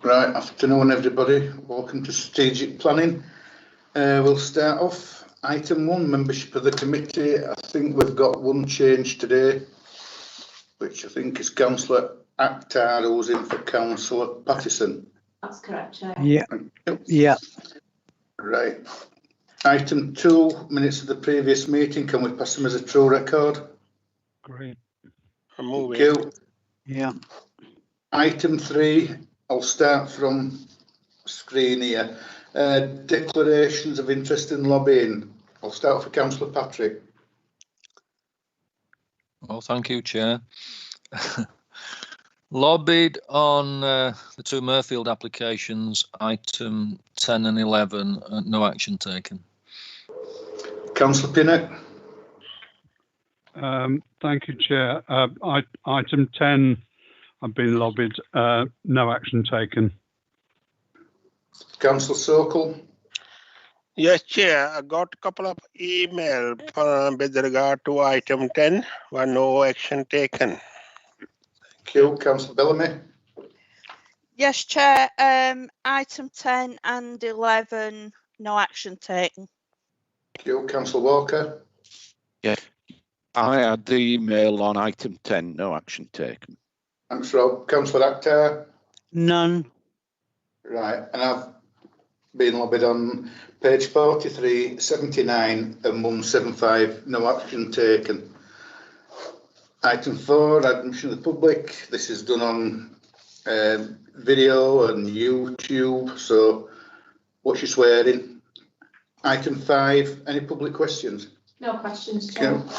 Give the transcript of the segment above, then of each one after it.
Right, afternoon everybody. Welcome to Strategic Planning. We'll start off. Item 1, membership of the committee. I think we've got one change today, which I think is Councillor Akhtar, who's in for Councillor Pattison. That's correct, Chair. Yeah. Yeah. Right. Item 2, minutes of the previous meeting. Can we pass them as a true record? Great. I'm moving. Thank you. Yeah. Item 3, I'll start from screen here. Declarations of interest in lobbying. I'll start for Councillor Patrick. Well, thank you, Chair. Lobbied on the two Murfield applications, item 10 and 11, no action taken. Councillor Pinnock. Thank you, Chair. Item 10, I've been lobbied, no action taken. Councillor Sokol. Yes, Chair. I got a couple of emails with regard to item 10, but no action taken. Thank you. Councillor Bellamy. Yes, Chair. Item 10 and 11, no action taken. Thank you. Councillor Walker. Yeah, I had the email on item 10, no action taken. Thanks, Rob. Councillor Akhtar. None. Right, and I've been lobbied on page 43, 79 and 175, no action taken. Item 4, admission of the public. This is done on video and YouTube, so what's your swearing? Item 5, any public questions? No questions, Chair. Okay.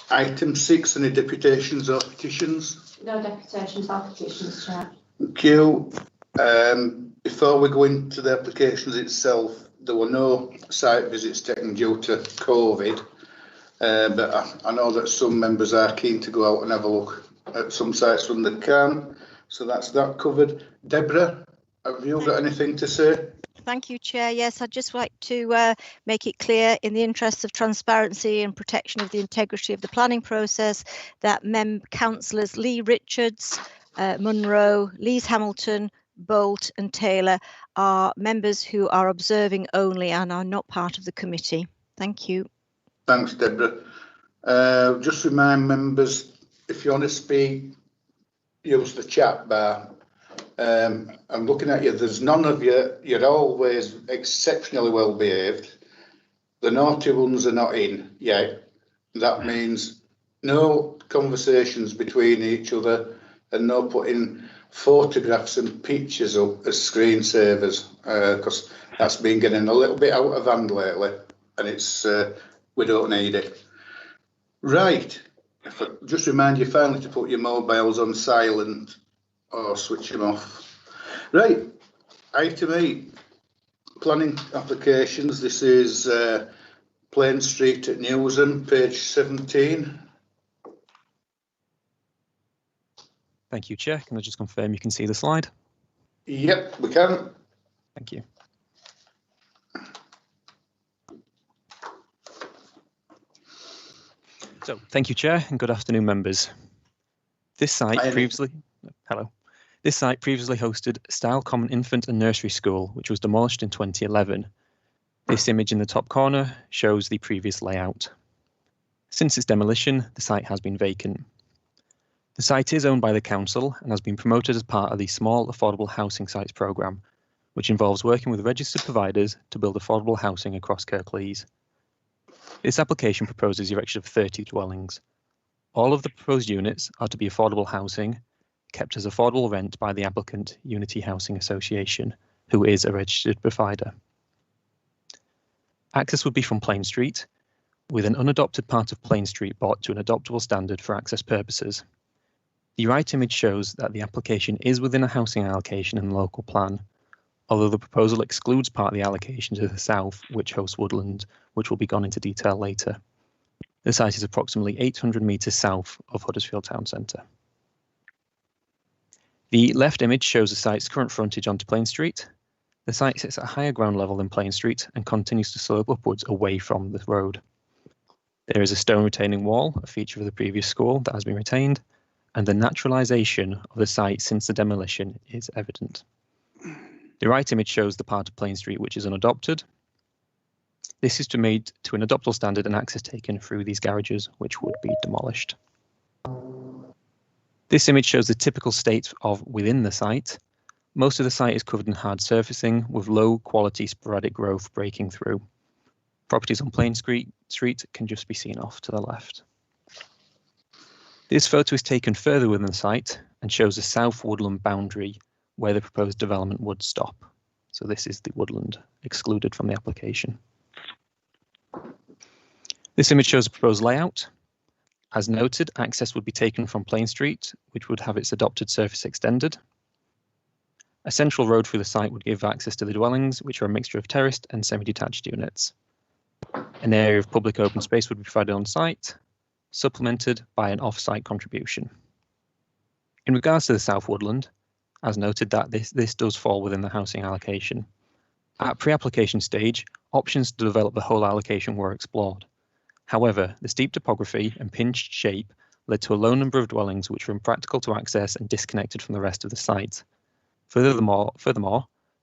Item 6, any deputations or petitions? No deputations or petitions, Chair. Thank you. Before we go into the applications itself, there were no site visits taken due to COVID, but I know that some members are keen to go out and have a look at some sites when they can, so that's that covered. Deborah, have you got anything to say? Thank you, Chair. Yes, I'd just like to make it clear, in the interests of transparency and protection of the integrity of the planning process, that councillors Lee Richards, Munro, Lees Hamilton, Bolt and Taylor are members who are observing only and are not part of the committee. Thank you. Thanks, Deborah. Just remind members, if you want to speak, use the chat bar. I'm looking at you, there's none of you, you're always exceptionally well behaved. The naughty ones are not in yet. That means no conversations between each other and no putting photographs and pictures up as screensavers, because that's been getting a little bit out of hand lately, and it's we don't need it. Right, if I just remind you finally to put your mobiles on silent or switch them off. Right, item 8, planning applications. This is Plain Street at Newsham, page 17. Thank you, Chair. Can I just confirm you can see the slide? Yep, we can. Thank you. So, thank you, Chair, and good afternoon, members. This site previously hosted Style Common Infant and Nursery School, which was demolished in 2011. This image in the top corner shows the previous layout. Since its demolition, the site has been vacant. The site is owned by the council and has been promoted as part of the Small Affordable Housing Sites programme, which involves working with registered providers to build affordable housing across Kirklees. This application proposes the erection of 30 dwellings. All of the proposed units are to be affordable housing, kept as affordable rent by the applicant Unity Housing Association, who is a registered provider. Access would be from Plain Street, with an unadopted part of Plain Street brought to an adoptable standard for access purposes. The right image shows that the application is within a housing allocation in the local plan, although the proposal excludes part of the allocation to the south, which hosts woodland, which will be gone into detail later. The site is approximately 800 metres south of Huddersfield Town Centre. The left image shows the site's current frontage onto Plain Street. The site sits at a higher ground level than Plain Street and continues to slope upwards away from the road. There is a stone retaining wall, a feature of the previous school that has been retained, and the naturalisation of the site since the demolition is evident. The right image shows the part of Plain Street which is unadopted. This is made to an adoptable standard and access taken through these garages, which would be demolished. This image shows the typical state of within the site. Most of the site is covered in hard surfacing with low quality sporadic growth breaking through. Properties on Plain Street can just be seen off to the left. This photo is taken further within the site and shows the south woodland boundary where the proposed development would stop. So this is the woodland excluded from the application. This image shows the proposed layout. As noted, access would be taken from Plain Street, which would have its adopted surface extended. A central road through the site would give access to the dwellings, which are a mixture of terraced and semi-detached units. An area of public open space would be provided on site, supplemented by an off-site contribution. In regards to the south woodland, as noted that this does fall within the housing allocation. At pre-application stage, options to develop the whole allocation were explored. However, the steep topography and pinched shape led to a low number of dwellings which were impractical to access and disconnected from the rest of the site. Furthermore,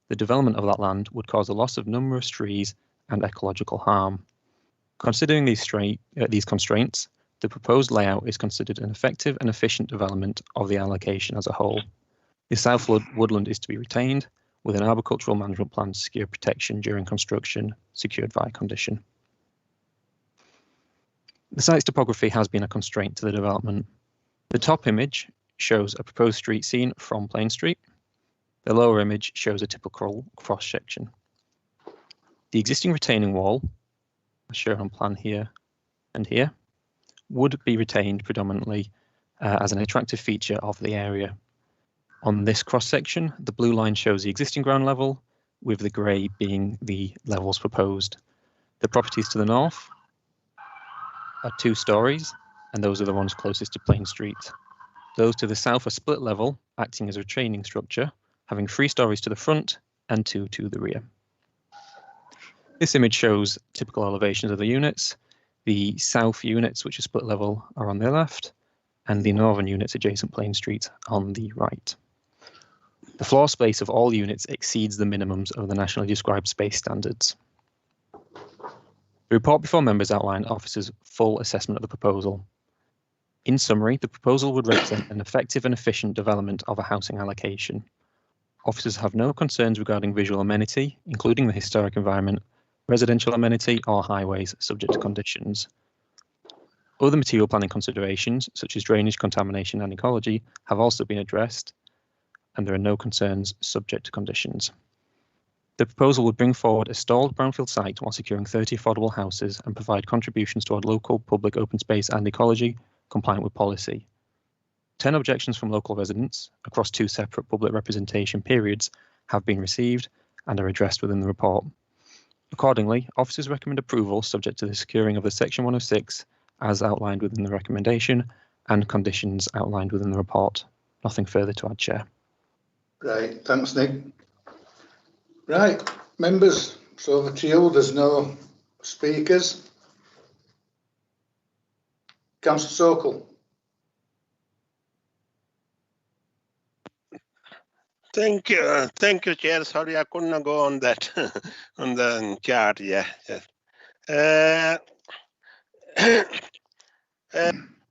the development of that land would cause the loss of numerous trees and ecological harm. Considering these constraints, the proposed layout is considered an effective and efficient development of the allocation as a whole. The south woodland is to be retained, with an arboricultural management plan to secure protection during construction secured via condition. The site's topography has been a constraint to the development. The top image shows a proposed street scene from Plain Street. The lower image shows a typical cross-section. The existing retaining wall, as shown on plan here and here, would be retained predominantly as an attractive feature of the area. On this cross-section, the blue line shows the existing ground level, with the grey being the levels proposed. The properties to the north are 2 stories, and those are the ones closest to Plain Street. Those to the south are split level, acting as a retaining structure, having 3 stories to the front and 2 to the rear. This image shows typical elevations of the units. The south units, which are split level, are on the left, and the northern units adjacent Plain Street on the right. The floor space of all units exceeds the minimums of the nationally described space standards. The report before members outlined officers' full assessment of the proposal. In summary, the proposal would represent an effective and efficient development of a housing allocation. Officers have no concerns regarding visual amenity, including the historic environment, residential amenity or highways subject to conditions. Other material planning considerations, such as drainage, contamination and ecology, have also been addressed, and there are no concerns subject to conditions. The proposal would bring forward a stalled brownfield site while securing 30 affordable houses and provide contributions toward local public open space and ecology compliant with policy. 10 objections from local residents across 2 separate public representation periods have been received and are addressed within the report. Accordingly, officers recommend approval subject to the securing of the Section 106 as outlined within the recommendation and conditions outlined within the report. Nothing further to add, Chair. Right, thanks, Nick. Right, members, so over to you. There's no speakers. Councillor Sokol. Thank you, Chair. Sorry, I couldn't go on that on the chart. Yeah.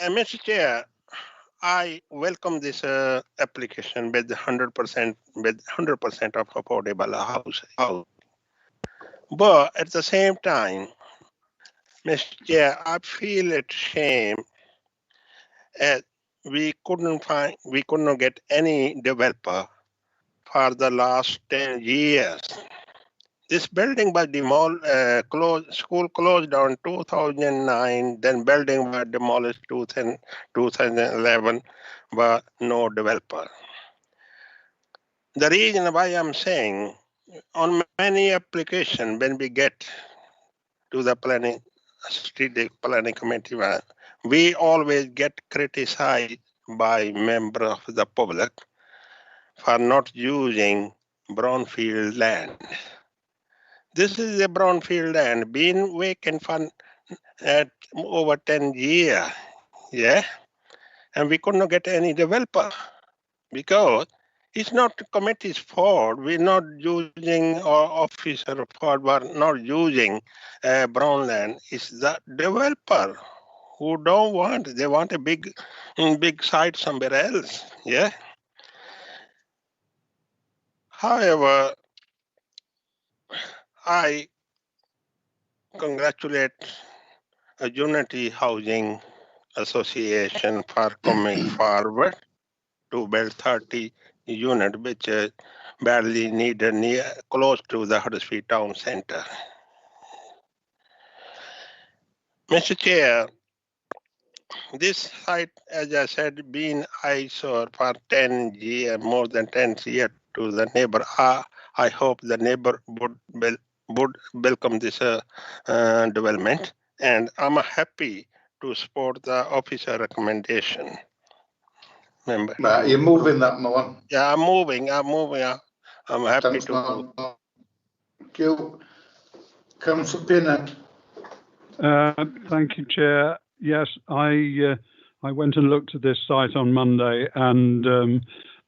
Mr. Chair, I welcome this application with 100% of affordable house. But at the same time, Mr. Chair, I feel it's shame we couldn't get any developer for the last 10 years. This building was school closed down 2009, then building was demolished 2011, but no developer. The reason why I'm saying, on many applications, when we get to the strategic planning committee, we always get criticized by members of the public for not using brownfield land. This is a brownfield land, been vacant for over 10 years, yeah? and we could not get any developer because it's not the committee's fault. We're not using our officer fault. We're not using Brownland. It's the developer who don't want. They want a big site somewhere else. Yeah. However, I congratulate a Unity Housing Association for coming forward to build 30 units, which badly needed close to the Huddersfield Town Centre. Mr. Chair, this site, as I said, been eyesore for 10 years, more than 10 years to the neighbor. I hope the neighbor would welcome this development, and I'm happy to support the officer recommendation. Member. Right, you're moving that more. Yeah, I'm moving. I'm happy Thanks, to move. Thank you. Councillor Pinnock. Thank you, Chair. Yes, I went and looked at this site on Monday and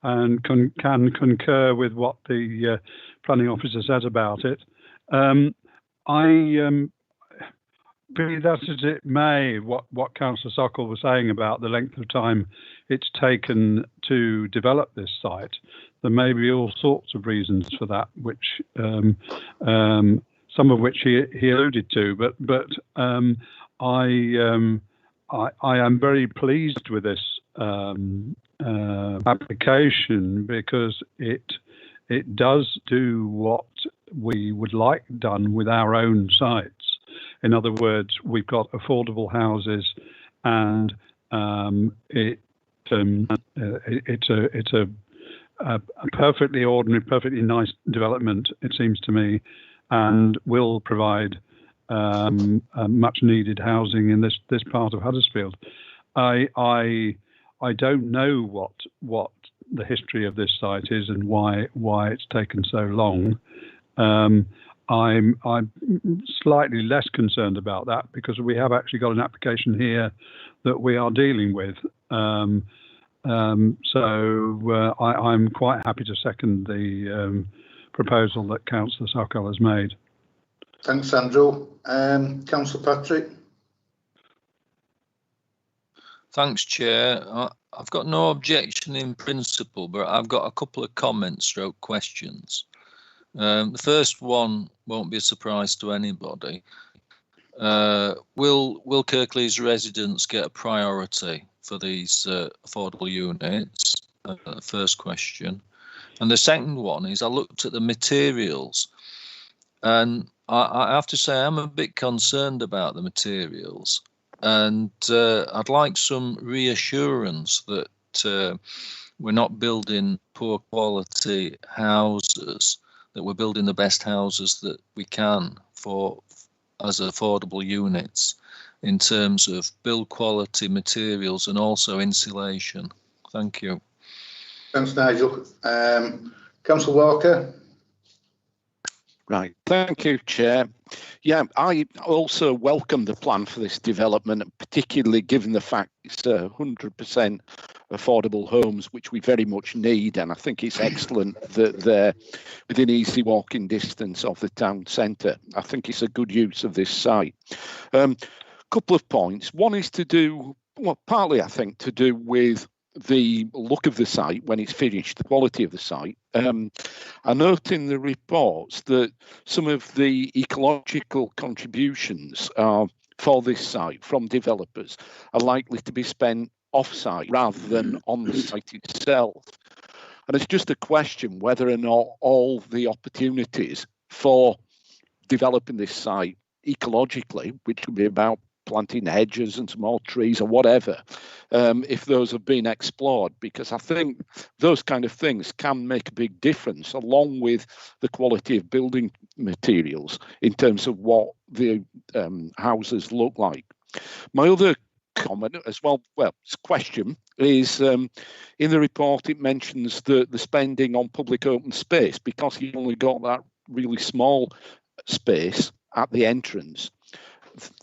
can concur with what the planning officer said about it. Be that as it may, what Councillor Sokol was saying about the length of time it's taken to develop this site, there may be all sorts of reasons for that, which some of which he alluded to. But I am very pleased with this application because it does do what we would like done with our own sites. In other words, we've got affordable houses, and it's a perfectly ordinary, perfectly nice development, it seems to me, and will provide much needed housing in this part of Huddersfield. I don't know what the history of this site is and why it's taken so long. I'm slightly less concerned about that because we have actually got an application here that we are dealing with. So I'm quite happy to second the proposal that Councillor Sokol has made. Thanks, Andrew. Councillor Patrick. Thanks, Chair. I've got no objection in principle, but I've got a couple of comments stroke questions. The first one won't be a surprise to anybody. Will Kirklees residents get a priority for these affordable units? First question. And the second one is I looked at the materials, and I have to say I'm a bit concerned about the materials, and I'd like some reassurance that we're not building poor quality houses, that we're building the best houses that we can as affordable units in terms of build quality, materials, and also insulation. Thank you. Thanks, Nigel. Councillor Walker. Right, thank you, Chair. Yeah, I also welcome the plan for this development, particularly given the fact it's 100% affordable homes, which we very much need. And I think it's excellent that they're within easy walking distance of the town centre. I think it's a good use of this site. Couple of points. One is to do, well, partly I think to do with the look of the site when it's finished, the quality of the site. I note in the reports that some of the ecological contributions for this site from developers are likely to be spent off-site rather than on the site itself. And it's just a question whether or not all the opportunities for developing this site ecologically, which could be about planting hedges and small trees or whatever, if those have been explored, because I think those kind of things can make a big difference along with the quality of building materials in terms of what the houses look like. My other comment as well, question is in the report it mentions the spending on public open space, because you only got that really small space at the entrance.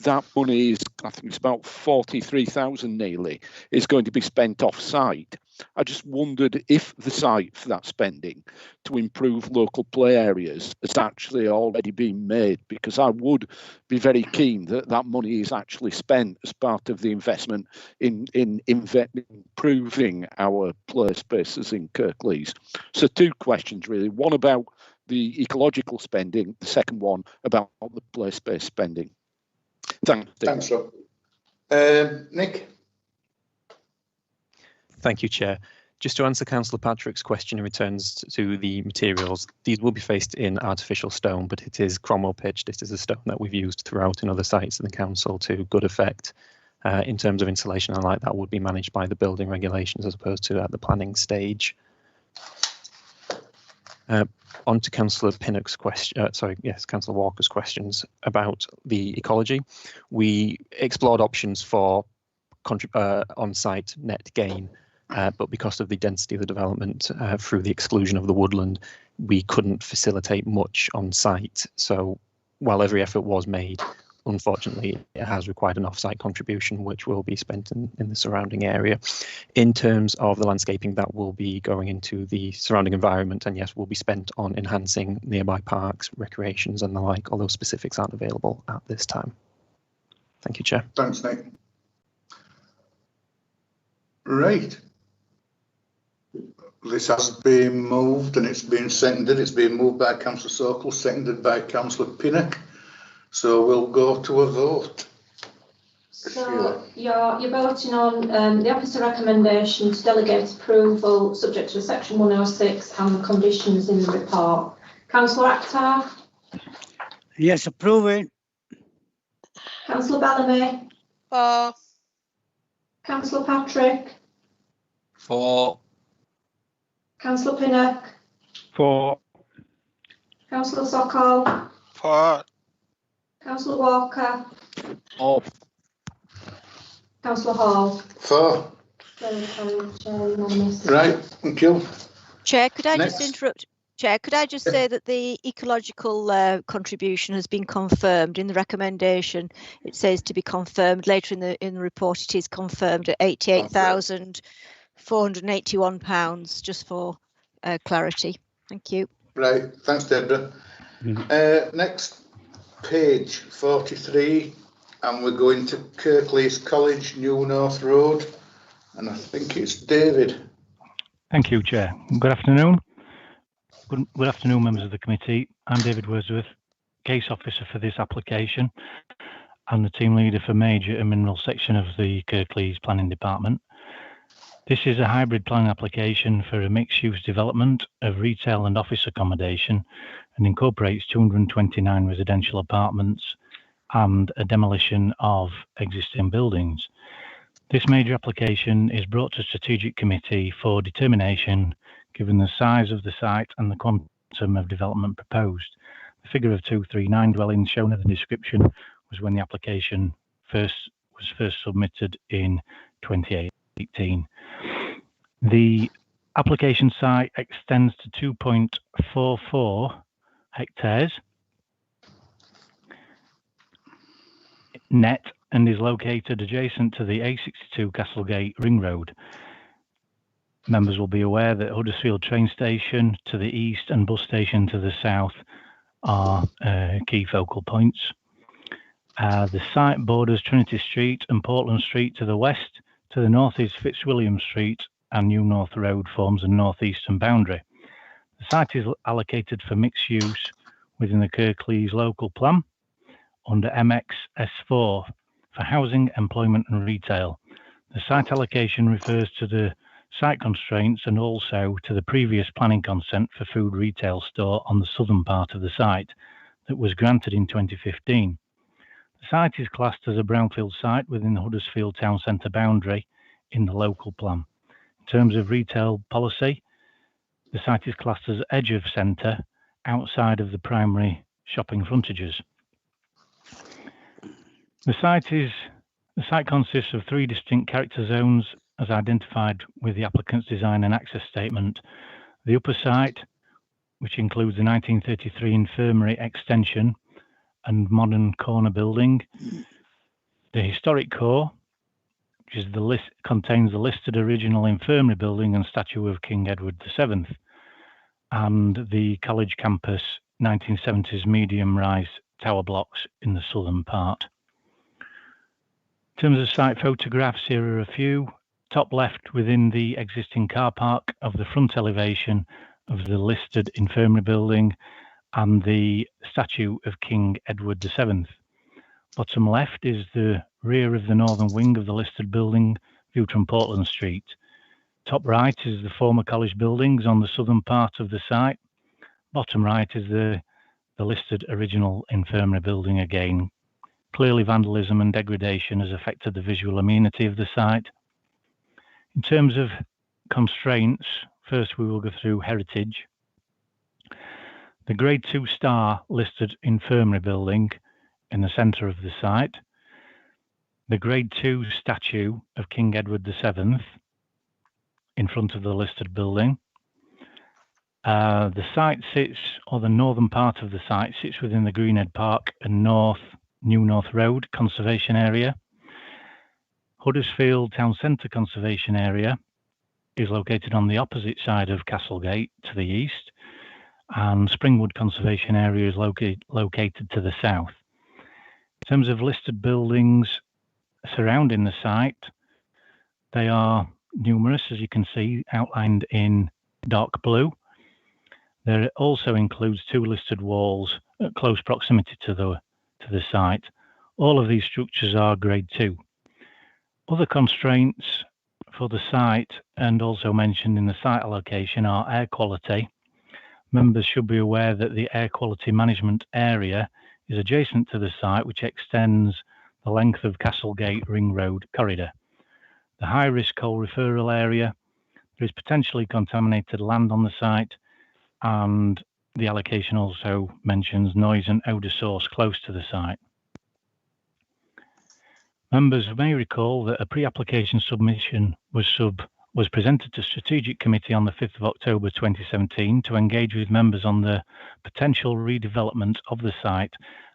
That money is I think it's about 43,000 nearly, is going to be spent off-site. I just wondered if the site for that spending to improve local play areas has actually already been made, because I would be very keen that that money is actually spent as part of the investment in improving our play spaces in Kirklees. So two questions really, one about the ecological spending, the second one about the play space spending. Thanks, Steve. Thanks, Rob. Nick? Thank you, Chair. Just to answer Councillor Patrick's question in returns to the materials, these will be faced in artificial stone, but it is Cromwell pitched. It is a stone that we've used throughout in other sites in the council to good effect. In terms of insulation and light, that would be managed by the building regulations as opposed to at the planning stage. On to Councillor Pinnock's question, Councillor Walker's questions about the ecology. We explored options for on-site net gain, but because of the density of the development through the exclusion of the woodland, we couldn't facilitate much on site. So while every effort was made, unfortunately, it has required an off-site contribution, which will be spent in the surrounding area. In terms of the landscaping, that will be going into the surrounding environment, and yes, will be spent on enhancing nearby parks, recreations and the like, although specifics aren't available at this time. Thank you, Chair. Thanks, Nick. Right. This has been moved and it's been seconded. It's been moved by Councillor Sokol, seconded by Councillor Pinnock. So we'll go to a vote. So you're voting on the officer recommendation to delegate approval subject to section 106 and the conditions in the report. Councillor Akhtar? Yes, approve it. Councillor Bellamy? For. Councillor Patrick? For. Councillor Pinnock? For. Councillor Sokol? For. Councillor Walker? Oh, Councillor Hall? For. Right, thank you. Chair, could I Next. just interrupt? Chair, could I just say that the ecological contribution has been confirmed in the recommendation? It says to be confirmed. Later in the report, it is confirmed at £88,481, just for clarity. Thank you. Right, thanks, Deborah. Next, page 43, and we're going to Kirklees College, New North Road, and I think it's David. Thank you, Chair. Good afternoon. Good afternoon, members of the committee. I'm David Wordsworth, case officer for this application and the team leader for major and mineral section of the Kirklees Planning Department. This is a hybrid planning application for a mixed-use development of retail and office accommodation and incorporates 229 residential apartments and a demolition of existing buildings. This major application is brought to Strategic Committee for determination given the size of the site and the quantum of development proposed. The figure of 239 dwellings shown in the description was when the application was first submitted in 2018. The application site extends to 2.44 hectares net and is located adjacent to the A62 Castlegate Ring Road. Members will be aware that Huddersfield train station to the east and bus station to the south are key focal points. The site borders Trinity Street and Portland Street to the west. To the north is Fitzwilliam Street and New North Road forms the northeastern boundary. The site is allocated for mixed use within the Kirklees local plan under MXS4 for housing, employment and retail. The site allocation refers to the site constraints and also to the previous planning consent for food retail store on the southern part of the site that was granted in 2015. The site is classed as a brownfield site within the Huddersfield town centre boundary in the local plan. In terms of retail policy, the site is classed as edge of centre outside of the primary shopping frontages. The site consists of 3 distinct character zones as identified with the applicant's design and access statement. The upper site, which includes the 1933 infirmary extension and modern corner building, The historic core, which is contains the listed original infirmary building and statue of King Edward VII, and the college campus 1970s medium rise tower blocks in the southern part. In terms of site photographs, here are a few. Top left, within the existing car park of the front elevation of the listed infirmary building and the statue of King Edward VII. Bottom left is the rear of the northern wing of the listed building, viewed from Portland Street. Top right is the former college buildings on the southern part of the site. Bottom right is the listed original infirmary building again. Clearly, vandalism and degradation has affected the visual amenity of the site. In terms of constraints, first we will go through heritage. The Grade 2 star listed infirmary building in the centre of the site. The Grade 2 statue of King Edward VII in front of the listed building. The site sits, or the northern part of the site sits within the Greenhead Park and New North Road Conservation Area. Huddersfield Town Centre Conservation Area is located on the opposite side of Castlegate to the east, and Springwood Conservation Area is located to the south. In terms of listed buildings surrounding the site, they are numerous, as you can see, outlined in dark blue. There also includes 2 listed walls at close proximity to the site. All of these structures are Grade 2. Other constraints for the site, and also mentioned in the site allocation, are air quality. Members should be aware that the air quality management area is adjacent to the site, which extends the length of Castlegate Ring Road corridor. The high-risk coal referral area, there is potentially contaminated land on the site, and the allocation also mentions noise and odour source close to the site. Members may recall that a pre-application submission was presented to Strategic Committee on the 5th of October 2017 to engage with members on the potential redevelopment of the site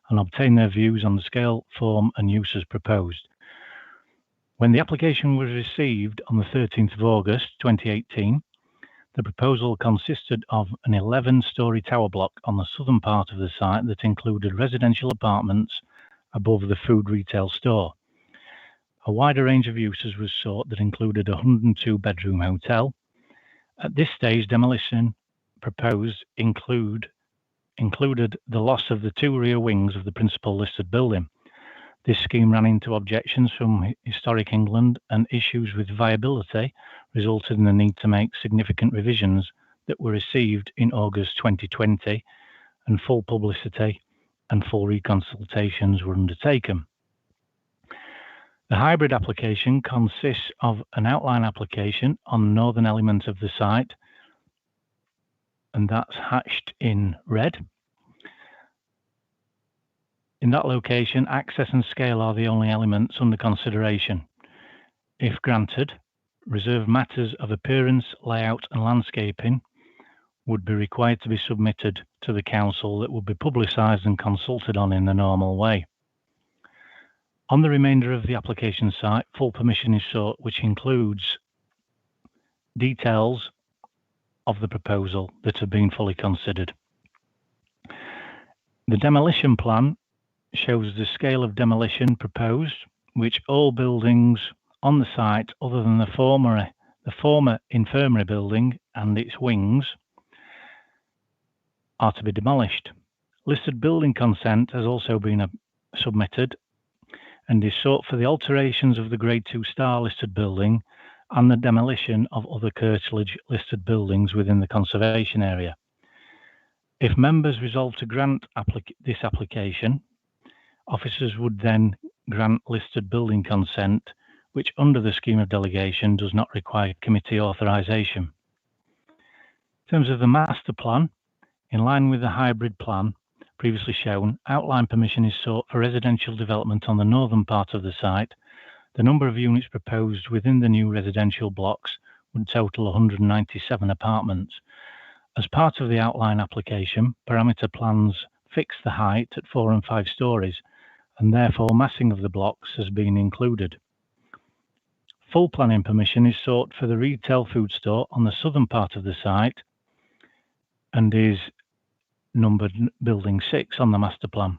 and obtain their views on the scale, form and uses proposed. When the application was received on the 13th of August 2018, the proposal consisted of an 11-storey tower block on the southern part of the site that included residential apartments above the food retail store. A wider range of uses was sought that included a 102-bedroom hotel. At this stage, demolition proposed included the loss of the 2 rear wings of the principal listed building. This scheme ran into objections from Historic England, and issues with viability resulted in the need to make significant revisions that were received in August 2020, and full publicity and full reconsultations were undertaken. The hybrid application consists of an outline application on the northern element of the site, and that's hatched in red. In that location, access and scale are the only elements under consideration. If granted, reserved matters of appearance, layout and landscaping would be required to be submitted to the council, that would be publicised and consulted on in the normal way. On the remainder of the application site, full permission is sought, which includes details of the proposal that have been fully considered. The demolition plan shows the scale of demolition proposed, which all buildings on the site other than the former infirmary building and its wings are to be demolished. Listed building consent has also been submitted and is sought for the alterations of the Grade 2 star listed building and the demolition of other curtilage listed buildings within the conservation area. If members resolve to grant this application, officers would then grant listed building consent, which under the scheme of delegation does not require committee authorisation. In terms of the master plan, in line with the hybrid plan previously shown, outline permission is sought for residential development on the northern part of the site. The number of units proposed within the new residential blocks would total 197 apartments. As part of the outline application, parameter plans fix the height at 4 and 5 stories, and therefore massing of the blocks has been included. Full planning permission is sought for the retail food store on the southern part of the site and is numbered Building 6 on the master plan,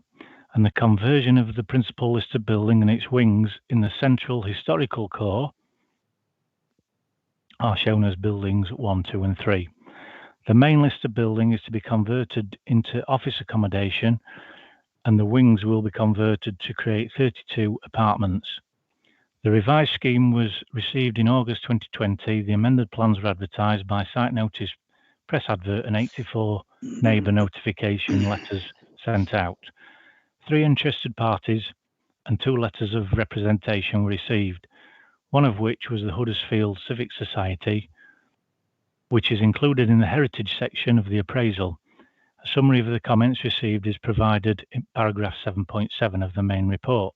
and the conversion of the principal listed building and its wings in the central historical core are shown as buildings 1, 2 and 3. The main listed building is to be converted into office accommodation, and the wings will be converted to create 32 apartments. The revised scheme was received in August 2020. The amended plans were advertised by site notice, press advert and 84 neighbour notification letters sent out. 3 interested parties and 2 letters of representation were received, one of which was the Huddersfield Civic Society, which is included in the heritage section of the appraisal. A summary of the comments received is provided in paragraph 7.7 of the main report.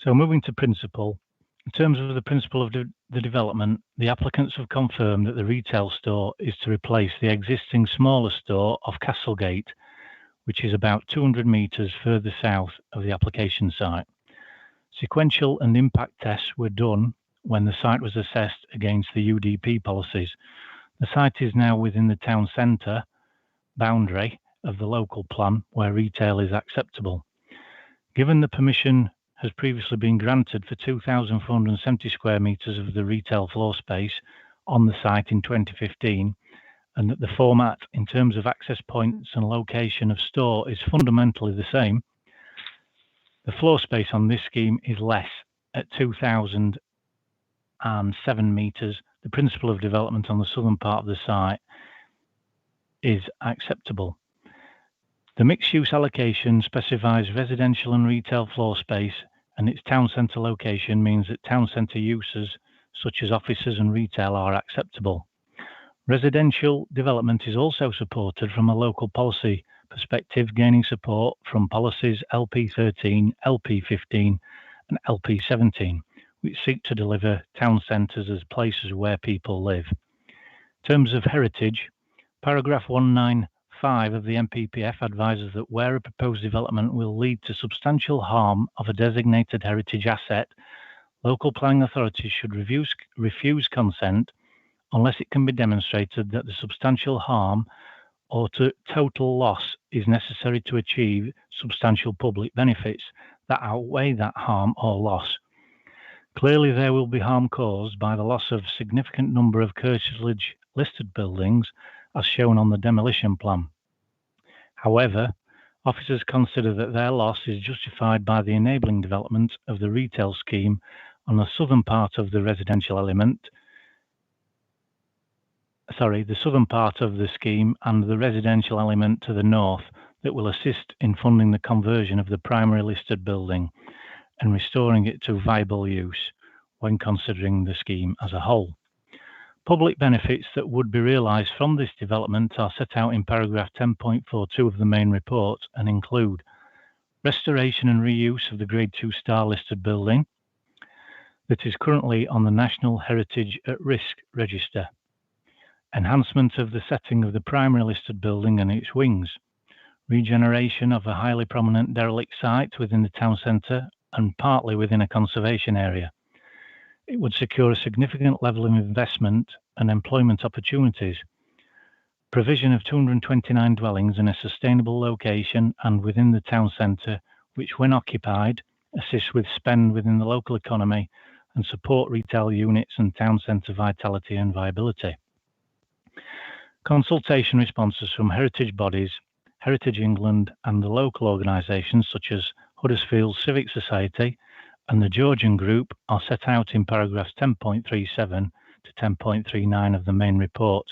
So moving to principle, in terms of the principle of the development, the applicants have confirmed that the retail store is to replace the existing smaller store of Castlegate, which is about 200 metres further south of the application site. Sequential and impact tests were done when the site was assessed against the UDP policies. The site is now within the town centre boundary of the local plan where retail is acceptable. Given the permission has previously been granted for 2,470 square metres of the retail floor space on the site in 2015, and that the format in terms of access points and location of store is fundamentally the same, the floor space on this scheme is less at 2,007 metres. The principle of development on the southern part of the site is acceptable. The mixed-use allocation specifies residential and retail floor space, and its town centre location means that town centre uses such as offices and retail are acceptable. Residential development is also supported from a local policy perspective, gaining support from policies LP13, LP15 and LP17, which seek to deliver town centres as places where people live. In terms of heritage, paragraph 195 of the MPPF advises that where a proposed development will lead to substantial harm of a designated heritage asset, local planning authorities should refuse consent unless it can be demonstrated that the substantial harm or total loss is necessary to achieve substantial public benefits that outweigh that harm or loss. Clearly, there will be harm caused by the loss of significant number of curtilage listed buildings as shown on the demolition plan. However, officers consider that their loss is justified by the enabling development of the retail scheme on the southern part of the residential element, the southern part of the scheme and the residential element to the north that will assist in funding the conversion of the primary listed building and restoring it to viable use when considering the scheme as a whole. Public benefits that would be realised from this development are set out in paragraph 10.42 of the main report and include restoration and reuse of the Grade 2 star listed building that is currently on the National Heritage at Risk Register, enhancement of the setting of the primary listed building and its wings, regeneration of a highly prominent derelict site within the town centre and partly within a conservation area. It would secure a significant level of investment and employment opportunities, provision of 229 dwellings in a sustainable location and within the town centre, which when occupied, assist with spend within the local economy and support retail units and town centre vitality and viability. Consultation responses from heritage bodies, Heritage England and the local organisations such as Huddersfield Civic Society and the Georgian Group are set out in paragraphs 10.37 to 10.39 of the main report.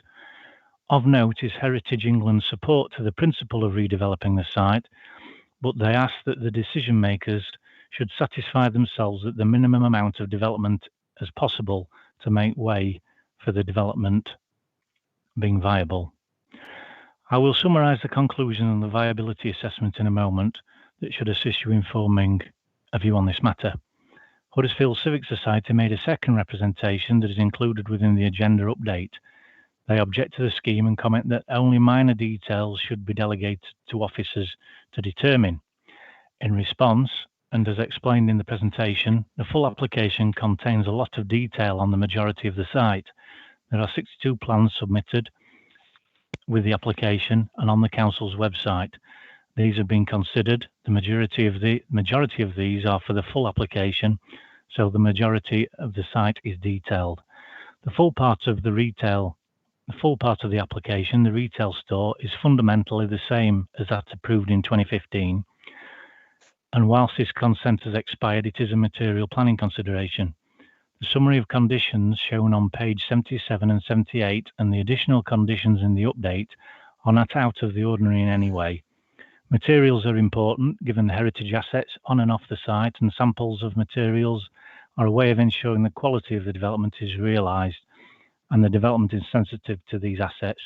Of note is Heritage England's support to the principle of redeveloping the site, but they ask that the decision makers should satisfy themselves that the minimum amount of development as possible to make way for the development being viable. I will summarise the conclusion and the viability assessment in a moment that should assist you in forming a view on this matter. Huddersfield Civic Society made a second representation that is included within the agenda update. They object to the scheme and comment that only minor details should be delegated to officers to determine. In response, and as explained in the presentation, the full application contains a lot of detail on the majority of the site. There are 62 plans submitted with the application and on the council's website. These have been considered. The majority of these are for the full application, so the majority of the site is detailed. The full part of the application, the retail store, is fundamentally the same as that approved in 2015. And whilst this consent has expired, it is a material planning consideration. The summary of conditions shown on page 77 and 78 and the additional conditions in the update are not out of the ordinary in any way. Materials are important given the heritage assets on and off the site, and samples of materials are a way of ensuring the quality of the development is realised and the development is sensitive to these assets.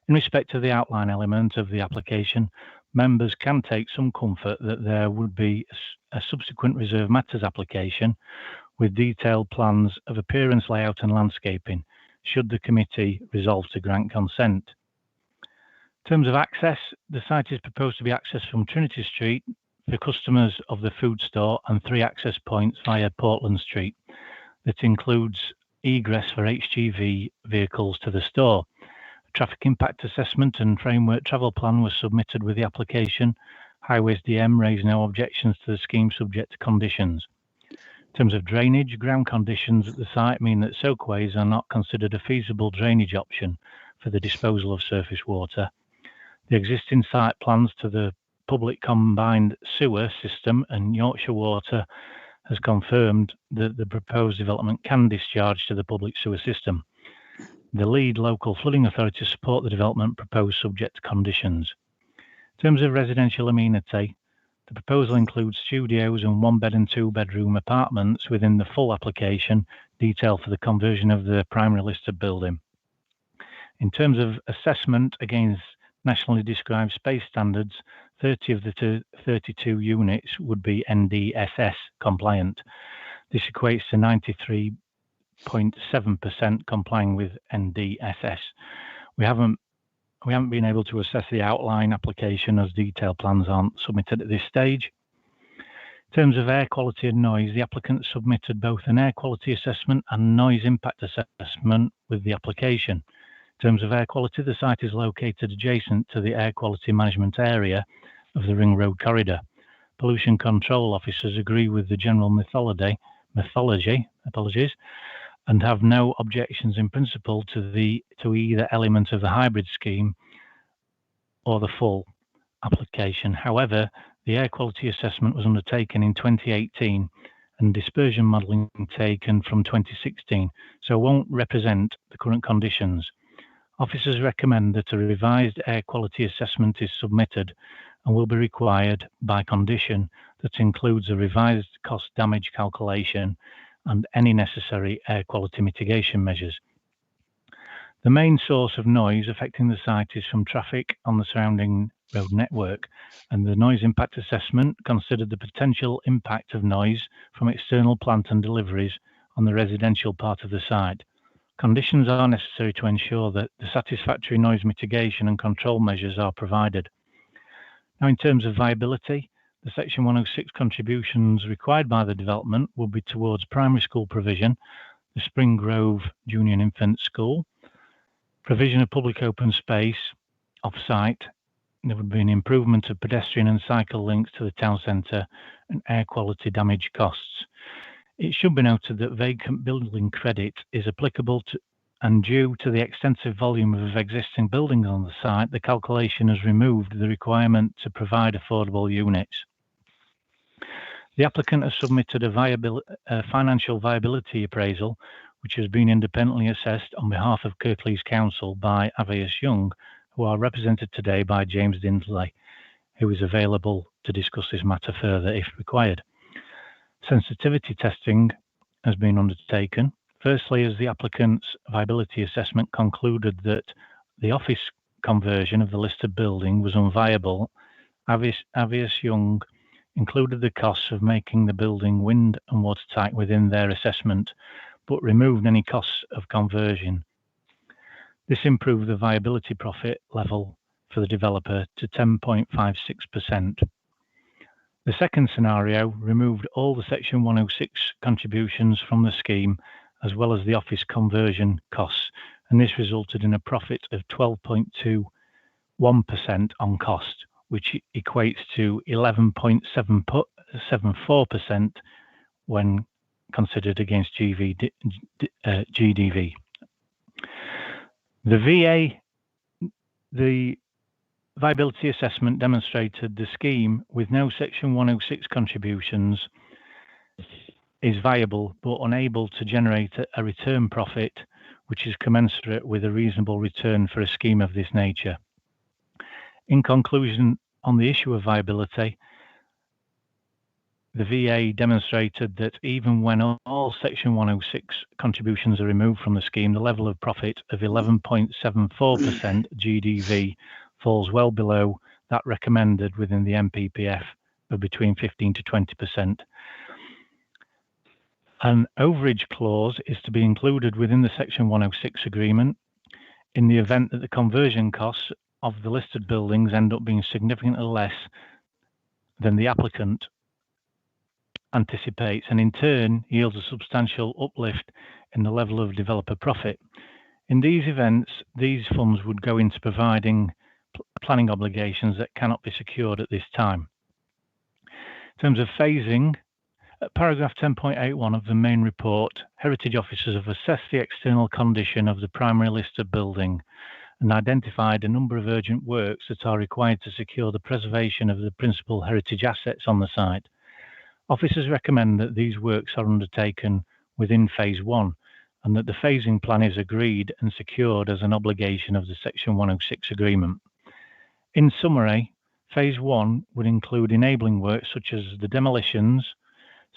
In respect to the outline element of the application, members can take some comfort that there would be a subsequent reserve matters application with detailed plans of appearance, layout and landscaping, should the committee resolve to grant consent. In terms of access, the site is proposed to be accessed from Trinity Street for customers of the food store and 3 access points via Portland Street. That includes egress for HGV vehicles to the store. A traffic impact assessment and framework travel plan was submitted with the application. Highways DM raised no objections to the scheme subject to conditions. In terms of drainage, ground conditions at the site mean that soakways are not considered a feasible drainage option for the disposal of surface water. The existing site plans to the public combined sewer system and Yorkshire Water has confirmed that the proposed development can discharge to the public sewer system. The lead local flooding authority support the development proposed subject to conditions. In terms of residential amenity, the proposal includes studios and 1-bed and 2-bedroom apartments within the full application detail for the conversion of the primary listed building. In terms of assessment against nationally described space standards, 30 of the 32 units would be NDSS compliant. This equates to 93.7% complying with NDSS. We haven't been able to assess the outline application as detailed plans aren't submitted at this stage. In terms of air quality and noise, the applicant submitted both an air quality assessment and noise impact assessment with the application. In terms of air quality, the site is located adjacent to the air quality management area of the Ring Road corridor. Pollution control officers agree with the general methodology, and have no objections in principle to either element of the hybrid scheme or the full application. However, the air quality assessment was undertaken in 2018 and dispersion modelling taken from 2016, so won't represent the current conditions. Officers recommend that a revised air quality assessment is submitted and will be required by condition that includes a revised cost damage calculation and any necessary air quality mitigation measures. The main source of noise affecting the site is from traffic on the surrounding road network, and the noise impact assessment considered the potential impact of noise from external plant and deliveries on the residential part of the site. Conditions are necessary to ensure that the satisfactory noise mitigation and control measures are provided. Now, in terms of viability, the Section 106 contributions required by the development will be towards primary school provision, the Spring Grove Junior and Infant School, provision of public open space off-site. There would be an improvement of pedestrian and cycle links to the town centre and air quality damage costs. It should be noted that vacant building credit is applicable to, and due to the extensive volume of existing buildings on the site, the calculation has removed the requirement to provide affordable units. The applicant has submitted a financial viability appraisal, which has been independently assessed on behalf of Kirklees Council by Avius Young, who are represented today by James Dinsley, who is available to discuss this matter further if required. Sensitivity testing has been undertaken. Firstly, as the applicant's viability assessment concluded that the office conversion of the listed building was unviable, Avius Young included the costs of making the building wind and watertight within their assessment, but removed any costs of conversion. This improved the viability profit level for the developer to 10.56%. The second scenario removed all the Section 106 contributions from the scheme, as well as the office conversion costs, and this resulted in a profit of 12.21% on cost, which equates to 11.74% when considered against GDV. The viability assessment demonstrated the scheme with no Section 106 contributions is viable but unable to generate a return profit which is commensurate with a reasonable return for a scheme of this nature. In conclusion, on the issue of viability, the VA demonstrated that even when all Section 106 contributions are removed from the scheme, the level of profit of 11.74% GDV falls well below that recommended within the MPPF of between 15 to 20%. An overage clause is to be included within the Section 106 agreement in the event that the conversion costs of the listed buildings end up being significantly less than the applicant anticipates, and in turn yields a substantial uplift in the level of developer profit. In these events, these funds would go into providing planning obligations that cannot be secured at this time. In terms of phasing, at paragraph 10.81 of the main report, heritage officers have assessed the external condition of the primary listed building and identified a number of urgent works that are required to secure the preservation of the principal heritage assets on the site. Officers recommend that these works are undertaken within phase 1 and that the phasing plan is agreed and secured as an obligation of the Section 106 agreement. In summary, phase 1 would include enabling works such as the demolitions,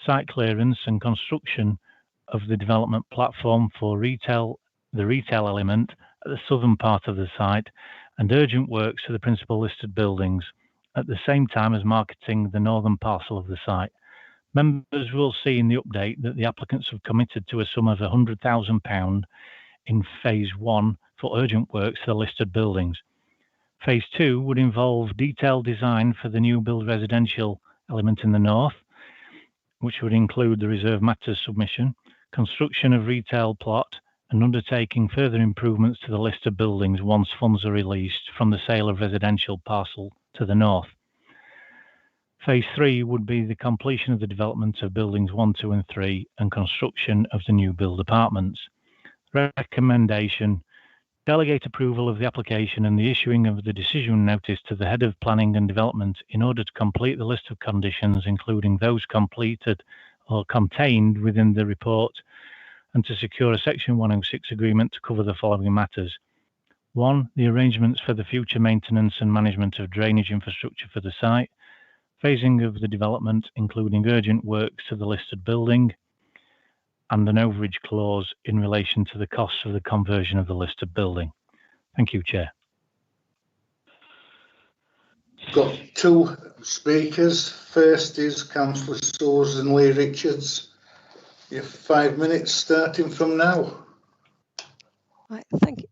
site clearance and construction of the development platform for the retail element at the southern part of the site, and urgent works to the principal listed buildings, at the same time as marketing the northern parcel of the site. Members will see in the update that the applicants have committed to a sum of £100,000 in phase 1 for urgent works to the listed buildings. Phase 2 would involve detailed design for the new build residential element in the north, which would include the reserve matters submission, construction of retail plot, and undertaking further improvements to the listed buildings once funds are released from the sale of residential parcel to the north. Phase 3 would be the completion of the development of buildings 1, 2 and 3 and construction of the new build apartments. Recommendation: delegate approval of the application and the issuing of the decision notice to the Head of Planning and Development in order to complete the list of conditions, including those completed or contained within the report, and to secure a Section 106 agreement to cover the following matters. 1. The arrangements for the future maintenance and management of drainage infrastructure for the site, phasing of the development, including urgent works to the listed building, and an overage clause in relation to the costs of the conversion of the listed building. Thank you, Chair. Got two speakers. First is Councillor Susan Lee Richards. You have 5 minutes starting from now. Right, thank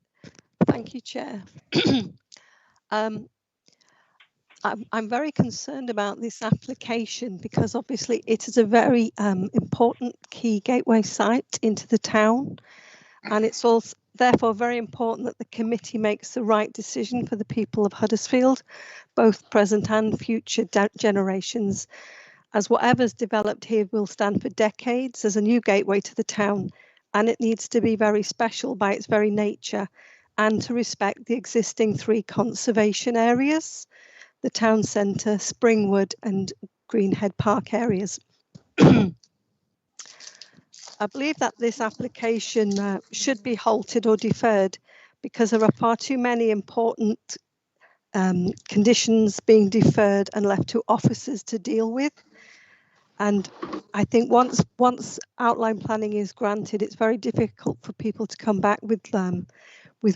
you, Chair. I'm very concerned about this application because obviously it is a very important key gateway site into the town, and it's also therefore very important that the committee makes the right decision for the people of Huddersfield, both present and future generations, as whatever's developed here will stand for decades as a new gateway to the town, and it needs to be very special by its very nature and to respect the existing 3 conservation areas: the town centre, Springwood and Greenhead Park areas. I believe that this application should be halted or deferred because there are far too many important conditions being deferred and left to officers to deal with. And I think once outline planning is granted, it's very difficult for people to come back with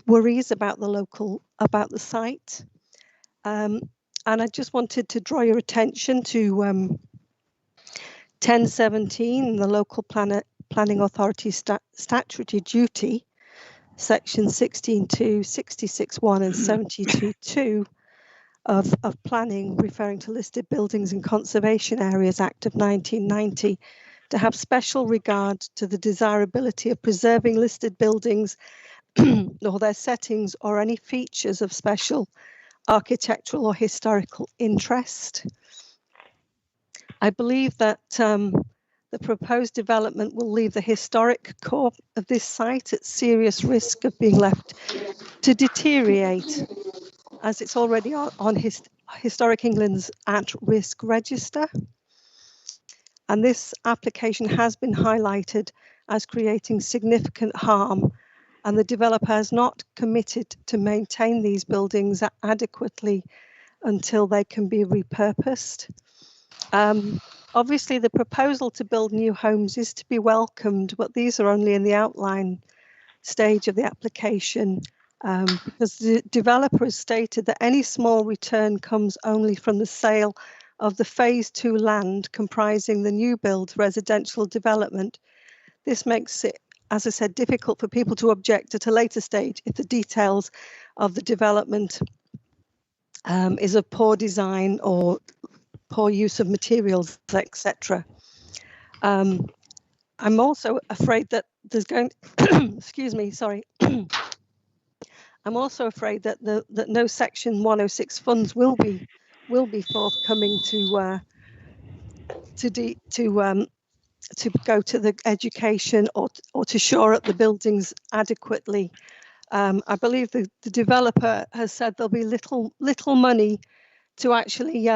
worries about the site. And I just wanted to draw your attention to 1017, the local planning authority statutory duty, section 16.2, 66.1 and 72.2, of Planning, referring to Listed Buildings and Conservation Areas Act of 1990, to have special regard to the desirability of preserving listed buildings or their settings or any features of special architectural or historical interest. I believe that the proposed development will leave the historic core of this site at serious risk of being left to deteriorate, as it's already on Historic England's at-risk register. And this application has been highlighted as creating significant harm, and the developer has not committed to maintain these buildings adequately until they can be repurposed. Obviously, the proposal to build new homes is to be welcomed, but these are only in the outline stage of the application, because the developer has stated that any small return comes only from the sale of the phase 2 land comprising the new build residential development. This makes it, as I said, difficult for people to object at a later stage if the details of the development is of poor design or poor use of materials, etc. I'm also afraid that there's going excuse me, sorry. I'm also afraid that that no Section 106 funds will be forthcoming to go to the education or to shore up the buildings adequately. I believe the developer has said there'll be little money to actually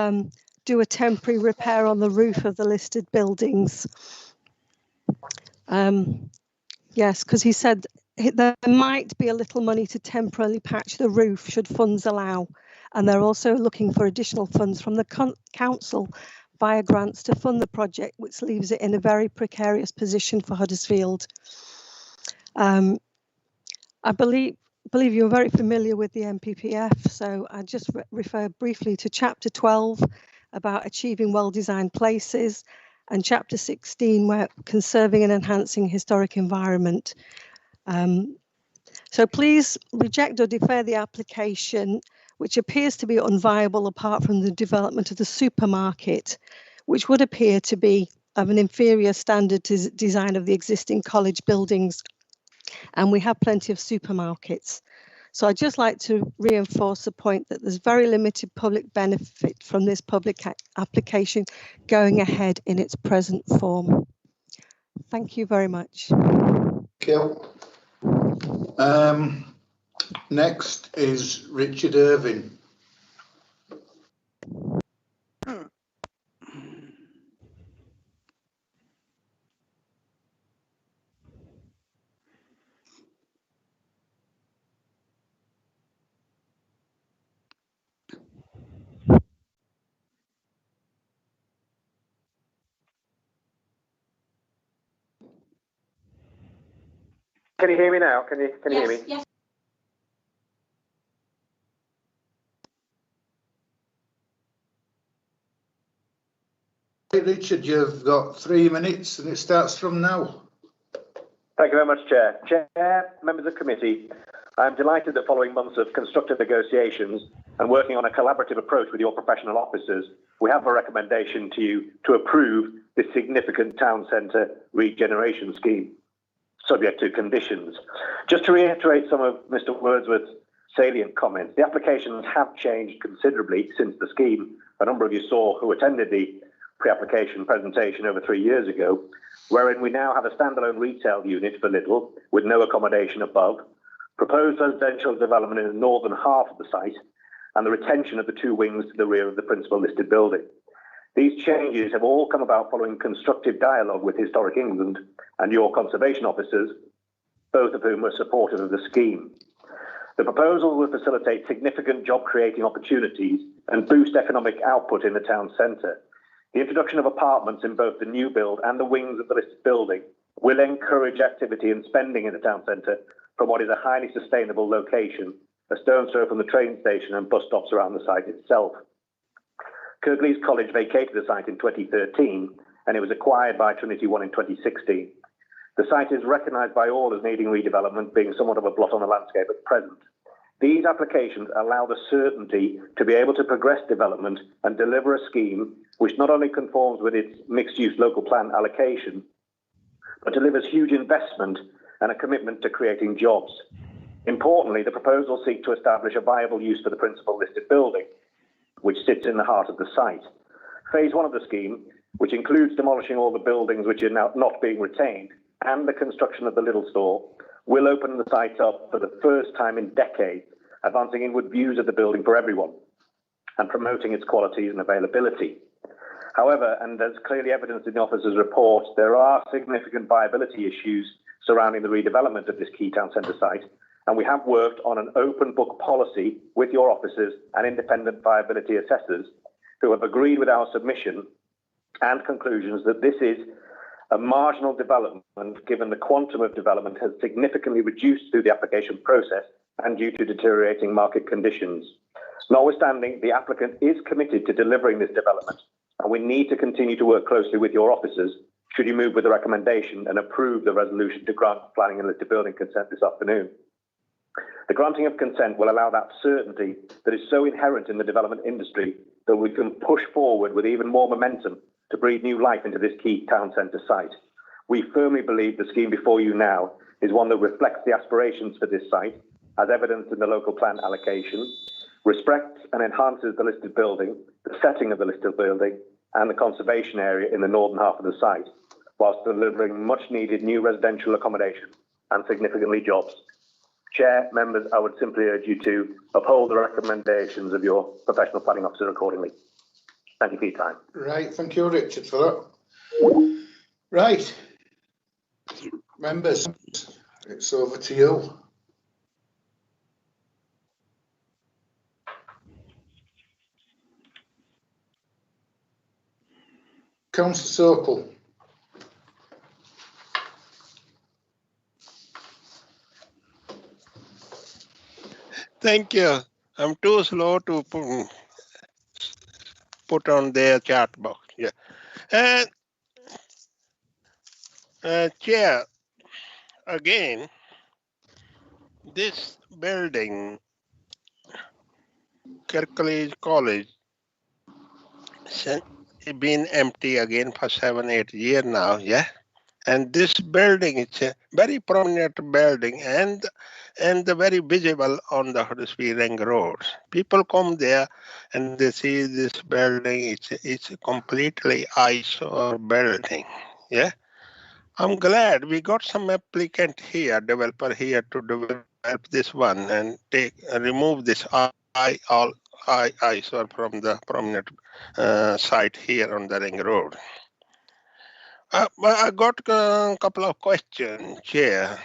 do a temporary repair on the roof of the listed buildings. Yes, because he said there might be a little money to temporarily patch the roof should funds allow, and they're also looking for additional funds from the council via grants to fund the project, which leaves it in a very precarious position for Huddersfield. I believe you're very familiar with the MPPF, so I just refer briefly to Chapter 12 about achieving well-designed places, and Chapter 16 where conserving and enhancing historic environment. So please reject or defer the application, which appears to be unviable apart from the development of the supermarket, which would appear to be of an inferior standard to design of the existing college buildings, and we have plenty of supermarkets. So I'd just like to reinforce the point that there's very limited public benefit from this public application going ahead in its present form. Thank you very much. Kill. Next is Richard Irving. Can you hear me now? Can you hear me? Yes. Hey Richard, you've got 3 minutes and it starts from now. Thank you very much, Chair. Chair, members of committee, I'm delighted that following months of constructive negotiations and working on a collaborative approach with your professional officers, we have a recommendation to you to approve this significant town centre regeneration scheme, subject to conditions. Just to reiterate some of Mr. Wordsworth's salient comments, the applications have changed considerably since the scheme. A number of you saw who attended the pre-application presentation over 3 years ago, wherein we now have a standalone retail unit for Lidl with no accommodation above, proposed residential development in the northern half of the site, and the retention of the 2 wings to the rear of the principal listed building. These changes have all come about following constructive dialogue with Historic England and your conservation officers, both of whom were supportive of the scheme. The proposal will facilitate significant job-creating opportunities and boost economic output in the town centre. The introduction of apartments in both the new build and the wings of the listed building will encourage activity and spending in the town centre from what is a highly sustainable location, a stone's throw from the train station and bus stops around the site itself. Kirklees College vacated the site in 2013 and it was acquired by Trinity One in 2016. The site is recognised by all as needing redevelopment, being somewhat of a blot on the landscape at present. These applications allow the certainty to be able to progress development and deliver a scheme which not only conforms with its mixed-use local plan allocation, but delivers huge investment and a commitment to creating jobs. Importantly, the proposal seeks to establish a viable use for the principal listed building, which sits in the heart of the site. Phase 1 of the scheme, which includes demolishing all the buildings which are now not being retained and the construction of the little store, will open the site up for the first time in decades, advancing inward views of the building for everyone and promoting its qualities and availability. However, and as clearly evidenced in the officer's report, there are significant viability issues surrounding the redevelopment of this key town centre site, and we have worked on an open book policy with your officers and independent viability assessors who have agreed with our submission and conclusions that this is a marginal development given the quantum of development has significantly reduced through the application process and due to deteriorating market conditions. Notwithstanding, the applicant is committed to delivering this development, and we need to continue to work closely with your officers should you move with the recommendation and approve the resolution to grant planning and listed building consent this afternoon. The granting of consent will allow that certainty that is so inherent in the development industry that we can push forward with even more momentum to breathe new life into this key town centre site. We firmly believe the scheme before you now is one that reflects the aspirations for this site, as evidenced in the local plan allocation, respects and enhances the listed building, the setting of the listed building, and the conservation area in the northern half of the site, whilst delivering much needed new residential accommodation and significantly jobs. Chair, members, I would simply urge you to uphold the recommendations of your professional planning officer accordingly. Thank you for your time. Right, thank you, Richard, for that. Right, members, it's over to you. Councillor Sokol. Thank you. I'm too slow to put on their chat box. Yeah. Chair, again, this building, Kirklees College, has been empty again for 7-8 years now. Yeah. And this building is a very prominent building and very visible on the Huddersfield Ring Road. People come there and they see this building. It's a completely eyesore building. Yeah, I'm glad we got some applicant here, developer here to develop this one and remove this eyesore from the prominent site here on the Ring Road. I got a couple of questions, Chair.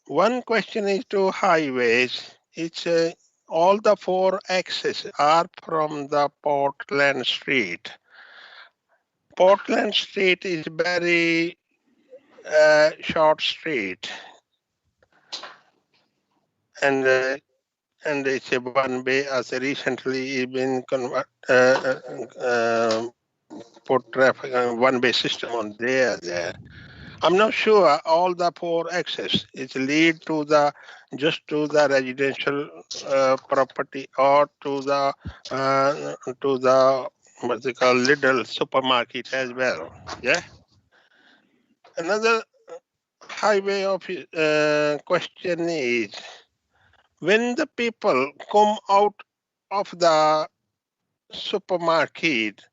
One question is to highways. It's all the 4 exits are from the Portland Street. Portland Street is very short street, and it's a one-way. As recently been put traffic one-way system on there. I'm not sure all the 4 exits is lead to the just to the residential property or to the what they call little supermarket as well. Yeah. Another highway of question is when the people come out of the supermarket,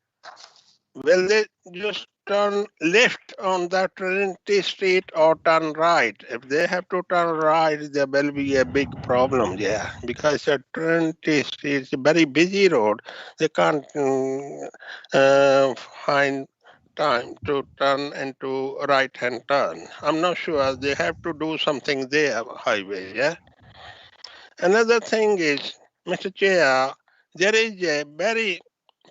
will they just turn left on the Trinity Street or turn right? If they have to turn right, there will be a big problem, yeah, because the Trinity Street is a very busy road. They can't find time to turn into right-hand turn. I'm not sure. They have to do something there, highway, yeah. Another thing is, Mr. Chair, there is a very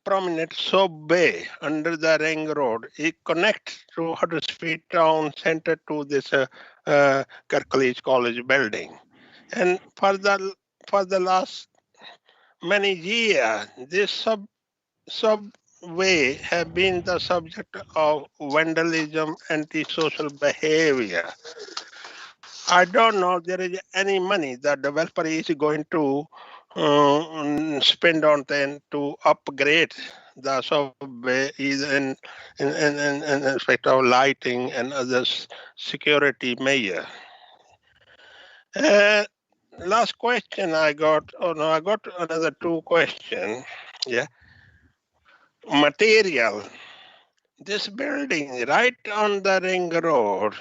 prominent subway under the Ring Road. It connects to Huddersfield Town Centre to this Kirklees College building. And for the last many years, this subway have been the subject of vandalism, antisocial behavior. I don't know if there is any money that developer is going to spend on then to upgrade the subway is in respect of lighting and other security measure. Last question I got, I got another 2 questions. Yeah. Material. This building right on the ring road,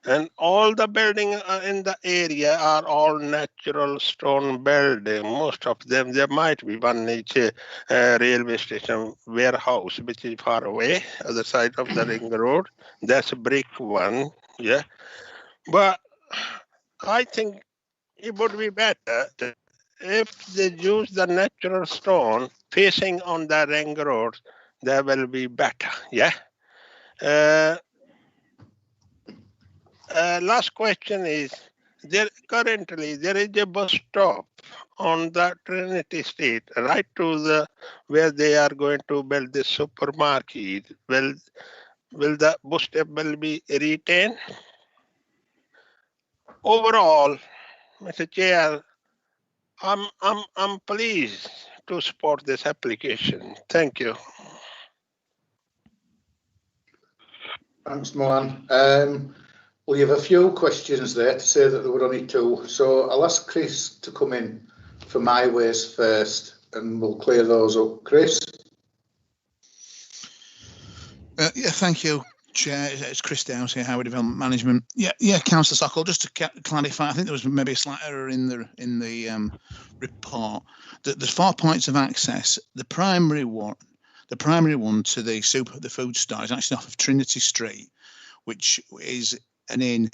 and all the building in the area are all natural stone building. Most of them, there might be one each railway station warehouse, which is far away, other side of the ring road. That's a brick one, yeah. But I think it would be better if they use the natural stone facing on the ring road. That will be better, yeah. Last question is, currently there is a bus stop on the Trinity Street, right to the where they are going to build this supermarket. Will the bus stop will be retained? Overall, Mr. Chair, I'm pleased to support this application. Thank you. Thanks, Mohan. We have a few questions there to say that there were only 2. So I'll ask Chris to come in for my ways first and we'll clear those up. Chris? Yeah, thank you, Chair. It's Chris Downs here, Highway Development Management. Yeah, Councillor Sockel, just to clarify, I think there was maybe a slight error in the report. There's 4 points of access. The primary one to the food store is actually off of Trinity Street, which is an in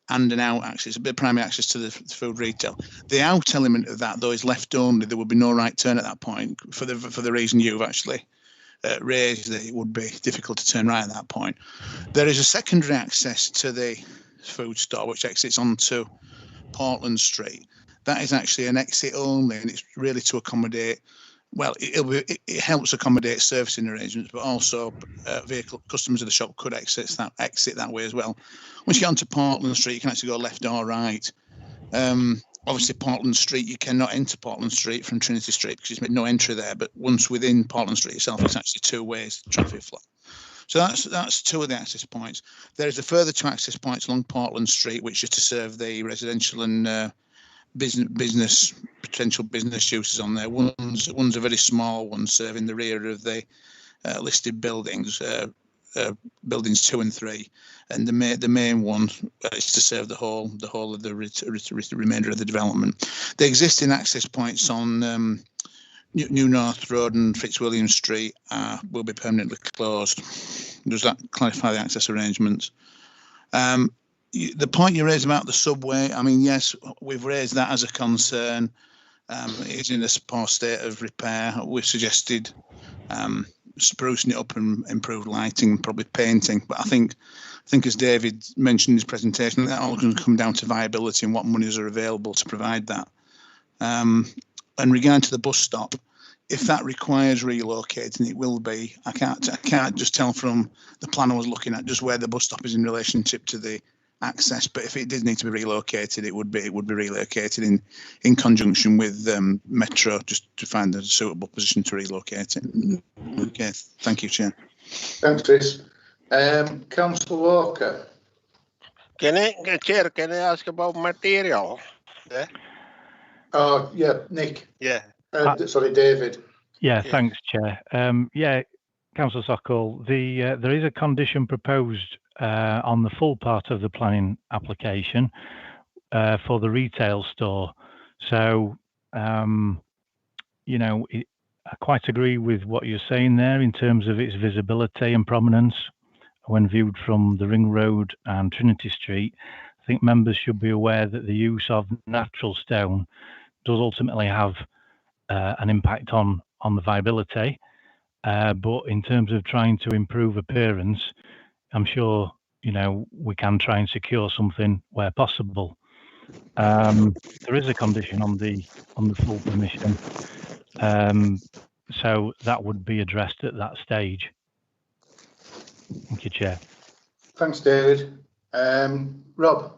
and an out access, a bit of primary access to the food retail. The out element of that, though, is left only. There would be no right turn at that point for the reason you've actually raised, that it would be difficult to turn right at that point. There is a secondary access to the food store which exits onto Portland Street. That is actually an exit only, and it's really to accommodate. Well, it helps accommodate servicing arrangements, but also vehicle customers of the shop could exit that way as well. Once you get onto Portland Street, you can actually go left or right. Obviously, Portland Street, you cannot enter Portland Street from Trinity Street because there's no entry there. But once within Portland Street itself, it's actually 2 ways traffic flow. So that's 2 of the access points. There is a further 2 access points along Portland Street, which is to serve the residential and potential business uses on there. One's a very small one serving the rear of the listed buildings, buildings 2 and 3, and the main one is to serve the whole of the remainder of the development. The existing access points on New North Road and Fitzwilliam Street will be permanently closed. Does that clarify the access arrangements? The point you raised about the subway, I mean, yes, we've raised that as a concern. It's in a poor state of repair. We've suggested sprucing it up and improved lighting, probably painting. But I think as David mentioned in his presentation, that all going to come down to viability and what monies are available to provide that. And regarding to the bus stop, if that requires relocating, it will be. I can't just tell from the plan I was looking at just where the bus stop is in relationship to the access, but if it did need to be relocated, it would be relocated in conjunction with Metro, just to find a suitable position to relocate it. Okay, thank you, Chair. Thanks, Chris. Councillor Walker. Chair, can I ask about material? Yeah. Oh, yeah, Nick. Yeah. Sorry, David. Yeah, thanks, Chair. Yeah, Councillor Sockel, there is a condition proposed on the full part of the planning application for the retail store. So, you know, I quite agree with what you're saying there in terms of its visibility and prominence when viewed from the Ring Road and Trinity Street. I think members should be aware that the use of natural stone does ultimately have an impact on the viability. But in terms of trying to improve appearance, I'm sure, you know, we can try and secure something where possible. There is a condition on the full permission, so that would be addressed at that stage. Thank you, Chair. Thanks, David. Rob.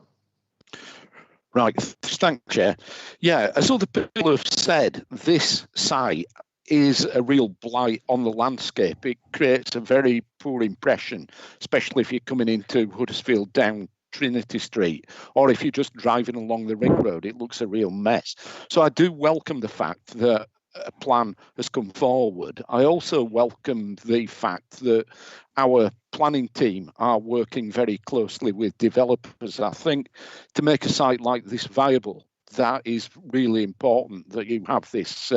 Right, thanks, Chair. Yeah, as other people have said, this site is a real blight on the landscape. It creates a very poor impression, especially if you're coming into Huddersfield down Trinity Street, or if you're just driving along the ring road, it looks a real mess. So I do welcome the fact that a plan has come forward. I also welcome the fact that our planning team are working very closely with developers. I think to make a site like this viable, that is really important, that you have this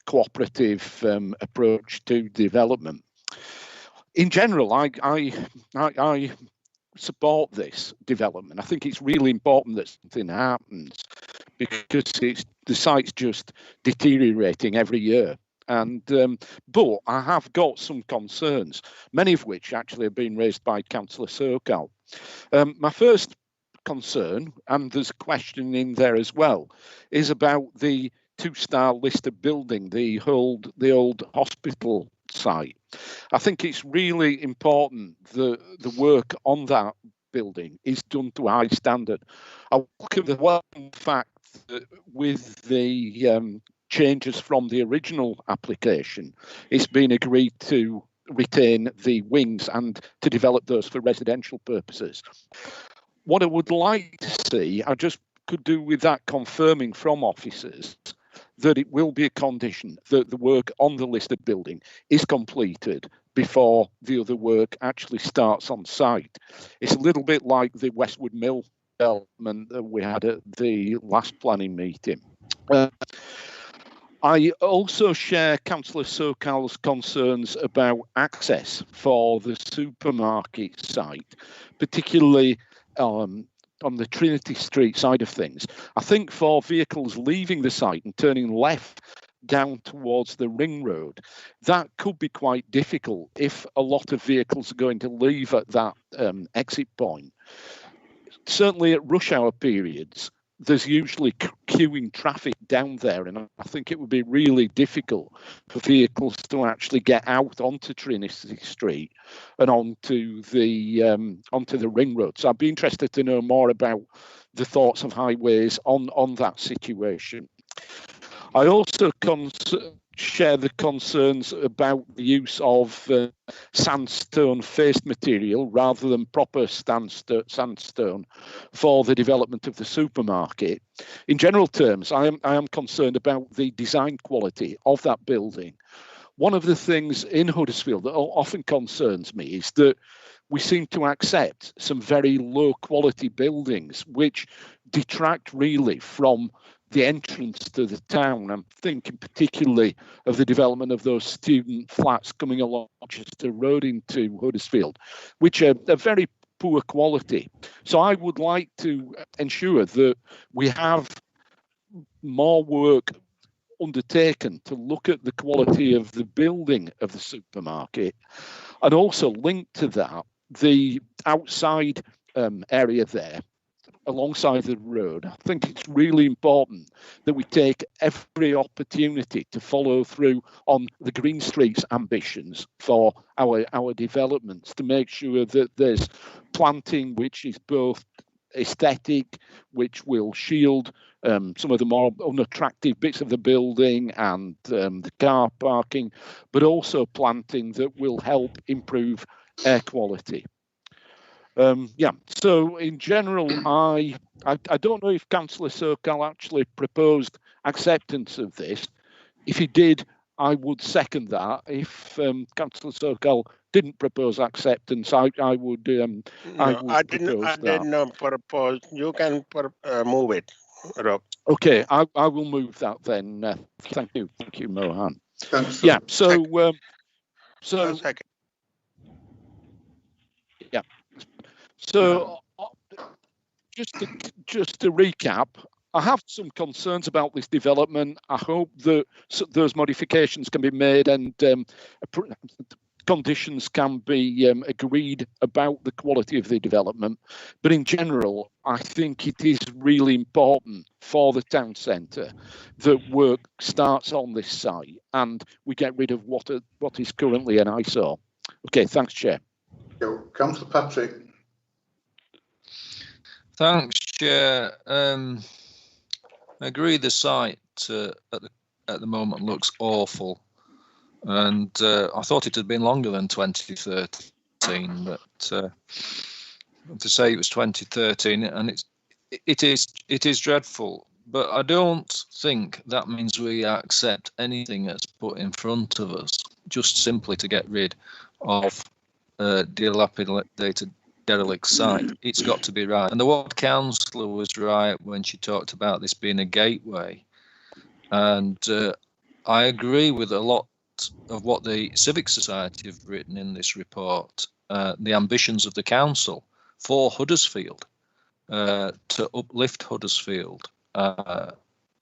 cooperative approach to development. In general, I support this development. I think it's really important that something happens, because the site's just deteriorating every year. And but I have got some concerns, many of which actually have been raised by Councillor Sokal. My first concern, and there's a question in there as well, is about the two-star listed building, the old hospital site. I think it's really important that the work on that building is done to a high standard. I welcome the fact that with the changes from the original application, it's been agreed to retain the wings and to develop those for residential purposes. What I would like to see, I just could do with that confirming from officers that it will be a condition that the work on the listed building is completed before the other work actually starts on site. It's a little bit like the Westwood Mill development that we had at the last planning meeting. I also share Councillor Sokal's concerns about access for the supermarket site, particularly on the Trinity Street side of things. I think for vehicles leaving the site and turning left down towards the ring road, that could be quite difficult if a lot of vehicles are going to leave at that exit point. Certainly at rush hour periods, there's usually queuing traffic down there, and I think it would be really difficult for vehicles to actually get out onto Trinity Street and onto the ring road. So I'd be interested to know more about the thoughts of Highways on that situation. I also share the concerns about the use of sandstone faced material rather than proper sandstone for the development of the supermarket. In general terms, I am concerned about the design quality of that building. One of the things in Huddersfield that often concerns me is that we seem to accept some very low quality buildings which detract really from the entrance to the town. I'm thinking particularly of the development of those student flats coming along Rochester Road into Huddersfield, which are very poor quality. So I would like to ensure that we have more work undertaken to look at the quality of the building of the supermarket, and also linked to that, the outside area there alongside the road. I think it's really important that we take every opportunity to follow through on the Green Street's ambitions for our developments, to make sure that there's planting which is both aesthetic, which will shield some of the more unattractive bits of the building and the car parking, but also planting that will help improve air quality. Yeah, so in general, I don't know if Councillor Sokal actually proposed acceptance of this. If he did, I would second that. If Councillor Sokal didn't propose acceptance, I would propose that. I did not propose. You can move it, Rob. Okay, I will move that then. Thank you, Mohan. Thanks. Yeah, so yeah. So just to recap, I have some concerns about this development. I hope that those modifications can be made and conditions can be agreed about the quality of the development. But in general, I think it is really important for the town centre that work starts on this site and we get rid of what is currently an eyesore. Okay, thanks, Chair. Councillor Patrick. Thanks, Chair. I agree the site at the moment looks awful, and I thought it had been longer than 2013, but to say it was 2013, and it is dreadful. But I don't think that means we accept anything that's put in front of us just simply to get rid of dilapidated derelict site. It's got to be right. And the ward councillor was right when she talked about this being a gateway. And I agree with a lot of what the Civic Society have written in this report, the ambitions of the council for Huddersfield, to uplift Huddersfield,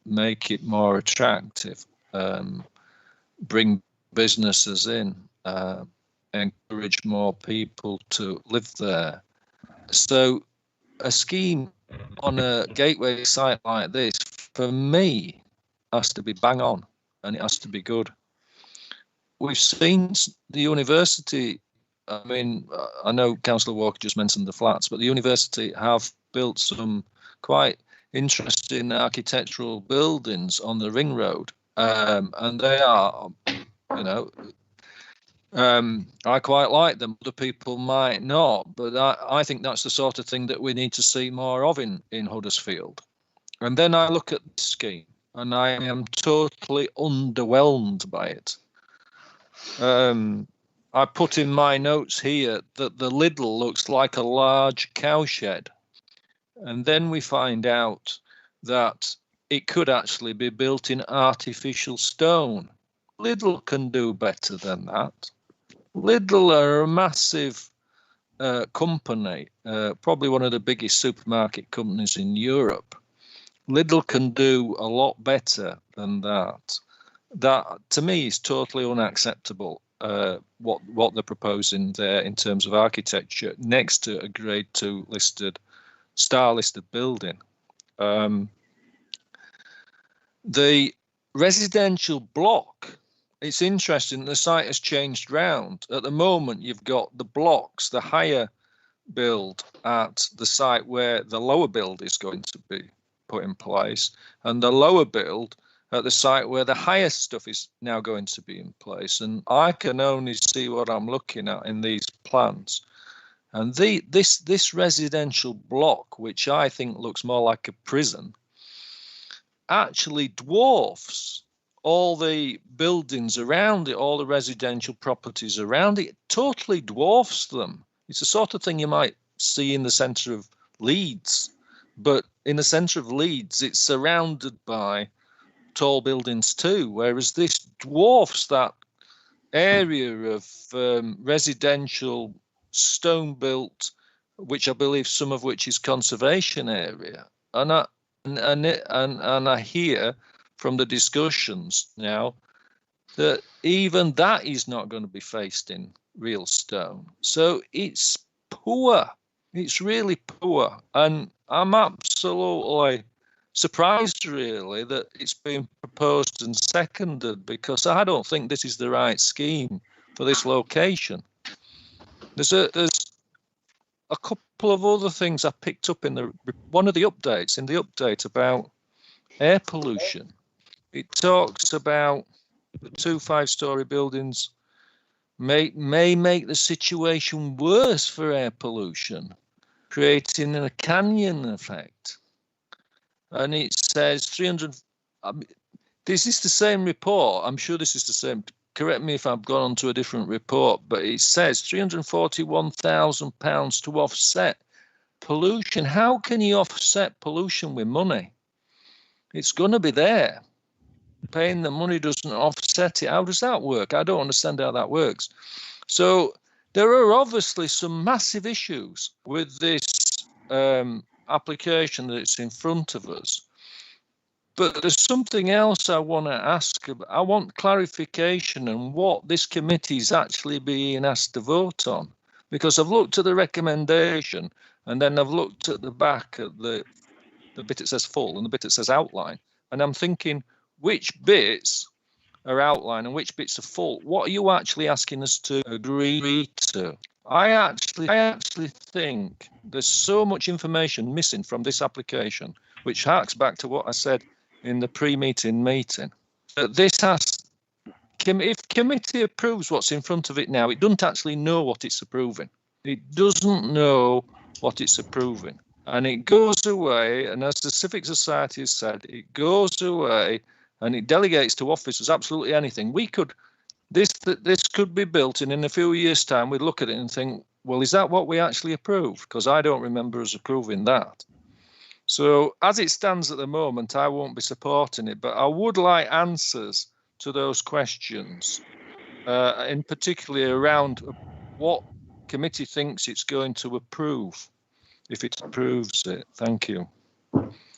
make it more attractive, bring businesses in, encourage more people to live there. So a scheme on a gateway site like this, for me, has to be bang on, and it has to be good. We've seen the university, I mean, I know Councillor Walker just mentioned the flats, but the university have built some quite interesting architectural buildings on the ring road, and they are, you know, I quite like them. Other people might not, but I think that's the sort of thing that we need to see more of in Huddersfield. And then I look at the scheme and I am totally underwhelmed by it. I put in my notes here that the Lidl looks like a large cowshed. And then we find out that it could actually be built in artificial stone. Lidl can do better than that. Lidl are a massive company, probably one of the biggest supermarket companies in Europe. Lidl can do a lot better than that. That, to me, is totally unacceptable, what they're proposing there in terms of architecture next to a Grade 2 listed, star listed building. The residential block, it's interesting, the site has changed round. At the moment, you've got the blocks, the higher build at the site where the lower build is going to be put in place, and the lower build at the site where the highest stuff is now going to be in place. And I can only see what I'm looking at in these plans. And this residential block, which I think looks more like a prison, actually dwarfs all the buildings around it, all the residential properties around it, totally dwarfs them. It's the sort of thing you might see in the centre of Leeds, but in the centre of Leeds, it's surrounded by tall buildings too, whereas this dwarfs that area of residential stone built, which I believe some of which is conservation area. And I hear from the discussions now that even that is not going to be faced in real stone. So it's poor. It's really poor. And I'm absolutely surprised, really, that it's being proposed and seconded, because I don't think this is the right scheme for this location. There's a couple of other things I picked up in one of the updates, in the update about air pollution. It talks about the 2 5-storey buildings may make the situation worse for air pollution, creating a canyon effect. And it says 300. This is the same report. I'm sure this is the same. Correct me if I've gone on to a different report, but it says £341,000 to offset pollution. How can you offset pollution with money? It's going to be there. Paying the money doesn't offset it. How does that work? I don't understand how that works. So there are obviously some massive issues with this application that's in front of us. But there's something else I want to ask about. I want clarification on what this committee is actually being asked to vote on, because I've looked at the recommendation and then I've looked at the back at the bit that says full and the bit that says outline, and I'm thinking, which bits are outline and which bits are full? What are you actually asking us to agree to? I actually think there's so much information missing from this application, which harks back to what I said in the pre-meeting meeting. That this if committee approves what's in front of it now, it doesn't actually know what it's approving. It doesn't know what it's approving. And it goes away, and as the Civic Society has said, it goes away and it delegates to officers absolutely anything. This could be built, and in a few years' time, we'd look at it and think, well, is that what we actually approved? Because I don't remember us approving that. So as it stands at the moment, I won't be supporting it, but I would like answers to those questions, in particularly around what committee thinks it's going to approve, if it approves it. Thank you.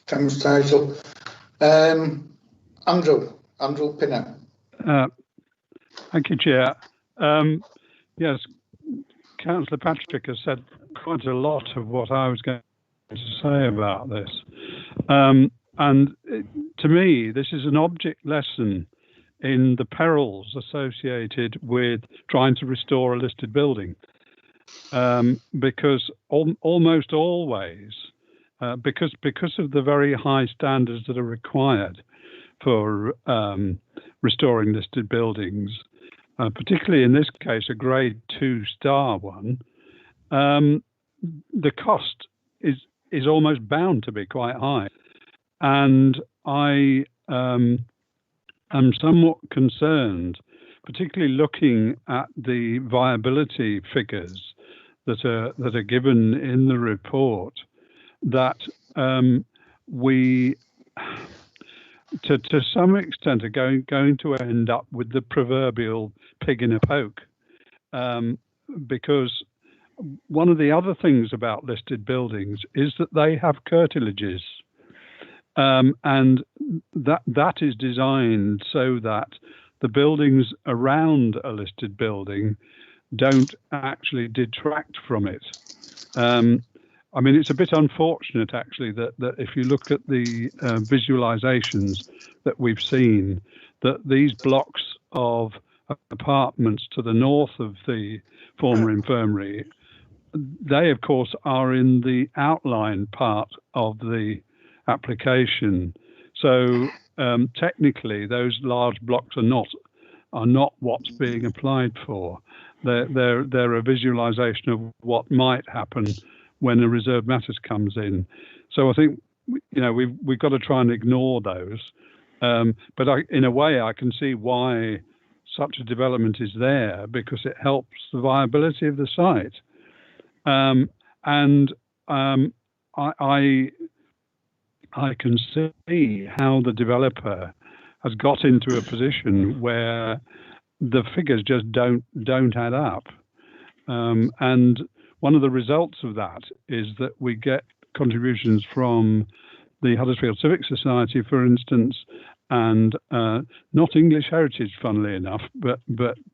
Thanks, Title. Andrew Pinner. Thank you, Chair. Yes, Councillor Patrick has said quite a lot of what I was going to say about this. To me, this is an object lesson in the perils associated with trying to restore a listed building. Because almost always, because of the very high standards that are required for restoring listed buildings, particularly in this case a grade 2 star one, the cost is almost bound to be quite high. And I am somewhat concerned, particularly looking at the viability figures that are given in the report, that we to some extent are going to end up with the proverbial pig in a poke, because one of the other things about listed buildings is that they have curtilages, and that is designed so that the buildings around a listed building don't actually detract from it. I mean, it's a bit unfortunate, actually, that if you look at the visualizations that we've seen, that these blocks of apartments to the north of the former infirmary, they, of course, are in the outline part of the application. So technically, those large blocks are not what's being applied for. They're a visualization of what might happen when a reserved matters comes in. So I think, you know, we've got to try and ignore those. But in a way, I can see why such a development is there, because it helps the viability of the site. I can see how the developer has got into a position where the figures just don't add up. And one of the results of that is that we get contributions from the Huddersfield Civic Society, for instance, and not English Heritage, funnily enough, but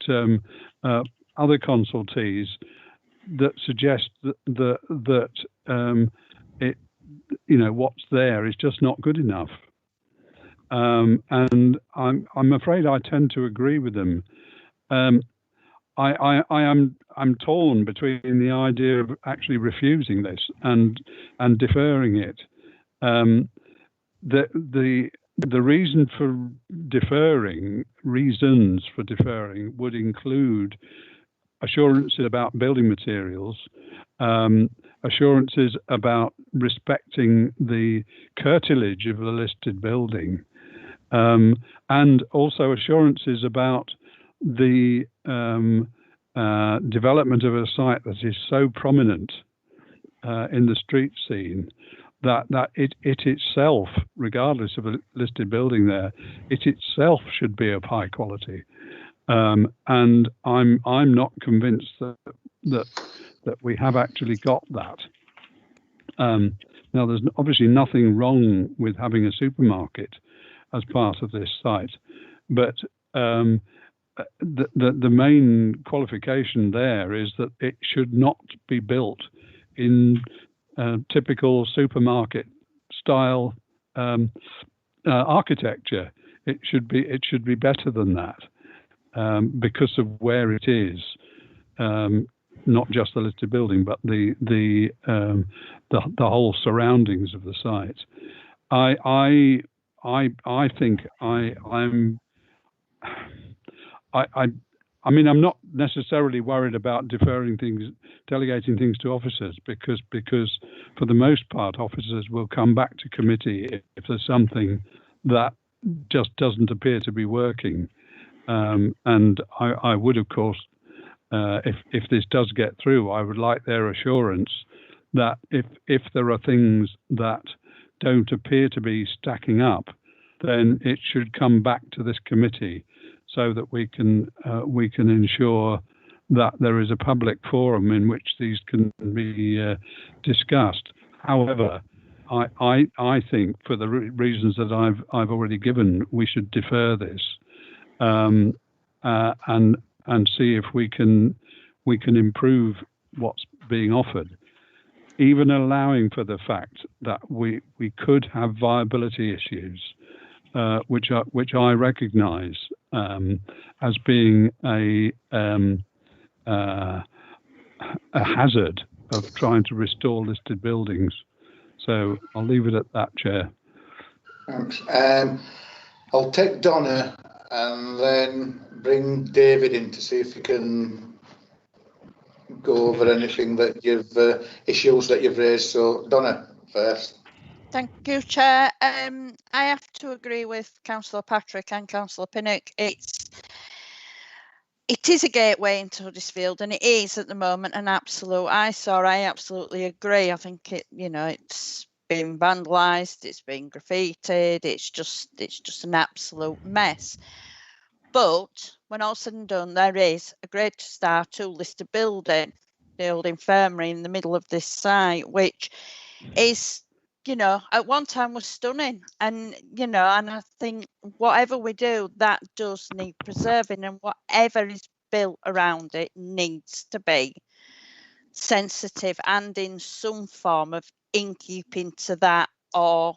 other consultees that suggest that it, you know, what's there is just not good enough. And I'm afraid I tend to agree with them. I'm torn between the idea of actually refusing this and deferring it. The reasons for deferring would include assurances about building materials, assurances about respecting the curtilage of the listed building, and also assurances about the development of a site that is so prominent in the street scene that it itself, regardless of a listed building there, it itself should be of high quality. And I'm not convinced that we have actually got that. Now, there's obviously nothing wrong with having a supermarket as part of this site, but the main qualification there is that it should not be built in typical supermarket style architecture. It should be better than that, because of where it is. not just the listed building, but the whole surroundings of the site. I think I'm not necessarily worried about delegating things to officers, because for the most part, officers will come back to committee if there's something that just doesn't appear to be working. And I would, of course, if this does get through, I would like their assurance that if there are things that don't appear to be stacking up, then it should come back to this committee, so that we can ensure that there is a public forum in which these can be discussed. However, I think, for the reasons that I've already given, we should defer this and see if we can improve what's being offered, even allowing for the fact that we could have viability issues, which I recognise as being a hazard of trying to restore listed buildings. So I'll leave it at that, Chair. Thanks. I'll take Donna and then bring David in to see if he can go over anything that issues that you've raised. So Donna first. Thank you, Chair. I have to agree with Councillor Patrick and Councillor Pinnock. It is a gateway into Huddersfield, and it is at the moment an absolute eyesore. I absolutely agree. I think it's been vandalised, it's been graffitied, it's just an absolute mess. But when all's said and done, there is a Grade Star 2 listed building, the old infirmary in the middle of this site, which is, at one time was stunning. And, and I think whatever we do, that does need preserving, and whatever is built around it needs to be sensitive and in some form of in keeping to that, or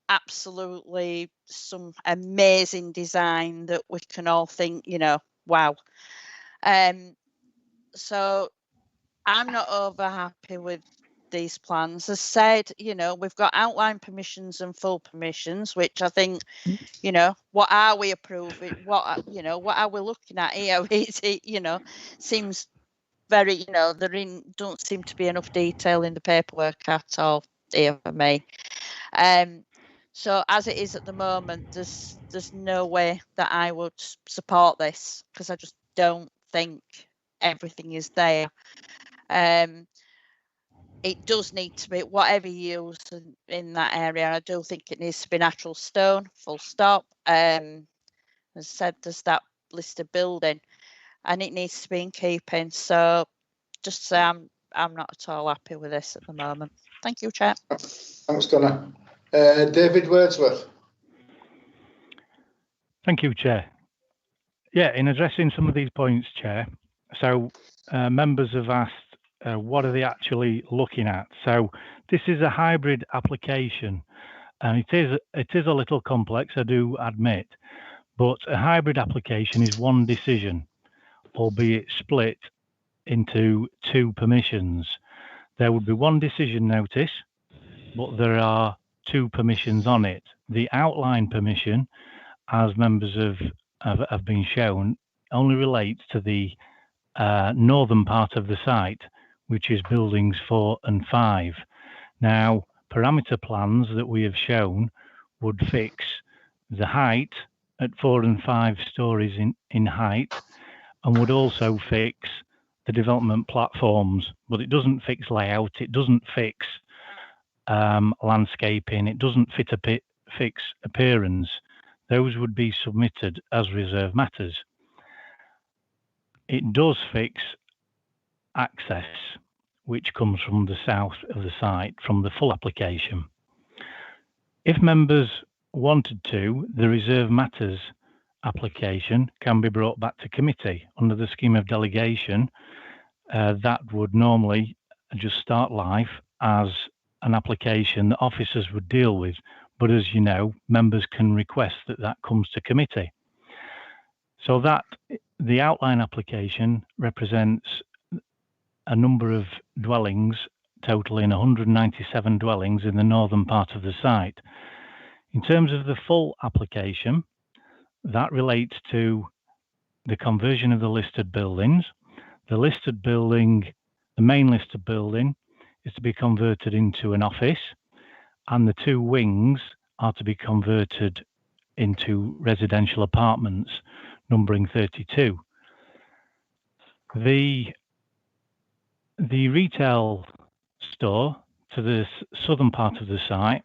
absolutely some amazing design that we can all think, wow. So I'm not over happy with these plans. As said, we've got outline permissions and full permissions, which I think, what are we approving? What are we looking at here? It seems very, don't seem to be enough detail in the paperwork at all here for me. So as it is at the moment, there's no way that I would support this, because I just don't think everything is there. It does need to be, whatever you use in that area, I do think it needs to be natural stone, full stop. As I said, there's that listed building, and it needs to be in keeping. So just say I'm not at all happy with this at the moment. Thank you, Chair. Thanks, Donna. David Wordsworth. Thank you, Chair. Yeah, in addressing some of these points, Chair, so members have asked, what are they actually looking at? So this is a hybrid application, and it is a little complex, I do admit, but a hybrid application is one decision, albeit split into two permissions. There would be one decision notice, but there are two permissions on it. The outline permission, as members have been shown, only relates to the northern part of the site, which is buildings 4 and 5. Now, parameter plans that we have shown would fix the height at 4 and 5 stories in height, and would also fix the development platforms, but it doesn't fix layout, it doesn't fix landscaping, it doesn't fix appearance. Those would be submitted as reserve matters. It does fix access, which comes from the south of the site, from the full application. If members wanted to, the reserve matters application can be brought back to committee under the scheme of delegation. That would normally just start life as an application that officers would deal with, but as you know, members can request that comes to committee. So that the outline application represents a number of dwellings, totaling 197 dwellings in the northern part of the site. In terms of the full application, that relates to the conversion of the listed buildings. The listed building, the main listed building, is to be converted into an office, and the two wings are to be converted into residential apartments, numbering 32. The retail store to the southern part of the site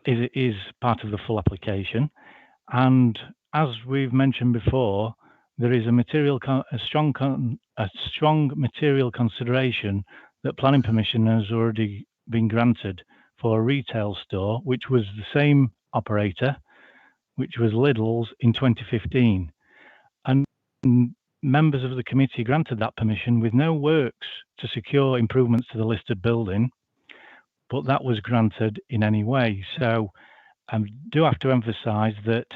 is part of the full application, and as we've mentioned before, there is a strong material consideration that planning permission has already been granted for a retail store, which was the same operator, which was Lidl's in 2015, and members of the committee granted that permission with no works to secure improvements to the listed building, but that was granted in any way. So I do have to emphasize that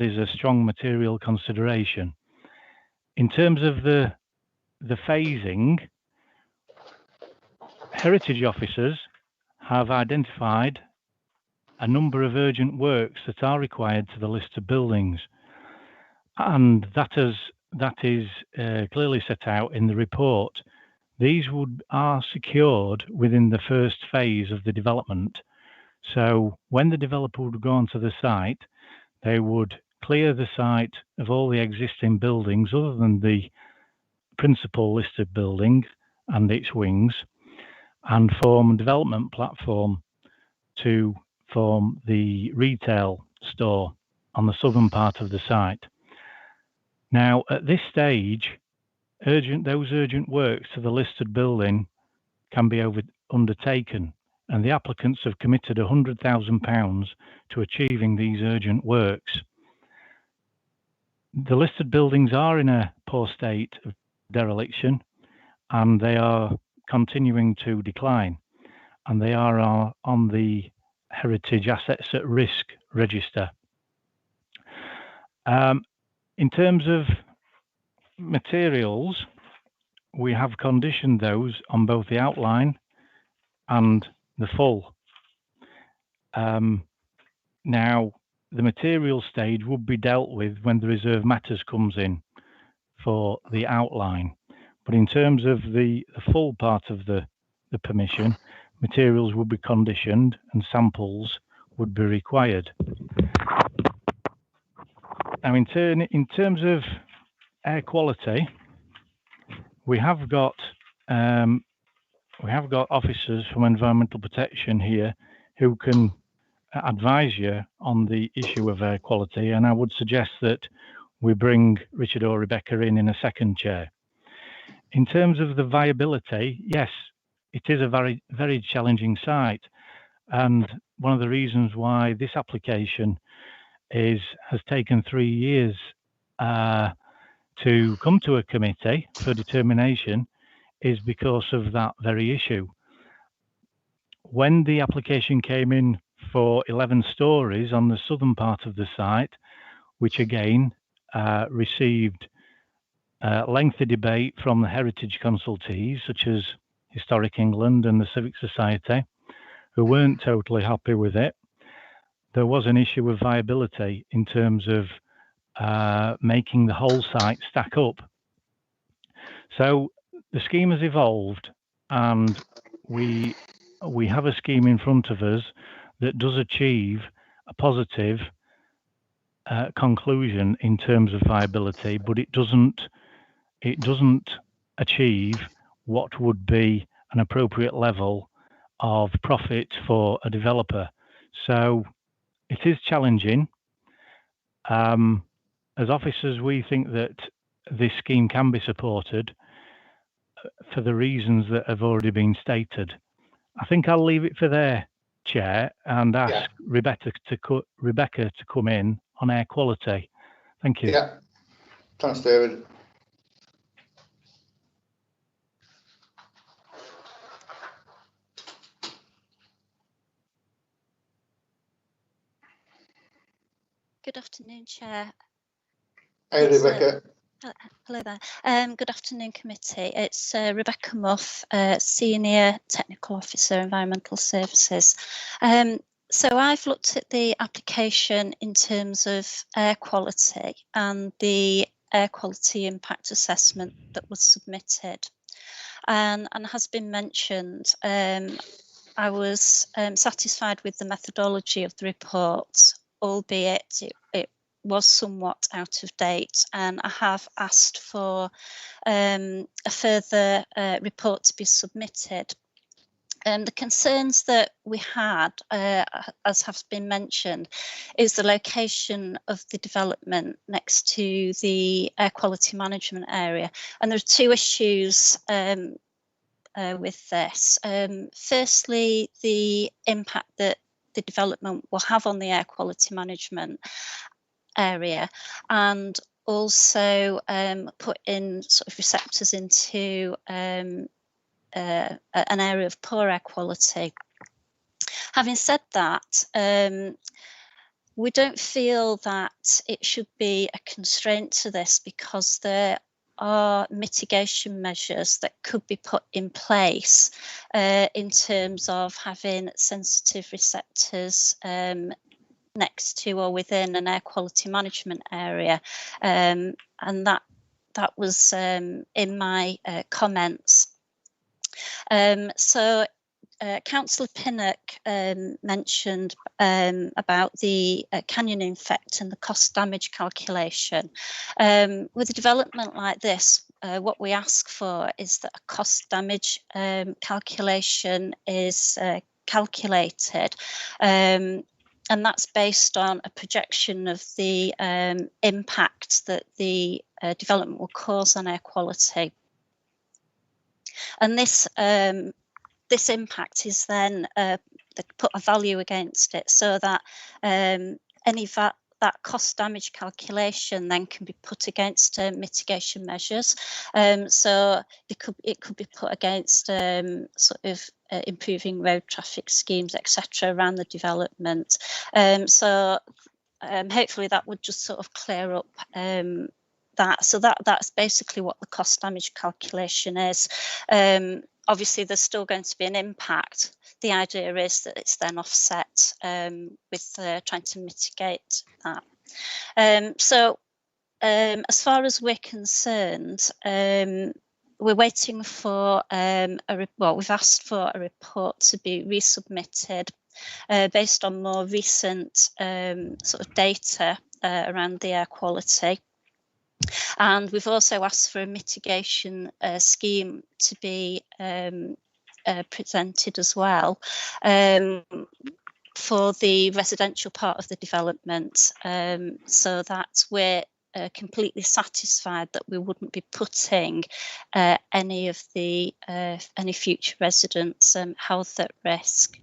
is a strong material consideration. In terms of the phasing, heritage officers have identified a number of urgent works that are required to the listed buildings, and that is clearly set out in the report. These are secured within the first phase of the development. So when the developer would go onto the site, they would clear the site of all the existing buildings other than the principal listed building and its wings, and form a development platform to form the retail store on the southern part of the site. Now, at this stage, those urgent works to the listed building can be undertaken, and the applicants have committed £100,000 to achieving these urgent works. The listed buildings are in a poor state of dereliction, and they are continuing to decline, and they are on the Heritage Assets at Risk register. In terms of materials, we have conditioned those on both the outline and the full. Now, the material stage would be dealt with when the reserve matters comes in for the outline. But in terms of the full part of the permission, materials would be conditioned and samples would be required. Now, in terms of air quality, we have got officers from Environmental Protection here who can advise you on the issue of air quality, and I would suggest that we bring Richard or Rebecca in a second, Chair. In terms of the viability, yes, it is a very, very challenging site, and one of the reasons why this application has taken 3 years to come to a committee for determination is because of that very issue. When the application came in for 11 stories on the southern part of the site, which again received lengthy debate from the heritage consultees such as Historic England and the Civic Society, who weren't totally happy with it, there was an issue of viability in terms of making the whole site stack up. So the scheme has evolved, and we have a scheme in front of us that does achieve a positive conclusion in terms of viability, but it doesn't achieve what would be an appropriate level of profit for a developer. So it is challenging. As officers, we think that this scheme can be supported for the reasons that have already been stated. I think I'll leave it for there, Chair, and ask Rebecca to come in on air quality. Thank you. Yeah, thanks, David. Good afternoon, Chair. Hey, Rebecca. Hello there. Good afternoon, committee. It's Rebecca Muff, Senior Technical Officer, Environmental Services. So I've looked at the application in terms of air quality and the air quality impact assessment that was submitted. And has been mentioned, I was satisfied with the methodology of the report, albeit it was somewhat out of date, and I have asked for a further report to be submitted. The concerns that we had, as has been mentioned, is the location of the development next to the air quality management area. And there are two issues with this. Firstly, the impact that the development will have on the air quality management area, and also put in sort of receptors into an area of poor air quality. Having said that, we don't feel that it should be a constraint to this, because there are mitigation measures that could be put in place in terms of having sensitive receptors next to or within an air quality management area, and that was in my comments. So Councillor Pinnock mentioned about the canyoning effect and the cost damage calculation. With a development like this, what we ask for is that a cost damage calculation is calculated, and that's based on a projection of the impact that the development will cause on air quality. And this impact is then put a value against it, so that that cost damage calculation then can be put against mitigation measures. So it could be put against sort of improving road traffic schemes, etc., around the development. So hopefully that would just sort of clear up that. So that's basically what the cost damage calculation is. Obviously, there's still going to be an impact. The idea is that it's then offset with trying to mitigate that. So as far as we're concerned, we're waiting for we've asked for a report to be resubmitted based on more recent sort of data around the air quality. And we've also asked for a mitigation scheme to be presented as well for the residential part of the development, so that we're completely satisfied that we wouldn't be putting any of the any future residents' health at risk.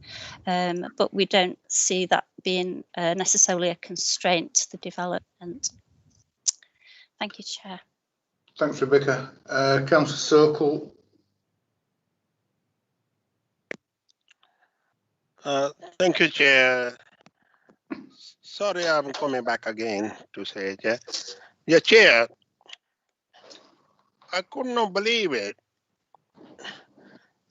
But we don't see that being necessarily a constraint to the development. Thank you, Chair. Thanks, Rebecca. Councillor Circle. Thank you, Chair. Sorry, I'm coming back again to say, Chair. Yeah, Chair, I could not believe it.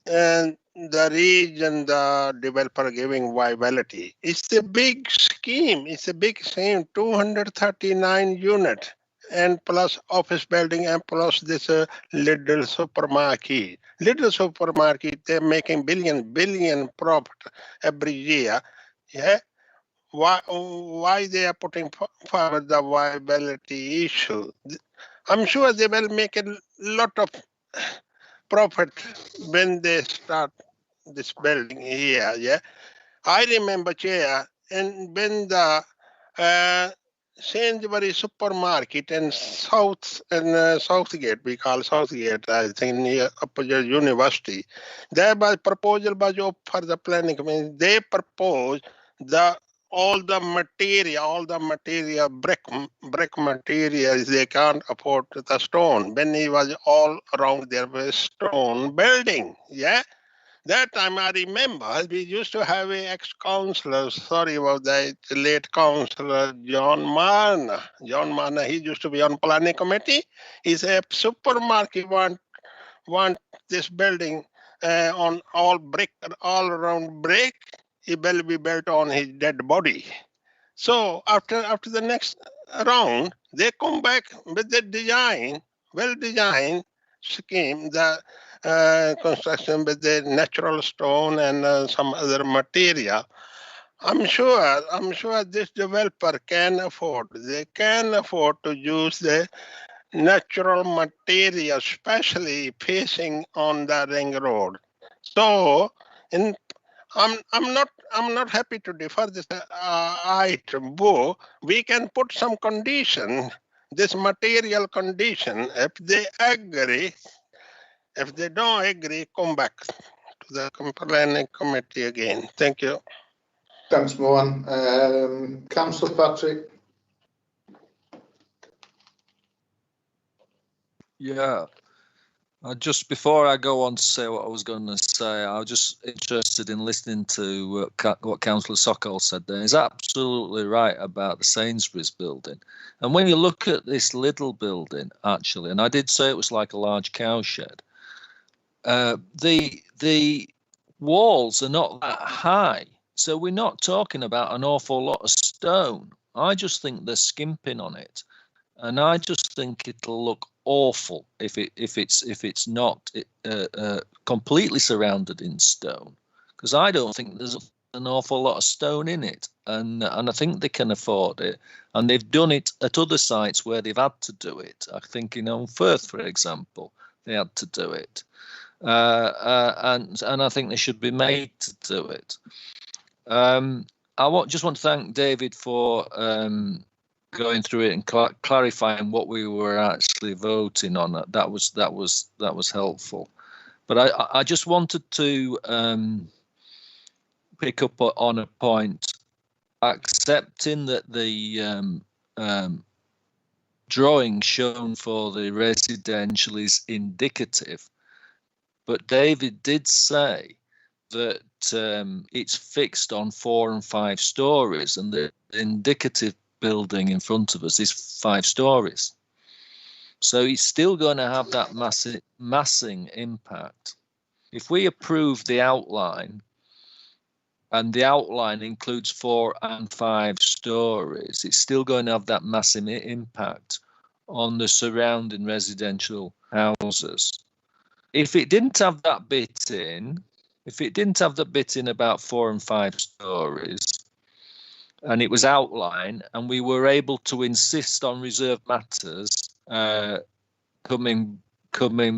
And the region, the developer giving viability. It's a big scheme. It's a big scheme, 239 units. And plus office building and plus this little supermarket. Little supermarket, they're making billion profit every year. Yeah. Why they are putting forward the viability issue? I'm sure they will make a lot of profit when they start this building here. Yeah. I remember, Chair, and when the Sainsbury supermarket and Southgate, we call Southgate, I think near opposite university. There was proposal was for the planning committee. They proposed all the material, brick materials, they can't afford the stone. When it was all around there was stone building, yeah. That time I remember we used to have a ex-councillor, sorry about that, late councillor John Marna. John Marna, he used to be on planning committee. He said supermarket want this building on all brick, all around brick. It will be built on his dead body. So after the next round, they come back with the design, well-designed scheme, the construction with the natural stone and some other material. I'm sure this developer can afford. They can afford to use the natural material, especially facing on the ring road. So, I'm not happy to defer this item, but we can put some condition, this material condition. If they agree, if they don't agree, come back to the planning committee again. Thank you. Thanks, Mohan. Councillor Patrick. Yeah. Just before I go on to say what I was going to say, I was just interested in listening to what Councillor Sokol said there. He's absolutely right about the Sainsbury's building. And when you look at this little building, actually, and I did say it was like a large cowshed, the walls are not that high. So we're not talking about an awful lot of stone. I just think they're skimping on it. And I just think it'll look awful if it's not completely surrounded in stone, because I don't think there's an awful lot of stone in it, and I think they can afford it, and they've done it at other sites where they've had to do it. I think in Firth, for example, they had to do it, and I think they should be made to do it. I just want to thank David for going through it and clarifying what we were actually voting on. That was helpful. But I just wanted to pick up on a point, accepting that the drawing shown for the residential is indicative. But David did say that it's fixed on 4 and 5 stories, and the indicative building in front of us is 5 stories. So it's still going to have that massing impact. If we approve the outline, and the outline includes 4 and 5 stories, it's still going to have that massive impact on the surrounding residential houses. If it didn't have that bit in, about 4 and 5 stories, and it was outlined, and we were able to insist on reserved matters coming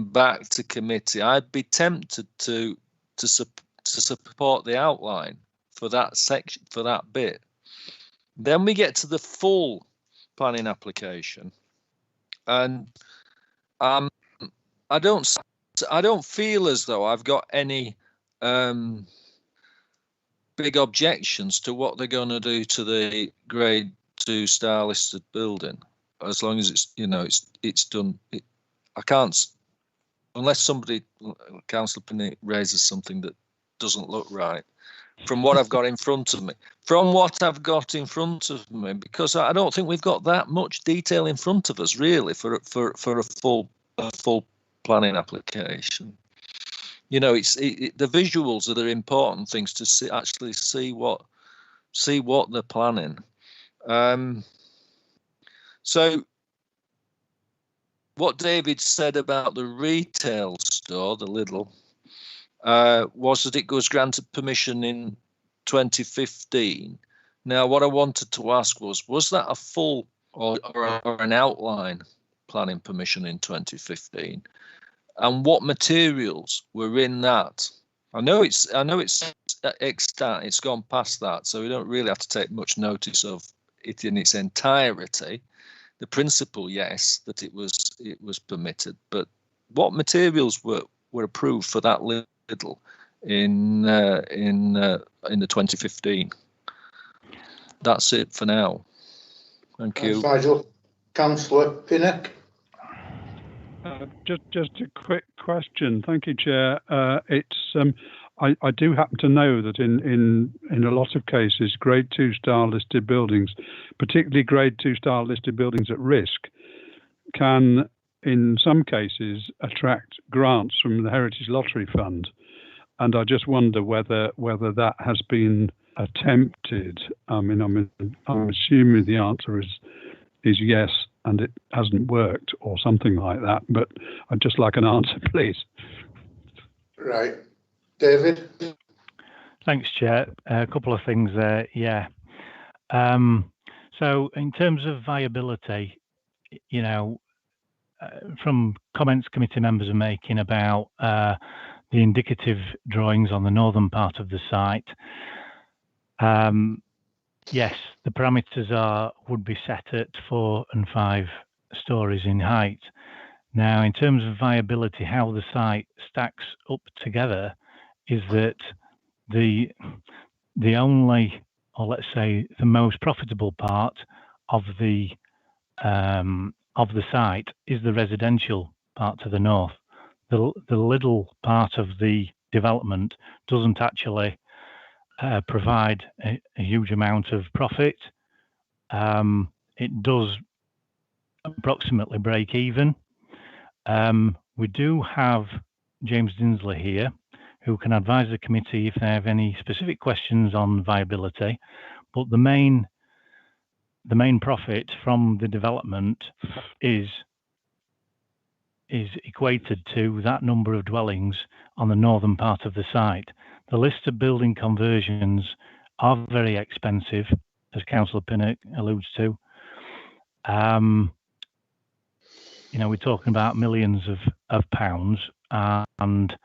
back to committee, I'd be tempted to support the outline for that section, for that bit. Then we get to the full planning application, and I don't feel as though I've got any big objections to what they're going to do to the grade 2 star listed building, as long as it's done. I can't, unless somebody, Councillor Pinnick, raises something that doesn't look right from what I've got in front of me. Because I don't think we've got that much detail in front of us really for a full planning application. The visuals are the important things to see what they're planning. So what David said about the retail store, the Lidl, was that it was granted permission in 2015. Now, what I wanted to ask was that a full or an outline planning permission in 2015? And what materials were in that? I know it's extant, it's gone past that, so we don't really have to take much notice of it in its entirety. The principle, yes, that it was permitted, but what materials were approved for that Lidl in the 2015? That's it for now. Thank you. Nigel. Councillor Pinnock. Just a quick question. Thank you, Chair. It's I do happen to know that in a lot of cases, Grade 2 style listed buildings, particularly Grade 2 style listed buildings at risk, can in some cases attract grants from the Heritage Lottery Fund. And I just wonder whether that has been attempted. I mean, I'm assuming the answer is yes, and it hasn't worked or something like that. But I'd just like an answer, please. Right, David. Thanks, Chair. A couple of things there. Yeah. So in terms of viability, you know, from comments committee members are making about the indicative drawings on the northern part of the site, yes, the parameters would be set at 4 and 5 stories in height. Now, in terms of viability, how the site stacks up together is that the only, or let's say, the most profitable part of the site is the residential part to the north. The little part of the development doesn't actually provide a huge amount of profit. It does approximately break even. We do have James Dinsley here, who can advise the committee if they have any specific questions on viability. But the main profit from the development is equated to that number of dwellings on the northern part of the site. The list of building conversions are very expensive, as Councillor Pinnock alludes to. You know, we're talking about millions of pounds, and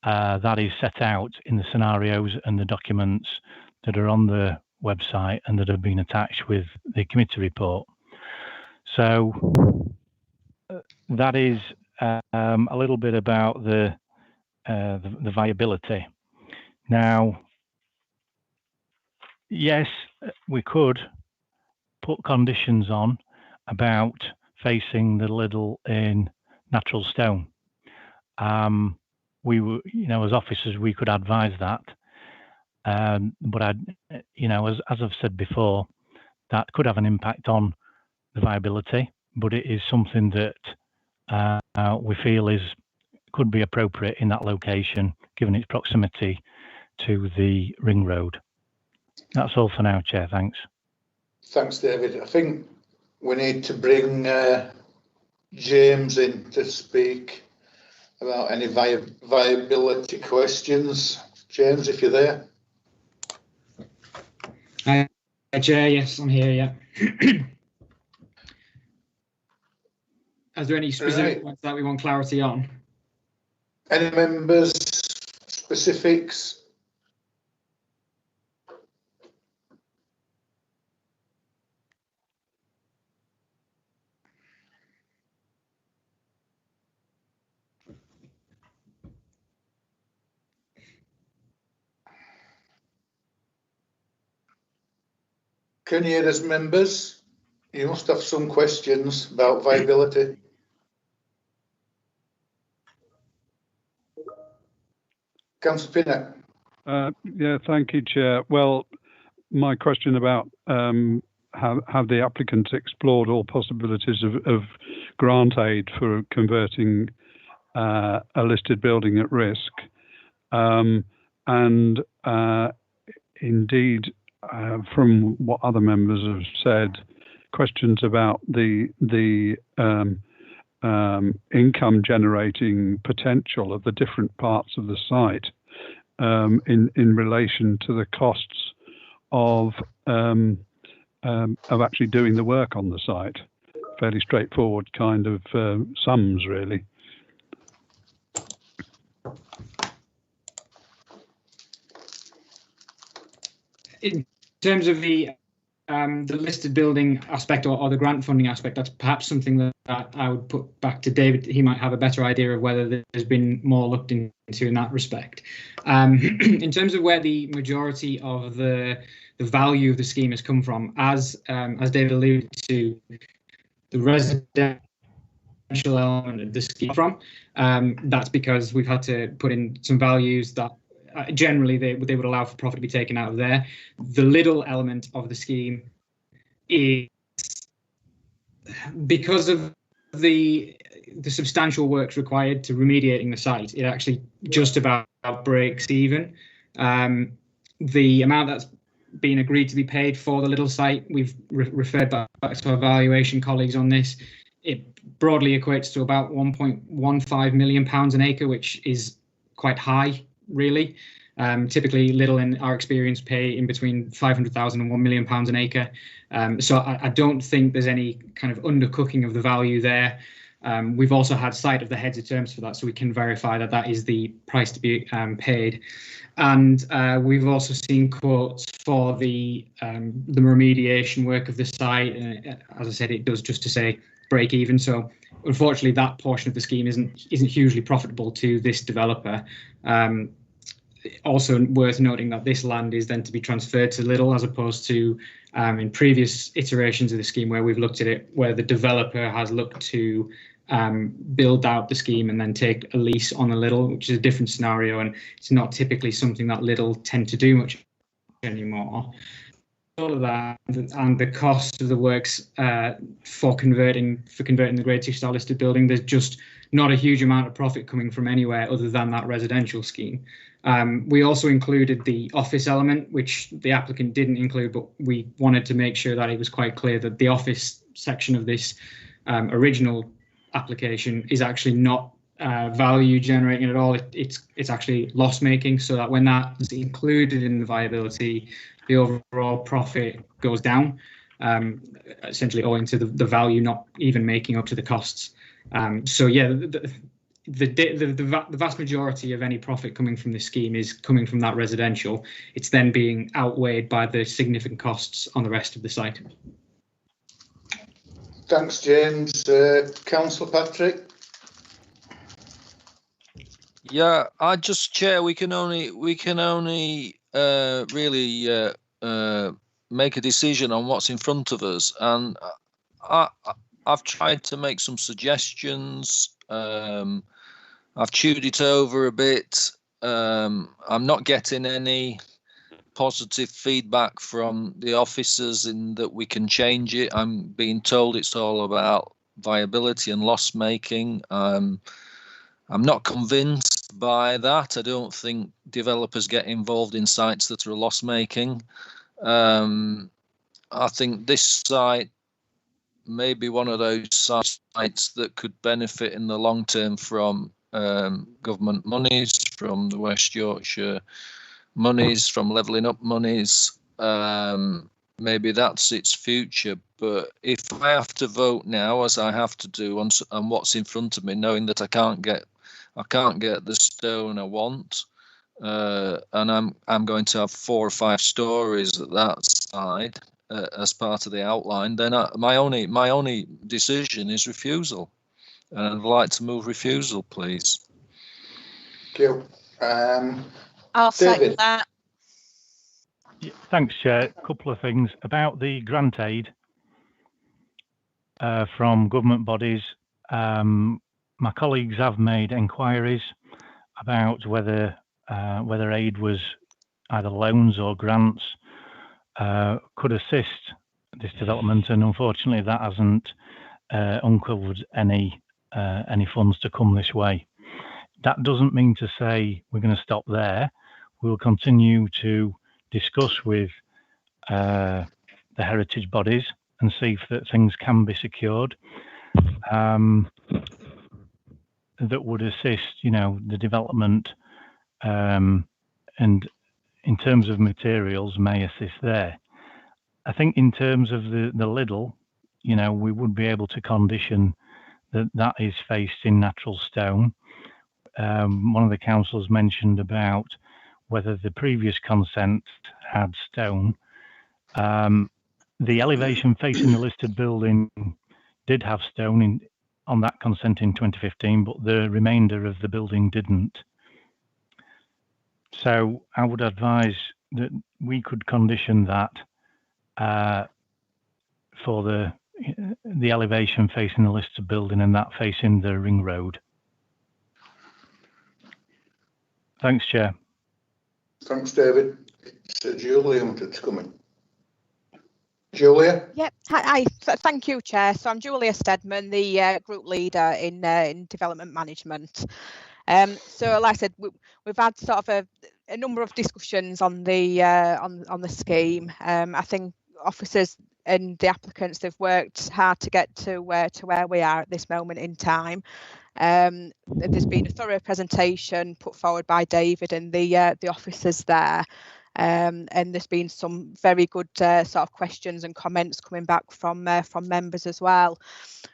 that is set out in the scenarios and the documents that are on the website and that have been attached with the committee report. So that is a little bit about the viability. Now, yes, we could put conditions on about facing the Lidl in natural stone. We were, you know, as officers, we could advise that. But you know, as I've said before, that could have an impact on the viability, but it is something that we feel could be appropriate in that location, given its proximity to the ring road. That's all for now, Chair. Thanks. Thanks, David. I think we need to bring James in to speak about any viability questions. James, if you're there. Hi, Chair. Yes, I'm here. Yeah. Are there any specific ones that we want clarity on? Any members, specifics? Can you hear us, members? You must have some questions about viability. Councillor Pinnock. Yeah, thank you, Chair. Well, my question about have the applicants explored all possibilities of grant aid for converting a listed building at risk, and indeed, from what other members have said, questions about the income generating potential of the different parts of the site in relation to the costs of actually doing the work on the site. Fairly straightforward kind of sums, really. In terms of the listed building aspect or the grant funding aspect, that's perhaps something that I would put back to David. He might have a better idea of whether there's been more looked into in that respect. In terms of where the majority of the value of the scheme has come from, as David alluded to, the residential element of the scheme from, that's because we've had to put in some values that generally they would allow for profit to be taken out of there. The Lidl element of the scheme is, because of the substantial works required to remediating the site, it actually just about breaks even. The amount that's been agreed to be paid for the Lidl site, we've referred back to our valuation colleagues on this. It broadly equates to about £1.15 million an acre, which is quite high, really. Typically, Lidl, in our experience, pay in between £500,000 and £1 million an acre. So I don't think there's any kind of undercooking of the value there. We've also had sight of the heads of terms for that, so we can verify that that is the price to be paid. And we've also seen quotes for the remediation work of the site. As I said, it does just to say break even. So unfortunately, that portion of the scheme isn't hugely profitable to this developer. Also worth noting that this land is then to be transferred to Lidl, as opposed to in previous iterations of the scheme where we've looked at it, where the developer has looked to build out the scheme and then take a lease on a Lidl, which is a different scenario, and it's not typically something that Lidl tend to do much anymore. All of that and the cost of the works for converting the Grade 2 star listed building, there's just not a huge amount of profit coming from anywhere other than that residential scheme. We also included the office element, which the applicant didn't include, but we wanted to make sure that it was quite clear that the office section of this original application is actually not value generating at all. It's actually loss making, so that when that's included in the viability, the overall profit goes down, essentially owing to the value not even making up to the costs. So yeah, the vast majority of any profit coming from this scheme is coming from that residential. It's then being outweighed by the significant costs on the rest of the site. Thanks, James. Councillor Patrick. Yeah, Chair, we can only really make a decision on what's in front of us, and I've tried to make some suggestions. I've chewed it over a bit. I'm not getting any positive feedback from the officers in that we can change it. I'm being told it's all about viability and loss making. I'm not convinced by that. I don't think developers get involved in sites that are loss making. I think this site may be one of those sites that could benefit in the long term from government monies, from the West Yorkshire monies, from levelling up monies. Maybe that's its future. But if I have to vote now, as I have to do on what's in front of me, knowing that I can't get the stone I want, and I'm going to have 4 or 5 stories at that side as part of the outline, then my only decision is refusal, and I'd like to move refusal, please. Thank you. I'll second that. Yeah, thanks, Chair. A couple of things about the grant aid from government bodies. My colleagues have made inquiries about whether aid was either loans or grants could assist this development, and unfortunately that hasn't uncovered any funds to come this way. That doesn't mean to say we're going to stop there. We'll continue to discuss with the heritage bodies and see if that things can be secured that would assist, the development, and in terms of materials may assist there. I think in terms of the Lidl, we would be able to condition that is faced in natural stone. One of the councillors mentioned about whether the previous consent had stone. The elevation facing the listed building did have stone on that consent in 2015, but the remainder of the building didn't. So I would advise that we could condition that for the elevation facing the listed building and that facing the ring road. Thanks, Chair. Thanks, David. It's Julia wanted to come in. Julia? Yep. Hi. Thank you, Chair. So I'm Julia Stedman, the group leader in development management. So, like I said, we've had sort of a number of discussions on the scheme. I think officers and the applicants, they've worked hard to get to where we are at this moment in time. There's been a thorough presentation put forward by David and the officers there. And there's been some very good sort of questions and comments coming back from members as well.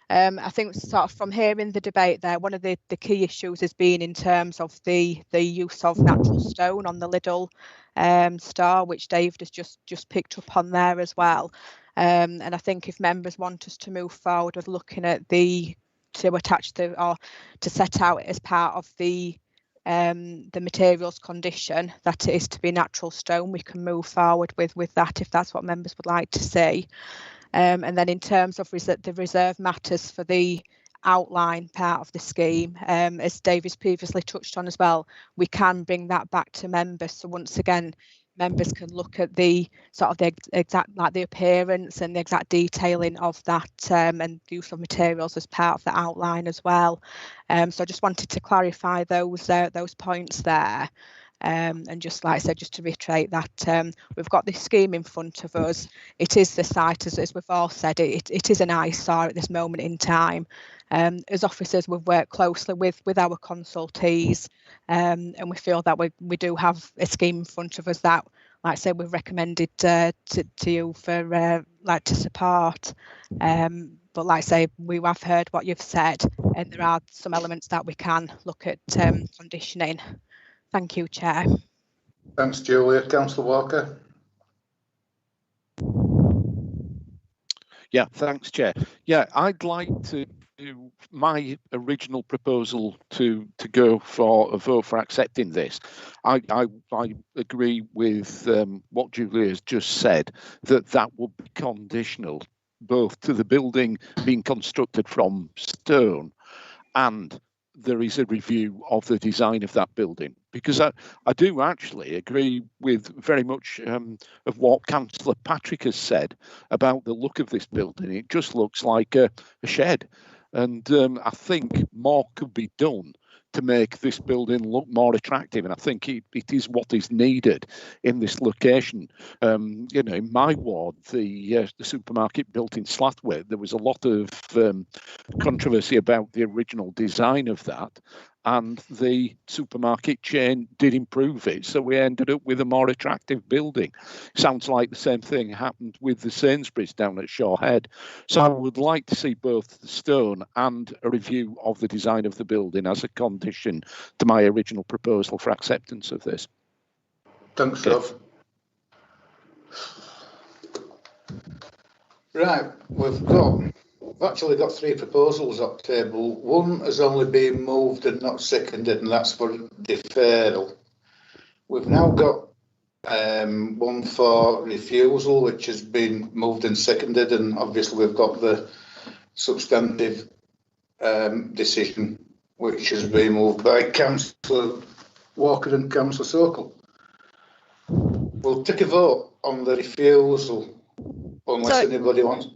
I think sort of from hearing the debate there, one of the key issues has been in terms of the use of natural stone on the Lidl store, which David has just picked up on there as well. And I think if members want us to move forward with looking at to attach or to set out as part of the materials condition that it is to be natural stone, we can move forward with that if that's what members would like to see. And then in terms of the reserve matters for the outline part of the scheme, as David's previously touched on as well, we can bring that back to members. So once again, members can look at the sort of the exact, like the appearance and the exact detailing of that and use of materials as part of the outline as well. So I just wanted to clarify those points there. And just like I said, just to reiterate that we've got this scheme in front of us. It is the site, as we've all said, it is an eyesore at this moment in time. As officers, we've worked closely with our consultees, and we feel that we do have a scheme in front of us that, like I said, we've recommended to you for to support. But like I say, we have heard what you've said, and there are some elements that we can look at conditioning. Thank you, Chair. Thanks, Julia. Councillor Walker. Yeah, thanks, Chair. Yeah, I'd like to do my original proposal to go for a vote for accepting this. I agree with what Julia has just said, that would be conditional both to the building being constructed from stone and there is a review of the design of that building, because I do actually agree with very much of what Councillor Patrick has said about the look of this building. It just looks like a shed, and I think more could be done to make this building look more attractive, and I think it is what is needed in this location. You know, in my ward, the supermarket built in Slathwaite, there was a lot of controversy about the original design of that, and the supermarket chain did improve it, so we ended up with a more attractive building. Sounds like the same thing happened with the Sainsbury's down at Shaw Head. So I would like to see both the stone and a review of the design of the building as a condition to my original proposal for acceptance of this. Thanks, Rob. Right, we've actually got three proposals up table. One has only been moved and not seconded, and that's for deferral. We've now got one for refusal, which has been moved and seconded, and obviously we've got the substantive decision, which has been moved by Councillor Walker and Councillor Sokol. We'll take a vote on the refusal, unless anybody wants.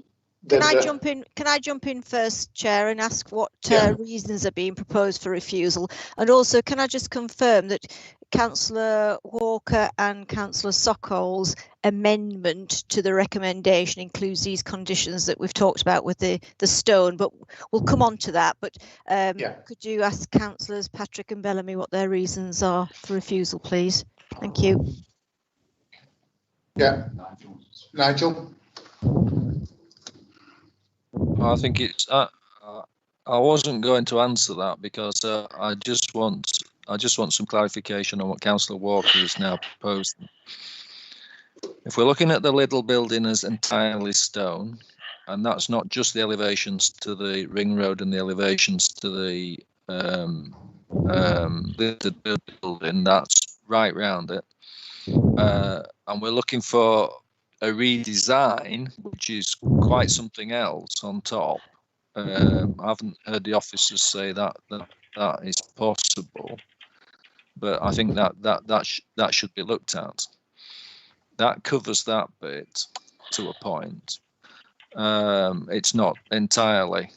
Can I jump in first, Chair, and ask what reasons are being proposed for refusal? And also, can I just confirm that Councillor Walker and Councillor Sokol's amendment to the recommendation includes these conditions that we've talked about with the stone, but we'll come on to that. But could you ask Councillors Patrick and Bellamy what their reasons are for refusal, please? Thank you. Yeah, Nigel. I think it's. I wasn't going to answer that because I just want some clarification on what Councillor Walker is now proposing. If we're looking at the Lidl building as entirely stone, and that's not just the elevations to the ring road and the elevations to the building, that's right round it, and we're looking for a redesign, which is quite something else on top. I haven't heard the officers say that is possible. but I think that should be looked at. That covers that bit to a point. It's not entirely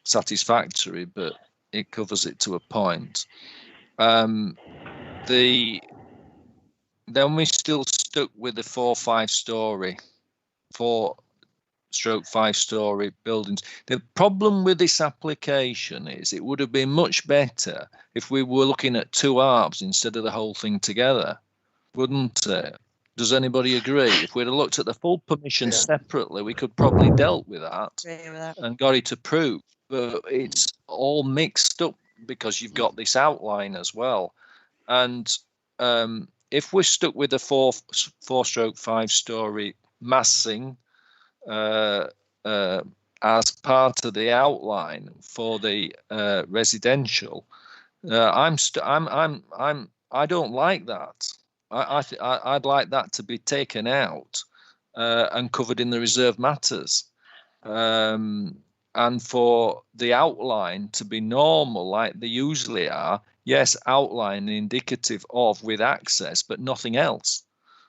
satisfactory, but it covers it to a point. Then we still stuck with the 4-5-story, 4/5-story buildings. The problem with this application is it would have been much better if we were looking at 2 ARBs instead of the whole thing together, wouldn't it? Does anybody agree? If we'd have looked at the full permission separately, we could probably dealt with that and got it approved. But it's all mixed up because you've got this outline as well. And if we're stuck with a 4/5-story massing as part of the outline for the residential, I don't like that. I'd like that to be taken out and covered in the reserved matters, and for the outline to be normal like they usually are. Yes, outline indicative of with access, but nothing else.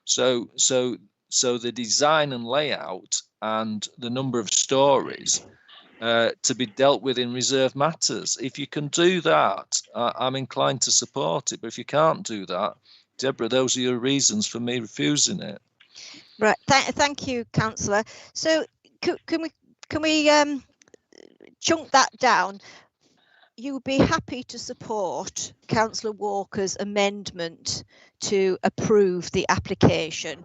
So the design and layout and the number of stories to be dealt with in reserved matters. If you can do that, I'm inclined to support it. But if you can't do that, Deborah, those are your reasons for me refusing it. Right. Thank you, Councillor. So can we chunk that down? You would be happy to support Councillor Walker's amendment to approve the application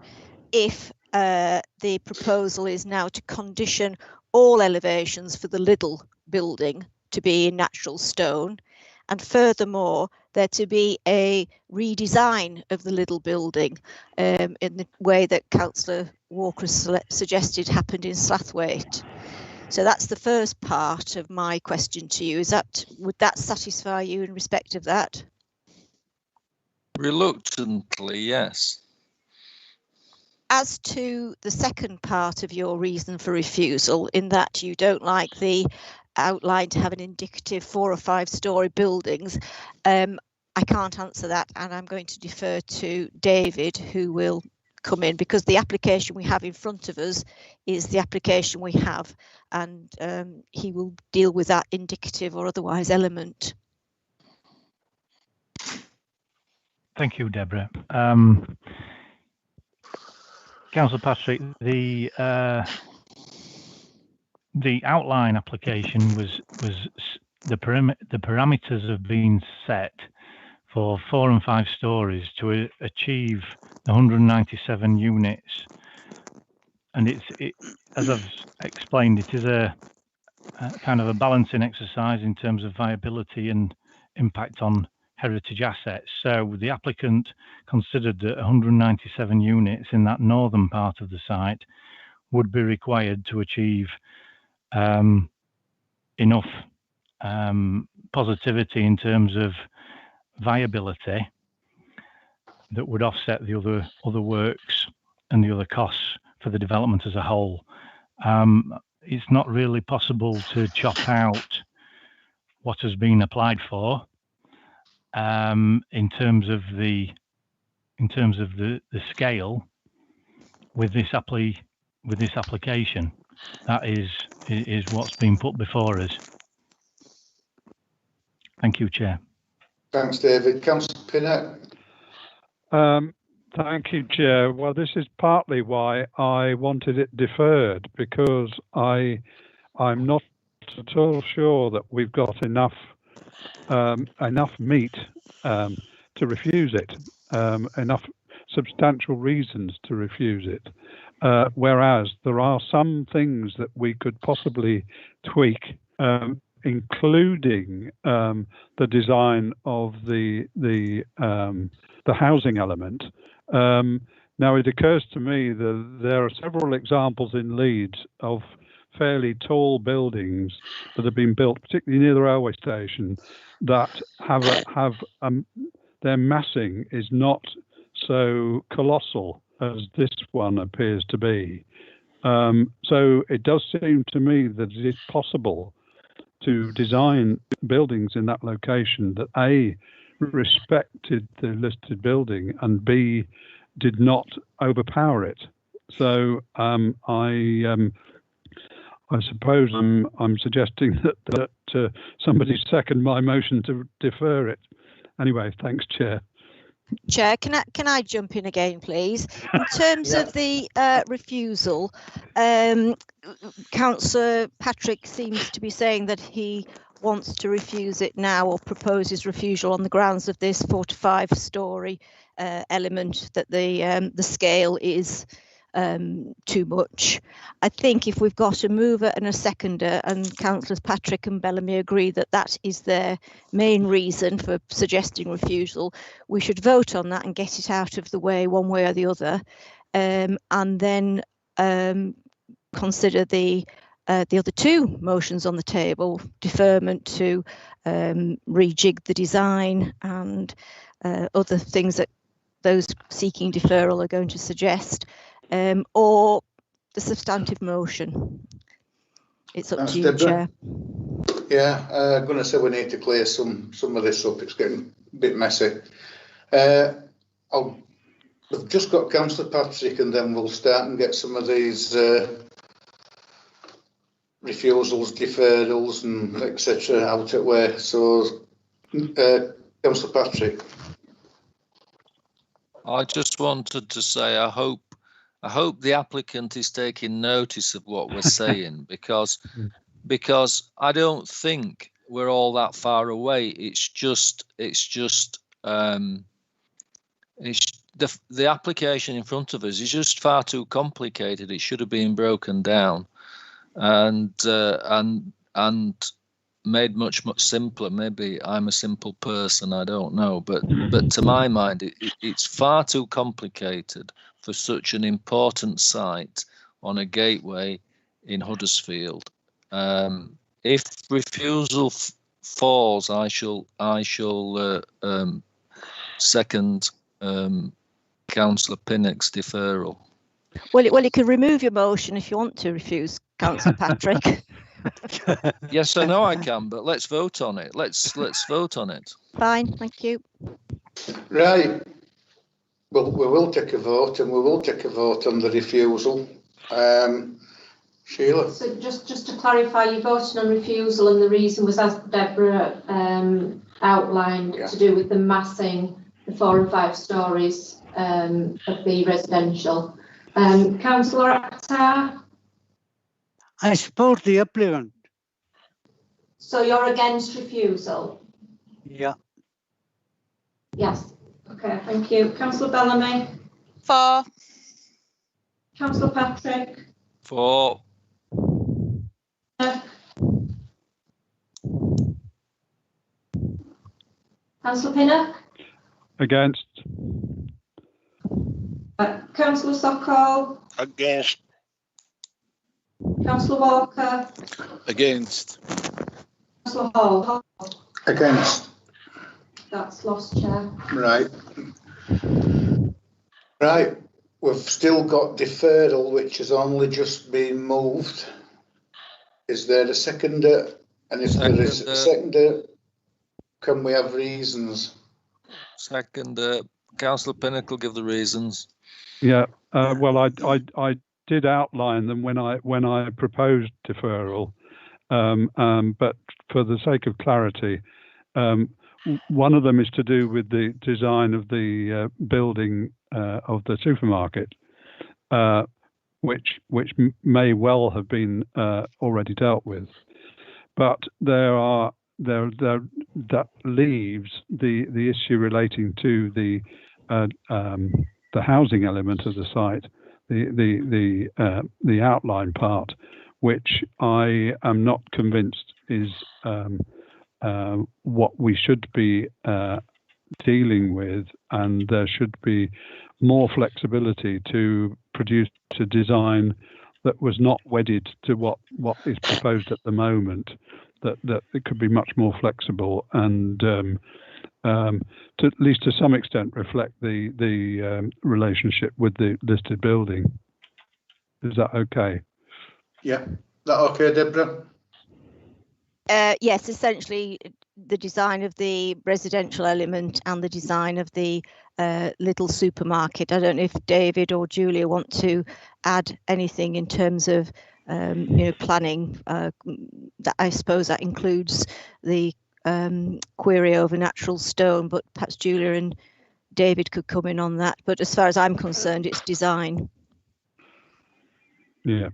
if the proposal is now to condition all elevations for the Lidl building to be in natural stone, and furthermore there to be a redesign of the Lidl building in the way that Councillor Walker suggested happened in Slathwaite. So that's the first part of my question to you. Would that satisfy you in respect of that? Reluctantly, yes. As to the second part of your reason for refusal, in that you don't like the outline to have an indicative 4 or 5 story buildings, I can't answer that, and I'm going to defer to David, who will come in, because the application we have in front of us is the application we have, and he will deal with that indicative or otherwise element. Thank you, Deborah. Councillor Patrick, the outline application was the parameters have been set for 4 and 5 stories to achieve the 197 units, and it as I've explained, it is a kind of a balancing exercise in terms of viability and impact on heritage assets. So the applicant considered that 197 units in that northern part of the site would be required to achieve enough positivity in terms of viability that would offset the other works and the other costs for the development as a whole. It's not really possible to chop out what has been applied for in terms of the scale with this application. That is what's been put before us. Thank you, Chair. Thanks, David. Councillor Pinnett. Thank you, Chair. Well, this is partly why I wanted it deferred, because I'm not at all sure that we've got enough meat to refuse it, enough substantial reasons to refuse it. Whereas there are some things that we could possibly tweak, including the design of the housing element. Now, it occurs to me that there are several examples in Leeds of fairly tall buildings that have been built, particularly near the railway station, that have their massing is not so colossal as this one appears to be. So it does seem to me that it is possible to design buildings in that location that A, respected the listed building, and B, did not overpower it. So I suppose I'm suggesting that somebody second my motion to defer it. Anyway, thanks, Chair. Chair, can I jump in again, please? In terms of the refusal, Councillor Patrick seems to be saying that he wants to refuse it now, or proposes refusal on the grounds of this 4 to 5 story element, that the scale is too much. I think if we've got a mover and a seconder, and Councillors Patrick and Bellamy agree that that is their main reason for suggesting refusal, we should vote on that and get it out of the way one way or the other, and then consider the other two motions on the table: deferment to rejig the design and other things that those seeking deferral are going to suggest, or the substantive motion. It's up to you, Chair. Yeah, I'm going to say we need to clear some of this up. It's getting a bit messy. We've just got Councillor Patrick, and then we'll start and get some of these refusals, deferrals, and etc. out of way. So, Councillor Patrick. I just wanted to say I hope the applicant is taking notice of what we're saying, because I don't think we're all that far away. It's just the application in front of us is just far too complicated. It should have been broken down and made much simpler. Maybe I'm a simple person, I don't know, but to my mind it's far too complicated for such an important site on a gateway in Huddersfield. If refusal falls, I shall second Councillor Pinnock's deferral. Well, you can remove your motion if you want to refuse, Councillor Patrick. Yes, I know I can, but let's vote on it. Let's vote on it. Fine, thank you. Right. Well, we will take a vote, and we will take a vote on the refusal. Sheila. So just to clarify, you voted on refusal, and the reason was, as Deborah outlined, to do with the massing the 4 and 5 stories of the residential. Councillor Akhtar? I support the applicant. So you're against refusal? Yeah. Yes. Okay, thank you. Councillor Bellamy? For. Councillor Patrick? For. Councillor Pinnock? Against. Councillor Sokol? Against. Councillor Walker? Against. Councillor Hall? Against. That's lost, Chair. Right. Right. We've still got deferral, which has only just been moved. Is there a seconder? And if there is a seconder, can we have reasons? Second, Councillor Pinnock will give the reasons. Yeah. Well, I did outline them when I proposed deferral, but for the sake of clarity, one of them is to do with the design of the building of the supermarket, which may well have been already dealt with, but that leaves the issue relating to the housing element of the site, the outline part, which I am not convinced is what we should be dealing with, and there should be more flexibility to produce a design that was not wedded to what is proposed at the moment, that it could be much more flexible and to at least to some extent reflect the relationship with the listed building. Is that okay? Yeah. Is that okay, Deborah? Yes, essentially the design of the residential element and the design of the little supermarket. I don't know if David or Julia want to add anything in terms of planning. That I suppose that includes the query over natural stone, but perhaps Julia and David could come in on that. But as far as I'm concerned, it's design. Yeah.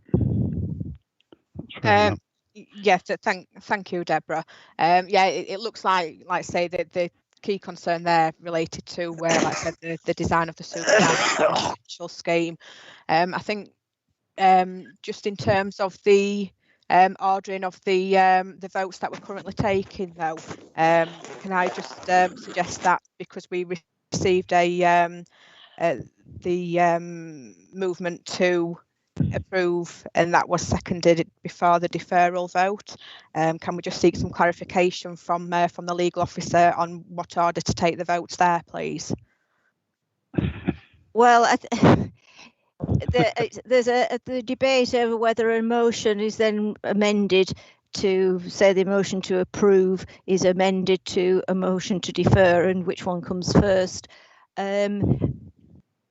That's fair enough. Yes, thank you, Deborah. Yeah, it looks like I say, that the key concern there related to where, like I said, the design of the supermarket scheme. I think just in terms of the ordering of the votes that we're currently taking, though, can I just suggest that because we received the movement to approve and that was seconded before the deferral vote, can we just seek some clarification from the legal officer on what order to take the votes there, please? Well, there's the debate over whether a motion is then amended to say the motion to approve is amended to a motion to defer and which one comes first.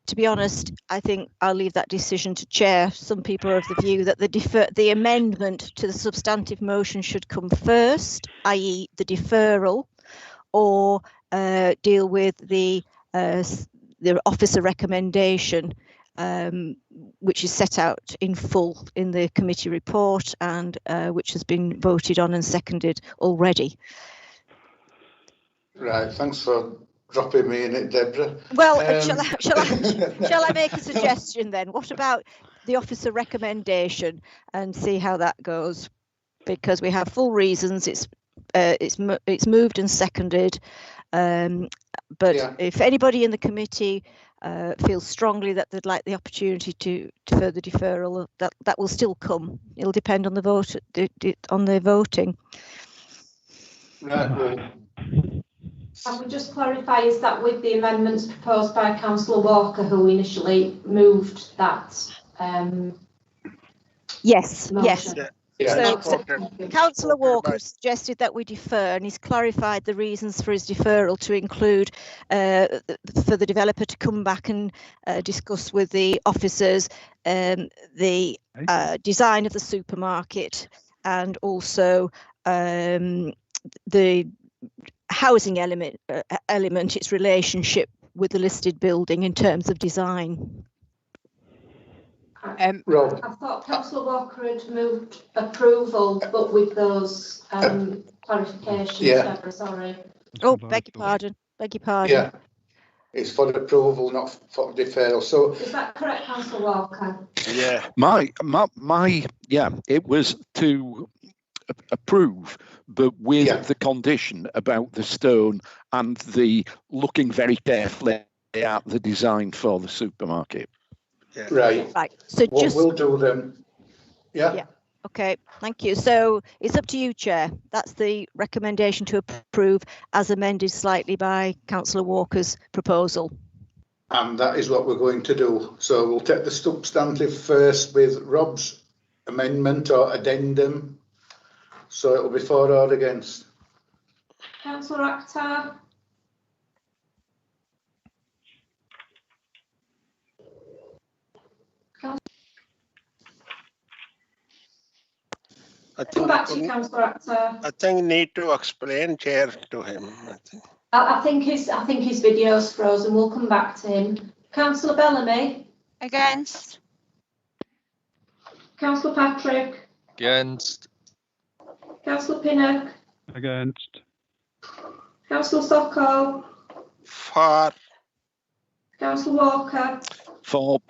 To be honest, I think I'll leave that decision to chair. Some people are of the view that the amendment to the substantive motion should come first, i.e. the deferral, or deal with the officer recommendation, which is set out in full in the committee report and which has been voted on and seconded already. Right, thanks for dropping me in it, Deborah. Well, shall I make a suggestion then? What about the officer recommendation and see how that goes? Because we have full reasons. It's moved and seconded. But yeah, if anybody in the committee feels strongly that they'd like the opportunity to further deferral, that will still come. It'll depend on the vote, on the voting. Right. Well, I would just clarify, is that with the amendments proposed by Councillor Walker, who initially moved that? Yes, motion? yes. Yeah. So Councillor Walker suggested that we defer, and he's clarified the reasons for his deferral to include for the developer to come back and discuss with the officers the design of the supermarket and also the housing element, its relationship with the listed building in terms of design. I thought Councillor Walker had moved approval, but with those clarifications. Yeah. Deborah, sorry. Oh, beg your pardon. Beg your pardon. Yeah, it's for approval, not for deferral. So is that correct, Councillor Walker? Yeah. It was to approve, but with the condition about the stone and the looking very carefully at the design for the supermarket. Yeah. Right. So what we'll do then. Yeah. Okay. Thank you. So it's up to you, Chair. That's the recommendation to approve as amended slightly by Councillor Walker's proposal. And that is what we're going to do. So we'll take the substantive first with Rob's amendment or addendum. So it'll be for or against. Councillor Akhtar. Come back to you, Councillor Akhtar. I think need to explain, Chair, to him. I think his video's frozen. We'll come back to him. Councillor Bellamy. Against. Councillor Patrick. Against. Councillor Pinnock. Against. Councillor Sokol. For. Councillor Walker. For.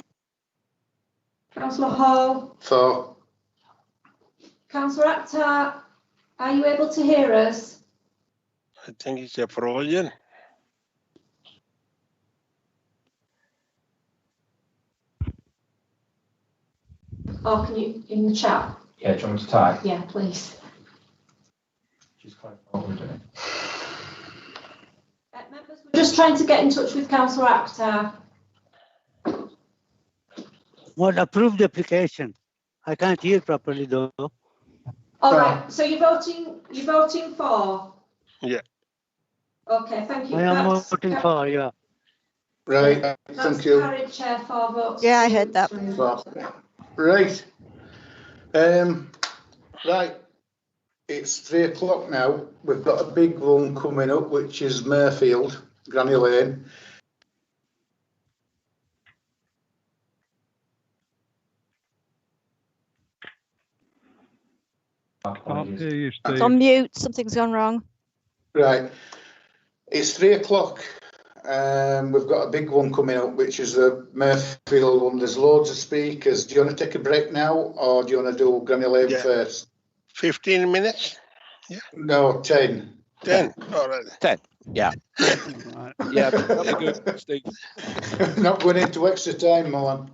Councillor Hall. For. Councillor Akhtar, are you able to hear us? I think it's a frozen. Or can you in the chat? Yeah, do you want me to type? Yeah, please. She's quite what we're doing. Members, we're just trying to get in touch with Councillor Akhtar. Well, approve the application. I can't hear properly though. All right. So you're voting for? Yeah. Okay, thank you. I am That's voting for, yeah. Right, That's thank you. carried, Chair, 4 votes. Yeah, I heard that. Right. Right. It's 3 o'clock now. We've got a big one coming up, which is Mayfield, Granny Lane. Can't hear you, It's Steve. on mute. Something's gone wrong. Right. It's 3 o'clock. We've got a big one coming up, which is the Mayfield one. There's loads of speakers. Do you want to take a break now, or do you want to do Granny Lane first? 15 minutes? Yeah. No, 10. 10. All right. 10. Yeah. Yeah, very good, Steve. Not going into extra time, Mohan.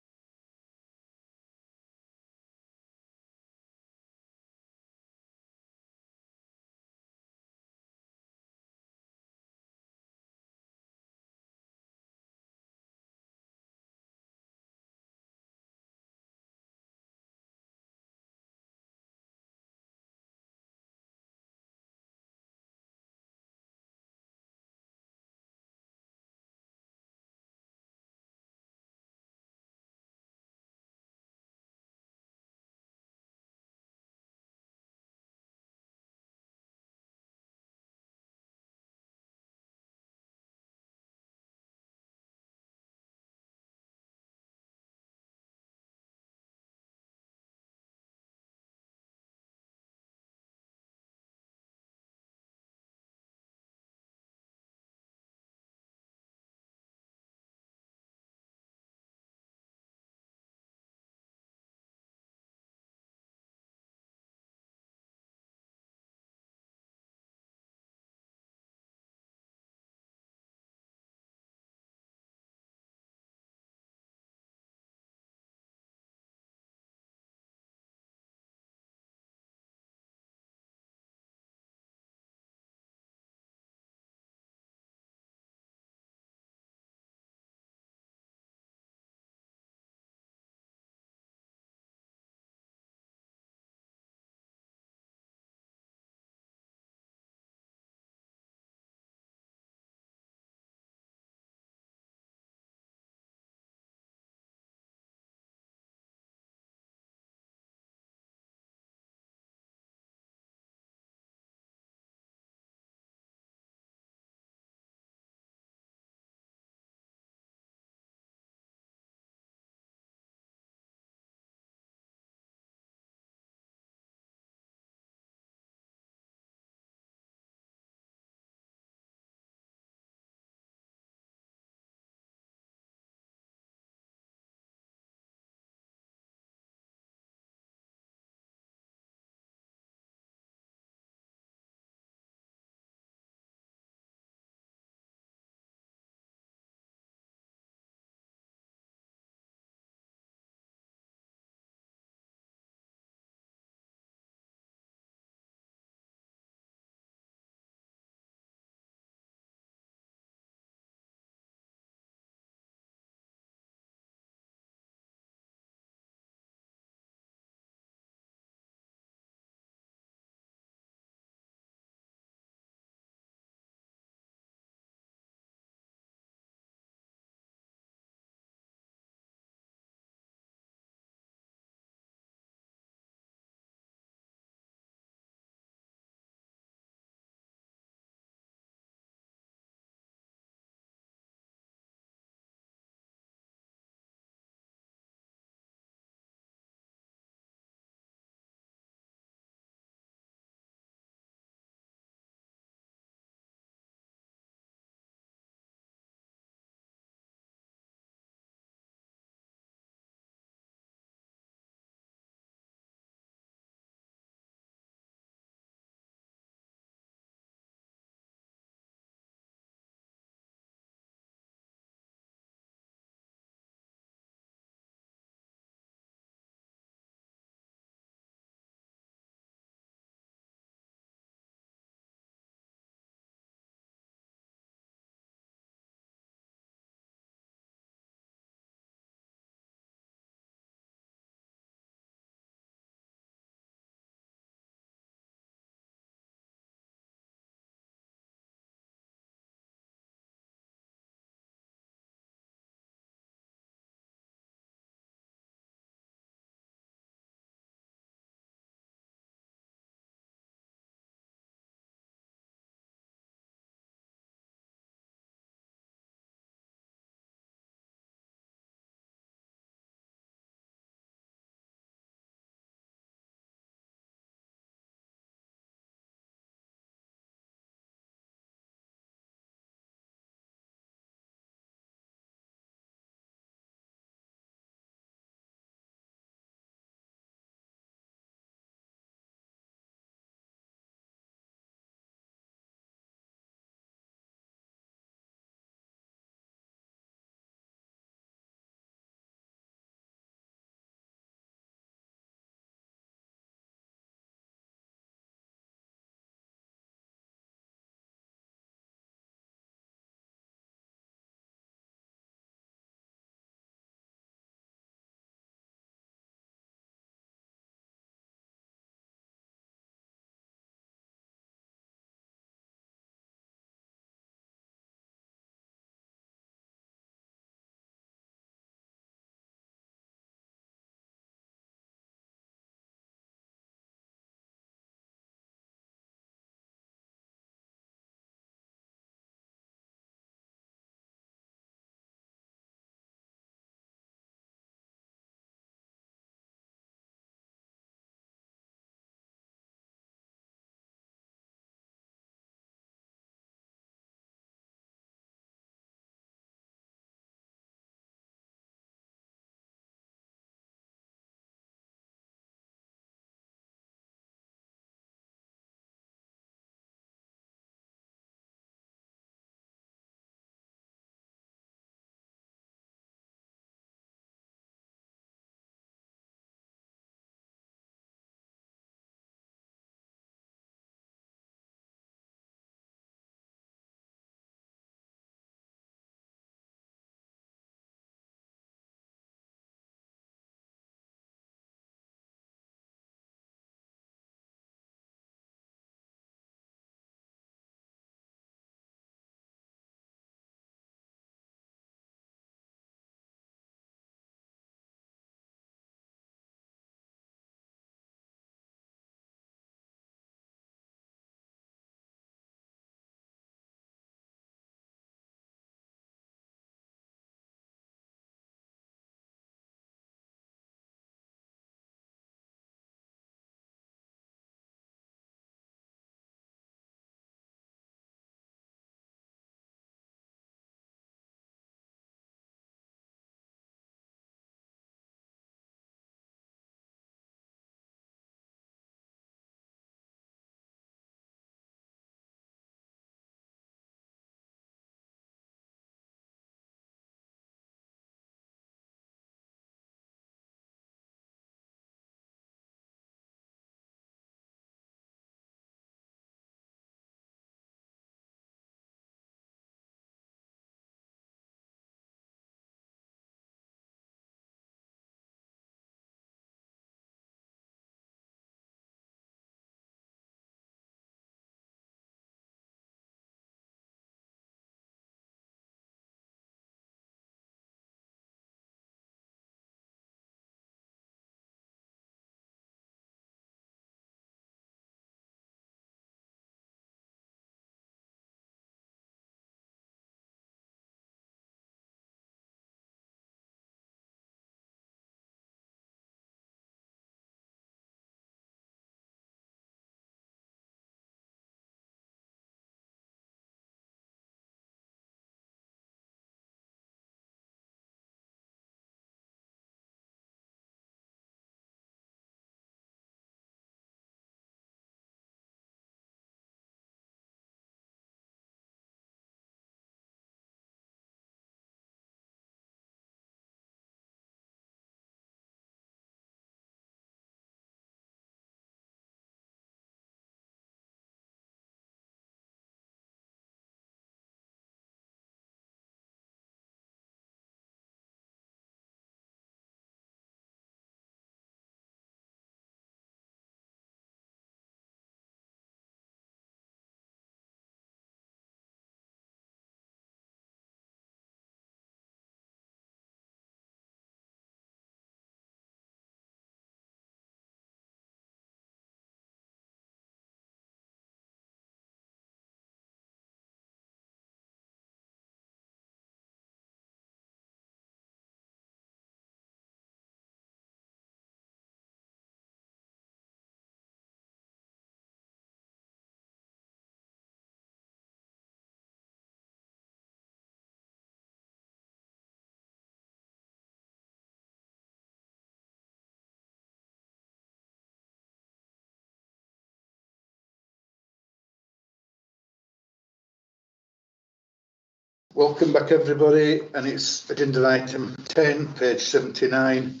Welcome back, everybody, and it's agenda item 10, page 79,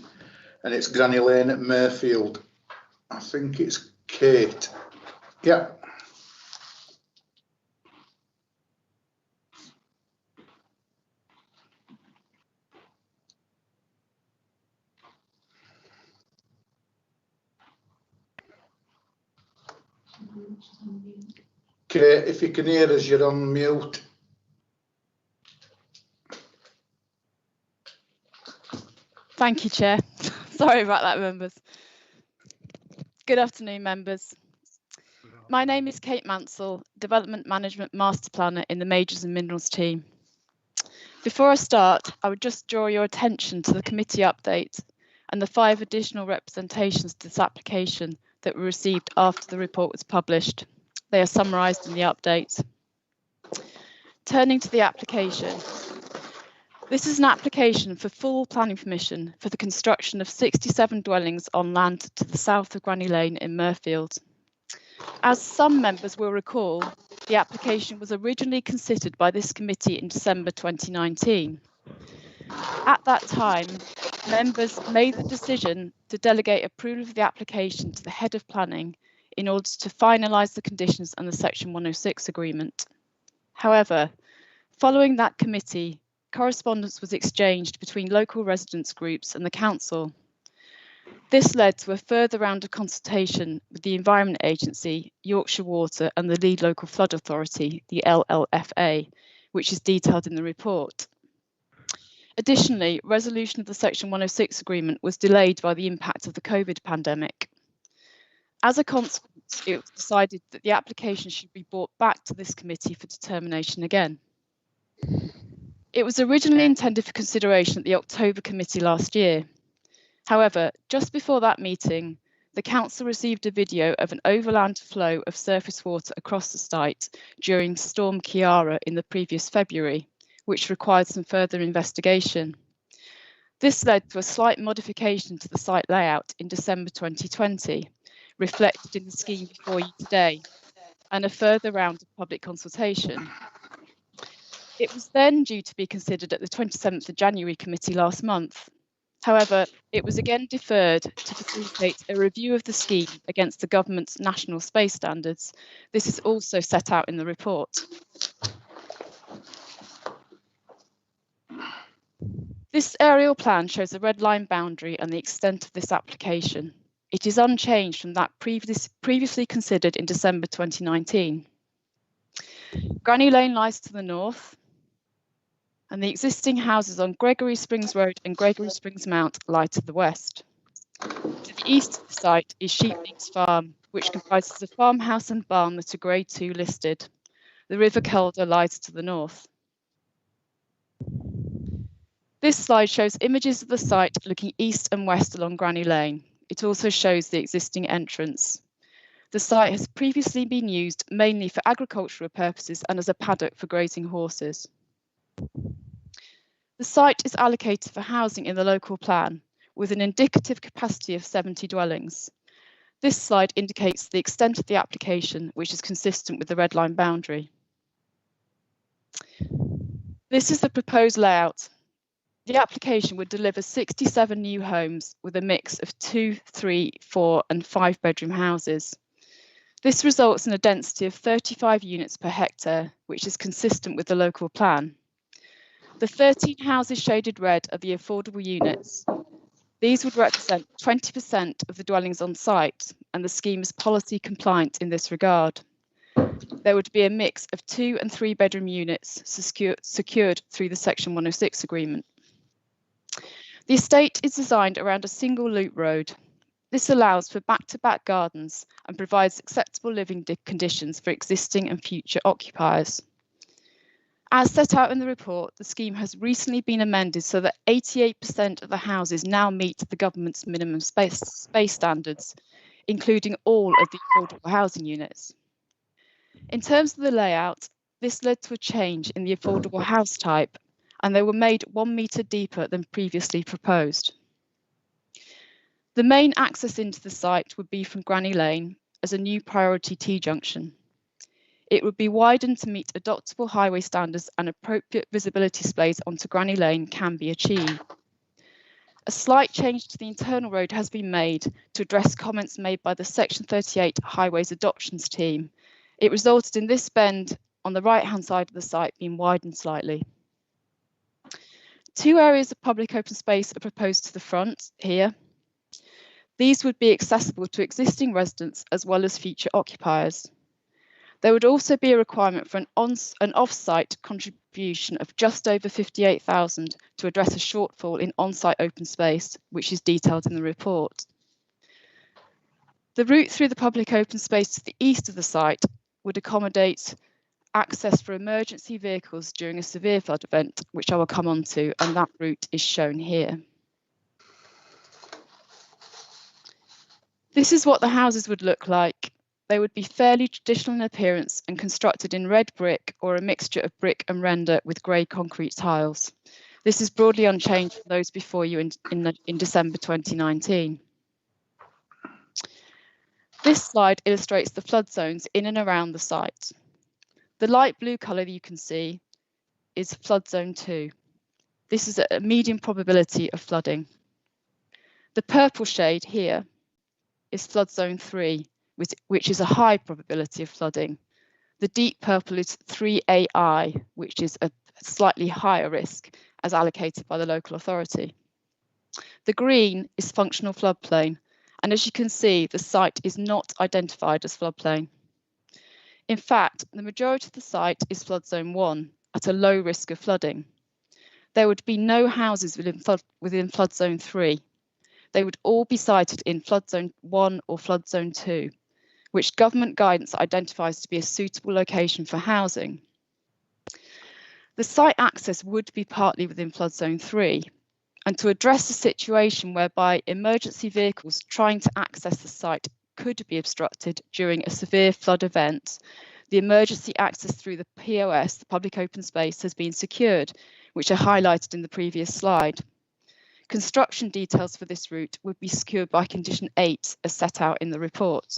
and it's Granny Lane at Mayfield. I think it's Kate. Yeah. Kate, if you can hear us, you're on mute. Thank you, Chair. Sorry about that, members. Good afternoon, members. My name is Kate Mansell, Development Management Master Planner in the Majors and Minerals team. Before I start, I would just draw your attention to the committee update and the 5 additional representations to this application that were received after the report was published. They are summarised in the update. Turning to the application. This is an application for full planning permission for the construction of 67 dwellings on land to the south of Granny Lane in Mirfield. As some members will recall, the application was originally considered by this committee in December 2019. At that time, members made the decision to delegate approval of the application to the head of planning in order to finalise the conditions and the Section 106 agreement. However, following that committee, correspondence was exchanged between local residents groups and the council. This led to a further round of consultation with the Environment Agency, Yorkshire Water and the lead local flood authority, the LLFA, which is detailed in the report. Additionally, resolution of the Section 106 agreement was delayed by the impact of the COVID pandemic. As a consequence, it was decided that the application should be brought back to this committee for determination again. It was originally intended for consideration at the October committee last year. However, just before that meeting, the council received a video of an overland flow of surface water across the site during Storm Ciara in the previous February, which required some further investigation. This led to a slight modification to the site layout in December 2020, reflected in the scheme before you today, and a further round of public consultation. It was then due to be considered at the 27th of January committee last month. However, it was again deferred to facilitate a review of the scheme against the government's national space standards. This is also set out in the report. This aerial plan shows the red line boundary and the extent of this application. It is unchanged from that previously considered in December 2019. Granny Lane lies to the north, and the existing houses on Gregory Springs Road and Gregory Springs Mount lie to the west. To the east of the site is Sheeplinks Farm, which comprises a farmhouse and barn that are Grade 2 listed. The River Calder lies to the north. This slide shows images of the site looking east and west along Granny Lane. It also shows the existing entrance. The site has previously been used mainly for agricultural purposes and as a paddock for grazing horses. The site is allocated for housing in the local plan, with an indicative capacity of 70 dwellings. This slide indicates the extent of the application, which is consistent with the red line boundary. This is the proposed layout. The application would deliver 67 new homes with a mix of 2, 3, 4 and 5 bedroom houses. This results in a density of 35 units per hectare, which is consistent with the local plan. The 13 houses shaded red are the affordable units. These would represent 20% of the dwellings on site, and the scheme is policy compliant in this regard. There would be a mix of 2 and 3 bedroom units secured through the Section 106 agreement. The estate is designed around a single loop road. This allows for back-to-back gardens and provides acceptable living conditions for existing and future occupiers. As set out in the report, the scheme has recently been amended so that 88% of the houses now meet the government's minimum space standards, including all of the affordable housing units. In terms of the layout, this led to a change in the affordable house type, and they were made 1 metre deeper than previously proposed. The main access into the site would be from Granny Lane as a new priority T-junction. It would be widened to meet adoptable highway standards and appropriate visibility displays onto Granny Lane can be achieved. A slight change to the internal road has been made to address comments made by the Section 38 Highways Adoptions team. It resulted in this bend on the right-hand side of the site being widened slightly. 2 areas of public open space are proposed to the front here. These would be accessible to existing residents as well as future occupiers. There would also be a requirement for an off-site contribution of just over 58,000 to address a shortfall in on-site open space, which is detailed in the report. The route through the public open space to the east of the site would accommodate access for emergency vehicles during a severe flood event, which I will come on to, and that route is shown here. This is what the houses would look like. They would be fairly traditional in appearance and constructed in red brick or a mixture of brick and render with grey concrete tiles. This is broadly unchanged from those before you in December 2019. This slide illustrates the flood zones in and around the site. The light blue colour you can see is flood zone 2. This is a medium probability of flooding. The purple shade here is flood zone 3, which is a high probability of flooding. The deep purple is 3AI, which is a slightly higher risk as allocated by the local authority. The green is functional floodplain, and as you can see, the site is not identified as floodplain. In fact, the majority of the site is flood zone 1 at a low risk of flooding. There would be no houses within flood zone 3. They would all be sited in flood zone 1 or flood zone 2, which government guidance identifies to be a suitable location for housing. The site access would be partly within flood zone 3, and to address a situation whereby emergency vehicles trying to access the site could be obstructed during a severe flood event, the emergency access through the POS, the public open space, has been secured, which are highlighted in the previous slide. Construction details for this route would be secured by condition 8 as set out in the report.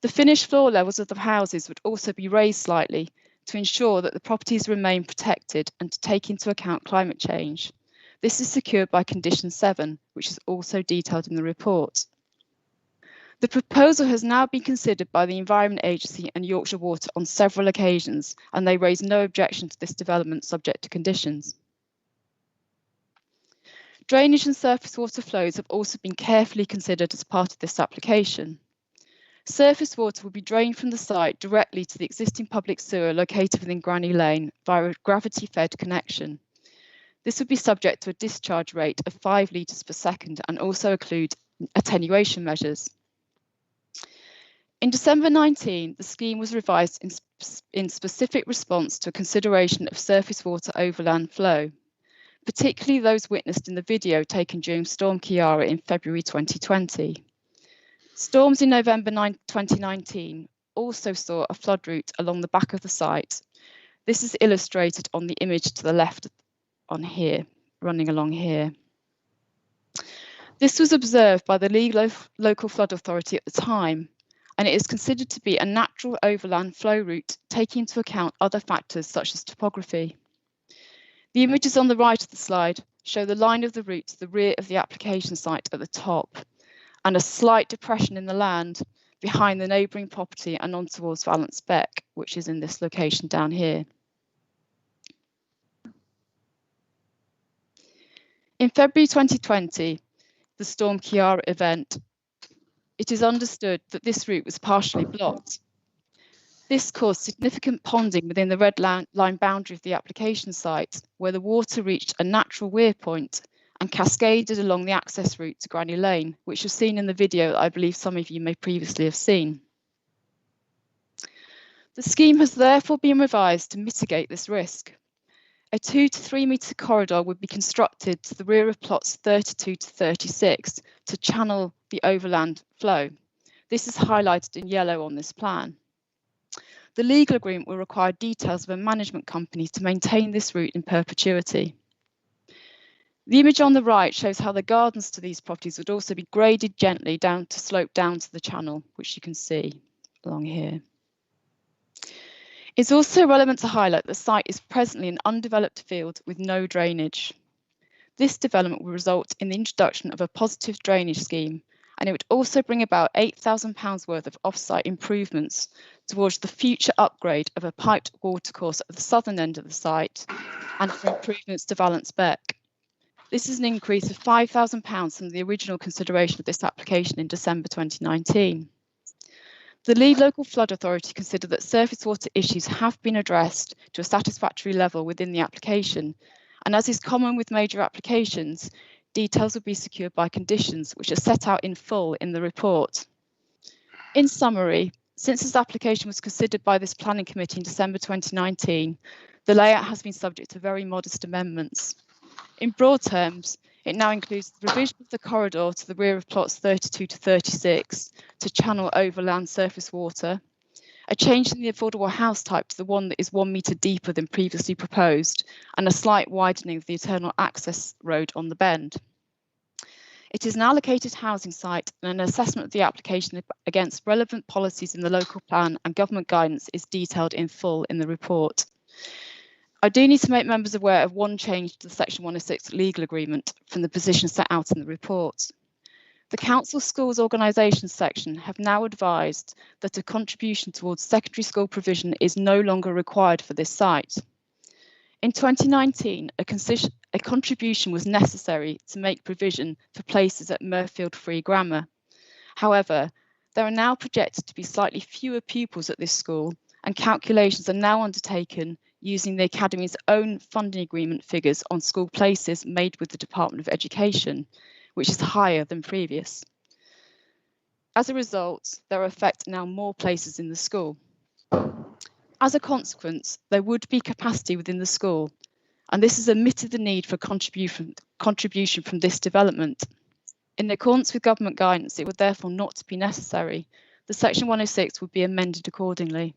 The finished floor levels of the houses would also be raised slightly to ensure that the properties remain protected and to take into account climate change. This is secured by condition 7, which is also detailed in the report. The proposal has now been considered by the Environment Agency and Yorkshire Water on several occasions, and they raised no objection to this development subject to conditions. Drainage and surface water flows have also been carefully considered as part of this application. Surface water will be drained from the site directly to the existing public sewer located within Granny Lane via a gravity-fed connection. This would be subject to a discharge rate of 5 litres per second and also include attenuation measures. In December 19, the scheme was revised in specific response to a consideration of surface water overland flow, particularly those witnessed in the video taken during Storm Ciara in February 2020. Storms in November 2019 also saw a flood route along the back of the site. This is illustrated on the image to the left on here, running along here. This was observed by the local flood authority at the time, and it is considered to be a natural overland flow route, taking into account other factors such as topography. The images on the right of the slide show the line of the route to the rear of the application site at the top, and a slight depression in the land behind the neighbouring property and on towards Valence Beck, which is in this location down here. In February 2020, the Storm Ciara event, it is understood that this route was partially blocked. This caused significant ponding within the red line boundary of the application site, where the water reached a natural weir point and cascaded along the access route to Granny Lane, which was seen in the video that I believe some of you may previously have seen. The scheme has therefore been revised to mitigate this risk. A 2 to 3 metre corridor would be constructed to the rear of plots 32 to 36 to channel the overland flow. This is highlighted in yellow on this plan. The legal agreement will require details of a management company to maintain this route in perpetuity. The image on the right shows how the gardens to these properties would also be graded gently down to slope down to the channel, which you can see along here. It's also relevant to highlight the site is presently an undeveloped field with no drainage. This development will result in the introduction of a positive drainage scheme, and it would also bring about £8,000 worth of off-site improvements towards the future upgrade of a piped watercourse at the southern end of the site and for improvements to Valence Beck. This is an increase of £5,000 from the original consideration of this application in December 2019. The Lead Local Flood Authority considered that surface water issues have been addressed to a satisfactory level within the application, and as is common with major applications, details will be secured by conditions which are set out in full in the report. In summary, since this application was considered by this planning committee in December 2019, the layout has been subject to very modest amendments. In broad terms, it now includes the revision of the corridor to the rear of plots 32 to 36 to channel overland surface water, a change in the affordable house type to the one that is 1 metre deeper than previously proposed, and a slight widening of the internal access road on the bend. It is an allocated housing site, and an assessment of the application against relevant policies in the local plan and government guidance is detailed in full in the report. I do need to make members aware of one change to the Section 106 legal agreement from the position set out in the report. The Council Schools Organisation section have now advised that a contribution towards secondary school provision is no longer required for this site. In 2019, a contribution was necessary to make provision for places at Murfield Free Grammar. However, there are now projected to be slightly fewer pupils at this school, and calculations are now undertaken using the Academy's own funding agreement figures on school places made with the Department of Education, which is higher than previous. As a result, there are in fact now more places in the school. As a consequence, there would be capacity within the school, and this has omitted the need for contribution from this development. In accordance with government guidance, it would therefore not be necessary. The Section 106 would be amended accordingly.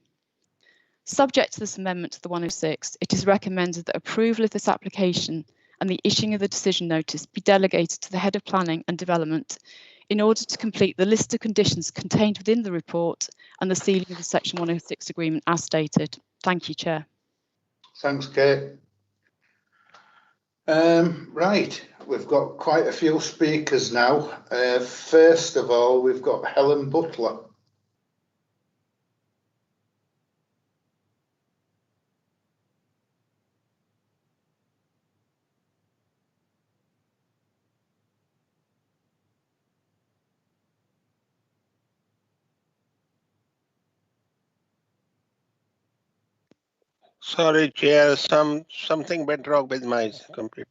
Subject to this amendment to the 106, it is recommended that approval of this application and the issuing of the decision notice be delegated to the Head of Planning and Development in order to complete the list of conditions contained within the report and the sealing of the Section 106 agreement as stated. Thank you, Chair. Thanks, Kate. Right, we've got quite a few speakers now. First of all, we've got Helen Butler. Sorry, Chair, something went wrong with my computer.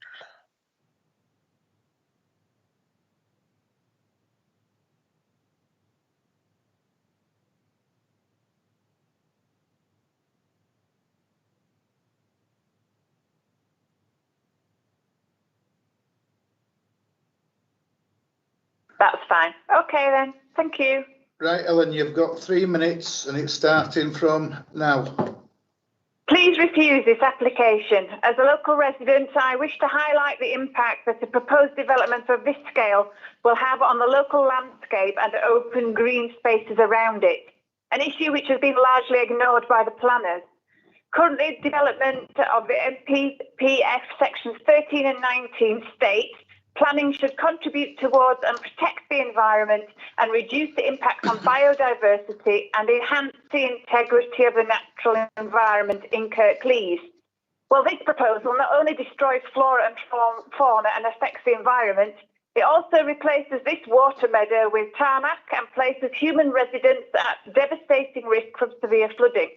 That's fine. Okay then, thank you. Right, Ellen, you've got 3 minutes and it's starting from now. Please refuse this application. As a local resident, I wish to highlight the impact that a proposed development of this scale will have on the local landscape and open green spaces around it, an issue which has been largely ignored by the planners. Currently, development of the MPPF sections 13 and 19 states planning should contribute towards and protect the environment and reduce the impact on biodiversity and enhance the integrity of the natural environment in Kirklees. Well, this proposal not only destroys flora and fauna and affects the environment, it also replaces this water meadow with tarmac and places human residents at devastating risk from severe flooding.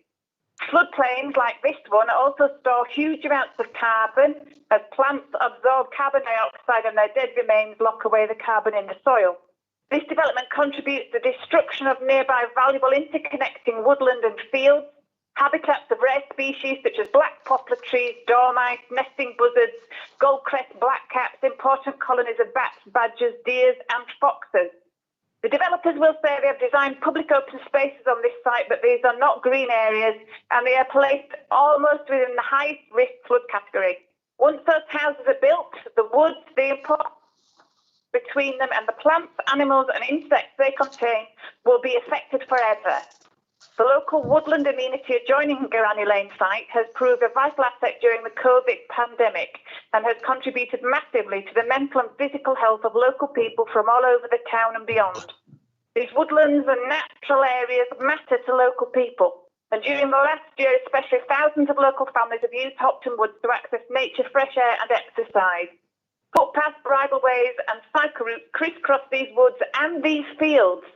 Floodplains like this one also store huge amounts of carbon as plants absorb carbon dioxide and their dead remains lock away the carbon in the soil. This development contributes to the destruction of nearby valuable interconnecting woodland and fields, habitats of rare species such as black poplar trees, dormice, nesting buzzards, goldcrest blackcaps, important colonies of bats, badgers, deers and foxes. The developers will say they have designed public open spaces on this site, but these are not green areas and they are placed almost within the highest risk flood category. Once those houses are built, the woods, the import between them and the plants, animals and insects they contain will be affected forever. The local woodland amenity adjoining Granny Lane site has proved a vital asset during the COVID pandemic and has contributed massively to the mental and physical health of local people from all over the town and beyond. These woodlands and natural areas matter to local people. And during the last year, especially, thousands of local families have used Hopton Woods to access nature, fresh air and exercise. Footpaths, bridleways and cycle routes crisscross these woods and these fields.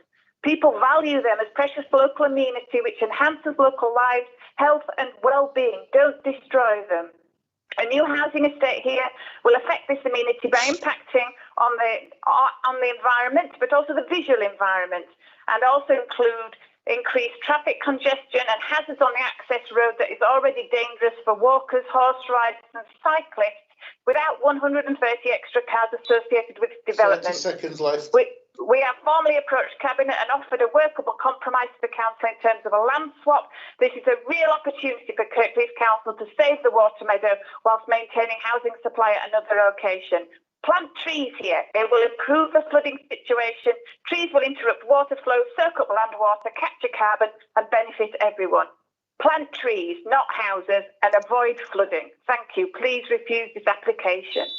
People value them as precious local amenity which enhances local lives, health and well-being. Don't destroy them. A new housing estate here will affect this amenity by impacting on the environment, but also the visual environment, and also include increased traffic congestion and hazards on the access road that is already dangerous for walkers, horse riders and cyclists without 130 extra cars associated with this development. 30 seconds left. We have formally approached Cabinet and offered a workable compromise to the Council in terms of a land swap. This is a real opportunity for Kirklees Council to save the water meadow whilst maintaining housing supply at another location. Plant trees here. They will improve the flooding situation. Trees will interrupt water flow, soak up land water, capture carbon and benefit everyone. Plant trees, not houses, and avoid flooding. Thank you. Please refuse this application.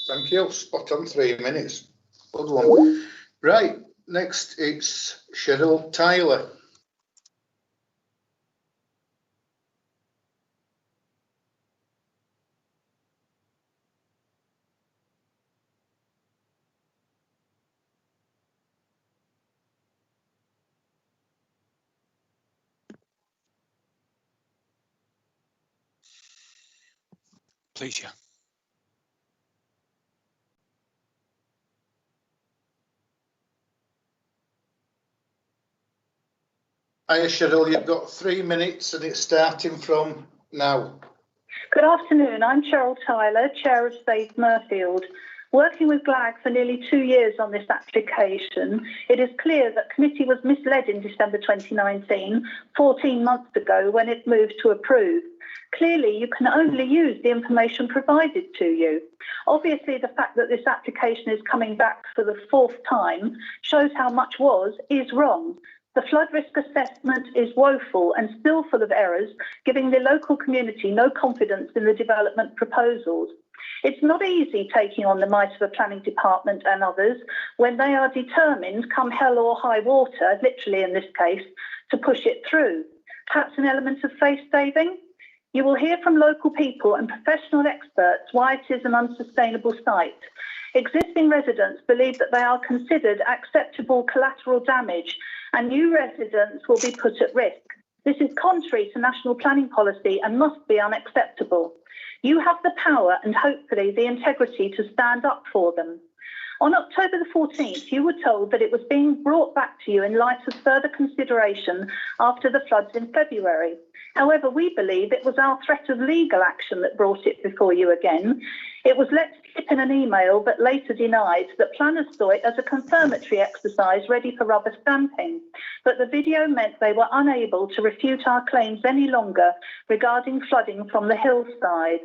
Thank you. Spot on, 3 minutes. Good one. Right, next it's Cheryl Tyler. Please, yeah. Hiya Cheryl, you've got 3 minutes and it's starting from now. Good afternoon, I'm Cheryl Tyler, Chair of Save Murfield. Working with GLAG for nearly 2 years on this application, it is clear that committee was misled in December 2019, 14 months ago, when it moved to approve. Clearly, you can only use the information provided to you. Obviously, the fact that this application is coming back for the 4th time shows how much is wrong. The flood risk assessment is woeful and still full of errors, giving the local community no confidence in the development proposals. It's not easy taking on the might of a planning department and others when they are determined, come hell or high water, literally in this case, to push it through. Perhaps an element of face saving? You will hear from local people and professional experts why it is an unsustainable site. Existing residents believe that they are considered acceptable collateral damage and new residents will be put at risk. This is contrary to national planning policy and must be unacceptable. You have the power and hopefully the integrity to stand up for them. On October the 14th, you were told that it was being brought back to you in light of further consideration after the floods in February. However, we believe it was our threat of legal action that brought it before you again. It was let slip in an email, but later denied that planners saw it as a confirmatory exercise ready for rubber stamping. But the video meant they were unable to refute our claims any longer regarding flooding from the hillside.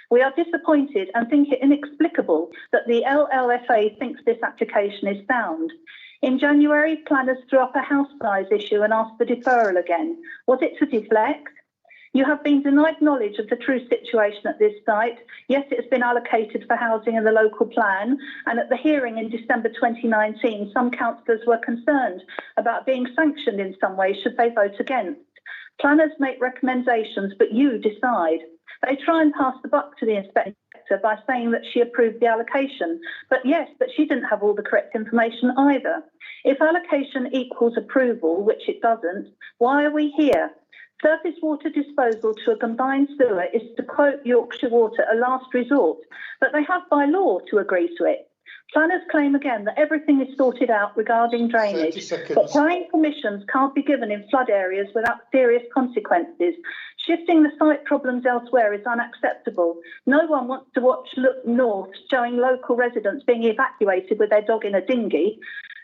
We are disappointed and think it inexplicable that the LLFA thinks this application is sound. In January, planners threw up a house size issue and asked for deferral again. Was it to deflect? You have been denied knowledge of the true situation at this site. Yes, it's been allocated for housing in the local plan, and at the hearing in December 2019, some councillors were concerned about being sanctioned in some way should they vote against. Planners make recommendations, but you decide. They try and pass the buck to the inspector by saying that she approved the allocation, but she didn't have all the correct information either. If allocation equals approval, which it doesn't, why are we here? Surface water disposal to a combined sewer is, to quote Yorkshire Water, a last resort, but they have by law to agree to it. Planners claim again that everything is sorted out regarding drainage, but planning permissions can't be given in flood areas without serious consequences. Shifting the site problems elsewhere is unacceptable. No one wants to look north, showing local residents being evacuated with their dog in a dinghy.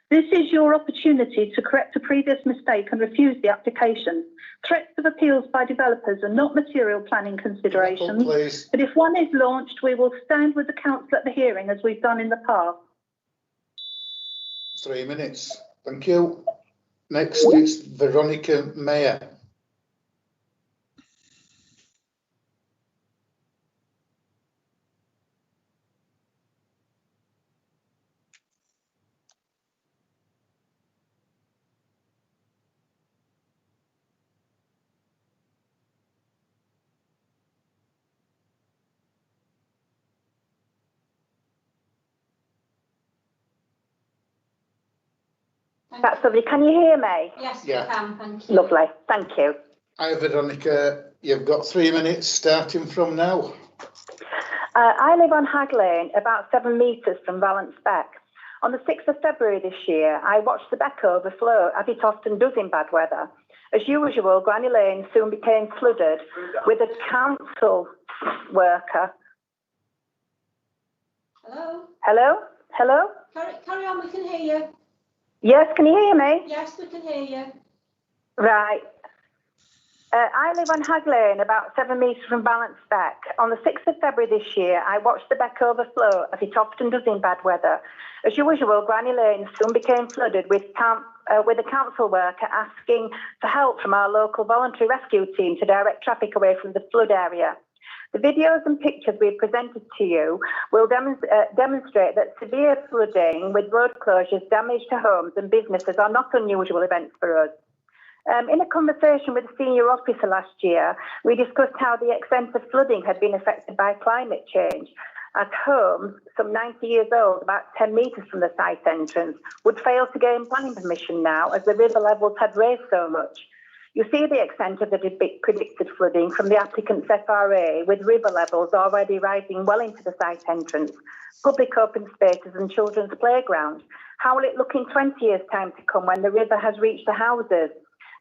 This is your opportunity to correct a previous mistake and refuse the application. Threats of appeals by developers are not material planning considerations, but if one is launched, we will stand with the council at the hearing as we've done in the past. 3 minutes. Thank you. Next is Veronica Mayer. That's lovely. Can you hear me? Yes, Yeah. we can, thank you. Lovely. Thank you. Hi, Veronica. You've got 3 minutes starting from now. I live on Hag Lane, about 7 metres from Valence Beck. On the 6th of February this year, I watched the Beck overflow, as it often does in bad weather. As usual, Granny Lane soon became flooded with a council worker. Hello? Hello? Hello? Carry on, we can hear you. Yes, can you hear me? Yes, we can hear you. Right. I live on Hag Lane, about 7 metres from Valence Beck. On the 6th of February this year, I watched the Beck overflow, as it often does in bad weather. As usual, Granny Lane soon became flooded with a council worker asking for help from our local voluntary rescue team to direct traffic away from the flood area. The videos and pictures we've presented to you will demonstrate that severe flooding with road closures, damage to homes and businesses are not unusual events for us. In a conversation with a senior officer last year, we discussed how the extent of flooding had been affected by climate change, as homes, some 90 years old, about 10 metres from the site entrance, would fail to gain planning permission now as the river levels had raised so much. You see the extent of the predicted flooding from the applicant's FRA, with river levels already rising well into the site entrance, public open spaces and children's playground. How will it look in 20 years' time to come when the river has reached the houses?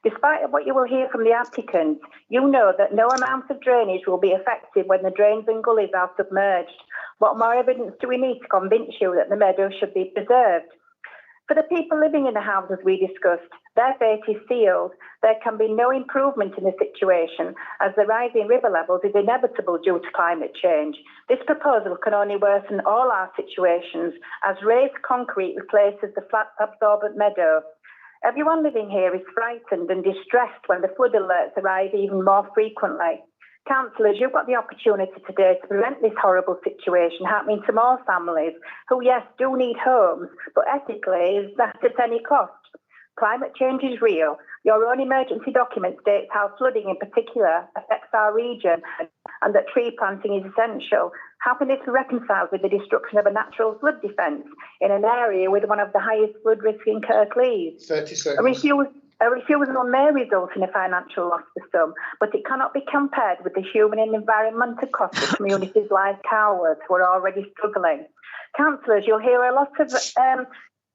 Despite what you will hear from the applicant, you know that no amount of drainage will be effective when the drains and gullies are submerged. What more evidence do we need to convince you that the meadow should be preserved? For the people living in the houses we discussed, their fate is sealed. There can be no improvement in the situation as the rising river levels is inevitable due to climate change. This proposal can only worsen all our situations as raised concrete replaces the flat absorbent meadow. Everyone living here is frightened and distressed when the flood alerts arrive even more frequently. Councillors, you've got the opportunity today to prevent this horrible situation happening to more families who, yes, do need homes, but ethically, is that at any cost? Climate change is real. Your own emergency document states how flooding in particular affects our region and that tree planting is essential. How can this be reconciled with the destruction of a natural flood defence in an area with one of the highest flood risks in Kirklees? 30 seconds. A refusal may result in a financial loss for some, but it cannot be compared with the human and environmental cost of communities like ours who are already struggling. Councillors, you'll hear a lot of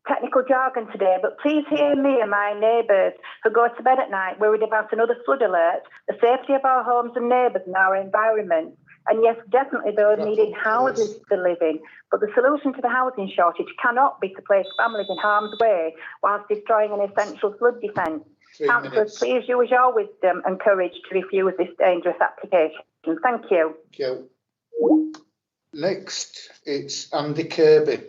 technical jargon today, but please hear me and my neighbours who go to bed at night worried about another flood alert, the safety of our homes and neighbours and our environment. And yes, definitely those needing houses to live in. But the solution to the housing shortage cannot be to place families in harm's way whilst destroying an essential flood defence. Councillors, please use your wisdom and courage to refuse this dangerous application. Thank you. Thank you. Next, it's Andy Kirby.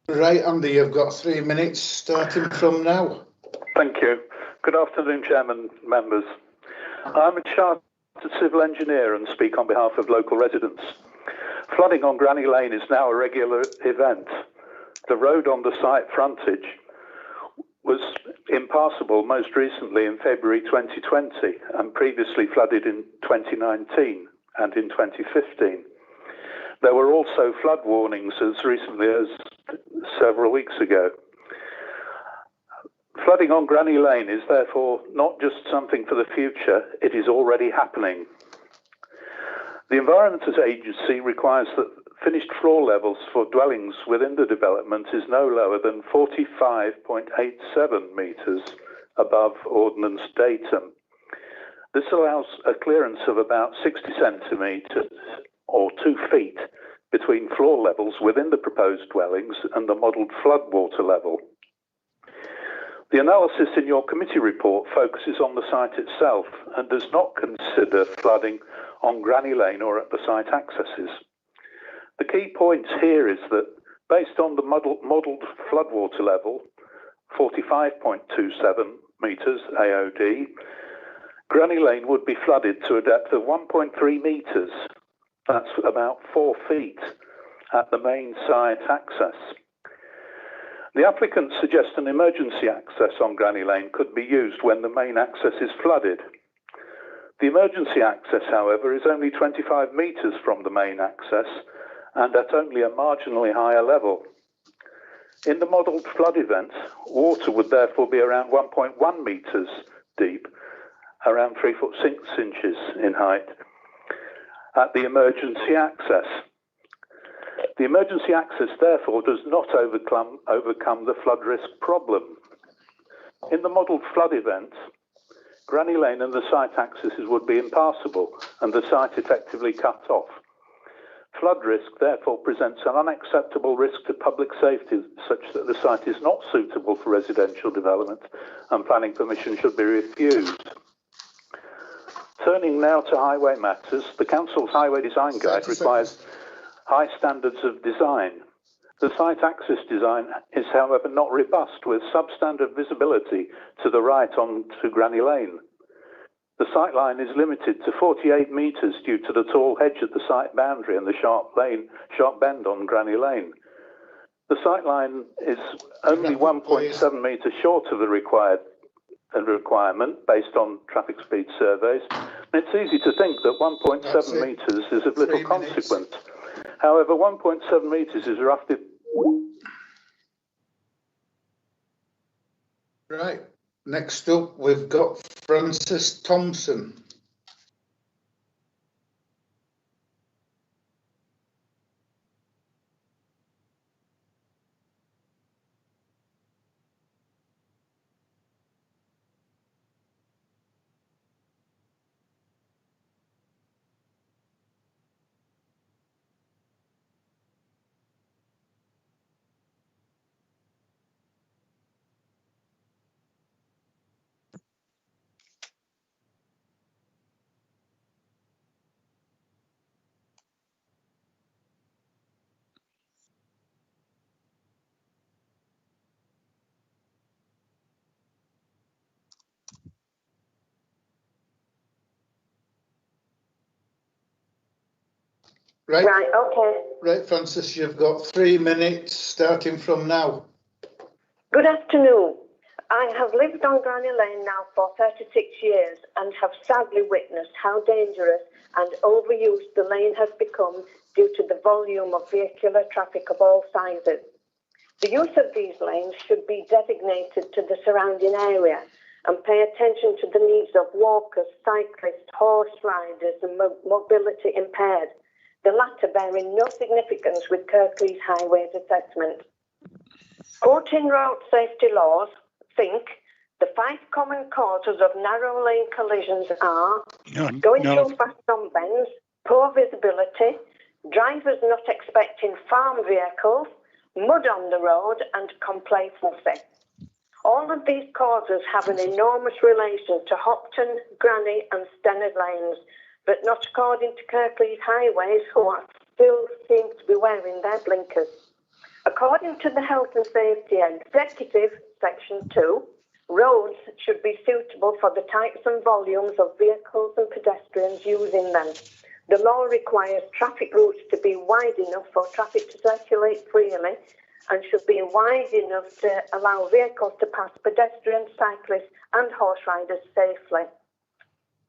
Right, Andy, you've got 3 minutes starting from now. Thank you. Good afternoon, Chairman, members. I'm a chartered civil engineer and speak on behalf of local residents. Flooding on Granny Lane is now a regular event. The road on the site frontage was impassable most recently in February 2020 and previously flooded in 2019 and in 2015. There were also flood warnings as recently as several weeks ago. Flooding on Granny Lane is therefore not just something for the future, it is already happening. The Environment Agency requires that finished floor levels for dwellings within the development is no lower than 45.87 metres above ordnance datum. This allows a clearance of about 60 centimetres or 2 feet between floor levels within the proposed dwellings and the modelled floodwater level. The analysis in your committee report focuses on the site itself and does not consider flooding on Granny Lane or at the site accesses. The key point here is that based on the modelled floodwater level, 45.27 metres AOD, Granny Lane would be flooded to a depth of 1.3 metres That's about 4 feet at the main site access. The applicant suggests an emergency access on Granny Lane could be used when the main access is flooded. The emergency access, however, is only 25 metres from the main access and at only a marginally higher level. In the modelled flood event, water would therefore be around 1.1 metres deep, around 3 foot 6 inches in height, at the emergency access. The emergency access, therefore, does not overcome the flood risk problem. In the modelled flood event, Granny Lane and the site accesses would be impassable and the site effectively cut off. Flood risk, therefore, presents an unacceptable risk to public safety such that the site is not suitable for residential development and planning permission should be refused. Turning now to highway matters, the Council's Highway Design Guide requires high standards of design. The site access design is, however, not robust, with substandard visibility to the right onto Granny Lane. The sight line is limited to 48 metres due to the tall hedge at the site boundary and the sharp bend on Granny Lane. The sight line is only 1.7 metres short of the requirement based on traffic speed surveys. And it's easy to think that 1.7 metres is of little consequence. However, 1.7 metres is roughly... Right. Next up, we've got Francis Thompson. Right. Right, okay. Right, Francis, you've got 3 minutes starting from now. Good afternoon. I have lived on Granny Lane now for 36 years and have sadly witnessed how dangerous and overused the lane has become due to the volume of vehicular traffic of all sizes. The use of these lanes should be designated to the surrounding area and pay attention to the needs of walkers, cyclists, horse riders and mobility impaired, the latter bearing no significance with Kirklees Highways assessment. Quoting road safety laws, think the 5 common causes of narrow lane collisions are going too fast on bends, poor visibility, drivers not expecting farm vehicles, mud on the road and complacency. All of these causes have an enormous relation to Hopton, Granny and Stennard lanes, but not according to Kirklees Highways, who are still seem to be wearing their blinkers. According to the Health and Safety Executive, Section 2, roads should be suitable for the types and volumes of vehicles and pedestrians using them. The law requires traffic routes to be wide enough for traffic to circulate freely and should be wide enough to allow vehicles to pass pedestrians, cyclists and horse riders safely.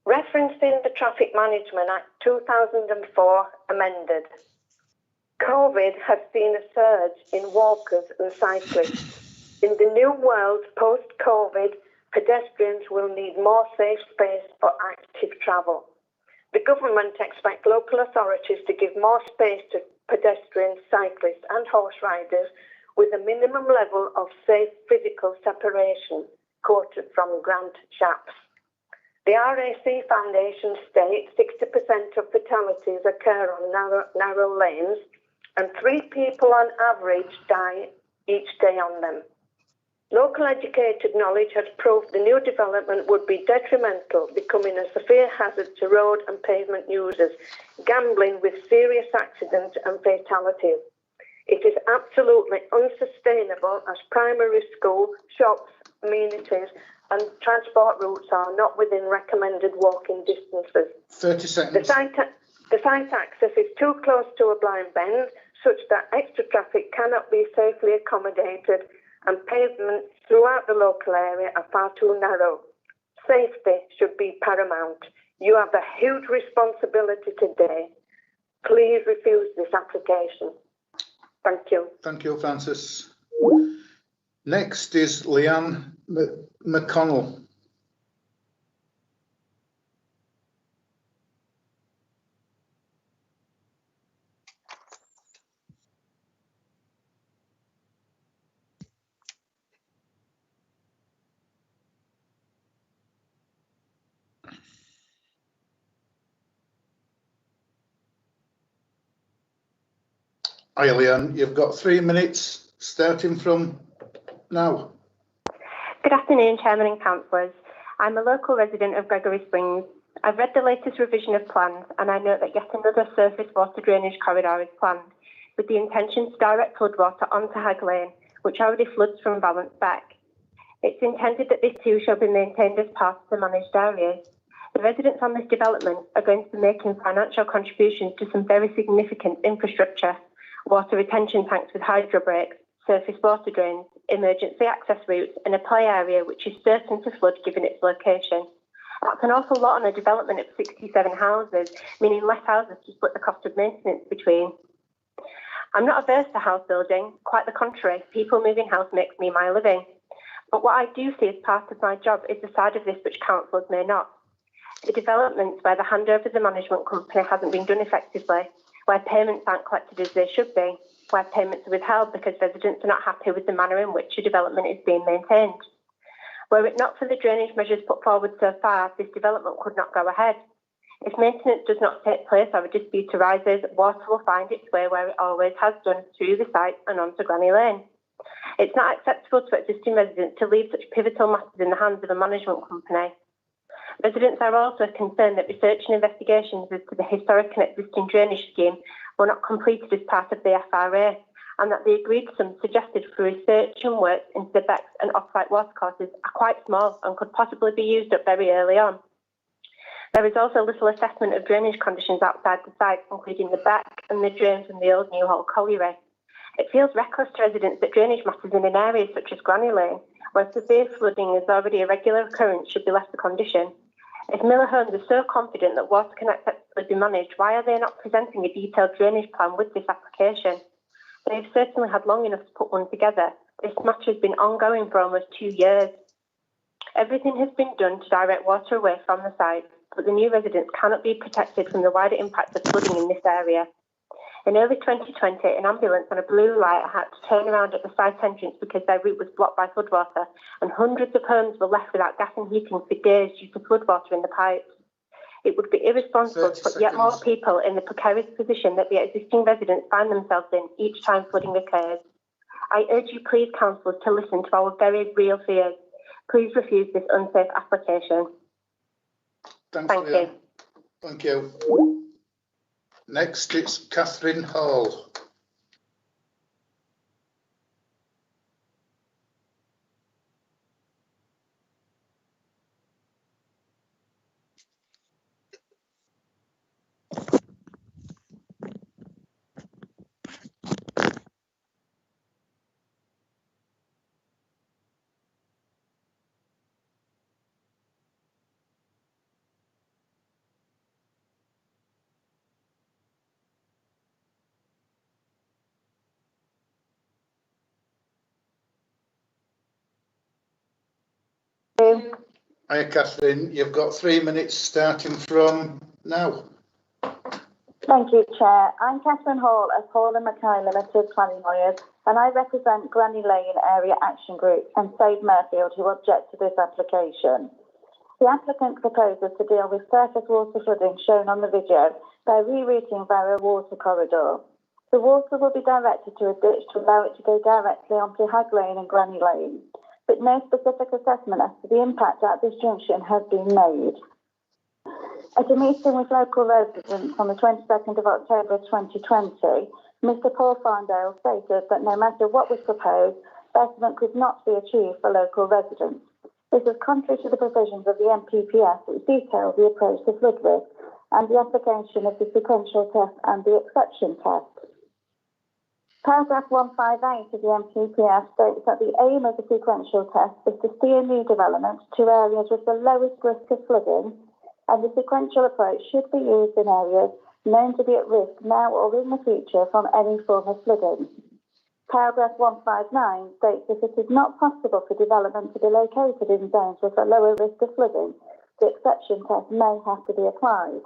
Referencing the Traffic Management Act 2004 amended, COVID has seen a surge in walkers and cyclists. In the new world post-COVID, pedestrians will need more safe space for active travel. The government expects local authorities to give more space to pedestrians, cyclists and horse riders with a minimum level of safe physical separation, quoted from Grant Shapps. The RAC Foundation states 60% of fatalities occur on narrow lanes and 3 people on average die each day on them. Local educated knowledge has proved the new development would be detrimental, becoming a severe hazard to road and pavement users, gambling with serious accidents and fatalities. It is absolutely unsustainable as primary school, shops, amenities and transport routes are not within recommended walking distances. 30 seconds. The site access is too close to a blind bend such that extra traffic cannot be safely accommodated, and pavements throughout the local area are far too narrow. Safety should be paramount. You have a huge responsibility today. Please refuse this application. Thank you. Thank you, Francis. Next is Leanne McConnell. Hi, Leanne. You've got 3 minutes starting from now. Good afternoon, Chairman and Councillors. I'm a local resident of Gregory Springs. I've read the latest revision of plans, and I note that yet another surface water drainage corridor is planned, with the intention to direct floodwater onto Hag Lane, which already floods from Balance Beck. It's intended that this too shall be maintained as part of the managed areas. The residents on this development are going to be making financial contributions to some very significant infrastructure: water retention tanks with hydro breaks, surface water drains, emergency access routes, and a play area which is certain to flood given its location. That's an awful lot on a development of 67 houses, meaning less houses to split the cost of maintenance between. I'm not averse to house building, quite the contrary. People moving house makes me my living. But what I do see as part of my job is the side of this which councillors may not. The developments where the handover of the management company hasn't been done effectively, where payments aren't collected as they should be, where payments are withheld because residents are not happy with the manner in which a development is being maintained. Were it not for the drainage measures put forward so far, this development could not go ahead. If maintenance does not take place or a dispute arises, water will find its way where it always has done, through the site and onto Granny Lane. It's not acceptable to existing residents to leave such pivotal matters in the hands of a management company. Residents are also concerned that research and investigations as to the historic and existing drainage scheme were not completed as part of the FRA, and that the agreed sums suggested for research and work into the BECS and off-site watercourses are quite small and could possibly be used up very early on. There is also little assessment of drainage conditions outside the site, including the BEC and the drain from the old Newhall colliery. It feels reckless to residents that drainage matters in an area such as Granny Lane, where severe flooding is already a regular occurrence, should be left to condition. If Miller Homes are so confident that water can acceptably be managed, why are they not presenting a detailed drainage plan with this application? They've certainly had long enough to put one together. This matter has been ongoing for almost 2 years. Everything has been done to direct water away from the site, but the new residents cannot be protected from the wider impacts of flooding in this area. In early 2020, an ambulance on a blue light had to turn around at the site entrance because their route was blocked by floodwater, and hundreds of homes were left without gas and heating for days due to floodwater in the pipes. It would be irresponsible to put yet more people in the precarious position that the existing residents find themselves in each time flooding occurs. I urge you, please, councillors, to listen to our very real fears. Please refuse this unsafe application. Thank you. Thank you. Next, it's Catherine Hall. Hi, Catherine. You've got 3 minutes starting from now. Thank you, Chair. I'm Catherine Hall of Hall and Mackay Limited Planning Lawyers, and I represent Granny Lane Area Action Group and Save Murfield, who object to this application. The applicant proposes to deal with surface water flooding shown on the video by rerouting via a water corridor. The water will be directed to a ditch to allow it to go directly onto Hag Lane and Granny Lane, but no specific assessment as to the impact at this junction has been made. At a meeting with local residents on the 22nd of October 2020, Mr Paul Farndale stated that no matter what was proposed, betterment could not be achieved for local residents. This is contrary to the provisions of the NPPF, which detail the approach to flood risk and the application of the sequential test and the exception test. Paragraph 158 of the MPPS states that the aim of the sequential test is to steer new development to areas with the lowest risk of flooding, and the sequential approach should be used in areas known to be at risk now or in the future from any form of flooding. Paragraph 159 states that if it is not possible for development to be located in zones with a lower risk of flooding, the exception test may have to be applied.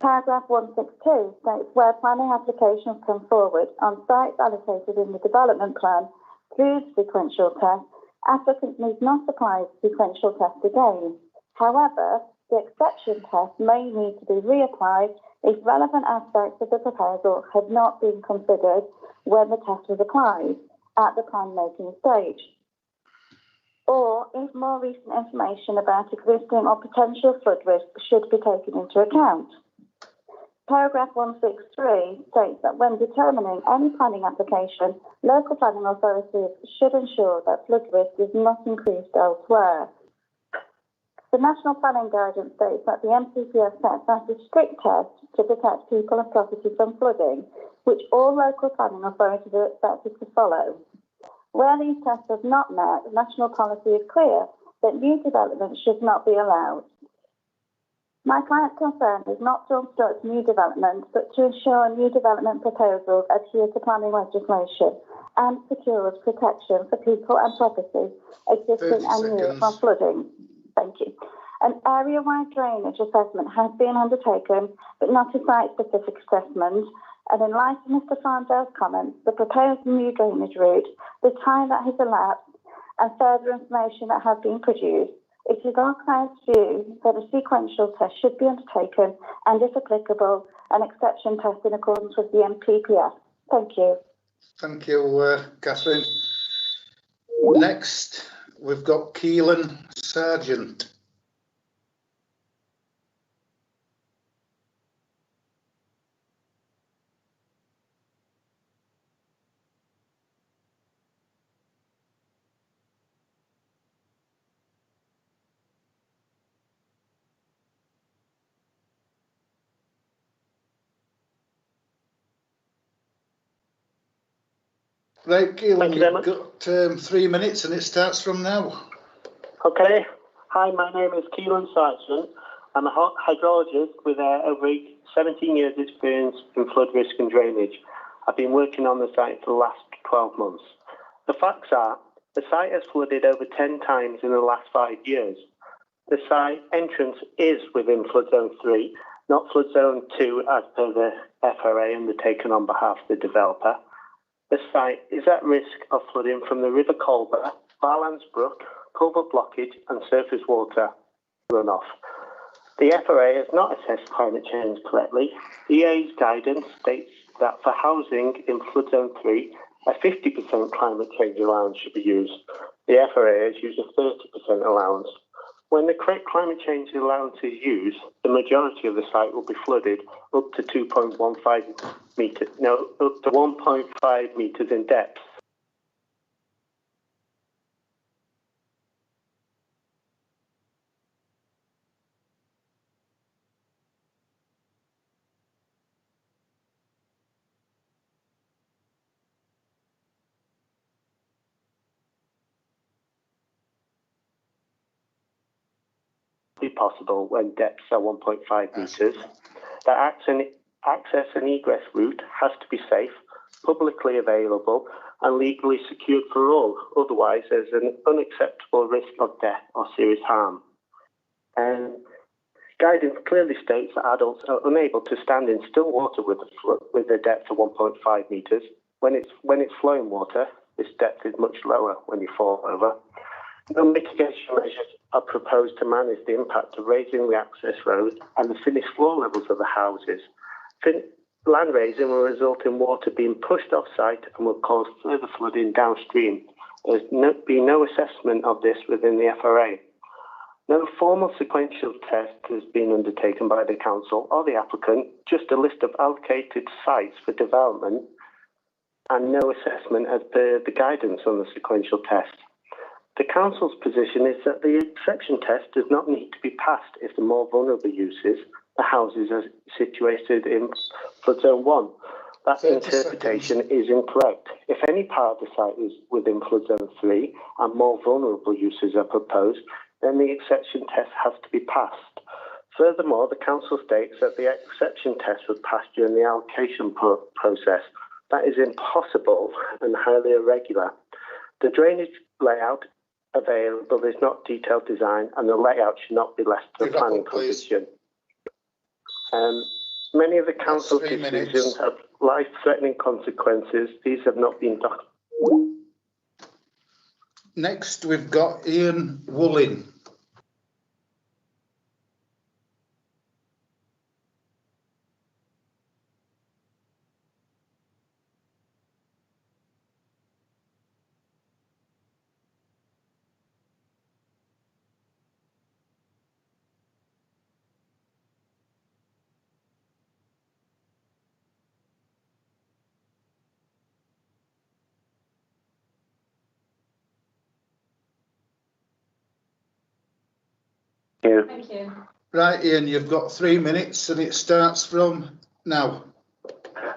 Paragraph 162 states where planning applications come forward on sites allocated in the development plan through the sequential test, applicants need not apply the sequential test again. However, the exception test may need to be reapplied if relevant aspects of the proposal have not been considered when the test was applied at the plan making stage, or if more recent information about existing or potential flood risk should be taken into account. Paragraph 163 states that when determining any planning application, local planning authorities should ensure that flood risk is not increased elsewhere. The National Planning Guidance states that the MPPS sets out a strict test to protect people and property from flooding, which all local planning authorities are expected to follow. Where these tests are not met, the national policy is clear that new development should not be allowed. My client's concern is not to obstruct new development, but to ensure new development proposals adhere to planning legislation and secures protection for people and property existing and new from flooding. Thank you. An area-wide drainage assessment has been undertaken, but not a site-specific assessment. And in light of Mr. Farndale's comments, the proposed new drainage route, the time that has elapsed, and further information that has been produced, it is our client's view that a sequential test should be undertaken and, if applicable, an exception test in accordance with the MPPS. Thank you. Thank you, Catherine. Next, we've got Keelan Sargent. Right, Keelan, you've got 3 minutes and it starts from now. Okay. Hi, my name is Keelan Sargent. I'm a hydrologist with over 17 years experience in flood risk and drainage. I've been working on the site for the last 12 months. The facts are, the site has flooded over 10 times in the last 5 years. The site entrance is within flood zone 3, not flood zone 2 as per the FRA undertaken on behalf of the developer. The site is at risk of flooding from the River Colber, Barlands Brook, culvert blockage and surface water runoff. The FRA has not assessed climate change correctly. The EA's guidance states that for housing in flood zone 3, a 50% climate change allowance should be used. The FRA has used a 30% allowance. When the correct climate change allowance is used, the majority of the site will be flooded up to 2.15 meters, no, up to 1.5 meters in depth. Be possible when depths are 1.5 meters. The access and egress route has to be safe, publicly available, and legally secured for all. Otherwise, there's an unacceptable risk of death or serious harm. And guidance clearly states that adults are unable to stand in still water with a depth of 1.5 meters. When it's flowing water, this depth is much lower when you fall over. No mitigation measures are proposed to manage the impact of raising the access road and the finished floor levels of the houses. Land raising will result in water being pushed off site and will cause further flooding downstream. There's been no assessment of this within the FRA. No formal sequential test has been undertaken by the council or the applicant, just a list of allocated sites for development and no assessment as per the guidance on the sequential test. The council's position is that the exception test does not need to be passed if the more vulnerable uses, the houses are situated in flood zone 1. That interpretation is incorrect. If any part of the site is within flood zone 3 and more vulnerable uses are proposed, then the exception test has to be passed. Furthermore, the council states that the exception test was passed during the allocation process. That is impossible and highly irregular. The drainage layout available is not detailed design, and the layout should not be left to a planning condition. Many of the council decisions have life-threatening consequences. These have not been documented. Next, we've got Ian Woolin. Thank you. Right, Ian, you've got 3 minutes and it starts from now.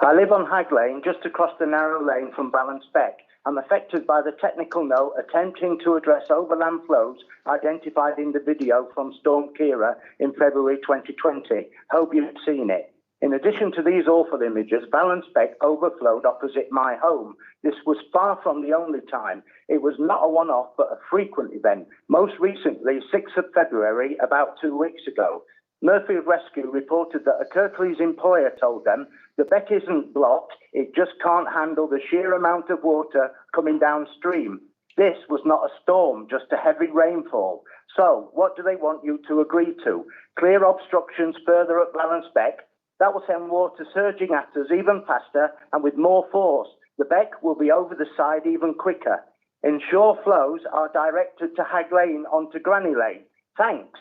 I live on Hag Lane, just across the narrow lane from Balance Beck. I'm affected by the technical note attempting to address overland flows identified in the video from Storm Kira in February 2020. Hope you've seen it. In addition to these awful images, Balance Beck overflowed opposite my home. This was far from the only time. It was not a one-off, but a frequent event. Most recently, 6th of February, about 2 weeks ago. Murfield Rescue reported that a Kirklees employer told them the beck isn't blocked, it just can't handle the sheer amount of water coming downstream. This was not a storm, just a heavy rainfall. So, what do they want you to agree to? Clear obstructions further up Balance Beck? That will send water surging at us even faster and with more force. The beck will be over the side even quicker. Ensure flows are directed to Hag Lane onto Granny Lane. Thanks.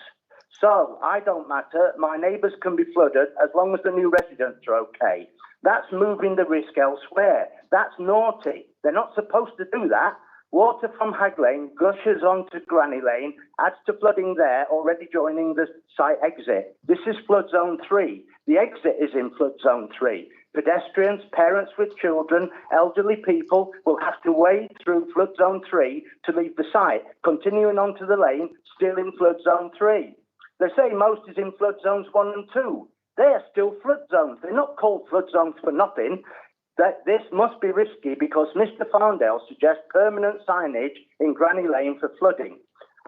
So, I don't matter. My neighbours can be flooded as long as the new residents are okay. That's moving the risk elsewhere. That's naughty. They're not supposed to do that. Water from Hag Lane gushes onto Granny Lane, adds to flooding there, already joining the site exit. This is flood zone 3. The exit is in flood zone 3. Pedestrians, parents with children, elderly people will have to wade through flood zone 3 to leave the site, continuing onto the lane, still in flood zone 3. They say most is in flood zones 1 and 2. They are still flood zones. They're not called flood zones for nothing. That this must be risky because Mr. Farndale suggests permanent signage in Granny Lane for flooding.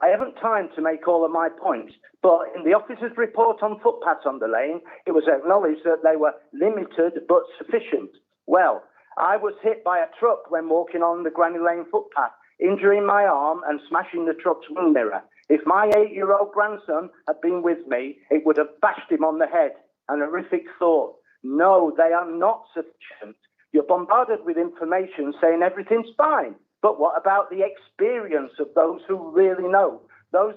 I haven't time to make all of my points, but in the officer's report on footpaths on the lane, it was acknowledged that they were limited but sufficient. Well, I was hit by a truck when walking on the Granny Lane footpath, injuring my arm and smashing the truck's wing mirror. If my 8-year-old grandson had been with me, it would have bashed him on the head. An horrific thought. No, they are not sufficient. You're bombarded with information saying everything's fine. But what about the experience of those who really know? Those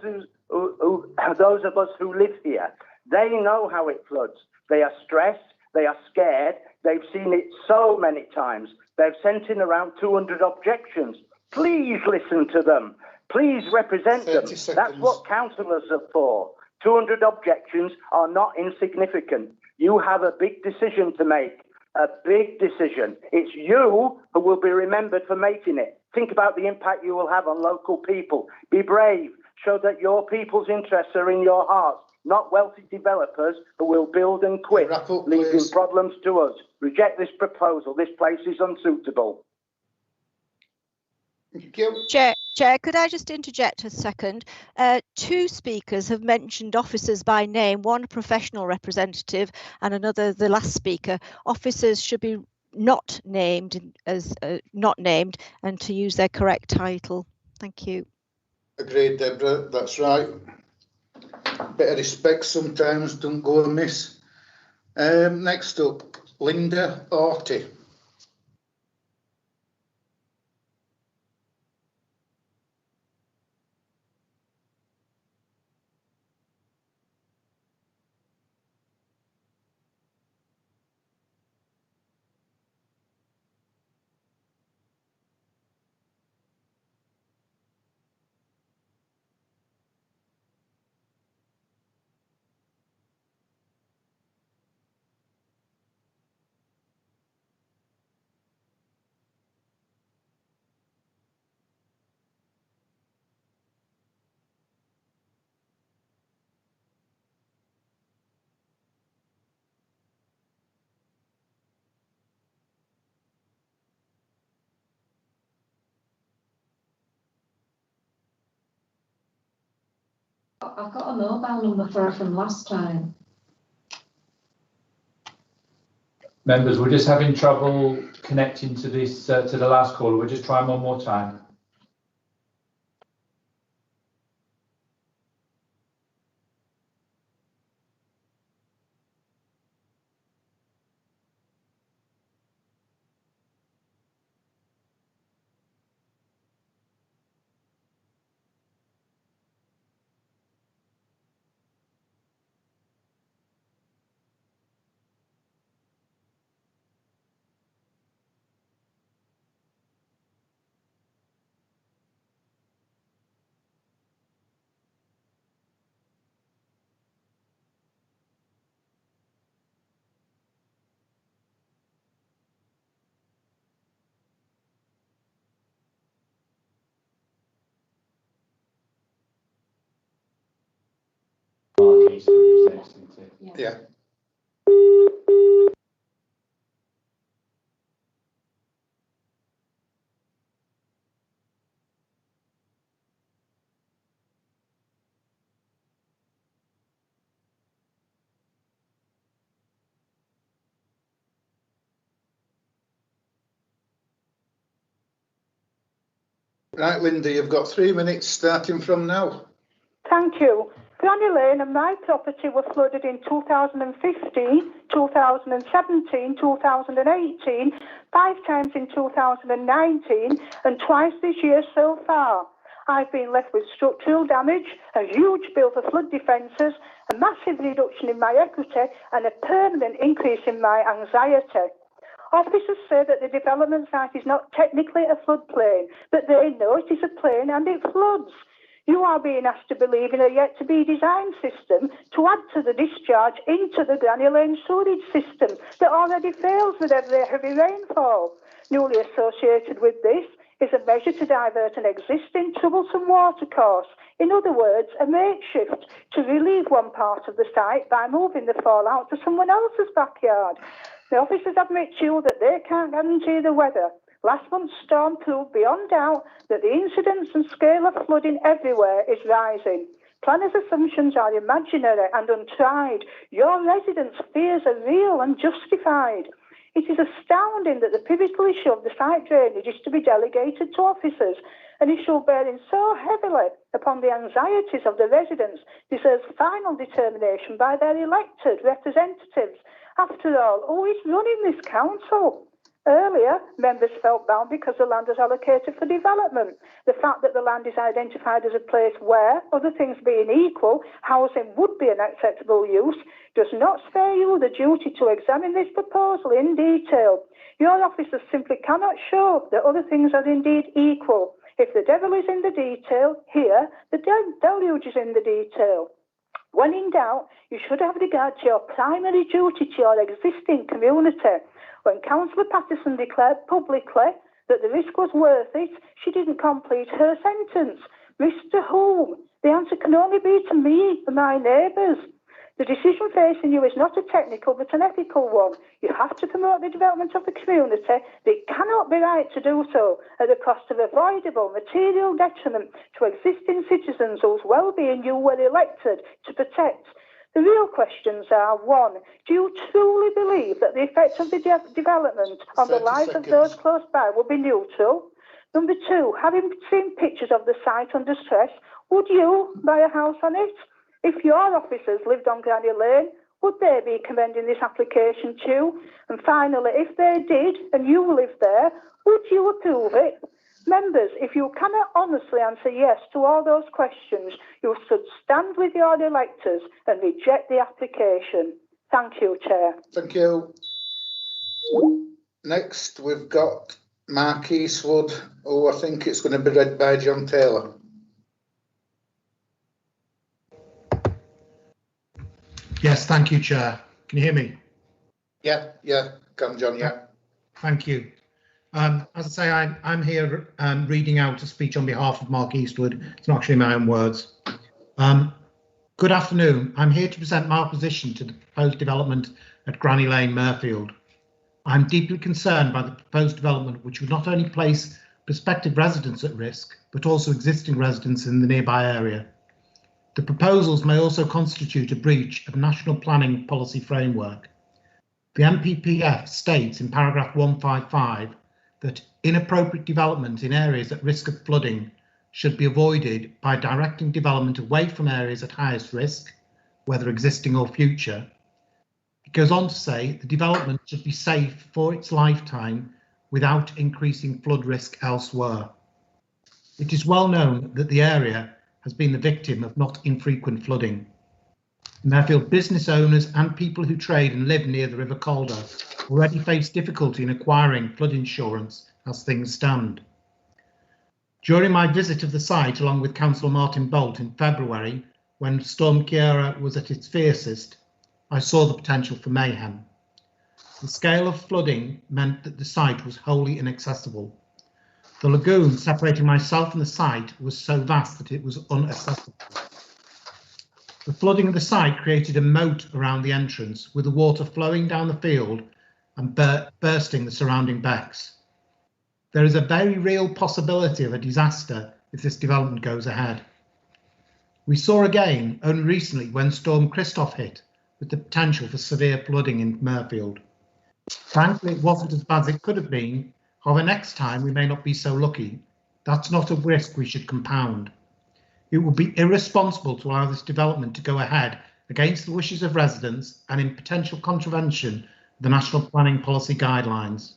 of us who live here. They know how it floods. They are stressed. They are scared. They've seen it so many times. They've sent in around 200 objections. Please listen to them. Please represent them. That's what councillors are for. 200 objections are not insignificant. You have a big decision to make. A big decision. It's you who will be remembered for making it. Think about the impact you will have on local people. Be brave. Show that your people's interests are in your hearts, not wealthy developers who will build and quit, leaving problems to us. Reject this proposal. This place is unsuitable. Chair, could I just interject a second? 2 speakers have mentioned officers by name, one a professional representative and another the last speaker. Officers should be not named and to use their correct title. Thank you. Agreed, Deborah, that's right. Bit of respect sometimes don't go amiss. Next up, Linda Orty. I've got a mobile number for her from last time. Members, we're just having trouble connecting to this to the last caller. We'll just try one more time. Yeah. Right, Linda, you've got 3 minutes starting from now. Thank you. Granny Lane and my property were flooded in 2015, 2017, 2018, 5 times in 2019 and twice this year so far. I've been left with structural damage, a huge bill for flood defences, a massive reduction in my equity and a permanent increase in my anxiety. Officers say that the development site is not technically a floodplain, but they know it is a plain and it floods. You are being asked to believe in a yet-to-be-designed system to add to the discharge into the Granny Lane sewerage system that already fails with every heavy rainfall. Newly associated with this is a measure to divert an existing troublesome watercourse. In other words, a makeshift to relieve one part of the site by moving the fallout to someone else's backyard. The officers admit to you that they can't guarantee the weather. Last month's storm proved beyond doubt that the incidence and scale of flooding everywhere is rising. Planners' assumptions are imaginary and untried. Your residents' fears are real and justified. It is astounding that the pivotal issue of the site drainage is to be delegated to officers. An issue bearing so heavily upon the anxieties of the residents deserves final determination by their elected representatives. After all, who is running this council? Earlier, members felt bound because the land was allocated for development. The fact that the land is identified as a place where, other things being equal, housing would be an acceptable use, does not spare you the duty to examine this proposal in detail. Your officers simply cannot show that other things are indeed equal. If the devil is in the detail, here, the deluge is in the detail. When in doubt, you should have regard to your primary duty to your existing community. When Councillor Patterson declared publicly that the risk was worth it, she didn't complete her sentence. Risk to whom? The answer can only be to me and my neighbours. The decision facing you is not a technical but an ethical one. You have to promote the development of the community, but it cannot be right to do so at the cost of avoidable material detriment to existing citizens whose well-being you were elected to protect. The real questions are, 1, do you truly believe that the effect of the development on the lives of those close by will be neutral? Number 2, having seen pictures of the site under stress, would you buy a house on it? If your officers lived on Granny Lane, would they be commending this application too? And finally, if they did and you lived there, would you approve it? Members, if you cannot honestly answer yes to all those questions, you should stand with your electors and reject the application. Thank you, Chair. Thank you. Next, we've got Mark Eastwood, who I think it's going to be read by John Taylor. Yes, thank you, Chair. Can you hear me? Yeah, come John, yeah. Thank you. As I say, I'm here reading out a speech on behalf of Mark Eastwood. It's not actually my own words. Good afternoon. I'm here to present my opposition to the proposed development at Granny Lane, Mirfield. I'm deeply concerned by the proposed development, which would not only place prospective residents at risk, but also existing residents in the nearby area. The proposals may also constitute a breach of national planning policy framework. The NPPF states in paragraph 155 that inappropriate development in areas at risk of flooding should be avoided by directing development away from areas at highest risk, whether existing or future. It goes on to say the development should be safe for its lifetime without increasing flood risk elsewhere. It is well known that the area has been the victim of not infrequent flooding. Merfield business owners and people who trade and live near the River Calder already face difficulty in acquiring flood insurance as things stand. During my visit of the site, along with Councillor Martin Bolt in February, when Storm Ciara was at its fiercest, I saw the potential for mayhem. The scale of flooding meant that the site was wholly inaccessible. The lagoon separating myself and the site was so vast that it was inaccessible. The flooding of the site created a moat around the entrance, with the water flowing down the field and bursting the surrounding becks. There is a very real possibility of a disaster if this development goes ahead. We saw again only recently when Storm Christoph hit, with the potential for severe flooding in Merfield. Thankfully, it wasn't as bad as it could have been. However, next time we may not be so lucky. That's not a risk we should compound. It would be irresponsible to allow this development to go ahead against the wishes of residents and in potential contravention of the National Planning Policy Guidelines.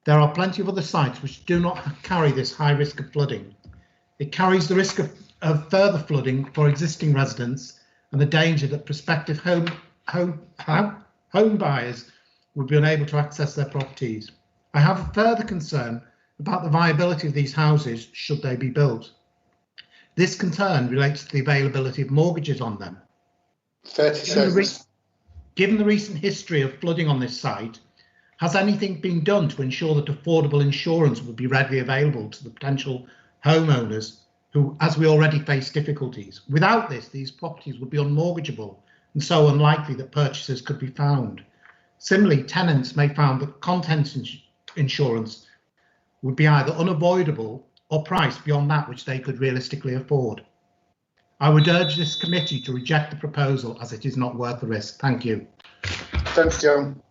There are plenty of other sites which do not carry this high risk of flooding. It carries the risk of further flooding for existing residents and the danger that prospective home buyers would be unable to access their properties. I have a further concern about the viability of these houses should they be built. This concern relates to the availability of mortgages on them. 30 seconds. Given the recent history of flooding on this site, has anything been done to ensure that affordable insurance will be readily available to the potential homeowners who, as we already face difficulties? Without this, these properties would be unmortgageable and so unlikely that purchasers could be found. Similarly, tenants may find that contents insurance would be either unavoidable or priced beyond that which they could realistically afford. I would urge this committee to reject the proposal as it is not worth the risk. Thank you. Thanks, John.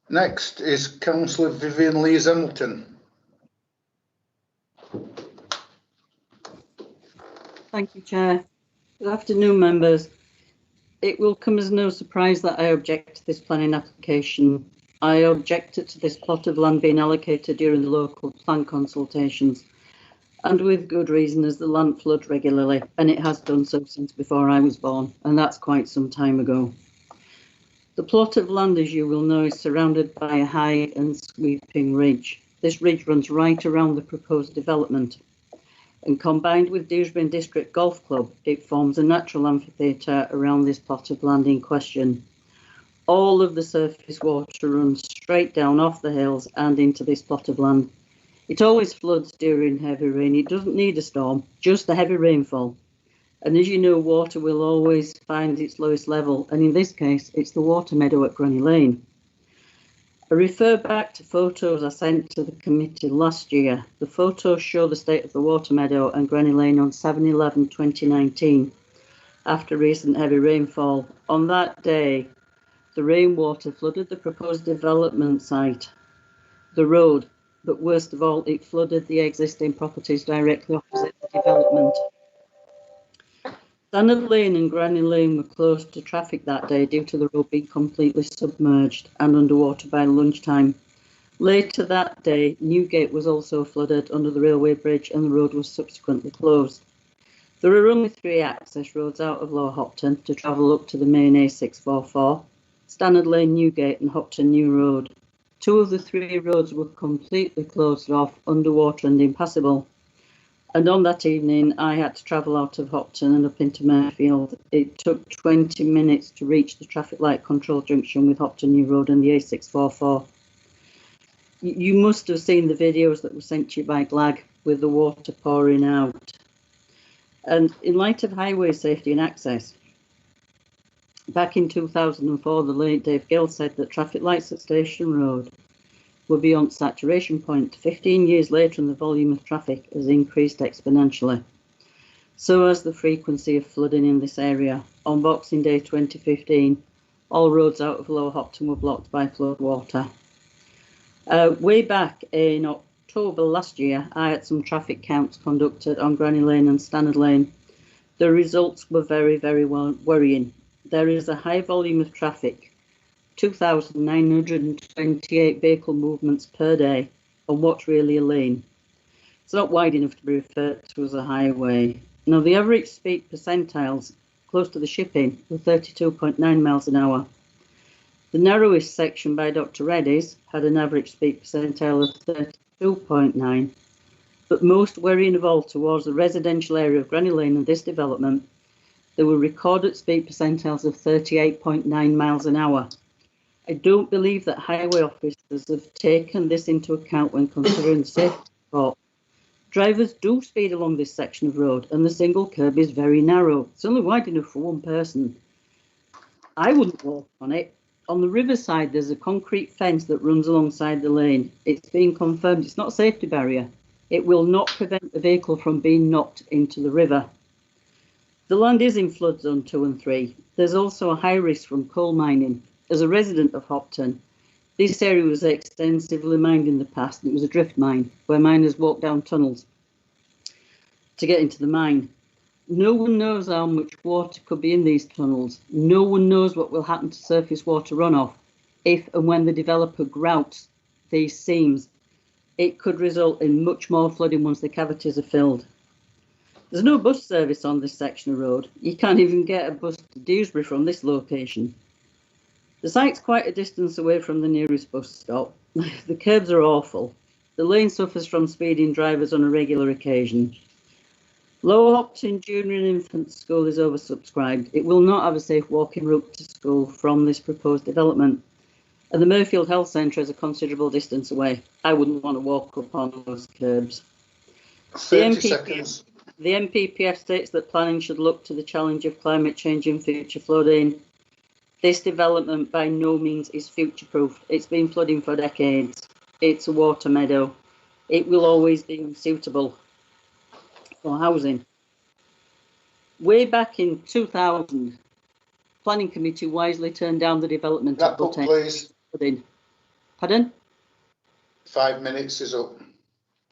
Next is Councillor Vivian Lees-Hamilton. Thank you, Chair. Good afternoon, members. It will come as no surprise that I object to this planning application. I objected to this plot of land being allocated during the local plan consultations, and with good reason, as the land floods regularly, and it has done so since before I was born, and that's quite some time ago. The plot of land, as you will know, is surrounded by a high and sweeping ridge. This ridge runs right around the proposed development, and combined with Dewsbury District Golf Club, it forms a natural amphitheatre around this plot of land in question. All of the surface water runs straight down off the hills and into this plot of land. It always floods during heavy rain. It doesn't need a storm, just a heavy rainfall. And as you know, water will always find its lowest level, and in this case, it's the water meadow at Granny Lane. I refer back to photos I sent to the committee last year. The photos show the state of the water meadow and Granny Lane on 7/11/2019, after recent heavy rainfall. On that day, the rainwater flooded the proposed development site, the road, but worst of all, it flooded the existing properties directly opposite the development. Standard Lane and Granny Lane were closed to traffic that day due to the road being completely submerged and underwater by lunchtime. Later that day, Newgate was also flooded under the railway bridge and the road was subsequently closed. There are only 3 access roads out of Lower Hopton to travel up to the main A644. Standard Lane, Newgate and Hopton New Road. 2 of the 3 roads were completely closed off, underwater and impassable. And on that evening, I had to travel out of Hopton and up into Merfield. It took 20 minutes to reach the traffic light control junction with Hopton New Road and the A644. You must have seen the videos that were sent to you by GLAG with the water pouring out. And in light of highway safety and access, back in 2004, the late Dave Gill said that traffic lights at Station Road were beyond saturation point. 15 years later, and the volume of traffic has increased exponentially. so has the frequency of flooding in this area. On Boxing Day 2015, all roads out of Lower Hopton were blocked by flood water. Way back in October last year, I had some traffic counts conducted on Granny Lane and Stannard Lane. The results were very, very worrying. There is a high volume of traffic, 2,928 vehicle movements per day on what's really a lane. It's not wide enough to be referred to as a highway. Now, the average speed percentiles close to the shipping were 32.9 miles an hour. The narrowest section by Dr. Reddy's had an average speed percentile of 32.9, but most worrying of all towards the residential area of Granny Lane and this development, there were recorded speed percentiles of 38.9 miles an hour. I don't believe that highway officers have taken this into account when considering the safety report. Drivers do speed along this section of road and the single curb is very narrow. It's only wide enough for one person. I wouldn't walk on it. On the riverside, there's a concrete fence that runs alongside the lane. It's been confirmed it's not a safety barrier. It will not prevent the vehicle from being knocked into the river. The land is in flood zone 2 and 3. There's also a high risk from coal mining. As a resident of Hopton, this area was extensively mined in the past, and it was a drift mine where miners walked down tunnels to get into the mine. No one knows how much water could be in these tunnels. No one knows what will happen to surface water runoff if and when the developer grouts these seams. It could result in much more flooding once the cavities are filled. There's no bus service on this section of road. You can't even get a bus to Dewsbury from this location. The site's quite a distance away from the nearest bus stop. The curbs are awful. The lane suffers from speeding drivers on a regular occasion. Lower Hopton Junior and Infant School is oversubscribed. It will not have a safe walking route to school from this proposed development. And the Murfield Health Centre is a considerable distance away. I wouldn't want to walk up on those curbs. 30 seconds. The NPPF states that planning should look to the challenge of climate change and future flooding. This development by no means is future-proof. It's been flooding for decades. It's a water meadow. It will always be unsuitable for housing. Way back in 2000, Planning Committee wisely turned down the development of Button. Please. Pardon? 5 minutes is up.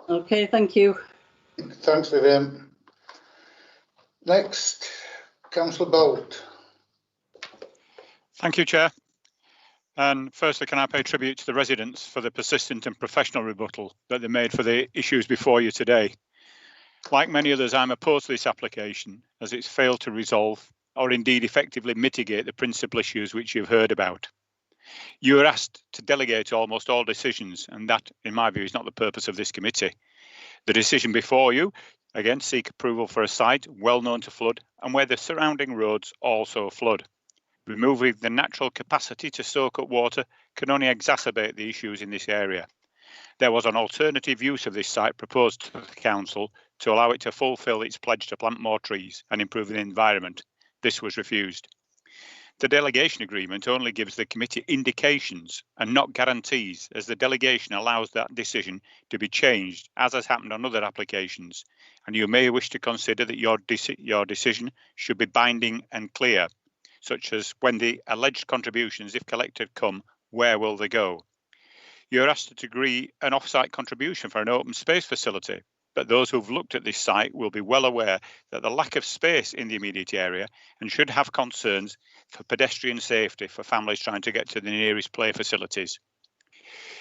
Okay, thank you. Thanks, Vivian. Next, Councillor Bolt. Thank you, Chair. And firstly, can I pay tribute to the residents for the persistent and professional rebuttal that they made for the issues before you today. Like many others, I'm opposed to this application as it's failed to resolve or indeed effectively mitigate the principal issues which you've heard about. You were asked to delegate almost all decisions, and that, in my view, is not the purpose of this committee. The decision before you, again, seek approval for a site well known to flood and where the surrounding roads also flood. Removing the natural capacity to soak up water can only exacerbate the issues in this area. There was an alternative use of this site proposed to the council to allow it to fulfil its pledge to plant more trees and improve the environment. This was refused. The delegation agreement only gives the committee indications and not guarantees, as the delegation allows that decision to be changed, as has happened on other applications, and you may wish to consider that your decision should be binding and clear, such as when the alleged contributions, if collected, come, where will they go? You're asked to agree an off-site contribution for an open space facility, but those who've looked at this site will be well aware that the lack of space in the immediate area and should have concerns for pedestrian safety for families trying to get to the nearest play facilities.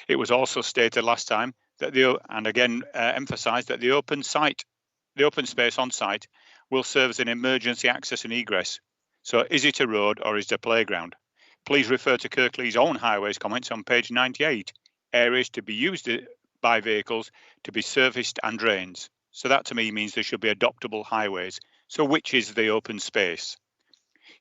It was also stated last time that emphasised that the open space on site will serve as an emergency access and egress. So is it a road or is it a playground? Please refer to Kirklees' own highways comments on page 98, areas to be used by vehicles to be serviced and drains. So that to me means there should be adoptable highways. So which is the open space?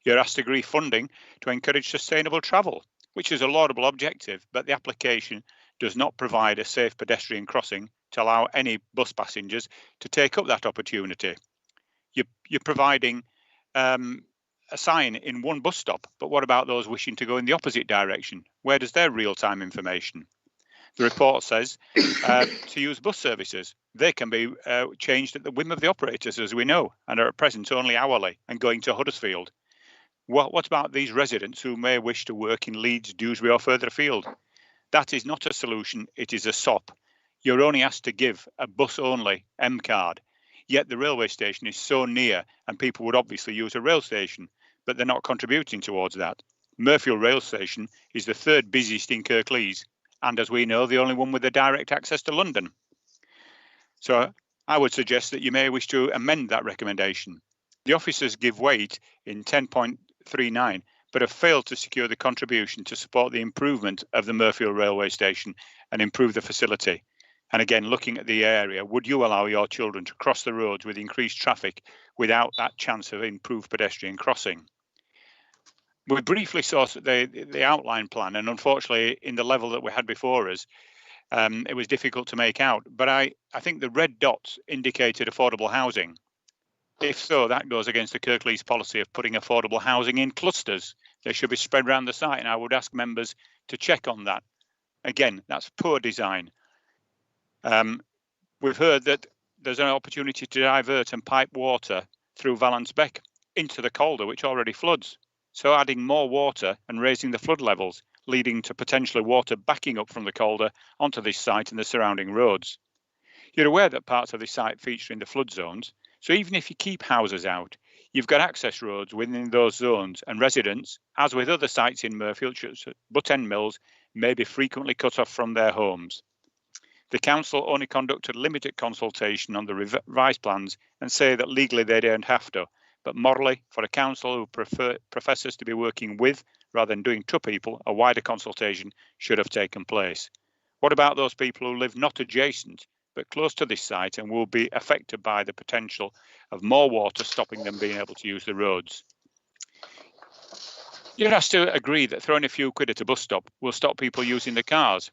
You're asked to agree funding to encourage sustainable travel, which is a laudable objective, but the application does not provide a safe pedestrian crossing to allow any bus passengers to take up that opportunity. You're providing a sign in one bus stop, but what about those wishing to go in the opposite direction? Where does their real-time information? The report says to use bus services. They can be changed at the whim of the operators, as we know, and are at present only hourly and going to Huddersfield. What about these residents who may wish to work in Leeds, Dewsbury or further afield? That is not a solution, it is a SOP. You're only asked to give a bus-only M card, yet the railway station is so near and people would obviously use a rail station, but they're not contributing towards that. Murfield rail station is the third busiest in Kirklees, and as we know, the only one with a direct access to London. So I would suggest that you may wish to amend that recommendation. The officers give weight in 10.39, but have failed to secure the contribution to support the improvement of the Murfield railway station and improve the facility. And again, looking at the area, would you allow your children to cross the roads with increased traffic without that chance of improved pedestrian crossing? We briefly saw the outline plan, and unfortunately, in the level that we had before us, it was difficult to make out. But I think the red dots indicated affordable housing. If so, that goes against the Kirklees policy of putting affordable housing in clusters. They should be spread around the site, and I would ask members to check on that. Again, that's poor design. We've heard that there's an opportunity to divert and pipe water through Valence Beck into the Calder, which already floods. So adding more water and raising the flood levels, leading to potentially water backing up from the Calder onto this site and the surrounding roads. You're aware that parts of this site feature in the flood zones, so even if you keep houses out, you've got access roads within those zones, and residents, as with other sites in Murfield, such as Butt End Mills, may be frequently cut off from their homes. The council only conducted limited consultation on the revised plans and say that legally they don't have to, but morally, for a council who professes to be working with rather than doing to people, a wider consultation should have taken place. What about those people who live not adjacent but close to this site and will be affected by the potential of more water stopping them being able to use the roads? You're asked to agree that throwing a few quid at a bus stop will stop people using the cars.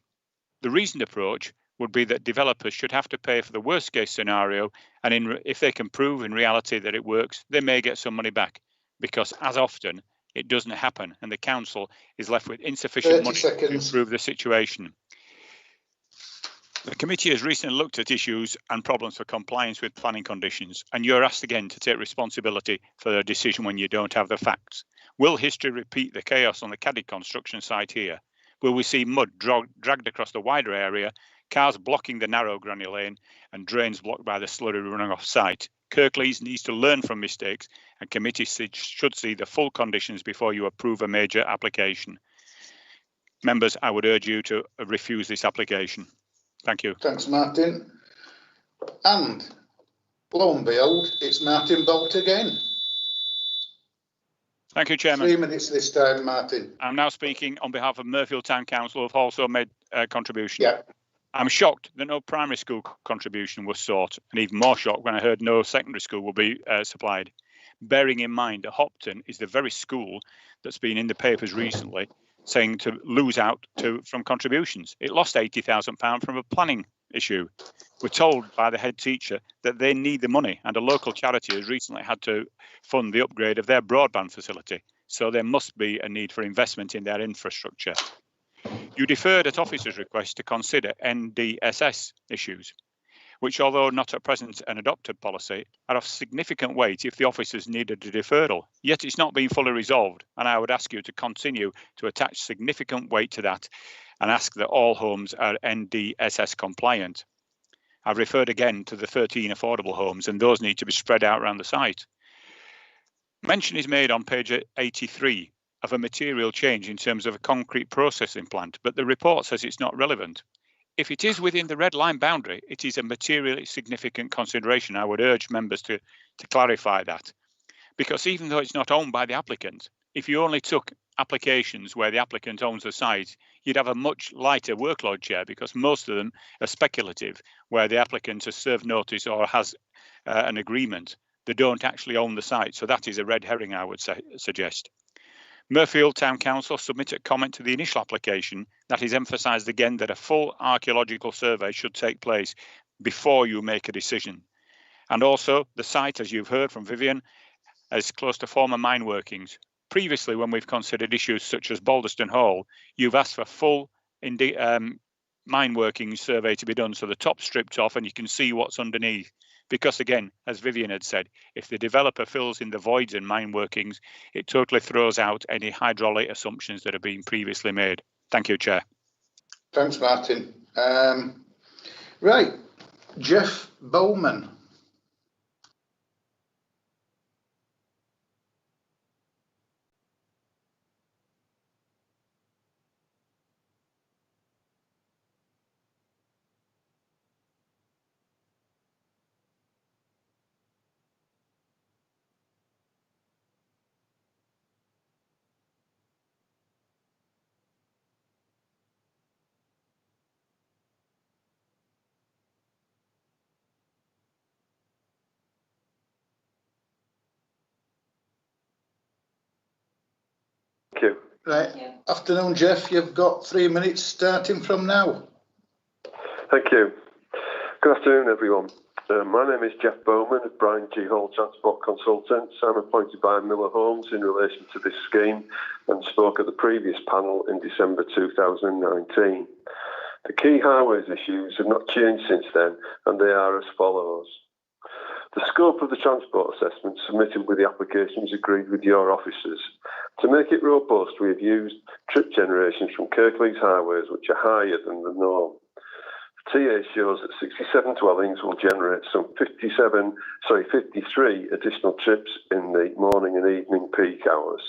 The reasoned approach would be that developers should have to pay for the worst case scenario, and if they can prove in reality that it works, they may get some money back, because as often it doesn't happen and the council is left with insufficient money to improve the situation. The committee has recently looked at issues and problems for compliance with planning conditions, and you're asked again to take responsibility for their decision when you don't have the facts. Will history repeat the chaos on the Caddy construction site here? Will we see mud dragged across the wider area, cars blocking the narrow granny lane and drains blocked by the slurry running off site? Kirklees needs to learn from mistakes, and committees should see the full conditions before you approve a major application. Members, I would urge you to refuse this application. Thank you. Thanks, Martin. And lo and behold, it's Martin Bolt again. Thank you, Chairman. 3 minutes this time, Martin. I'm now speaking on behalf of Murfield Town Council, who have also made a contribution. Yeah. I'm shocked that no primary school contribution was sought, and even more shocked when I heard no secondary school will be supplied. Bearing in mind that Hopton is the very school that's been in the papers recently saying to lose out from contributions. It lost £80,000 from a planning issue. We're told by the head teacher that they need the money, and a local charity has recently had to fund the upgrade of their broadband facility. So there must be a need for investment in their infrastructure. You deferred at officers' request to consider NDSS issues, which, although not at present an adopted policy, are of significant weight if the officers needed a deferral. Yet it's not been fully resolved, and I would ask you to continue to attach significant weight to that and ask that all homes are NDSS compliant. I've referred again to the 13 affordable homes, and those need to be spread out around the site. Mention is made on page 83 of a material change in terms of a concrete processing plant, but the report says it's not relevant. If it is within the red line boundary, it is a materially significant consideration. I would urge members to clarify that, because even though it's not owned by the applicant, if you only took applications where the applicant owns the site, you'd have a much lighter workload, Chair, because most of them are speculative, where the applicant has served notice or has an agreement. They don't actually own the site, so that is a red herring, I would suggest. Murfield Town Council submitted comment to the initial application that is emphasised again that a full archaeological survey should take place before you make a decision. And also, the site, as you've heard from Vivian, is close to former mine workings. Previously, when we've considered issues such as Balderston Hall, you've asked for full mine working survey to be done, so the top's stripped off and you can see what's underneath. Because again, as Vivian had said, if the developer fills in the voids in mine workings, it totally throws out any hydraulic assumptions that have been previously made. Thank you, Chair. Thanks, Martin. Right, Jeff Bowman. Thank you. Right. Afternoon, Jeff. You've got 3 minutes starting from now. Thank you. Good afternoon, everyone. My name is Jeff Bowman of Brian G. Hall Transport Consultants. I'm appointed by Miller Homes in relation to this scheme and spoke at the previous panel in December 2019. The key highways issues have not changed since then, and they are as follows. The scope of the transport assessment submitted with the applications agreed with your officers. To make it robust, we have used trip generations from Kirklees highways, which are higher than the norm. TA shows that 67 dwellings will generate some 53 additional trips in the morning and evening peak hours.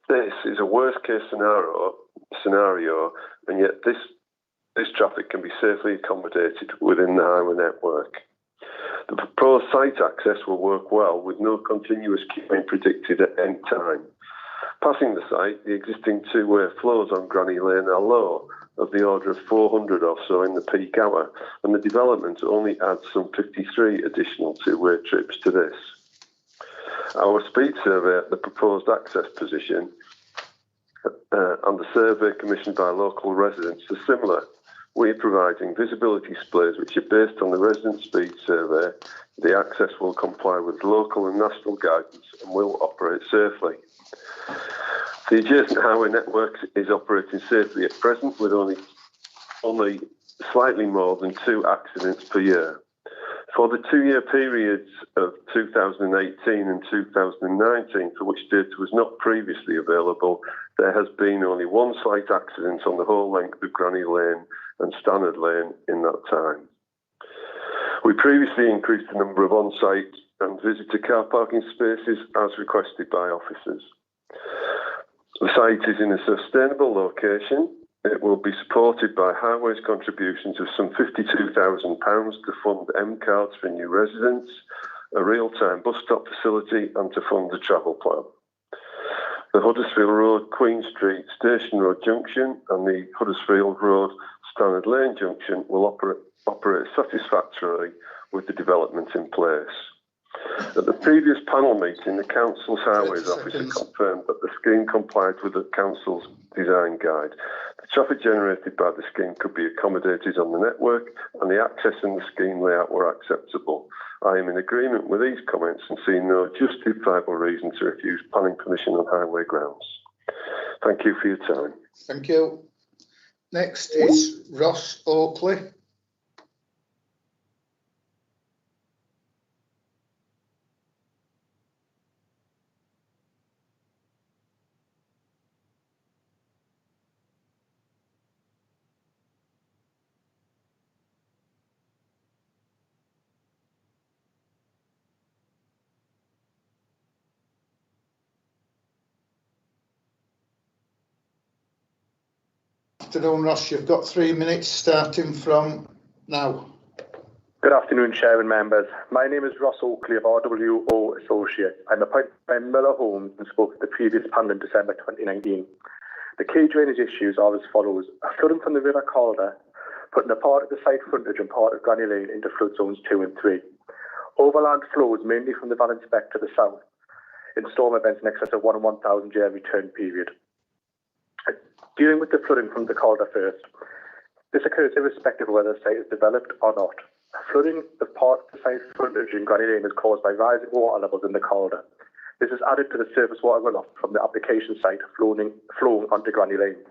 This is a worst case scenario, and yet this traffic can be safely accommodated within the highway network. The proposed site access will work well with no continuous queuing predicted at any time. Passing the site, the existing two-way flows on Granny Lane are low, of the order of 400 or so in the peak hour, and the development only adds some 53 additional two-way trips to this. Our speed survey at the proposed access position and the survey commissioned by local residents are similar. We are providing visibility displays which are based on the resident speed survey. The access will comply with local and national guidance and will operate safely. The adjacent highway network is operating safely at present with only slightly more than 2 accidents per year. For the 2-year periods of 2018 and 2019, for which data was not previously available, there has been only 1 slight accident on the whole length of Granny Lane and Stannard Lane in that time. We previously increased the number of on-site and visitor car parking spaces as requested by officers. The site is in a sustainable location. It will be supported by highways contributions of some £52,000 to fund M cards for new residents, a real-time bus stop facility and to fund the travel plan. The Huddersfield Road, Queen Street, Station Road Junction and the Huddersfield Road, Stannard Lane Junction will operate satisfactorily with the development in place. At the previous panel meeting, the Council's Highways Officer confirmed that the scheme complied with the Council's design guide. The traffic generated by the scheme could be accommodated on the network and the access and the scheme layout were acceptable. I am in agreement with these comments and see no justifiable reason to refuse planning permission on highway grounds. Thank you for your time. Thank you. Next is Ross Oakley. Afternoon, Ross. You've got 3 minutes starting from now. Good afternoon, Chair and members. My name is Ross Oakley of RWO Associates. I'm appointed by Miller Homes and spoke at the previous panel in December 2019. The key drainage issues are as follows. Flooding from the River Calder, putting a part of the site frontage and part of Granny Lane into flood zones 2 and 3. Overland flows mainly from the Balance Beck to the south in storm events in excess of 1,000 year return period. Dealing with the flooding from the Calder first. This occurs irrespective of whether the site is developed or not. Flooding of part of the site frontage in Granny Lane is caused by rising water levels in the Calder. This is added to the surface water runoff from the application site flowing onto Granny Lane.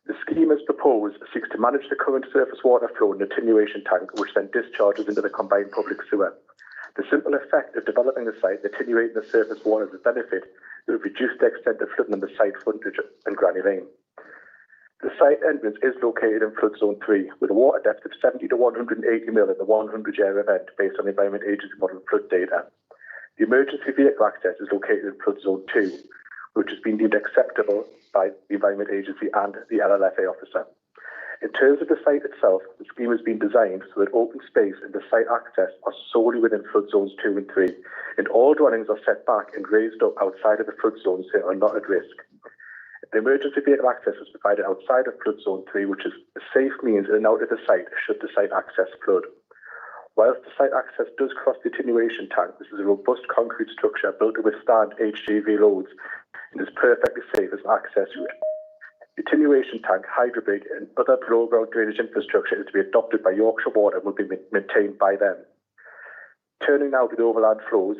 The scheme as proposed seeks to manage the current surface water flow in an attenuation tank, which then discharges into the combined public sewer. The simple effect of developing the site, attenuating the surface water as a benefit, it would reduce the extent of flooding on the site frontage and Granny Lane. The site entrance is located in flood zone 3 with a water depth of 70 to 180 mil in the 100-year event based on the Environment Agency model flood data. The emergency vehicle access is located in flood zone 2, which has been deemed acceptable by the Environment Agency and the LLFA officer. In terms of the site itself, the scheme has been designed so that open space and the site access are solely within flood zones 2 and 3, and all dwellings are set back and raised up outside of the flood zones that are not at risk. The emergency vehicle access is provided outside of flood zone 3, which is a safe means in and out of the site should the site access flood. Whilst the site access does cross the attenuation tank, this is a robust concrete structure built to withstand HGV loads and is perfectly safe as an access route. The attenuation tank, hydrobig and other below-ground drainage infrastructure is to be adopted by Yorkshire Water and will be maintained by them. Turning now to the overland flows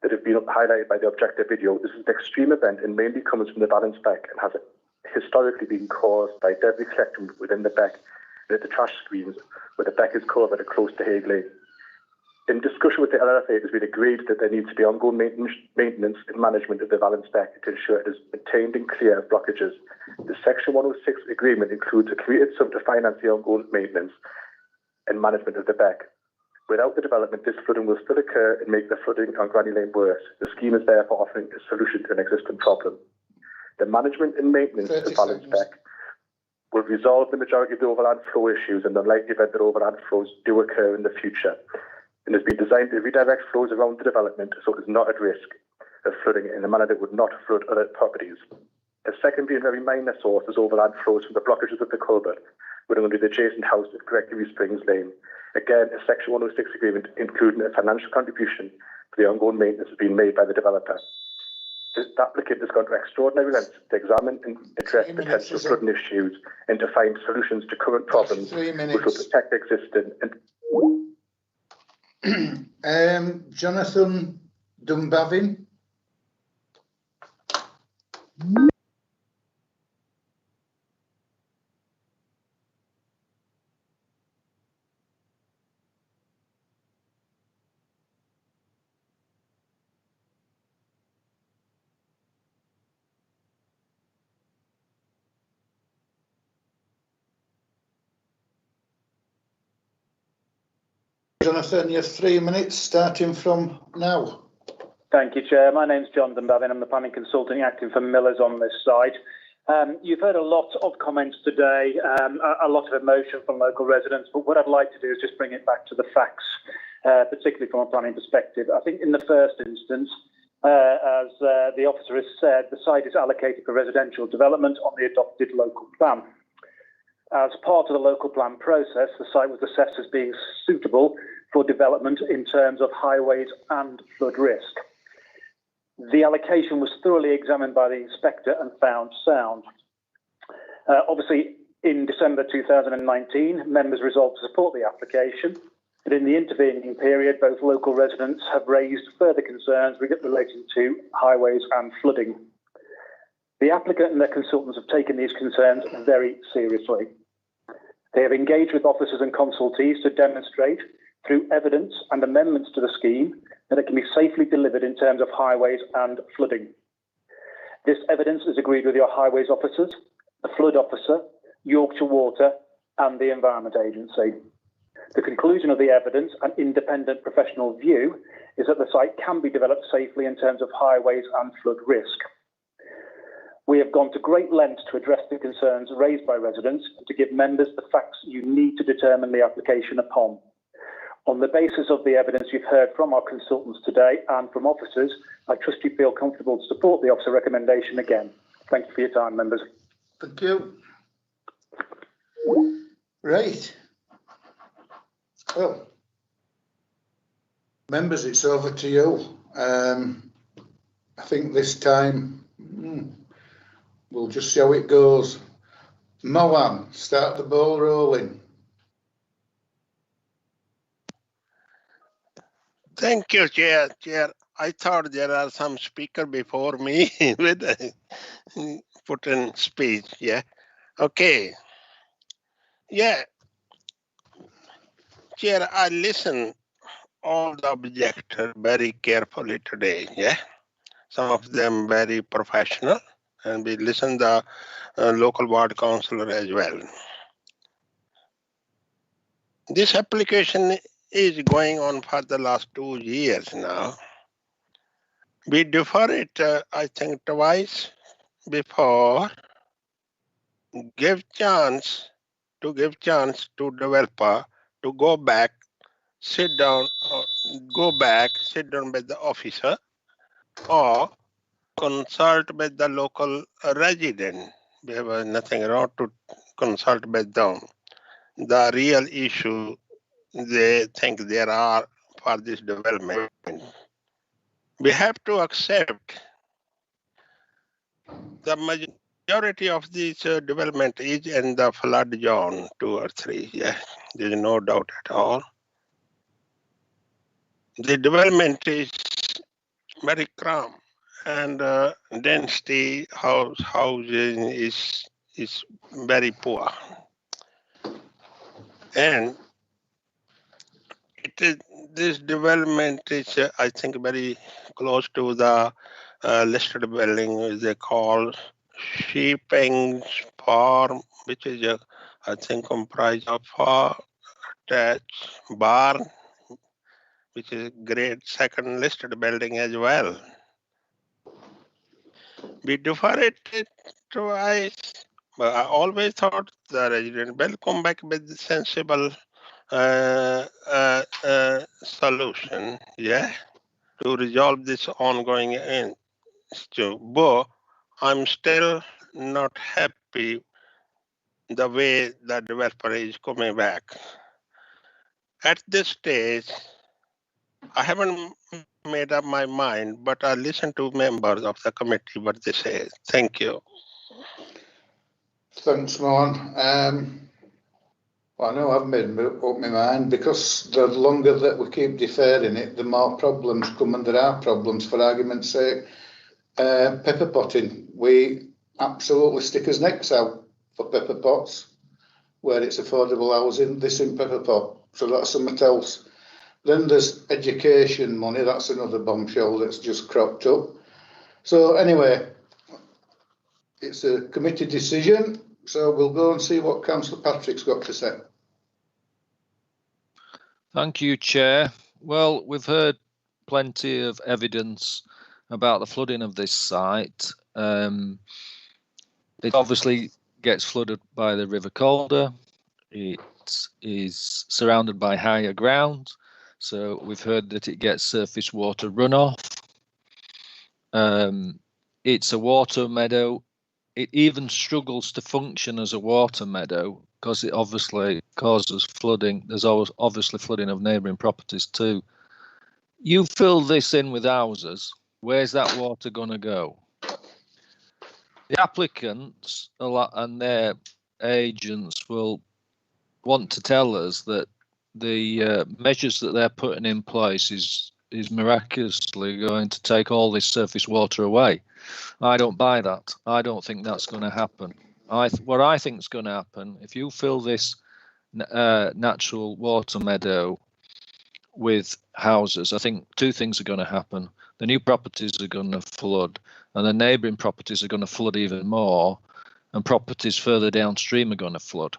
that have been highlighted by the objective video, this is an extreme event and mainly comes from the balance beck and has historically been caused by debris collecting within the beck and at the trash screens where the beck is covered at close to Hague Lane. In discussion with the LLFA, it has been agreed that there needs to be ongoing maintenance and management of the balance beck to ensure it is maintained and clear of blockages. The Section 106 agreement includes a committed sum to finance the ongoing maintenance and management of the beck. Without the development, this flooding will still occur and make the flooding on Granny Lane worse. The scheme is therefore offering a solution to an existing problem. The management and maintenance of the balance beck will resolve the majority of the overland flow issues in the likely event that overland flows do occur in the future, and has been designed to redirect flows around the development so it is not at risk of flooding in a manner that would not flood other properties. A secondary and very minor source is overland flows from the blockages of the culvert running under the adjacent house at Kirklees Springs Lane. Again, a Section 106 agreement including a financial contribution for the ongoing maintenance has been made by the developer. The applicant has gone to extraordinary lengths to examine and address potential flooding issues and to find solutions to current problems which will protect existing and Jonathan Dunbavin. Jonathan, you have 3 minutes starting from now. Thank you, Chair. My name's John Dunbavin. I'm the planning consultant acting for Millers on this site. You've heard a lot of comments today, a lot of emotion from local residents, but what I'd like to do is just bring it back to the facts, particularly from a planning perspective. I think in the first instance, as the officer has said, the site is allocated for residential development on the adopted local plan. As part of the local plan process, the site was assessed as being suitable for development in terms of highways and flood risk. The allocation was thoroughly examined by the inspector and found sound. Obviously, in December 2019, members resolved to support the application, but in the intervening period, both local residents have raised further concerns relating to highways and flooding. The applicant and their consultants have taken these concerns very seriously. They have engaged with officers and consultees to demonstrate, through evidence and amendments to the scheme, that it can be safely delivered in terms of highways and flooding. This evidence is agreed with your highways officers, the flood officer, Yorkshire Water, and the Environment Agency. The conclusion of the evidence and independent professional view is that the site can be developed safely in terms of highways and flood risk. We have gone to great lengths to address the concerns raised by residents and to give members the facts you need to determine the application upon. On the basis of the evidence you've heard from our consultants today and from officers, I trust you feel comfortable to support the officer recommendation again. Thank you for your time, members. Thank you. Right. Well, members, it's over to you. I think this time we'll just see how it goes. Moan, start the ball rolling. Thank you, Chair. I thought there are some speaker before me with put in speech. Yeah, Okay. Yeah, Chair, I listen all the objectors very carefully today. Yeah, some of them very professional, and we listen the local ward councillor as well. This application is going on for the last 2 years now. We defer it, I think, twice before give chance to developer to go back, sit down, sit down with the officer, or consult with the local resident. We have nothing wrong to consult with them. The real issue they think there are for this development. We have to accept the majority of this development is in the flood zone 2 or 3. Yeah, there's no doubt at all. The development is very calm, and density housing is very poor, and it is this development is I think very close to the listed building they call Sheeping Farm, which is I think comprised of attached barn, which is great second listed building as well. We defer it twice, but I always thought the resident will come back with the sensible solution, yeah, to resolve this ongoing issue. But I'm still not happy the way the developer is coming back. At this stage, I haven't made up my mind, but I listen to members of the committee what they say. Thank you. Thanks, Mohan. Well, I know I've made up my mind, because the longer that we keep deferring it, the more problems come, and there are problems. For argument's sake, pepper potting. We absolutely stick his necks out for pepper pots where it's affordable housing, this in pepper pot. So that's something else. Then there's education money. That's another bombshell that's just cropped up. So anyway, it's a committee decision. So we'll go and see what Councillor Patrick's got to say. Thank you, Chair. Well, we've heard plenty of evidence about the flooding of this site. It obviously gets flooded by the River Calder. It is surrounded by higher ground. So we've heard that it gets surface water runoff. It's a water meadow. It even struggles to function as a water meadow because it obviously causes flooding. There's always obviously flooding of neighbouring properties too. You fill this in with houses, where's that water going to go? The applicants and their agents will want to tell us that the measures that they're putting in place is miraculously going to take all this surface water away. I don't buy that. I don't think that's going to happen. What I think is going to happen, if you fill this natural water meadow with houses, I think two things are going to happen. The new properties are going to flood, and the neighbouring properties are going to flood even more, and properties further downstream are going to flood.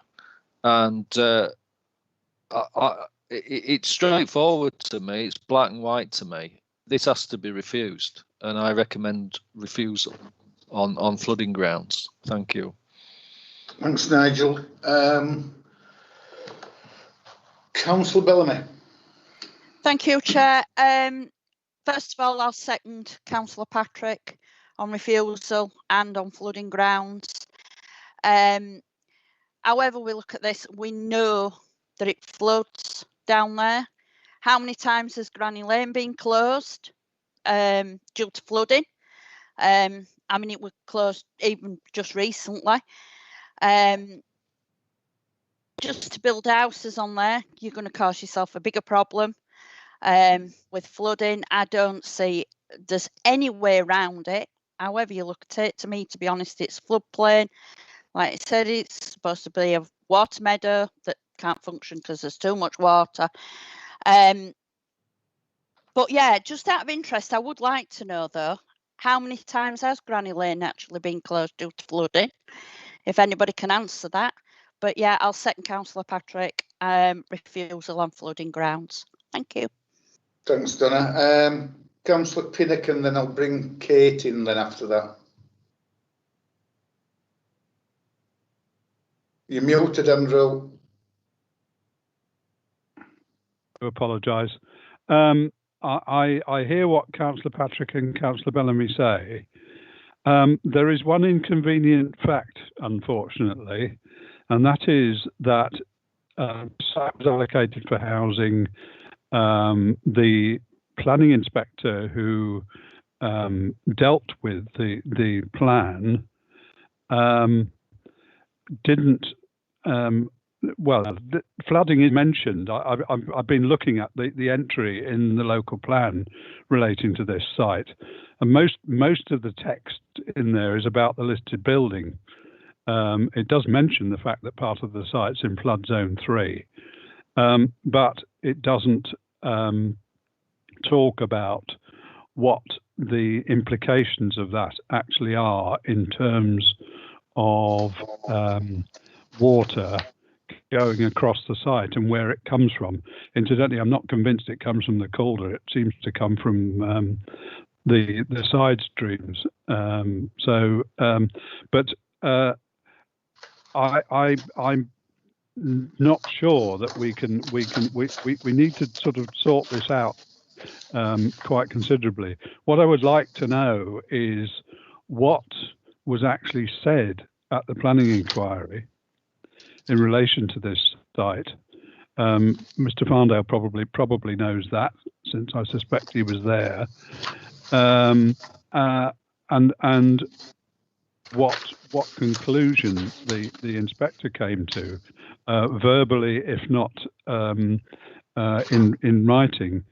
And it's straightforward to me. It's black and white to me. This has to be refused, and I recommend refusal on flooding grounds. Thank you. Thanks, Nigel. Councillor Bellamy. Thank you, Chair. First of all, I'll second Councillor Patrick on refusal and on flooding grounds. However we look at this, we know that it floods down there. How many times has Granny Lane been closed due to flooding? I mean, it was closed even just recently. Just to build houses on there, you're going to cause yourself a bigger problem. With flooding, I don't see there's any way around it. However you look at it, to me, to be honest, it's floodplain. Like I said, it's supposed to be a water meadow that can't function because there's too much water. But yeah, just out of interest, I would like to know though, how many times has Granny Lane actually been closed due to flooding? If anybody can answer that. But yeah, I'll second Councillor Patrick, refusal on flooding grounds. Thank you. Thanks, Donna. Councillor Pinnock, and then I'll bring Kate in then after that. You're muted, Andrew. I apologise. I hear what Councillor Patrick and Councillor Bellamy say. There is one inconvenient fact, unfortunately, and that is that site was allocated for housing. The planning inspector who dealt with the plan didn't. Well, the flooding is mentioned. I've been looking at the entry in the local plan relating to this site, and most of the text in there is about the listed building. It does mention the fact that part of the site's in flood zone 3, but it doesn't talk about what the implications of that actually are in terms of water going across the site and where it comes from. Incidentally, I'm not convinced it comes from the Calder. It seems to come from the side streams. I'm not sure that we need to sort of sort this out quite considerably. What I would like to know is what was actually said at the planning inquiry in relation to this site. Mr. Farndale probably knows that, since I suspect he was there, and what conclusion the inspector came to, verbally, if not in writing.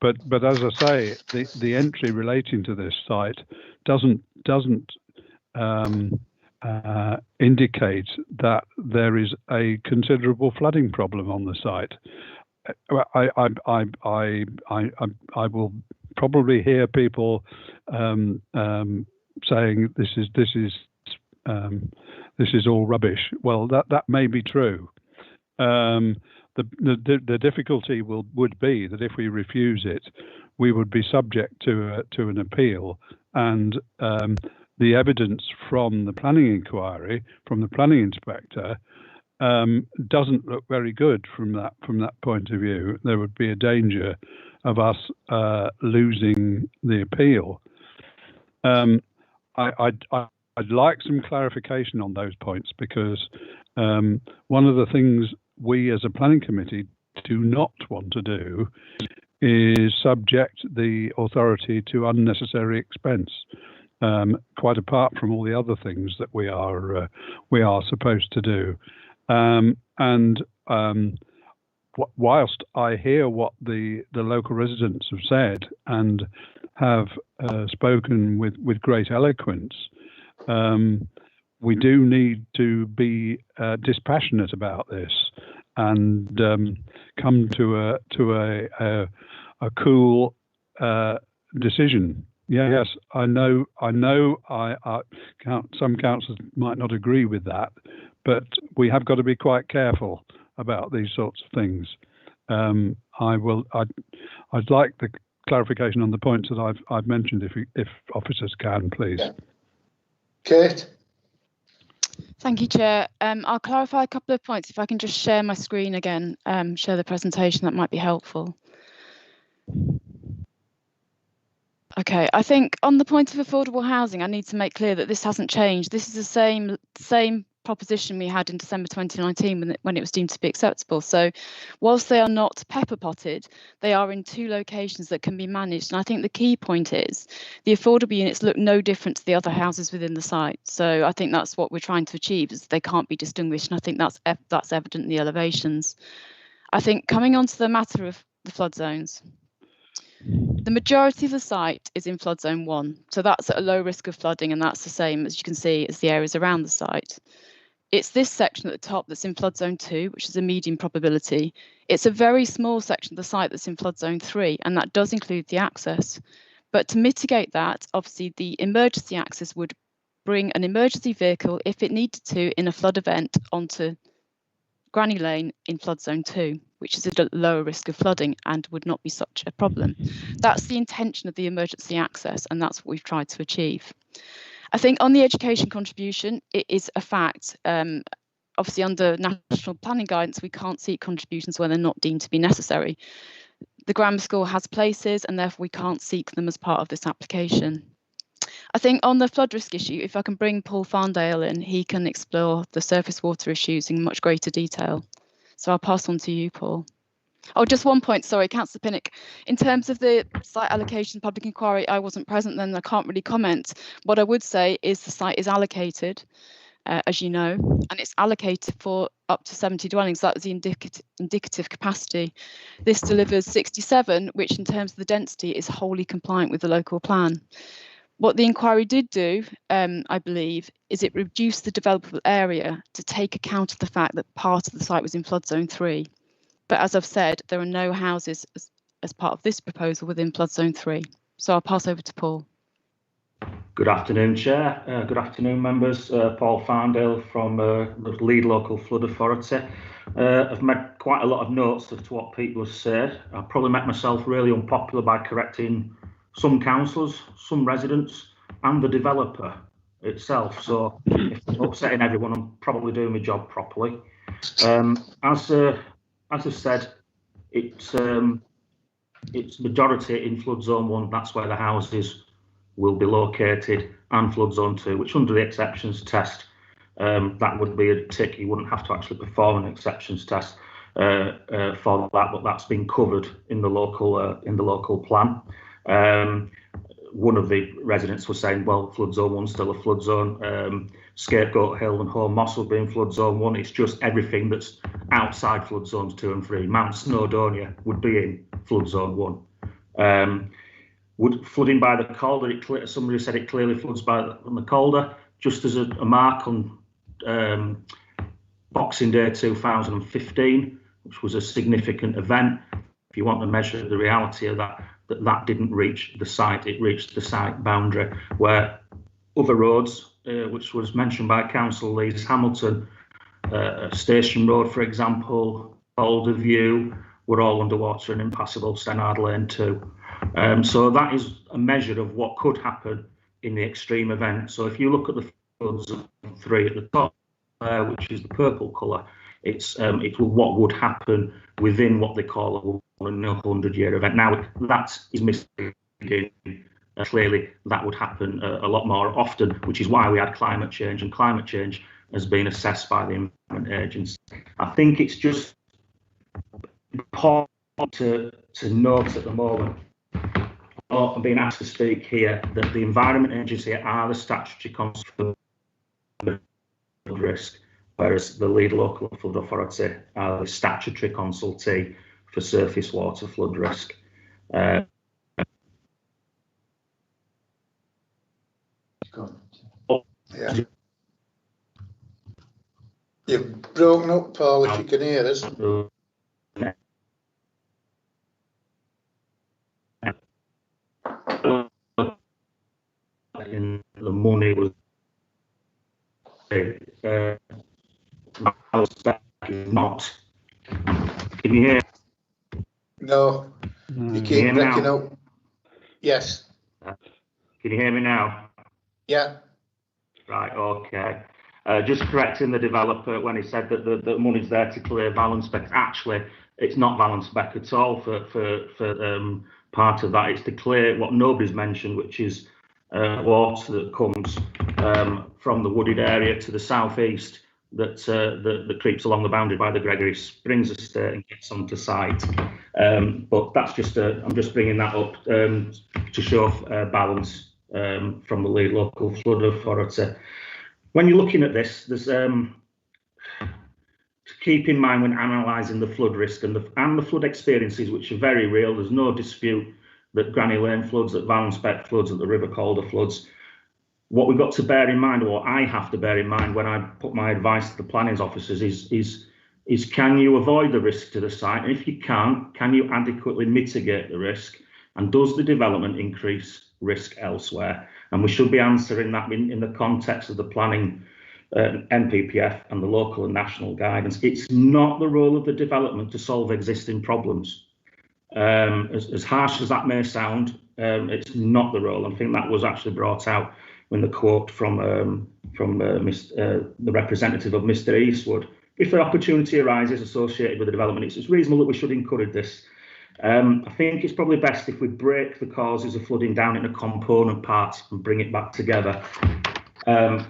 But as I say, the entry relating to this site doesn't indicate that there is a considerable flooding problem on the site. I will probably hear people saying this is all rubbish. Well, that may be true. The difficulty would be that if we refuse it, we would be subject to an appeal, and the evidence from the planning inquiry, from the planning inspector, doesn't look very good from that point of view. There would be a danger of us losing the appeal. I'd like some clarification on those points, because one of the things we as a planning committee do not want to do is subject the authority to unnecessary expense, quite apart from all the other things that we are supposed to do. Whilst I hear what the local residents have said and have spoken with great eloquence, we do need to be dispassionate about this and come to a cool decision. Yes, I know. Some councillors might not agree with that, but we have got to be quite careful about these sorts of things. I'd like the clarification on the points that I've mentioned, if officers can, please. Yeah. Kate. Thank you, Chair. I'll clarify a couple of points. If I can just share my screen again, share the presentation, that might be helpful. Okay, I think on the point of affordable housing, I need to make clear that this hasn't changed. This is the same proposition we had in December 2019 when it was deemed to be acceptable. So whilst they are not pepper potted, they are in two locations that can be managed. And I think the key point is the affordable units look no different to the other houses within the site. So I think that's what we're trying to achieve, is they can't be distinguished. And I think that's evident in the elevations. I think coming on to the matter of the flood zones, the majority of the site is in flood zone 1. So that's at a low risk of flooding, and that's the same, as you can see, as the areas around the site. It's this section at the top that's in flood zone 2, which is a medium probability. It's a very small section of the site that's in flood zone 3, and that does include the access. But to mitigate that, obviously the emergency access would bring an emergency vehicle, if it needed to, in a flood event onto Granny Lane in flood zone 2, which is at a lower risk of flooding and would not be such a problem. That's the intention of the emergency access, and that's what we've tried to achieve. I think on the education contribution, it is a fact. Obviously, under national planning guidance, we can't seek contributions when they're not deemed to be necessary. The grammar school has places, and therefore we can't seek them as part of this application. I think on the flood risk issue, if I can bring Paul Farndale in, he can explore the surface water issues in much greater detail. So I'll pass on to you, Paul. Oh, just one point, sorry, Councillor Pinnock. In terms of the site allocation public inquiry, I wasn't present then, I can't really comment. What I would say is the site is allocated, as you know, and it's allocated for up to 70 dwellings. That was the indicative capacity. This delivers 67, which in terms of the density is wholly compliant with the local plan. What the inquiry did do, I believe, is it reduced the developable area to take account of the fact that part of the site was in flood zone 3. But as I've said, there are no houses as part of this proposal within flood zone 3. So I'll pass over to Paul. Good afternoon, Chair. Good afternoon, members. Paul Farndale from the Lead Local Flood Authority. I've made quite a lot of notes as to what people have said. I've probably made myself really unpopular by correcting some councillors, some residents, and the developer itself. So if I'm upsetting everyone, I'm probably doing my job properly. As I said, it's majority in flood zone 1. That's where the houses will be located, and flood zone 2, which under the exceptions test, that would be a tick. You wouldn't have to actually perform an exceptions test for that, but that's been covered in the local plan. One of the residents was saying, well, flood zone 1's still a flood zone. Scapegoat Hill and Home Moss will be in flood zone 1. It's just everything that's outside flood zones 2 and 3. Mount Snowdonia would be in flood zone 1. Would flooding by the Calder, somebody said it clearly floods on the Calder, just as a mark on Boxing Day 2015, which was a significant event. If you want to measure the reality of that didn't reach the site, it reached the site boundary, where other roads, which was mentioned by Councillor Lees Hamilton, Station Road, for example, Calder View, were all underwater and impassable, Stennard Lane too. So that is a measure of what could happen in the extreme event. So if you look at the flood zone 3 at the top, which is the purple colour, it's what would happen within what they call a 100-year event. Now that is misleading. Clearly, that would happen a lot more often, which is why we had climate change, and climate change has been assessed by the Environment Agency. I think it's just important to note at the moment, I'm being asked to speak here, that the Environment Agency are the statutory consultant for flood risk, whereas the Lead Local Flood Authority are the statutory consultee for surface water flood risk. Yeah. You've broken up, Paul, if you can hear us. The money was not. Can you hear? No, you keep breaking up. Yes. Can you hear me now? Yeah. Right, okay. Just correcting the developer when he said that the money's there to clear Valence Beck. Actually, it's not Valence Beck at all for part of that. It's to clear what nobody's mentioned, which is water that comes from the wooded area to the southeast that creeps along the boundary by the Gregory Springs estate and gets onto site. But that's just I'm just bringing that up to show balance from the Lead Local Flood Authority. When you're looking at this, there's to keep in mind when analysing the flood risk and the flood experiences, which are very real. There's no dispute that Granny Lane floods, that Valence Beck floods, that the River Calder floods. What we've got to bear in mind, or I have to bear in mind when I put my advice to the planning officers is can you avoid the risk to the site? And if you can't, can you adequately mitigate the risk? And does the development increase risk elsewhere? And we should be answering that in the context of the planning NPPF and the local and national guidance. It's not the role of the development to solve existing problems. As harsh as that may sound, it's not the role. I think that was actually brought out in the quote from the representative of Mr. Eastwood. If the opportunity arises associated with the development, it's reasonable that we should encourage this. I think it's probably best if we break the causes of flooding down into component parts and bring it back together. The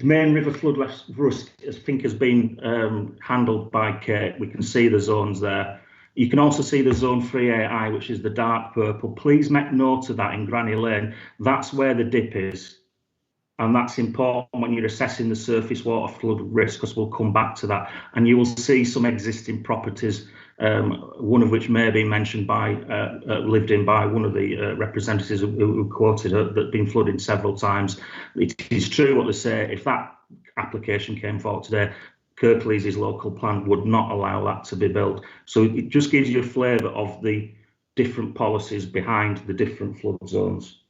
main river flood risk, I think, has been handled by Kate. We can see the zones there. You can also see the zone 3AI, which is the dark purple. Please make note of that in Granny Lane. That's where the dip is. And that's important when you're assessing the surface water flood risk, because we'll come back to that. And you will see some existing properties, one of which may have been mentioned by, lived in by one of the representatives who quoted that had been flooded several times. It is true what they say. If that application came forward today, Kirklees' local plan would not allow that to be built. So it just gives you a flavour of the different policies behind the different flood zones.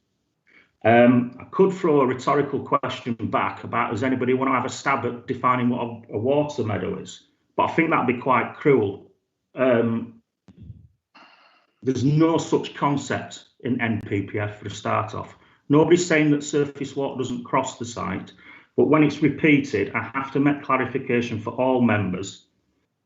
I could throw a rhetorical question back about, does anybody want to have a stab at defining what a water meadow is? But I think that'd be quite cruel. There's no such concept in NPPF for a start off. Nobody's saying that surface water doesn't cross the site, but when it's repeated, I have to make clarification for all members.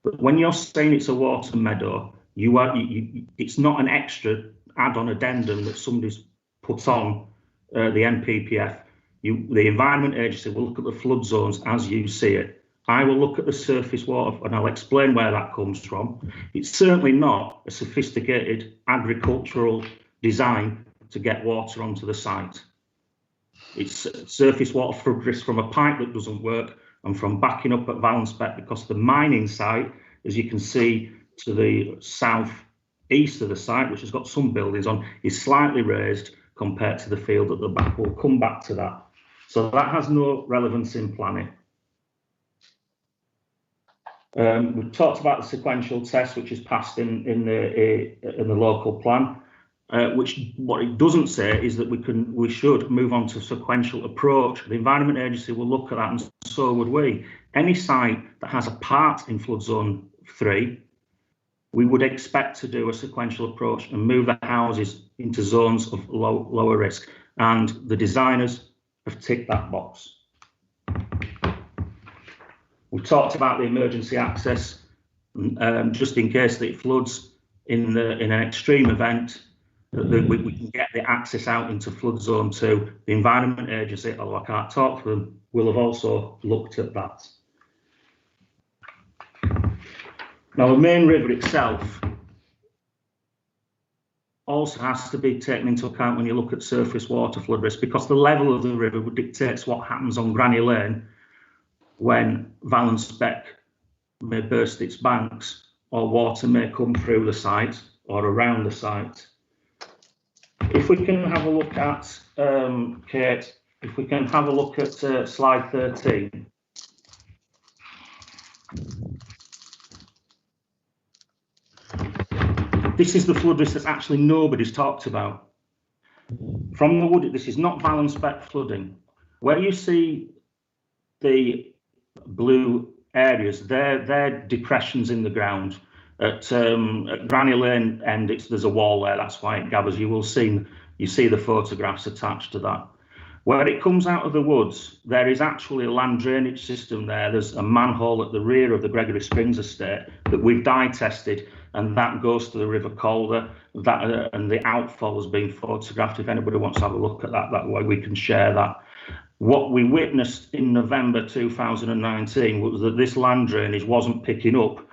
But when you're saying it's a water meadow, it's not an extra add-on addendum that somebody's put on the NPPF. The Environment Agency will look at the flood zones as you see it. I will look at the surface water and I'll explain where that comes from. It's certainly not a sophisticated agricultural design to get water onto the site. It's surface water flood risk from a pipe that doesn't work and from backing up at Valence Beck, because the mining site, as you can see to the south east of the site, which has got some buildings on, is slightly raised compared to the field at the back. We'll come back to that. So that has no relevance in planning. We've talked about the sequential test, which is passed in the local plan. What it doesn't say is that we should move on to sequential approach. The Environment Agency will look at that, and so would we. Any site that has a part in flood zone 3, we would expect to do a sequential approach and move the houses into zones of lower risk. And the designers have ticked that box. We've talked about the emergency access, just in case that it floods in an extreme event, that we can get the access out into flood zone 2. The Environment Agency, although I can't talk for them, will have also looked at that. Now, the main river itself also has to be taken into account when you look at surface water flood risk, because the level of the river dictates what happens on Granny Lane when Valence Beck may burst its banks or water may come through the site or around the site. If we can have a look at, Kate, if we can have a look at slide 13. This is the flood risk that actually nobody's talked about. From the wood, this is not Valence Beck flooding. Where you see the blue areas, they're depressions in the ground. At Granny Lane end, there's a wall there, that's why it gathers. You see the photographs attached to that. Where it comes out of the woods, there is actually a land drainage system there. There's a manhole at the rear of the Gregory Springs estate that we've dye tested, and that goes to the River Calder. And the outfall has been photographed. If anybody wants to have a look at that way we can share that. What we witnessed in November 2019 was that this land drainage wasn't picking up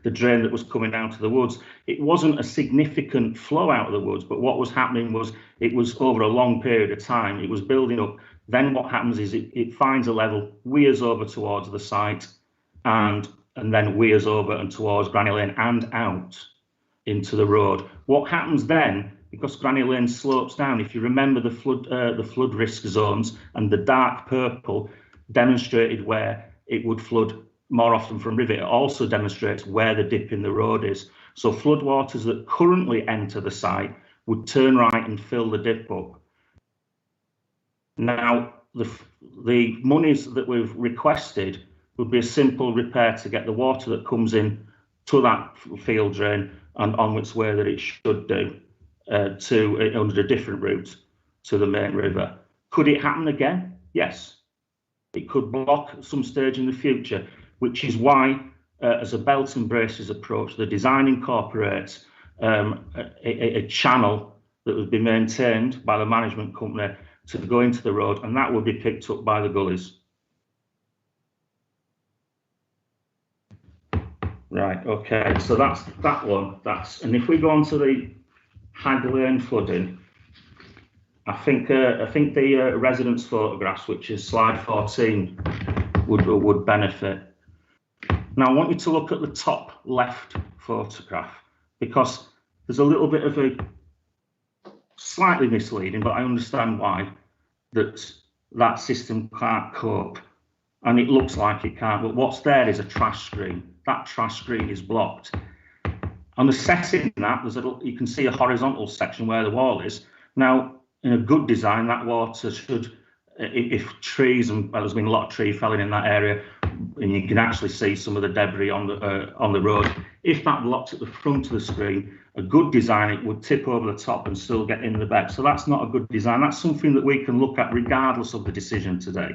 the drain that was coming down to the woods. It wasn't a significant flow out of the woods, but what was happening was it was over a long period of time. It was building up. Then what happens is it finds a level, weirs over towards the site, and then weirs over and towards Granny Lane and out into the road. What happens then because Granny Lane slopes down. If you remember the flood risk zones, and the dark purple demonstrated where it would flood more often from river. It also demonstrates where the dip in the road is. So floodwaters that currently enter the site would turn right and fill the dip up. Now, the monies that we've requested would be a simple repair to get the water that comes in to that field drain and on its way that it should do under a different route to the main river. Could it happen again? Yes. It could block at some stage in the future, which is why, as a belt and braces approach, the design incorporates a channel that would be maintained by the management company to go into the road, and that will be picked up by the gullies. Right, okay, so that's that one. And if we go on to the Hag Lane flooding, I think the residence photographs, which is slide 14, would benefit. Now I want you to look at the top left photograph, because there's a little bit of a slightly misleading, but I understand why, that system can't cope, and it looks like it can't, but what's there is a trash screen. That trash screen is blocked. On assessing that, you can see a horizontal section where the wall is. Now, in a good design, that water should, if trees, and well, there's been a lot of tree felling in that area, and you can actually see some of the debris on the road. If that blocks at the front of the screen, a good design, it would tip over the top and still get in the bed. So that's not a good design. That's something that we can look at regardless of the decision today.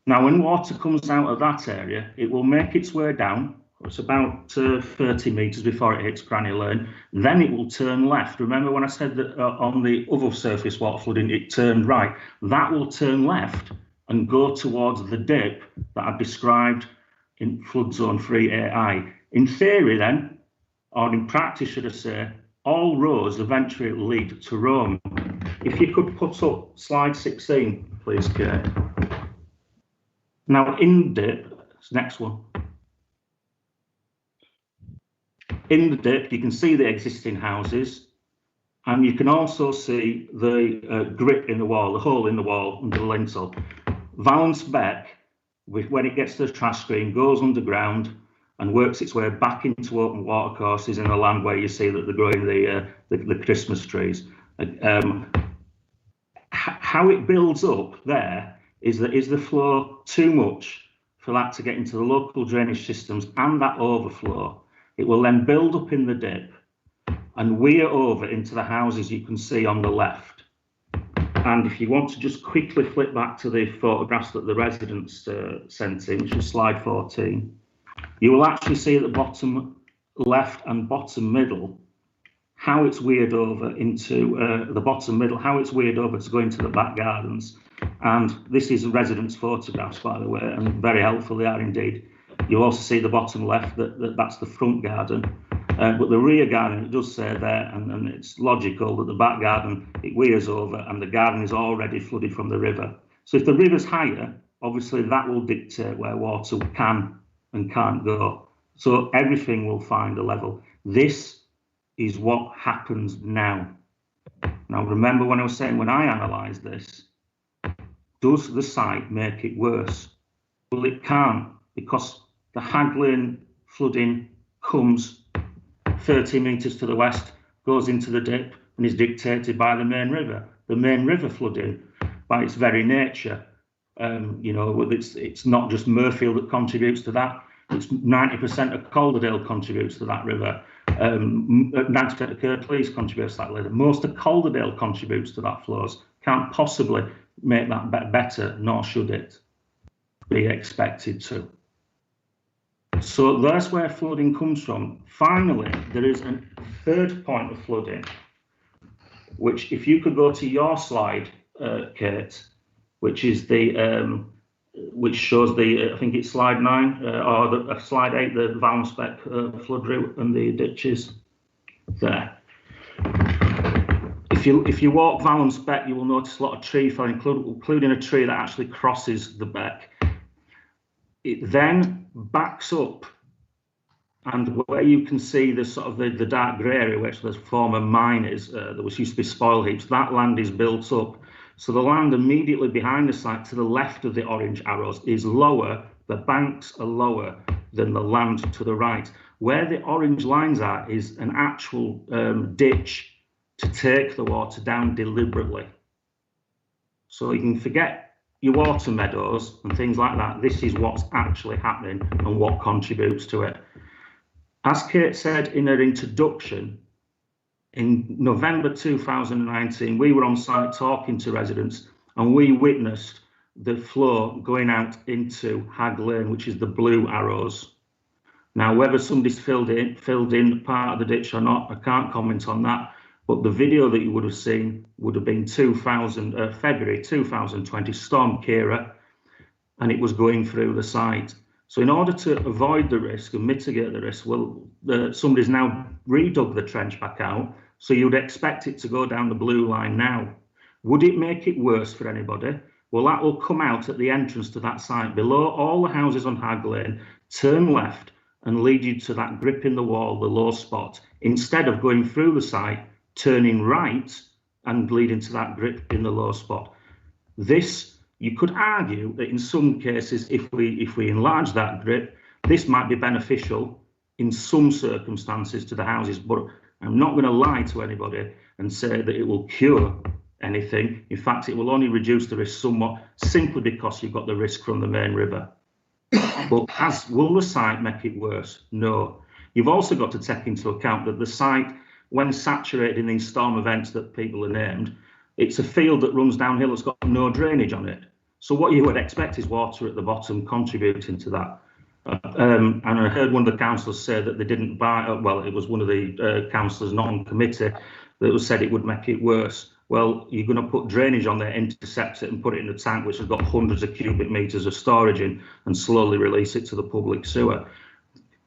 Now, when water comes out of that area, it will make its way down. It's about 30 metres before it hits Granny Lane. Then it will turn left. Remember when I said that on the other surface water flooding, it turned right? That will turn left and go towards the dip that I've described in flood zone 3AI. In theory then, or in practice should I say, all roads eventually lead to Rome. If you could put up slide 16, please, Kate. Now in the dip, next one. In the dip, you can see the existing houses, and you can also see the grip in the wall, the hole in the wall under the lintel. Valence Beck, when it gets to the trash screen, goes underground and works its way back into open water courses in the land where you see that they're growing the Christmas trees. How it builds up there is the flow too much for that to get into the local drainage systems and that overflow? It will then build up in the dip and weir over into the houses you can see on the left. And if you want to just quickly flip back to the photographs that the residents sent in, which is slide 14, you will actually see at the bottom left and bottom middle how it's weird over into the bottom middle, how it's weird over to go into the back gardens. And this is residents' photographs, by the way, and very helpful they are indeed. You'll also see the bottom left that's the front garden, but the rear garden, it does say there, and it's logical that the back garden, it weirs over and the garden is already flooded from the river. So if the river's higher, obviously that will dictate where water can and can't go. So everything will find a level. This is what happens now. Now remember when I was saying, when I analysed this, does the site make it worse? Well, it can't, because the Hag Lane flooding comes 30 metres to the west, goes into the dip and is dictated by the main river. The main river flooding, by its very nature, it's not just Murfield that contributes to that. It's 90% of Calderdale contributes to that river. 90% of Kirklees contributes to that river. Most of Calderdale contributes to that flows. Can't possibly make that better, nor should it be expected to. So that's where flooding comes from. Finally, there is a third point of flooding, which if you could go to your slide, Kate, which is which shows I think it's slide 9 or slide 8, the Valence Beck flood route and the ditches there. If you walk Valence Beck, you will notice a lot of tree felling, including a tree that actually crosses the beck. It then backs up and where you can see the sort of the dark grey area, which was former mine is, that was used to be spoil heaps, that land is built up. So the land immediately behind the site to the left of the orange arrows is lower, the banks are lower than the land to the right. Where the orange lines are is an actual ditch to take the water down deliberately. So you can forget your water meadows and things like that. This is what's actually happening and what contributes to it. As Kate said in her introduction, in November 2019, we were on site talking to residents and we witnessed the flow going out into Hag Lane, which is the blue arrows. Now, whether somebody's filled in part of the ditch or not, I can't comment on that. But the video that you would have seen would have been February 2020, Storm Kira, and it was going through the site. So in order to avoid the risk and mitigate the risk, well, somebody's now redug the trench back out, so you'd expect it to go down the blue line now. Would it make it worse for anybody? Well, that will come out at the entrance to that site below all the houses on Hag Lane, turn left and lead you to that grip in the wall, the low spot, instead of going through the site, turning right and leading to that grip in the low spot. This, you could argue that in some cases, if we enlarge that grip, this might be beneficial in some circumstances to the houses, but I'm not going to lie to anybody and say that it will cure anything. In fact, it will only reduce the risk somewhat, simply because you've got the risk from the main river. But will the site make it worse? No. You've also got to take into account that the site, when saturated in these storm events that people are named, it's a field that runs downhill, it's got no drainage on it. So what you would expect is water at the bottom contributing to that. And I heard one of the councillors say that they didn't buy, well, it was one of the councillors not on committee that said it would make it worse. Well, you're going to put drainage on there, intercept it and put it in a tank which has got hundreds of cubic metres of storage in and slowly release it to the public sewer.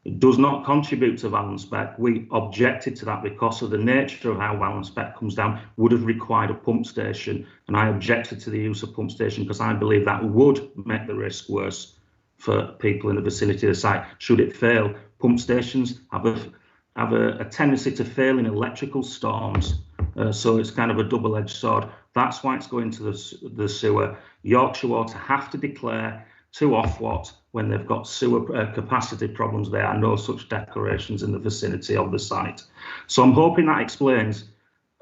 It does not contribute to Valence Beck. We objected to that because of the nature of how Valence Beck comes down would have required a pump station, and I objected to the use of pump station because I believe that would make the risk worse for people in the vicinity of the site. Should it fail, pump stations have a tendency to fail in electrical storms, so it's kind of a double-edged sword. That's why it's going to the sewer. Yorkshire Water have to declare to Ofwat when they've got sewer capacity problems. There are no such declarations in the vicinity of the site. So I'm hoping that explains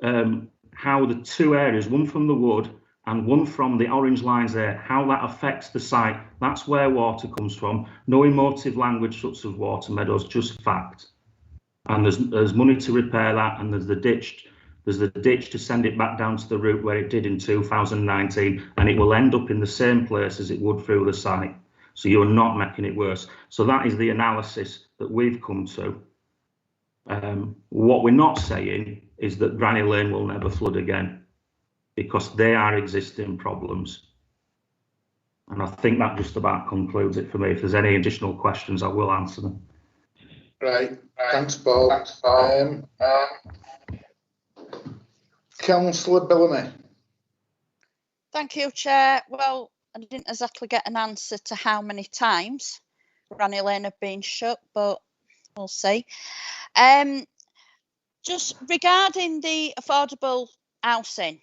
how the two areas, one from the wood and one from the orange lines there, how that affects the site. That's where water comes from. No emotive language such as water meadows, just fact. And there's money to repair that, and there's the ditch to send it back down to the route where it did in 2019, and it will end up in the same place as it would through the site. So you're not making it worse. So that is the analysis that we've come to. What we're not saying is that Granny Lane will never flood again, because they are existing problems. And I think that just about concludes it for me. If there's any additional questions, I will answer them. Right, thanks, Bob. Councillor Bellamy. Thank you, Chair. Well, I didn't exactly get an answer to how many times Granny Lane have been shut, but we'll see. Just regarding the affordable housing,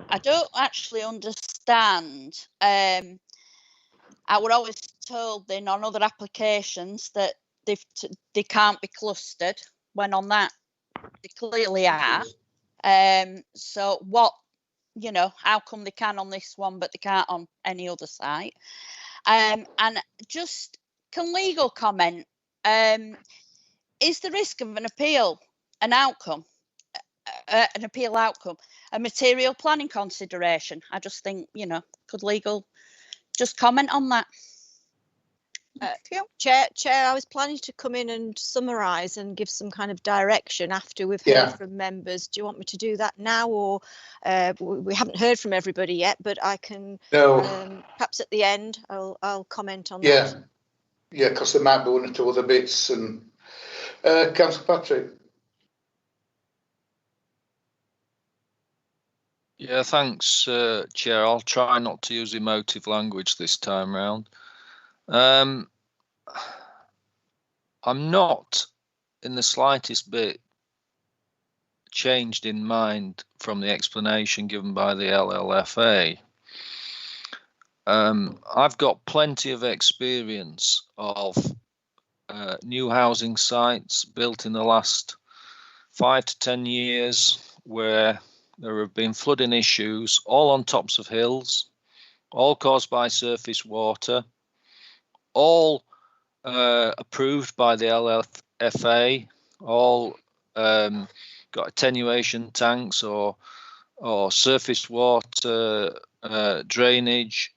I don't actually understand. I was always told in on other applications that they can't be clustered, when on that they clearly are. So what, how come they can on this one but they can't on any other site? And just can legal comment, is the risk of an appeal an outcome, a material planning consideration? I just think, could legal just comment on that? Chair, I was planning to come in and summarise and give some kind of direction after we've heard from members. Do you want me to do that now, or we haven't heard from everybody yet? But I can. Perhaps at the end, I'll comment on that. Yeah, because there might be one or two other bits. And Councillor Patrick. Yeah, thanks, Chair. I'll try not to use emotive language this time round. I'm not in the slightest bit changed in mind from the explanation given by the LLFA. I've got plenty of experience of new housing sites built in the last 5 to 10 years where there have been flooding issues, all on tops of hills, all caused by surface water, all approved by the LLFA, all got attenuation tanks or surface water drainage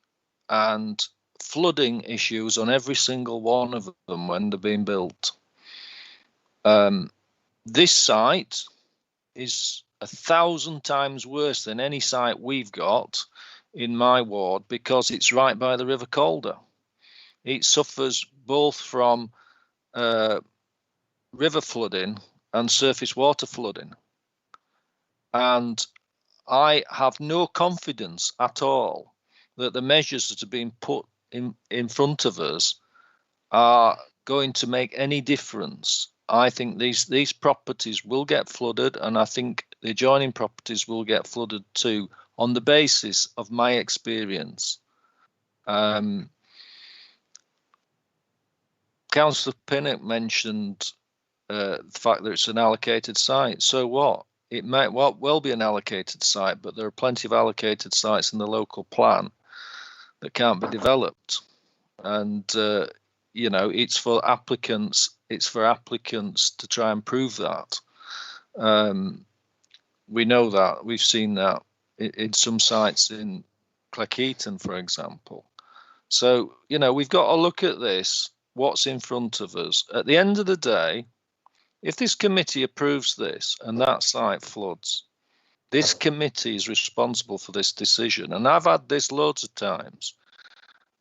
and flooding issues on every single one of them when they're being built. This site is 1,000 times worse than any site we've got in my ward because it's right by the River Calder. It suffers both from river flooding and surface water flooding. And I have no confidence at all that the measures that are being put in front of us are going to make any difference. I think these properties will get flooded, and I think the adjoining properties will get flooded too, on the basis of my experience. Councillor Pinnock mentioned the fact that it's an allocated site. So what? It might well be an allocated site, but there are plenty of allocated sites in the local plan that can't be developed. And you know, it's for applicants to try and prove that. We know that, we've seen that in some sites in Cleckheaton, for example. So, you know, we've got to look at this, what's in front of us. At the end of the day, if this committee approves this and that site floods, this committee is responsible for this decision. And I've had this loads of times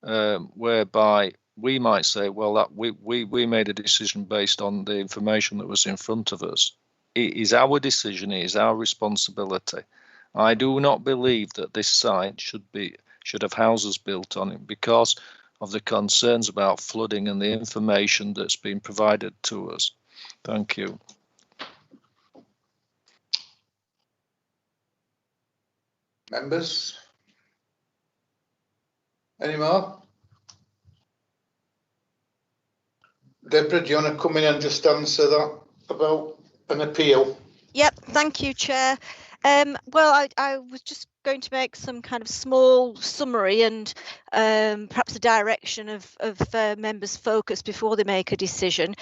whereby we might say, well, that we made a decision based on the information that was in front of us. It is our decision, it is our responsibility. I do not believe that this site should have houses built on it because of the concerns about flooding and the information that's been provided to us. Thank you. Members? Any more? Deborah, do you want to come in and just answer that about an appeal? Yep, thank you, Chair. Well, I was just going to make some kind of small summary and perhaps a direction of members' focus before they make a decision.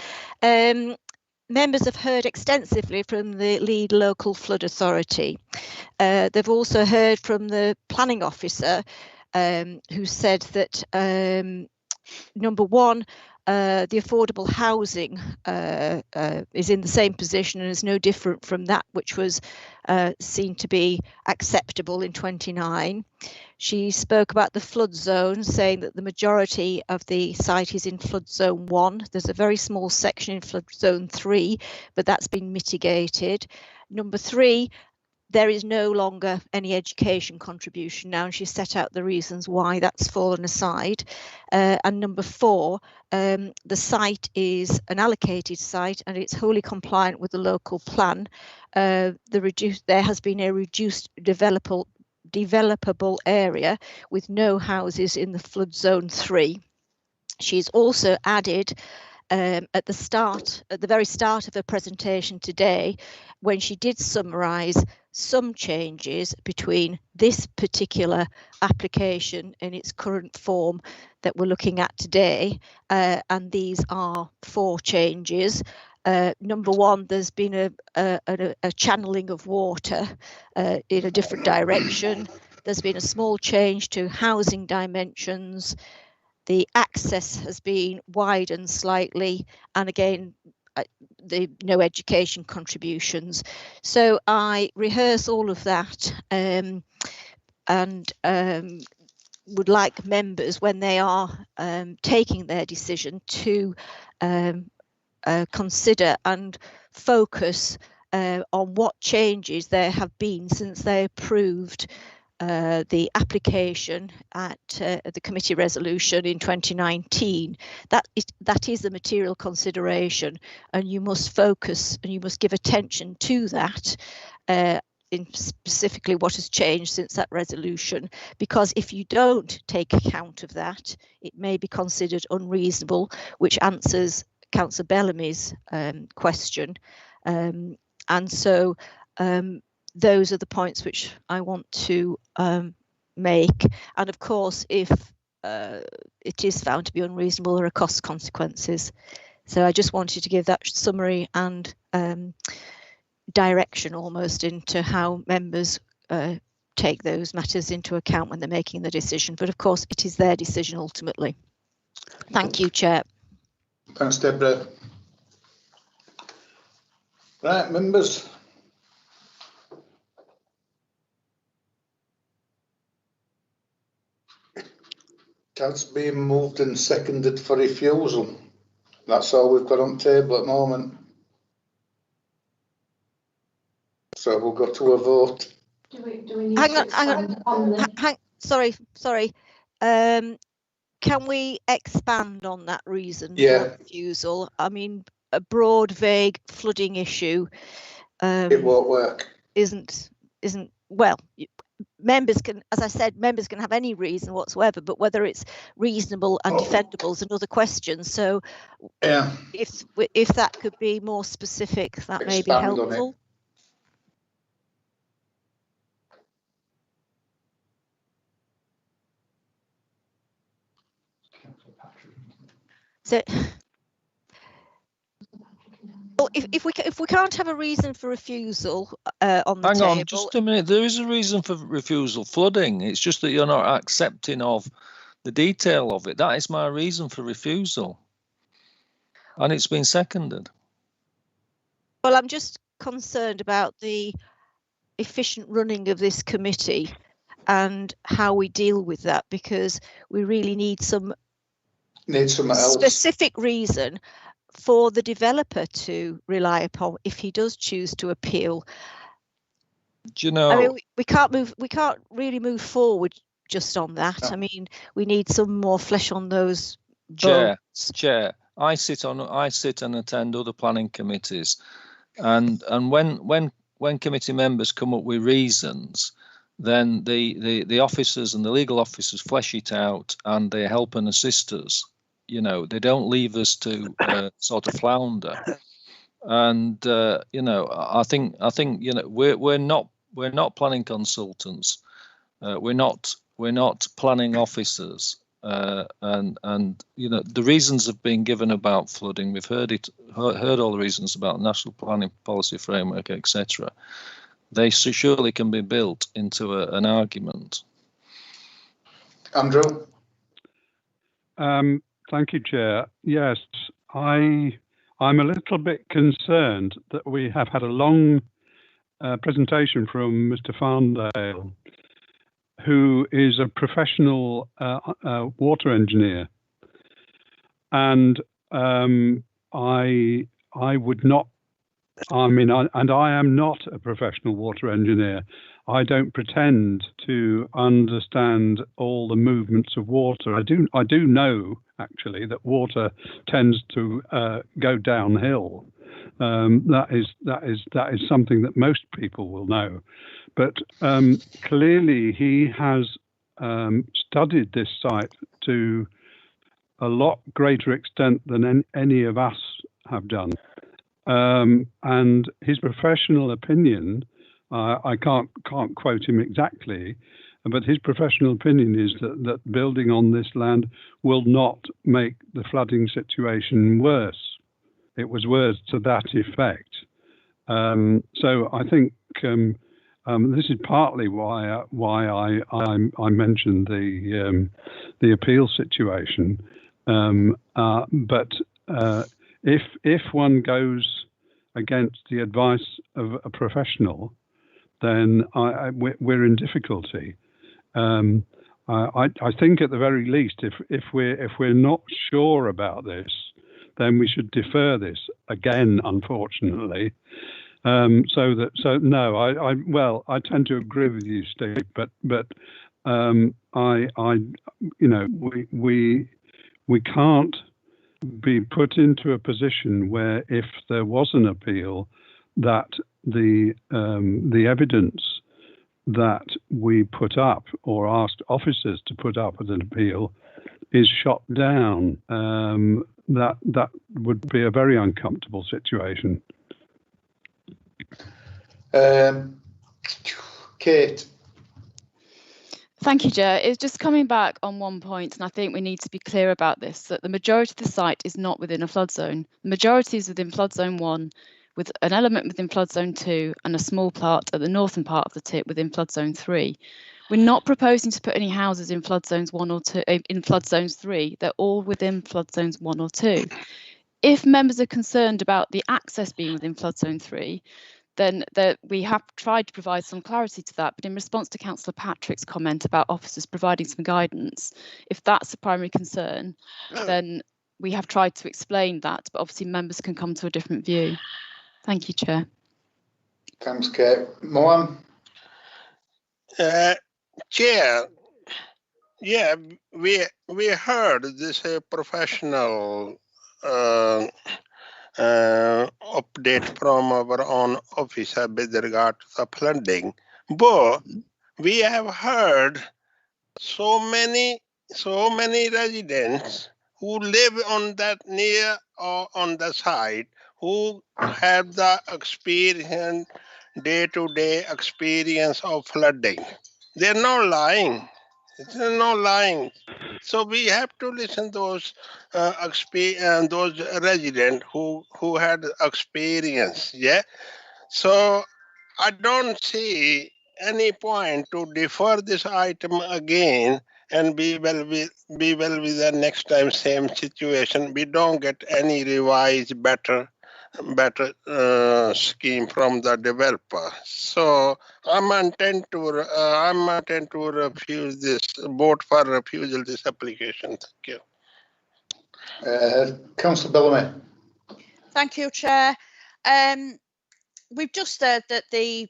Members have heard extensively from the lead local flood authority. They've also heard from the planning officer who said that number one, the affordable housing is in the same position and is no different from that which was seen to be acceptable in 29. She spoke about the flood zone, saying that the majority of the site is in flood zone 1. There's a very small section in flood zone 3, but that's been mitigated. Number 3, there is no longer any education contribution now, and she set out the reasons why that's fallen aside. And number 4, the site is an allocated site and it's wholly compliant with the local plan. There has been a reduced developable area with no houses in the flood zone 3. She's also added at the very start of her presentation today, when she did summarise some changes between this particular application in its current form that we're looking at today, and these are 4 changes. Number 1, there's been a channeling of water in a different direction. There's been a small change to housing dimensions. The access has been widened slightly, and again, no education contributions. So I rehearse all of that and would like members, when they are taking their decision, to consider and focus on what changes there have been since they approved the application at the committee resolution in 2019, that is a material consideration, and you must focus and you must give attention to that, in specifically what has changed since that resolution, because if you don't take account of that, it may be considered unreasonable, which answers Councillor Bellamy's question. And so those are the points which I want to make. And of course, if it is found to be unreasonable, there are cost consequences. So I just wanted to give that summary and direction almost into how members take those matters into account when they're making the decision. But of course, it is their decision ultimately. Thank you, Chair. Thanks, Deborah. Right, members. That's been moved and seconded for refusal. That's all we've got on the table at the moment. So we'll go to a vote. Do we need to expand on the... Sorry. Can we expand on that reason for refusal? I mean, a broad, vague flooding issue. It won't work. Isn't well. Members can, as I said, members can have any reason whatsoever, but whether it's reasonable and defendable is another question. So, if that could be more specific, that may be helpful. So, well, if we can't have a reason for refusal on the table. Hang on, just a minute. There is a reason for refusal: flooding. It's just that you're not accepting of the detail of it. That is my reason for refusal, and it's been seconded. Well, I'm just concerned about the efficient running of this committee and how we deal with that, because we really need some specific reason for the developer to rely upon if he does choose to appeal. Do you know? I mean, we can't really move forward just on that. No. I mean, we need some more flesh on those bones. Chair, I sit and attend other planning committees, and when committee members come up with reasons, then the officers and the legal officers flesh it out and they help and assist us. You know, they don't leave us to sort of flounder. And you know, I think you know, we're not planning consultants. We're not planning officers. And you know, the reasons have been given about flooding. We've heard all the reasons about national planning policy framework, etc. They surely can be built into an argument. Andrew. Thank you, Chair. Yes, I'm a little bit concerned that we have had a long presentation from Mr. Farndale, who is a professional water engineer, and I would not. I mean, I am not a professional water engineer. I don't pretend to understand all the movements of water. I do know actually that water tends to go downhill. That is something that most people will know. But clearly he has studied this site to a lot greater extent than any of us have done. And his professional opinion, I can't quote him exactly, but his professional opinion is that building on this land will not make the flooding situation worse. It was words to that effect. So I think this is partly why I mentioned the appeal situation. But if one goes against the advice of a professional, then we're in difficulty. I think at the very least, if we're not sure about this, then we should defer this again, unfortunately, So no, I tend to agree with you, Steve, but we can't be put into a position where, if there was an appeal, that the evidence that we put up or asked officers to put up as an appeal is shot down. That would be a very uncomfortable situation. Kate. Thank you, Chair. It's just coming back on one point, and I think we need to be clear about this, that the majority of the site is not within a flood zone. The majority is within flood zone 1, with an element within flood zone 2 and a small part at the northern part of the tip within flood zone 3. We're not proposing to put any houses in flood zones 1 or 2, in flood zones 3. They're all within flood zones 1 or 2. If members are concerned about the access being within flood zone 3, then we have tried to provide some clarity to that. But in response to Councillor Patrick's comment about officers providing some guidance, if that's the primary concern, then we have tried to explain that, but obviously members can come to a different view. Thank you, Chair. Thanks, Kate. Mohan? Chair, yeah, we heard this professional update from our own officer with regard to the flooding, but we have heard so many residents who live on that near or on the site who have the experience, day-to-day experience of flooding. They're not lying. They're not lying. So we have to listen to those those residents who had experience. Yeah. So I don't see any point to defer this item again and be well with the next time same situation. We don't get any revised better scheme from the developer. So I'm intent to refuse this, vote for refusal this application. Thank you. Councillor Bellamy. Thank you, Chair. We've just said that the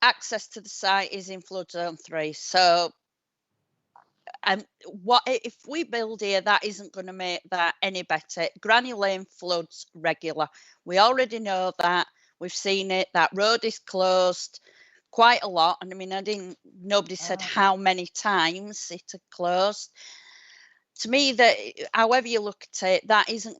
access to the site is in flood zone 3. So what if we build here, that isn't going to make that any better. Granny Lane floods regular. We already know that. We've seen it. That road is closed quite a lot. And I mean, nobody said how many times it had closed. To me, that however you look at it, that isn't,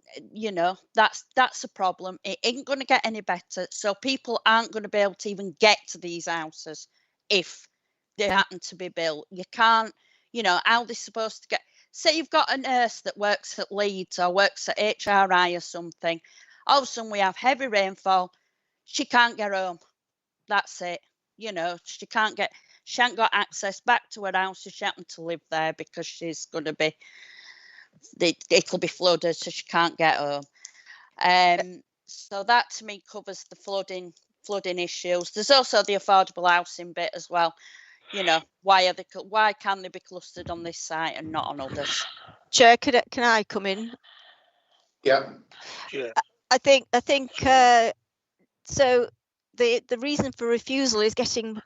that's a problem. It ain't going to get any better. So people aren't going to be able to even get to these houses if they happen to be built. You can't, how they're supposed to get. Say you've got a nurse that works at Leeds or works at HRI or something. All of a sudden we have heavy rainfall. She can't get home. That's it. She ain't got access back to her house. She happened to live there because she's going to be, it'll be flooded, so she can't get home. So that to me covers the flooding issues. There's also the affordable housing bit as well. Why can they be clustered on this site and not on others? Chair, can I come in? Yeah. I think so. The reason for refusal is getting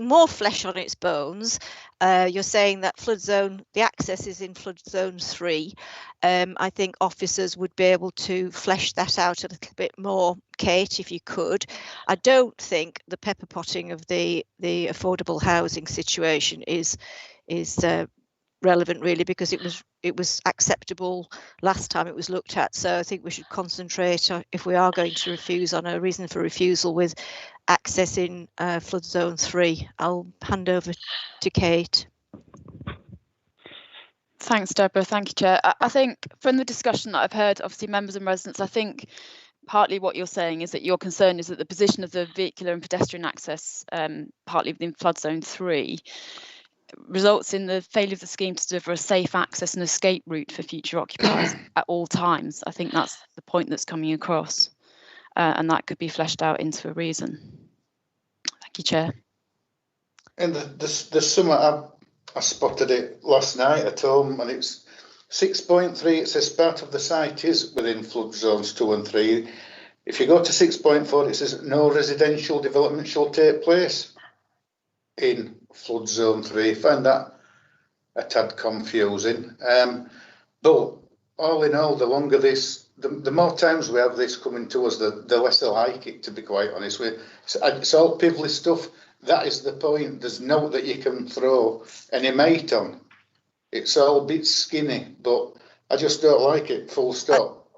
more flesh on its bones. You're saying that the access is in flood zone 3. I think officers would be able to flesh that out a little bit more, Kate, if you could. I don't think the pepper potting of the affordable housing situation is relevant really, because it was acceptable last time it was looked at. So I think we should concentrate, if we are going to refuse, on a reason for refusal with access in flood zone 3. I'll hand over to Kate. Thanks, Deborah. Thank you, Chair. I think from the discussion that I've heard, obviously members and residents, I think partly what you're saying is that your concern is that the position of the vehicular and pedestrian access, partly within flood zone 3, results in the failure of the scheme to deliver a safe access and escape route for future occupiers at all times. I think that's the point that's coming across, and that could be fleshed out into a reason. Thank you, Chair. And the summer, I spotted it last night at home, and it's 6.3. It says part of the site is within flood zones 2 and 3. If you go to 6.4, it says no residential development shall take place in flood zone 3. I find that a tad confusing. But all in all, the longer this, the more times we have this coming to us, the less I like it, to be quite honest with you. It's all piddly stuff. That is the point. There's no that you can throw any mate on. It's all a bit skinny, but I just don't like it, full stop.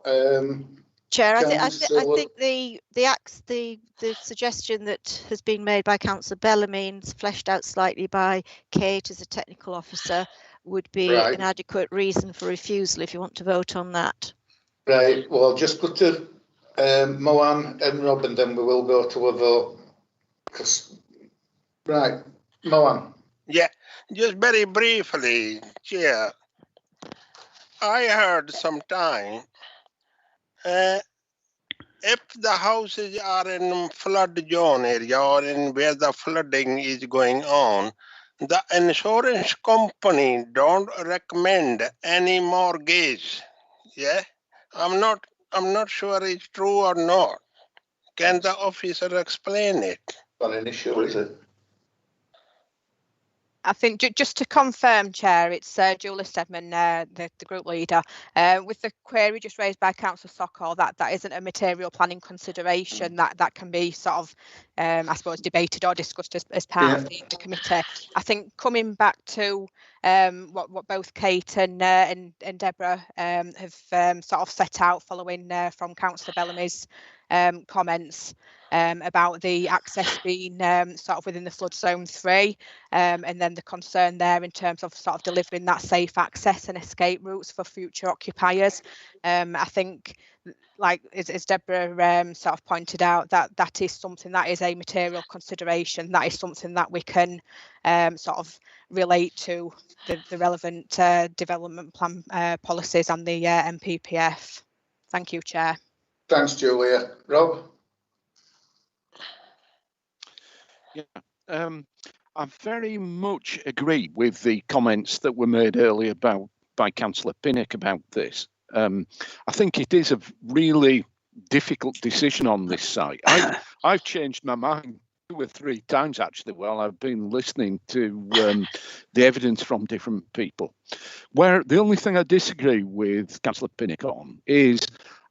Chair, I think the suggestion that has been made by Councillor Bellamy and fleshed out slightly by Kate as a technical officer would be an adequate reason for refusal if you want to vote on that. Right, well, just go to Moan and Rob, and then we will go to a vote. Right, Moan. Yeah, just very briefly, Chair. I heard sometime if the houses are in flood zone area or in where the flooding is going on, the insurance company don't recommend any mortgage. Yeah, I'm not sure it's true or not. Can the officer explain it? Not an issue, is it? I think just to confirm, Chair, it's Julie Stedman, the group leader. With the query just raised by Councillor Sokol, that isn't a material planning consideration that can be sort of, I suppose, debated or discussed as part of the committee. I think coming back to what both Kate and Deborah have sort of set out following from Councillor Bellamy's comments about the access being sort of within the flood zone 3, and then the concern there in terms of sort of delivering that safe access and escape routes for future occupiers. I think, like as Deborah sort of pointed out, that is something that is a material consideration. That is something that we can sort of relate to the relevant development plan policies and the MPPF. Thank you, Chair. Thanks, Julia. Rob? Yeah, I very much agree with the comments that were made earlier by Councillor Pinnock about this. I think it is a really difficult decision on this site. I've changed my mind 2 or 3 times actually while I've been listening to the evidence from different people. Where the only thing I disagree with Councillor Pinnock on is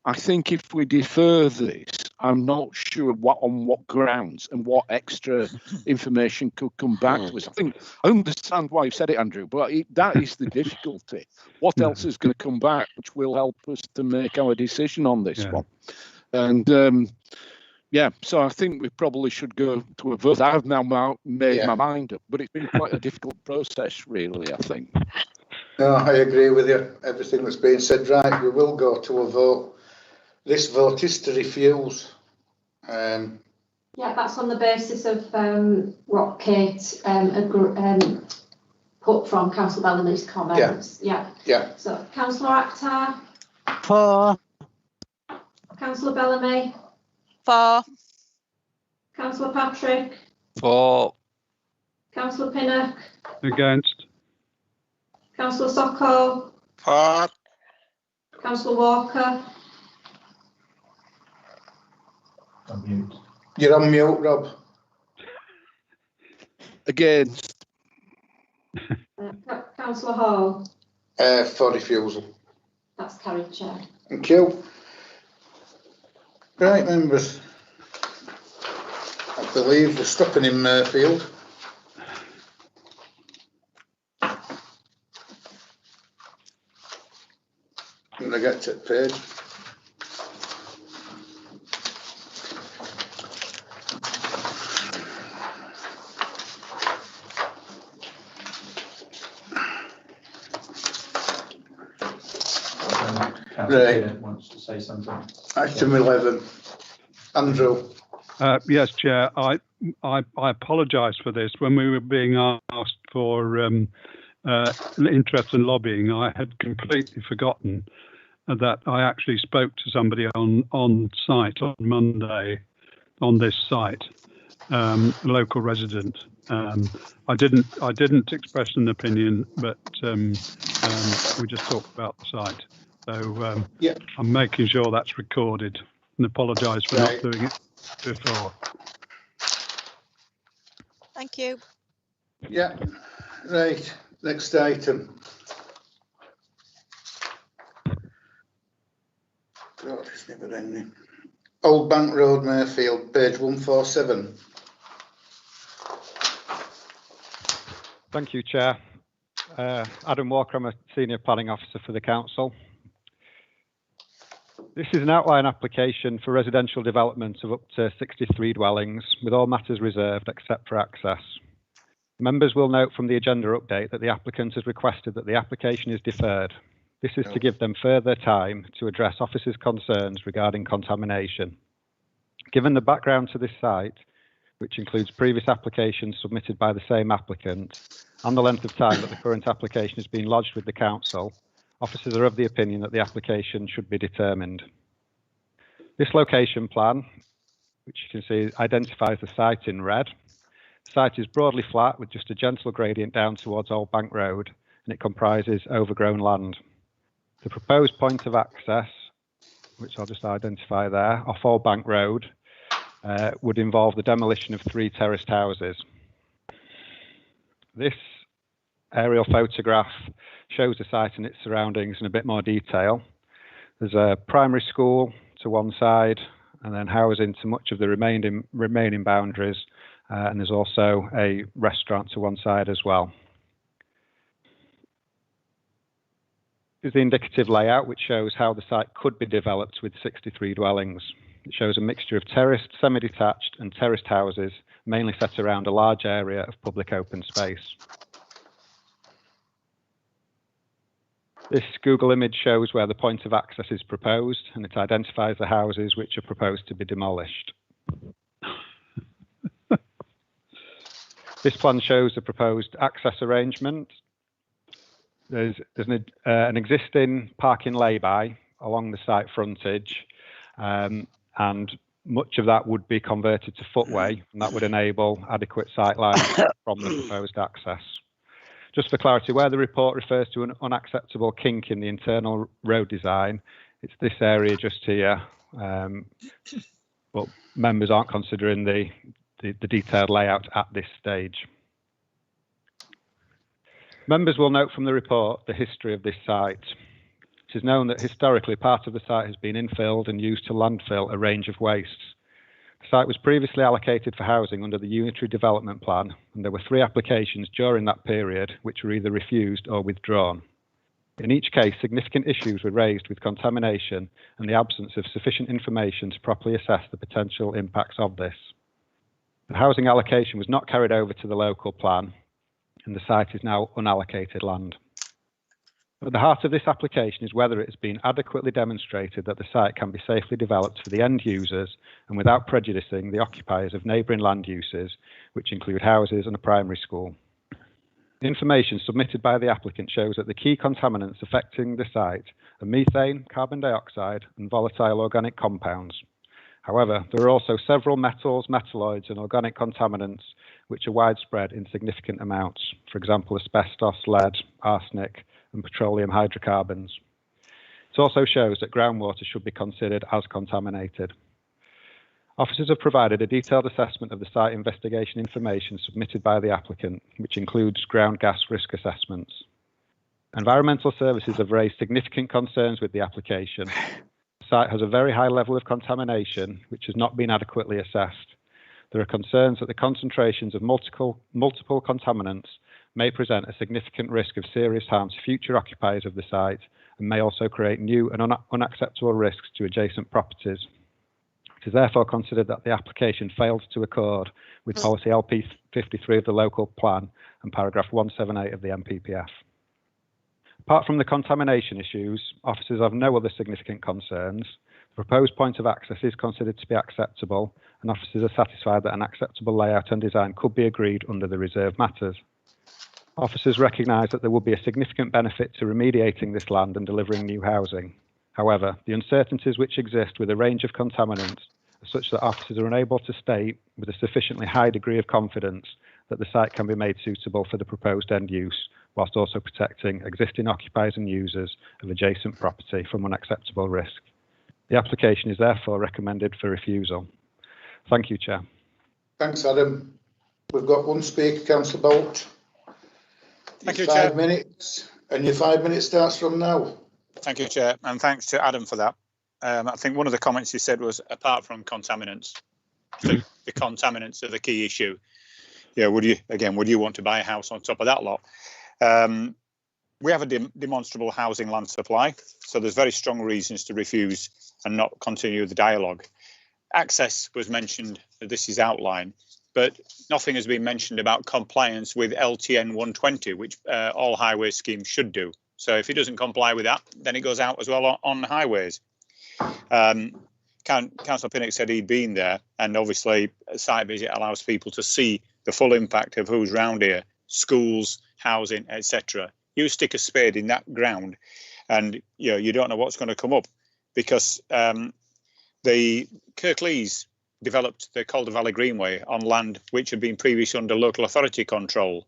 I think if we defer this, I'm not sure on what grounds and what extra information could come back to us. I understand why you said it, Andrew, but that is the difficulty. What else is going to come back which will help us to make our decision on this one? And yeah, so I think we probably should go to a vote. I've now made my mind up, but it's been quite a difficult process, really, I think. No, I agree with you. Everything that's been said. Right, we will go to a vote. This vote is to refuse. Yeah, that's on the basis of what Kate put from Councillor Bellamy's comments. Yeah. So, Councillor Akhtar? For. Councillor Bellamy? For. Councillor Patrick? For. Councillor Pinnock? Against. Councillor Sokol? For. Councillor Walker? On mute. You're on mute, Rob. Against. Councillor Hall? For refusal. That's carried, Chair. Thank you. Right, members. I believe we're stopping in Murfield. I'm going to get to the page. Right. Wants to say something. Item 11. Andrew. Yes, Chair. I apologise for this. When we were being asked for interest in lobbying, I had completely forgotten that I actually spoke to somebody on site on Monday on this site, a local resident. I didn't express an opinion, but we just talked about the site. So I'm making sure that's recorded. and apologise for not doing it before. Thank you. Yeah, right. Next item. God, it's never ending. Old Bank Road, Mayfield, page 147. Thank you, Chair. Adam Walker, I'm a Senior Planning Officer for the Council. This is an outline application for residential development of up to 63 dwellings, with all matters reserved except for access. Members will note from the agenda update that the applicant has requested that the application is deferred. This is to give them further time to address officers' concerns regarding contamination. Given the background to this site, which includes previous applications submitted by the same applicant, and the length of time that the current application has been lodged with the Council, officers are of the opinion that the application should be determined. This location plan, which you can see identifies the site in red. The site is broadly flat with just a gentle gradient down towards Old Bank Road, and it comprises overgrown land. The proposed point of access, which I'll just identify there, off Old Bank Road, would involve the demolition of 3 terraced houses. This aerial photograph shows the site and its surroundings in a bit more detail. There's a primary school to one side, and then housing to much of the remaining boundaries, and there's also a restaurant to one side as well. This is the indicative layout, which shows how the site could be developed with 63 dwellings. It shows a mixture of terraced, semi-detached and terraced houses, mainly set around a large area of public open space. This Google image shows where the point of access is proposed, and it identifies the houses which are proposed to be demolished. This plan shows the proposed access arrangement. There's an existing parking lay-by along the site frontage, and much of that would be converted to footway, and that would enable adequate sight lines from the proposed access. Just for clarity, where the report refers to an unacceptable kink in the internal road design, it's this area just here, but members aren't considering the detailed layout at this stage. Members will note from the report the history of this site. It is known that historically part of the site has been infilled and used to landfill a range of wastes. The site was previously allocated for housing under the Unitary Development Plan, and there were 3 applications during that period which were either refused or withdrawn. In each case, significant issues were raised with contamination and the absence of sufficient information to properly assess the potential impacts of this. The housing allocation was not carried over to the local plan, and the site is now unallocated land. At the heart of this application is whether it has been adequately demonstrated that the site can be safely developed for the end users and without prejudicing the occupiers of neighbouring land uses, which include houses and a primary school. The information submitted by the applicant shows that the key contaminants affecting the site are methane, carbon dioxide and volatile organic compounds. However, there are also several metals, metalloids and organic contaminants which are widespread in significant amounts, for example asbestos, lead, arsenic and petroleum hydrocarbons. It also shows that groundwater should be considered as contaminated. Officers have provided a detailed assessment of the site investigation information submitted by the applicant, which includes ground gas risk assessments. Environmental services have raised significant concerns with the application. The site has a very high level of contamination, which has not been adequately assessed. There are concerns that the concentrations of multiple contaminants may present a significant risk of serious harm to future occupiers of the site and may also create new and unacceptable risks to adjacent properties. It is therefore considered that the application fails to accord with policy LP 53 of the local plan and paragraph 178 of the MPPF. Apart from the contamination issues, officers have no other significant concerns. The proposed point of access is considered to be acceptable, and officers are satisfied that an acceptable layout and design could be agreed under the reserved matters. Officers recognise that there will be a significant benefit to remediating this land and delivering new housing. However, the uncertainties which exist with a range of contaminants are such that officers are unable to state with a sufficiently high degree of confidence that the site can be made suitable for the proposed end use, whilst also protecting existing occupiers and users of adjacent property from unacceptable risk. The application is therefore recommended for refusal. Thank you, Chair. Thanks, Adam. We've got one speaker, Councillor Bolt. Thank you, 5 Chair. minutes, and your 5 minutes starts from now. Thank you, Chair, and thanks to Adam for that. I think one of the comments he said was, apart from contaminants, the contaminants are the key issue. Yeah, would you want to buy a house on top of that lot? We have a demonstrable housing land supply, so there's very strong reasons to refuse and not continue the dialogue. Access was mentioned, this is outlined, but nothing has been mentioned about compliance with LTN 120, which all highway schemes should do. So if it doesn't comply with that, then it goes out as well on highways. Councillor Pinnock said he'd been there, and obviously a site visit allows people to see the full impact of who's round here, schools, housing, etc. You stick a spade in that ground and you don't know what's going to come up, because the Kirklees developed the Calder Valley Greenway on land which had been previously under local authority control.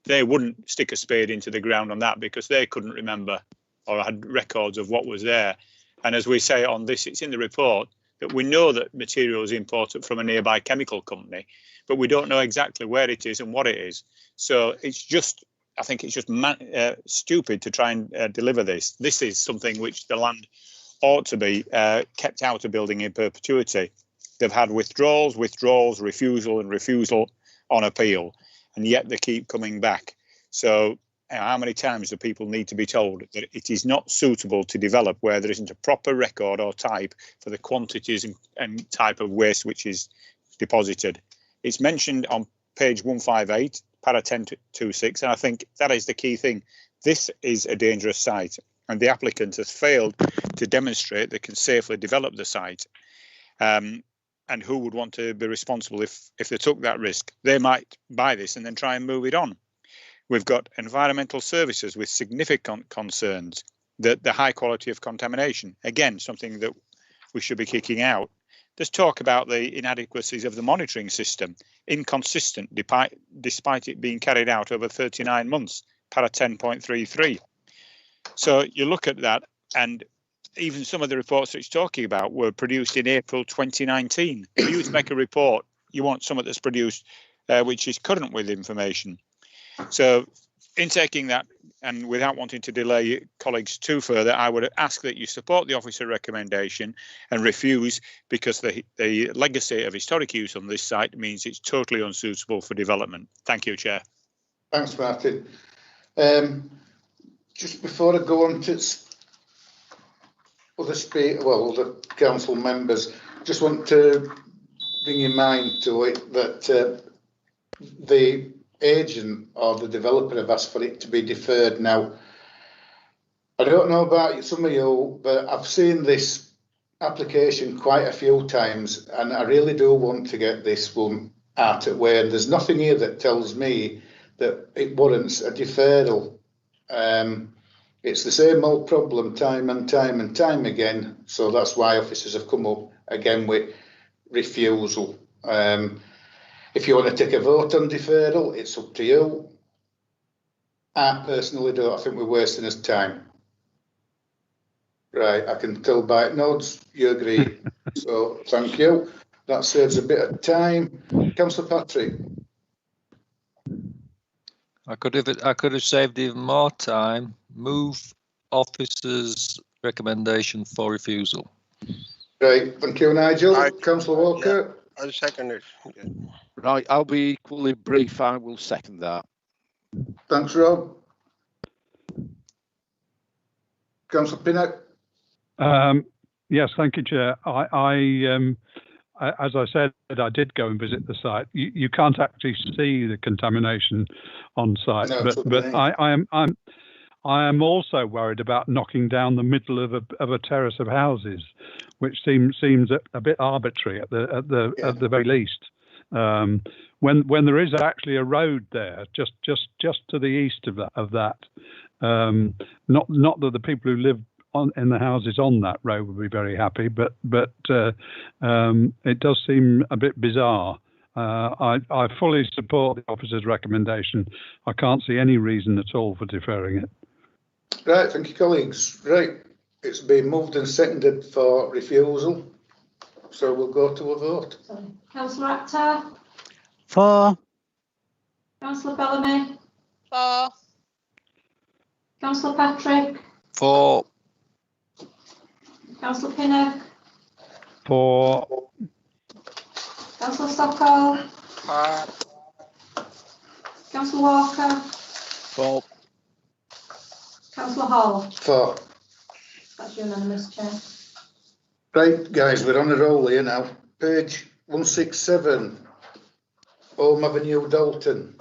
They wouldn't stick a spade into the ground on that because they couldn't remember or had records of what was there. And as we say on this, it's in the report that we know that material is imported from a nearby chemical company, but we don't know exactly where it is and what it is. So it's just, I think it's just stupid to try and deliver this. This is something which the land ought to be kept out of building in perpetuity. They've had withdrawals, refusal and refusal on appeal, and yet they keep coming back. So how many times do people need to be told that it is not suitable to develop where there isn't a proper record or type for the quantities and type of waste which is deposited? It's mentioned on page 158, para 1026, and I think that is the key thing. This is a dangerous site, and the applicant has failed to demonstrate they can safely develop the site. And who would want to be responsible if they took that risk? They might buy this and then try and move it on. We've got environmental services with significant concerns, the high quality of contamination, again, something that we should be kicking out. There's talk about the inadequacies of the monitoring system, inconsistent despite it being carried out over 39 months, para 10.33. So you look at that, and even some of the reports that it's talking about were produced in April 2019. For you to make a report, you want something that's produced which is current with information. So in taking that, and without wanting to delay colleagues too further, I would ask that you support the officer recommendation and refuse, because the legacy of historic use on this site means it's totally unsuitable for development. Thank you, Chair. Thanks, Martin. Just before I go on to other council members, just want to bring your mind to it that the agent or the developer have asked for it to be deferred. Now, I don't know about some of you, but I've seen this application quite a few times, and I really do want to get this one out of the way. And there's nothing here that tells me that it warrants a deferral. It's the same old problem time and time again. So that's why officers have come up again with refusal. If you want to take a vote on deferral, it's up to you. I personally don't. I think we're wasting his time. Right, I can tell by nods you agree. So thank you. That saves a bit of time. Councillor Patrick. I could have saved even more time. Move officer's recommendation for refusal. Right, thank you, Nigel. Councillor Walker. Yeah, I'll second it. Yeah. Right, I'll be equally brief. I will second that. Thanks, Rob. Councillor Pinnock. Yes, thank you, Chair. As I said, I did go and visit the site. You can't actually see the contamination on site, no, but I am also worried about knocking down the middle of a terrace of houses, which seems a bit arbitrary at the very least. When there is actually a road there, just to the east of that. Not that the people who live in the houses on that road would be very happy, but it does seem a bit bizarre. I fully support the officer's recommendation. I can't see any reason at all for deferring it. Right, thank you, colleagues. Right, It's been moved and seconded for refusal, so we'll go to a vote. Councillor Akhtar? For. Councillor Bellamy? For. Councillor Patrick? For. Councillor Pinnock? For. Councillor Stockall? Councillor Walker? For. Councillor Hall? For. That's unanimous, Chair. Right, guys, we're on a roll here now. Page 167, Home Avenue, Dalton.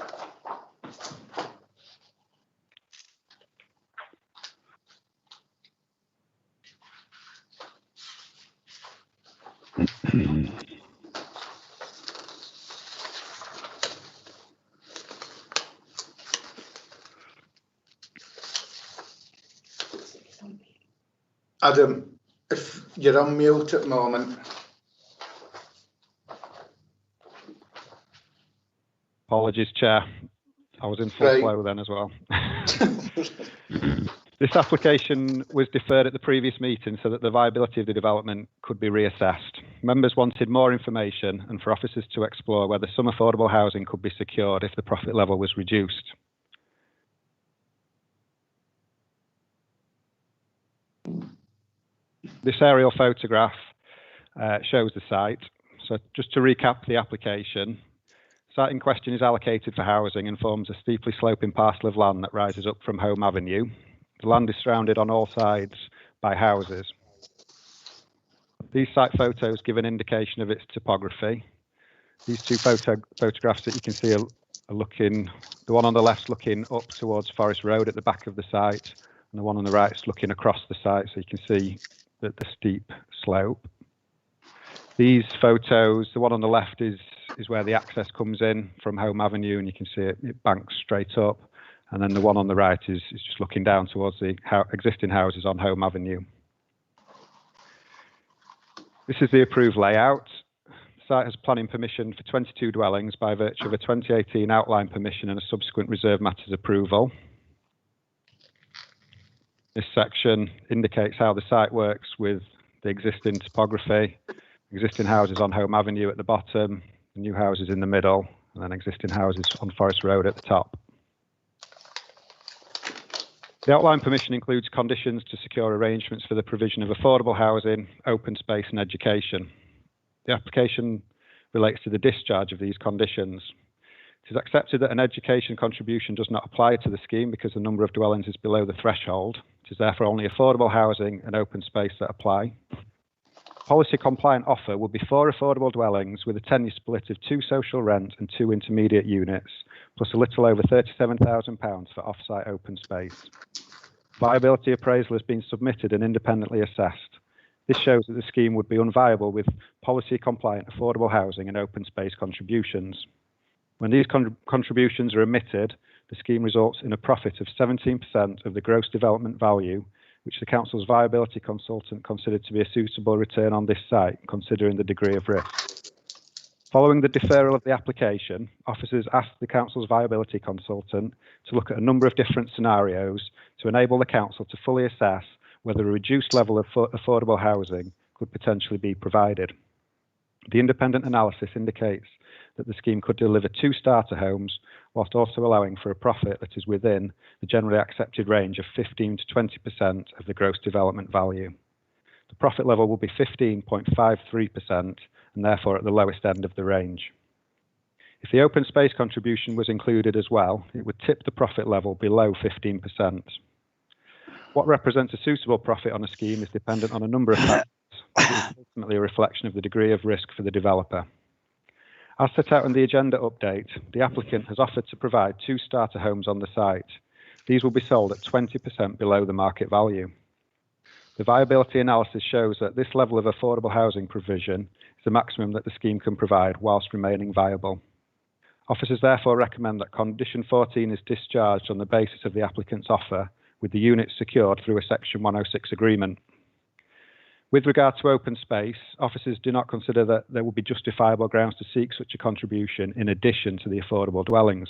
Adam, if you're on mute at the moment. Apologies, Chair. I was in full flow then as well. This application was deferred at the previous meeting so that the viability of the development could be reassessed. Members wanted more information and for officers to explore whether some affordable housing could be secured if the profit level was reduced. This aerial photograph shows the site. So just to recap the application, the site in question is allocated for housing and forms a steeply sloping parcel of land that rises up from Home Avenue. The land is surrounded on all sides by houses. These site photos give an indication of its topography. These two photographs that you can see are looking, the one on the left looking up towards Forest Road at the back of the site, and the one on the right is looking across the site, so you can see the steep slope. These photos, the one on the left is where the access comes in from Home Avenue, and you can see it banks straight up. And then the one on the right is just looking down towards the existing houses on Home Avenue. This is the approved layout. The site has planning permission for 22 dwellings by virtue of a 2018 outline permission and a subsequent reserve matters approval. This section indicates how the site works with the existing topography, existing houses on Home Avenue at the bottom, the new houses in the middle, and then existing houses on Forest Road at the top. The outline permission includes conditions to secure arrangements for the provision of affordable housing, open space and education. The application relates to the discharge of these conditions. It is accepted that an education contribution does not apply to the scheme because the number of dwellings is below the threshold. It is therefore only affordable housing and open space that apply. Policy compliant offer would be 4 affordable dwellings with a tenure split of 2 social rent and 2 intermediate units, plus a little over £37,000 for off-site open space. Viability appraisal has been submitted and independently assessed. This shows that the scheme would be unviable with policy compliant affordable housing and open space contributions. When these contributions are omitted, the scheme results in a profit of 17% of the gross development value, which the council's viability consultant considered to be a suitable return on this site, considering the degree of risk. Following the deferral of the application, officers asked the council's viability consultant to look at a number of different scenarios to enable the council to fully assess whether a reduced level of affordable housing could potentially be provided. The independent analysis indicates that the scheme could deliver 2 starter homes whilst also allowing for a profit that is within the generally accepted range of 15 to 20% of the gross development value. The profit level will be 15.53% and therefore at the lowest end of the range. If the open space contribution was included as well, it would tip the profit level below 15%. What represents a suitable profit on a scheme is dependent on a number of factors, but it is ultimately a reflection of the degree of risk for the developer. As set out in the agenda update, the applicant has offered to provide 2 starter homes on the site. These will be sold at 20% below the market value. The viability analysis shows that this level of affordable housing provision is the maximum that the scheme can provide whilst remaining viable. Officers therefore recommend that condition 14 is discharged on the basis of the applicant's offer, with the units secured through a Section 106 agreement. With regard to open space, officers do not consider that there will be justifiable grounds to seek such a contribution in addition to the affordable dwellings.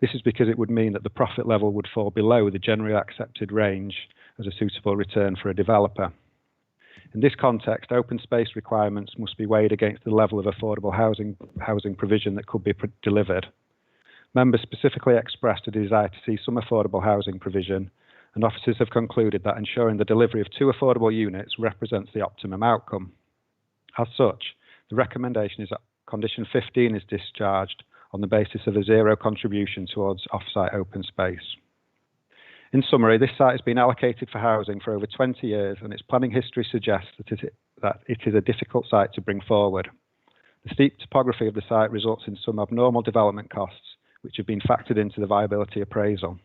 This is because it would mean that the profit level would fall below the generally accepted range as a suitable return for a developer. In this context, open space requirements must be weighed against the level of affordable housing provision that could be delivered. Members specifically expressed a desire to see some affordable housing provision, and officers have concluded that ensuring the delivery of 2 affordable units represents the optimum outcome. As such, the recommendation is that condition 15 is discharged on the basis of a 0 contribution towards off-site open space. In summary, this site has been allocated for housing for over 20 years, and its planning history suggests that it is a difficult site to bring forward. The steep topography of the site results in some abnormal development costs, which have been factored into the viability appraisal.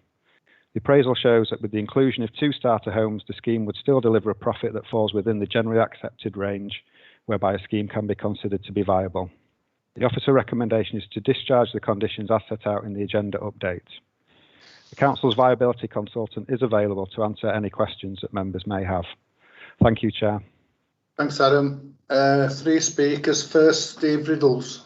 The appraisal shows that with the inclusion of 2 starter homes, the scheme would still deliver a profit that falls within the generally accepted range, whereby a scheme can be considered to be viable. The officer recommendation is to discharge the conditions as set out in the agenda update. The Council's viability consultant is available to answer any questions that members may have. Thank you, Chair. Thanks, Adam. 3 speakers. First, Steve Riddles.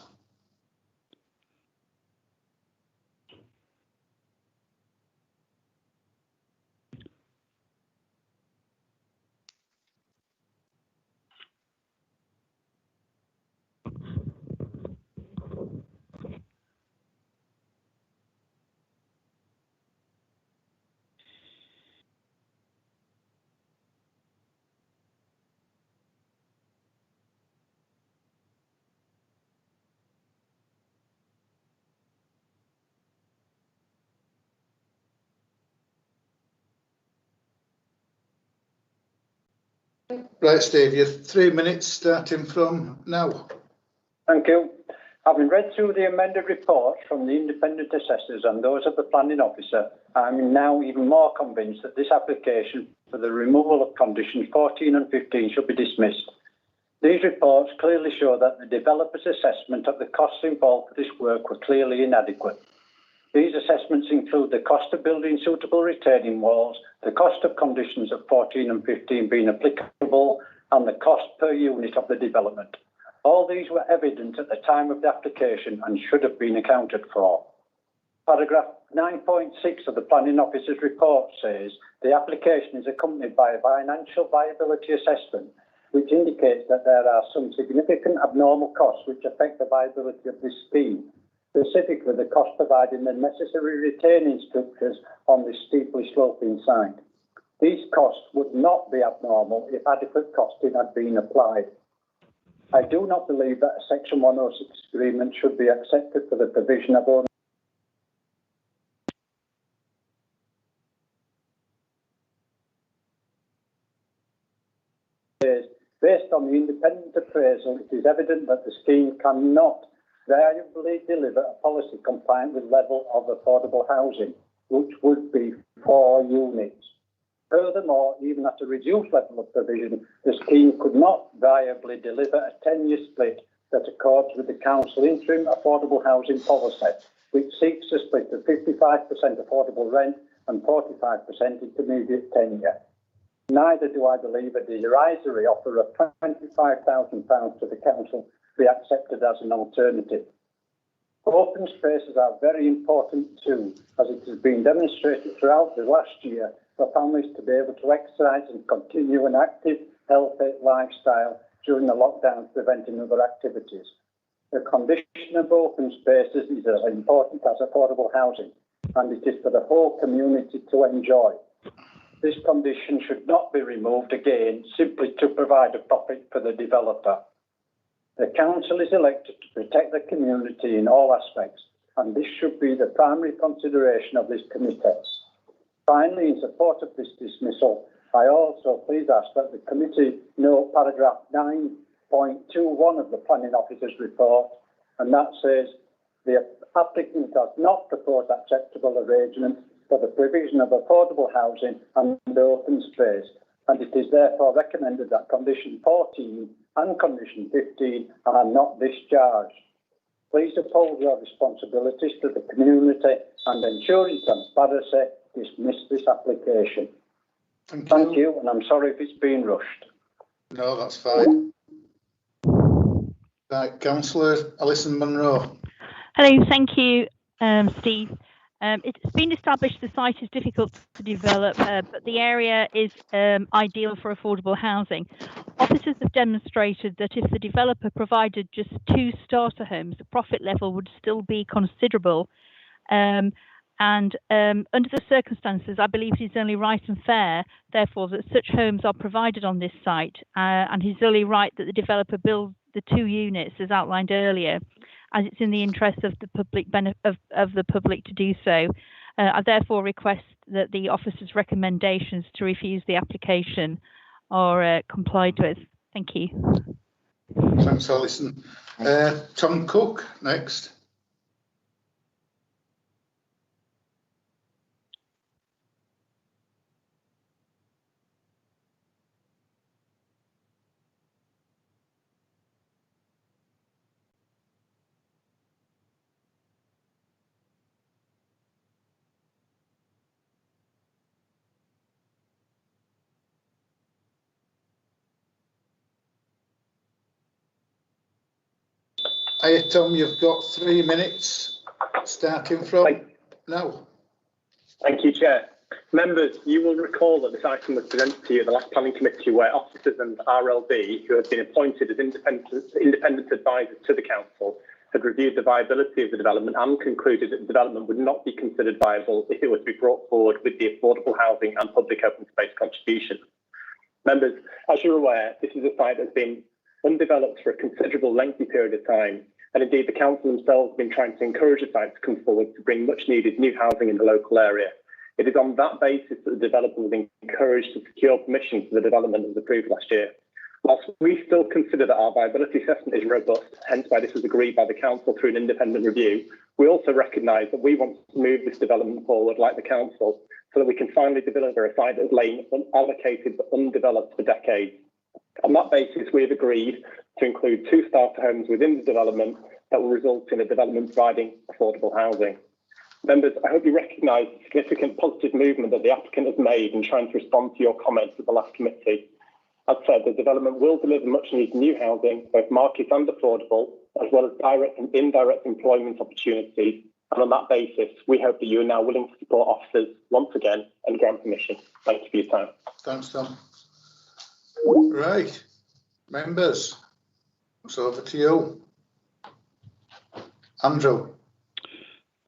Right, Steve, you have 3 minutes starting from now. Thank you. Having read through the amended reports from the independent assessors and those of the planning officer, I'm now even more convinced that this application for the removal of conditions 14 and 15 should be dismissed. These reports clearly show that the developer's assessment of the costs involved with this work were clearly inadequate. These assessments include the cost of building suitable retaining walls, the cost of conditions of 14 and 15 being applicable, and the cost per unit of the development. All these were evident at the time of the application and should have been accounted for. Paragraph 9.6 of the Planning Officer's report says the application is accompanied by a financial viability assessment, which indicates that there are some significant abnormal costs which affect the viability of this scheme. Specifically, the cost providing the necessary retaining structures on this steeply sloping site. These costs would not be abnormal if adequate costing had been applied. I do not believe that a Section 106 agreement should be accepted for the provision of only based on the independent appraisal. It is evident that the scheme cannot variably deliver a policy compliant with level of affordable housing, which would be 4 units. Furthermore, even at a reduced level of provision, the scheme could not viably deliver a 10-year split that accords with the Council interim affordable housing policy, which seeks a split of 55% affordable rent and 45% intermediate tenure. Neither do I believe a derisory offer of £25,000 to the Council be accepted as an alternative. Open spaces are very important too, as it has been demonstrated throughout the last year for families to be able to exercise and continue an active, healthy lifestyle during the lockdowns, preventing other activities. The condition of open spaces is as important as affordable housing, and it is for the whole community to enjoy. This condition should not be removed again simply to provide a profit for the developer. The Council is elected to protect the community in all aspects, and this should be the primary consideration of this committee. Finally, in support of this dismissal, I also please ask that the committee note paragraph 9.21 of the Planning Officer's report, and that says the applicant does not propose acceptable arrangements for the provision of affordable housing and open space, and it is therefore recommended that condition 14 and condition 15 are not discharged. Please uphold your responsibilities to the community and ensuring transparency, dismiss this application. Thank you, and I'm sorry if it's been rushed. No, that's fine. Right, Councillor Alison Munro. Hello, thank you, Steve. It's been established the site is difficult to develop, but the area is ideal for affordable housing. Officers have demonstrated that if the developer provided just 2 starter homes, the profit level would still be considerable. Under the circumstances, I believe it is only right and fair, therefore, that such homes are provided on this site, and it is only right that the developer build the 2 units as outlined earlier, as it's in the interest of the public of the public to do so. I therefore request that the officer's recommendations to refuse the application are complied with. Thank you. Thanks, Alison. Tom Cook, next. Hey, Tom, you've got 3 minutes, starting from now. Thank you, Chair. Members, you will recall that this item was presented to you at the last planning committee, where officers and RLB, who had been appointed as independent advisors to the council, had reviewed the viability of the development and concluded that the development would not be considered viable if it was to be brought forward with the affordable housing and public open space contribution. Members, as you're aware, this is a site that's been undeveloped for a considerable lengthy period of time, and indeed the council themselves have been trying to encourage the site to come forward to bring much needed new housing in the local area. It is on that basis that the developer was encouraged to secure permission for the development that was approved last year. Whilst we still consider that our viability assessment is robust, hence why this was agreed by the council through an independent review, we also recognise that we want to move this development forward like the council, so that we can finally deliver a site that has lain unallocated but undeveloped for decades. On that basis, we have agreed to include 2 starter homes within the development that will result in a development providing affordable housing. Members, I hope you recognise the significant positive movement that the applicant has made in trying to respond to your comments at the last committee. As said, the development will deliver much needed new housing, both market and affordable, as well as direct and indirect employment opportunities. And on that basis, we hope that you are now willing to support officers once again and grant permission. Thank you for your time. Thanks, Tom. Right, members, it's over to you. Andrew.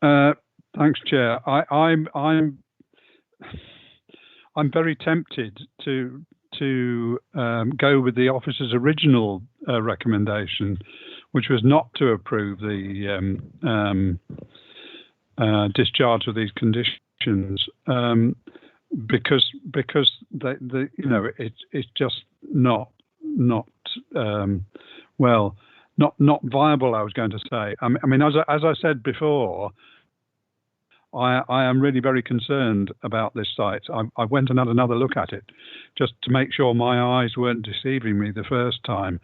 Thanks, Chair. I'm very tempted to go with the officer's original recommendation, which was not to approve the discharge of these conditions, because it's just not viable. I was going to say. I mean, as I said before, I am really very concerned about this site. I went and had another look at it, just to make sure my eyes weren't deceiving me the first time.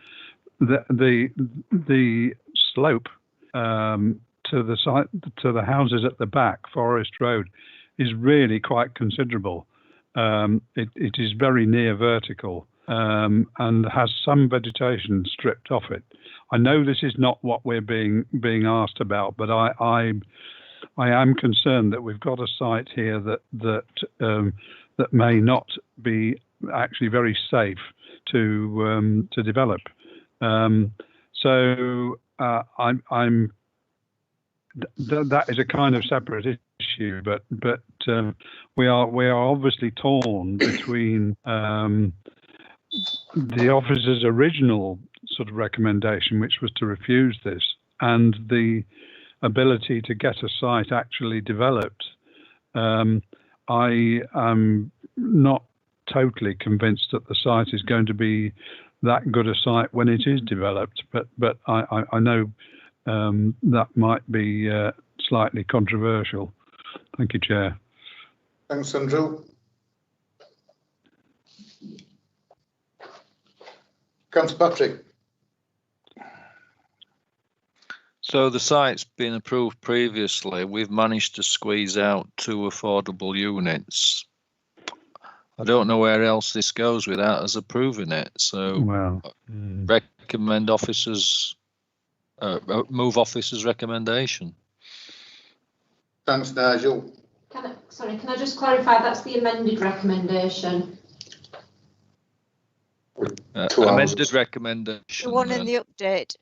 The slope to the site, to the houses at the back, Forest Road, is really quite considerable. It is very near vertical and has some vegetation stripped off it. I know this is not what we're being asked about, but I am concerned that we've got a site here that may not be actually very safe to develop. That is a kind of separate issue, but we are obviously torn between the officer's original sort of recommendation, which was to refuse this, and the ability to get a site actually developed. I am not totally convinced that the site is going to be that good a site when it is developed, but I know that might be slightly controversial. Thank you, Chair. Thanks, Andrew. Councillor Patrick. So the site's been approved previously. We've managed to squeeze out 2 affordable units. I don't know where else this goes without us approving it. So recommend officers, move officers' recommendation. Thanks, Nigel. Can I just clarify, that's the amended recommendation? Amended recommendation. The one in the update.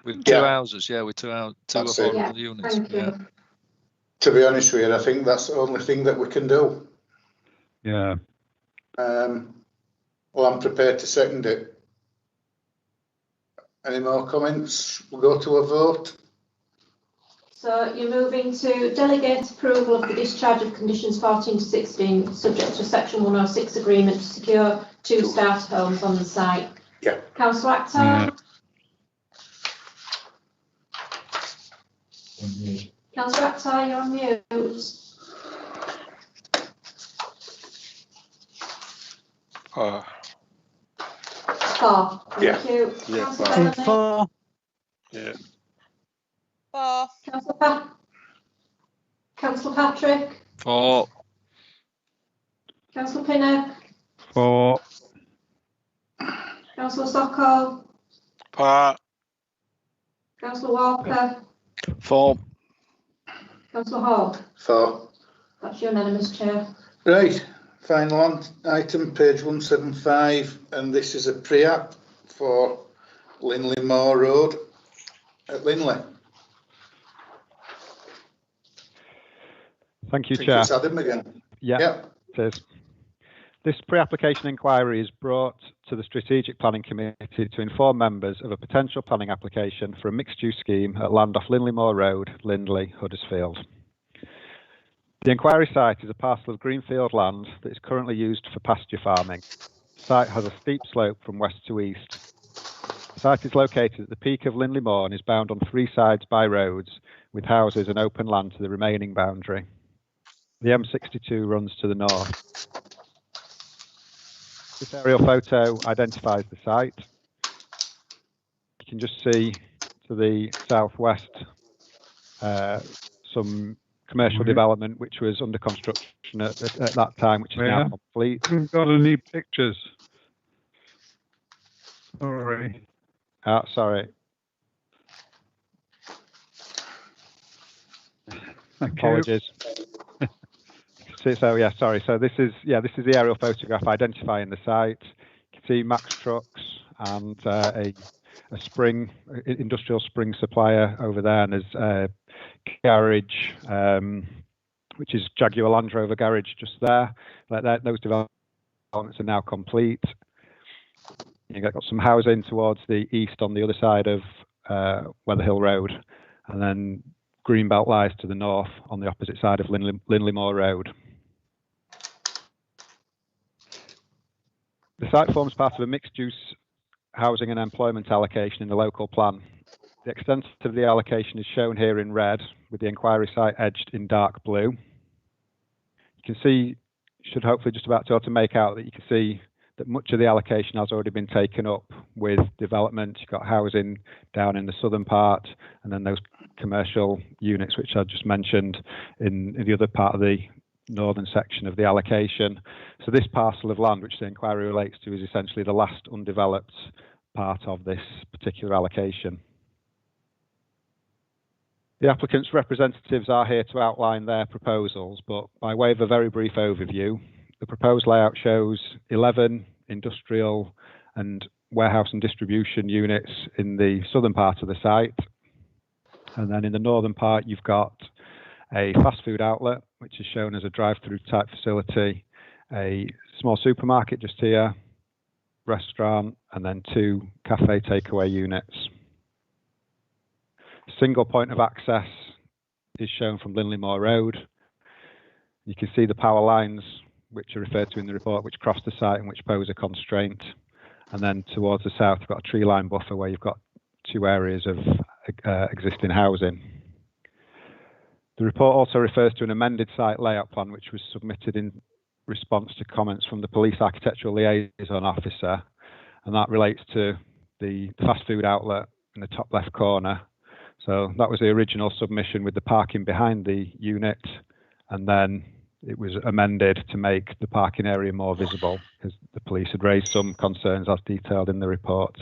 With two houses, with two affordable units. Thank you. To be honest with you, I think that's the only thing that we can do. Yeah. Well, I'm prepared to second it. Any more comments? We'll go to a vote. So you're moving to delegate approval of the discharge of conditions 14 to 16, subject to Section 106 agreement to secure 2 starter homes on the site. Yeah. Councillor Akhtar. Councillor Akhtar, you're on mute. Uh, 4. Yeah. Thank you. Yeah, Councillor Bellamy. 4. yeah. 4. Councillor Patrick. 4. Councillor Pinnock. 4. Councillor Sokol. 4. Councillor Walker. 4. Councillor Hall. 4. That's unanimous, Chair. Right. Final item, page 175, and this is a pre-app for Linley Moor Road at Linley. Thank you, I think Chair. it's Adam again. Yeah, it is. This pre-application inquiry is brought to the Strategic Planning Committee to inform members of a potential planning application for a mixed-use scheme at land off Linley Moor Road, Lindley, Huddersfield. The inquiry site is a parcel of greenfield land that is currently used for pasture farming. The site has a steep slope from west to east. The site is located at the peak of Linley Moor and is bound on 3 sides by roads, with houses and open land to the remaining boundary. The M62 runs to the north. This aerial photo identifies the site. You can just see to the southwest some commercial development which was under construction at that time, which is now complete. We've got any pictures. Sorry. Sorry. Apologies. So yeah, sorry. So this is the aerial photograph identifying the site. You can see Max Trucks and a industrial spring supplier over there, and there's a garage, which is Jaguar Land Rover garage just there. Like that, those developments are now complete. You've got some housing towards the east on the other side of Weatherhill Road, and then Greenbelt lies to the north on the opposite side of Linley Moor Road. The site forms part of a mixed-use housing and employment allocation in the local plan. The extent of the allocation is shown here in red, with the inquiry site edged in dark blue. You can see, should hopefully just about be able to make out that you can see that much of the allocation has already been taken up with development. You've got housing down in the southern part, and then those commercial units which I just mentioned in the other part of the northern section of the allocation. So this parcel of land which the inquiry relates to is essentially the last undeveloped part of this particular allocation. The applicant's representatives are here to outline their proposals, but by way of a very brief overview, the proposed layout shows 11 industrial and warehouse and distribution units in the southern part of the site. And then in the northern part, you've got a fast food outlet, which is shown as a drive-through type facility, a small supermarket just here, restaurant, and then 2 cafe takeaway units. Single point of access is shown from Linley Moor Road. You can see the power lines, which are referred to in the report, which cross the site and which pose a constraint. And then towards the south, you've got a tree line buffer where you've got 2 areas of existing housing. The report also refers to an amended site layout plan, which was submitted in response to comments from the police architectural liaison officer, and that relates to the fast food outlet in the top left corner. So that was the original submission with the parking behind the unit, and then it was amended to make the parking area more visible because the police had raised some concerns as detailed in the report.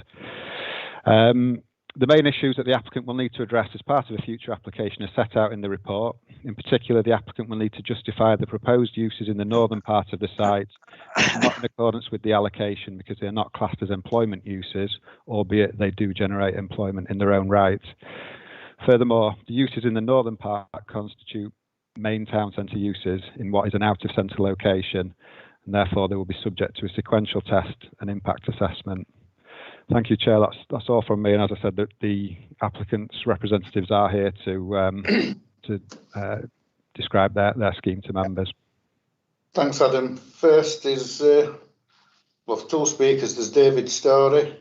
The main issues that the applicant will need to address as part of a future application are set out in the report. In particular, the applicant will need to justify the proposed uses in the northern part of the site not in accordance with the allocation because they are not classed as employment uses, albeit they do generate employment in their own right. Furthermore, the uses in the northern part constitute main town centre uses in what is an out-of-centre location, and therefore they will be subject to a sequential test and impact assessment. Thank you, Chair. That's all from me. And as I said, the applicant's representatives are here to describe their scheme to members. Thanks, Adam. First is, well, two speakers. There's David Story.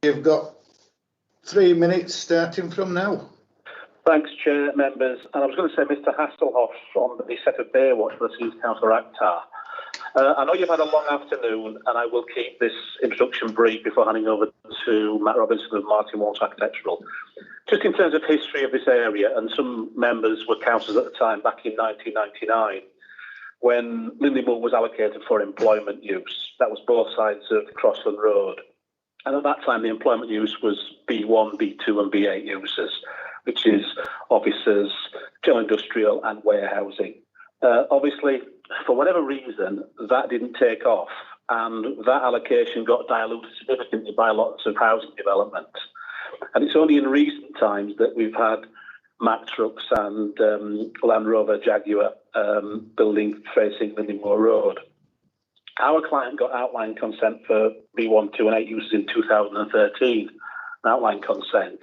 You've got 3 minutes starting from now. Thanks, Chair, members. And I was going to say, Mr. Hasselhoff from the set of Baywatch for the City's Councillor Akhtar. I know you've had a long afternoon, and I will keep this introduction brief before handing over to Matt Robinson of Martin Walsh Architectural. Just in terms of history of this area, and some members were councillors at the time, back in 1999, when Lindley Moor was allocated for employment use. That was both sides of Crossland Road. And at that time, the employment use was B1, B2 and B8 uses, which is offices, general industrial and warehousing. Obviously, for whatever reason, that didn't take off, and that allocation got diluted significantly by lots of housing development. And it's only in recent times that we've had Mack trucks and Land Rover Jaguar building facing Lindley Moor Road. Our client got outline consent for B1, 2 and 8 uses in 2013, an outline consent.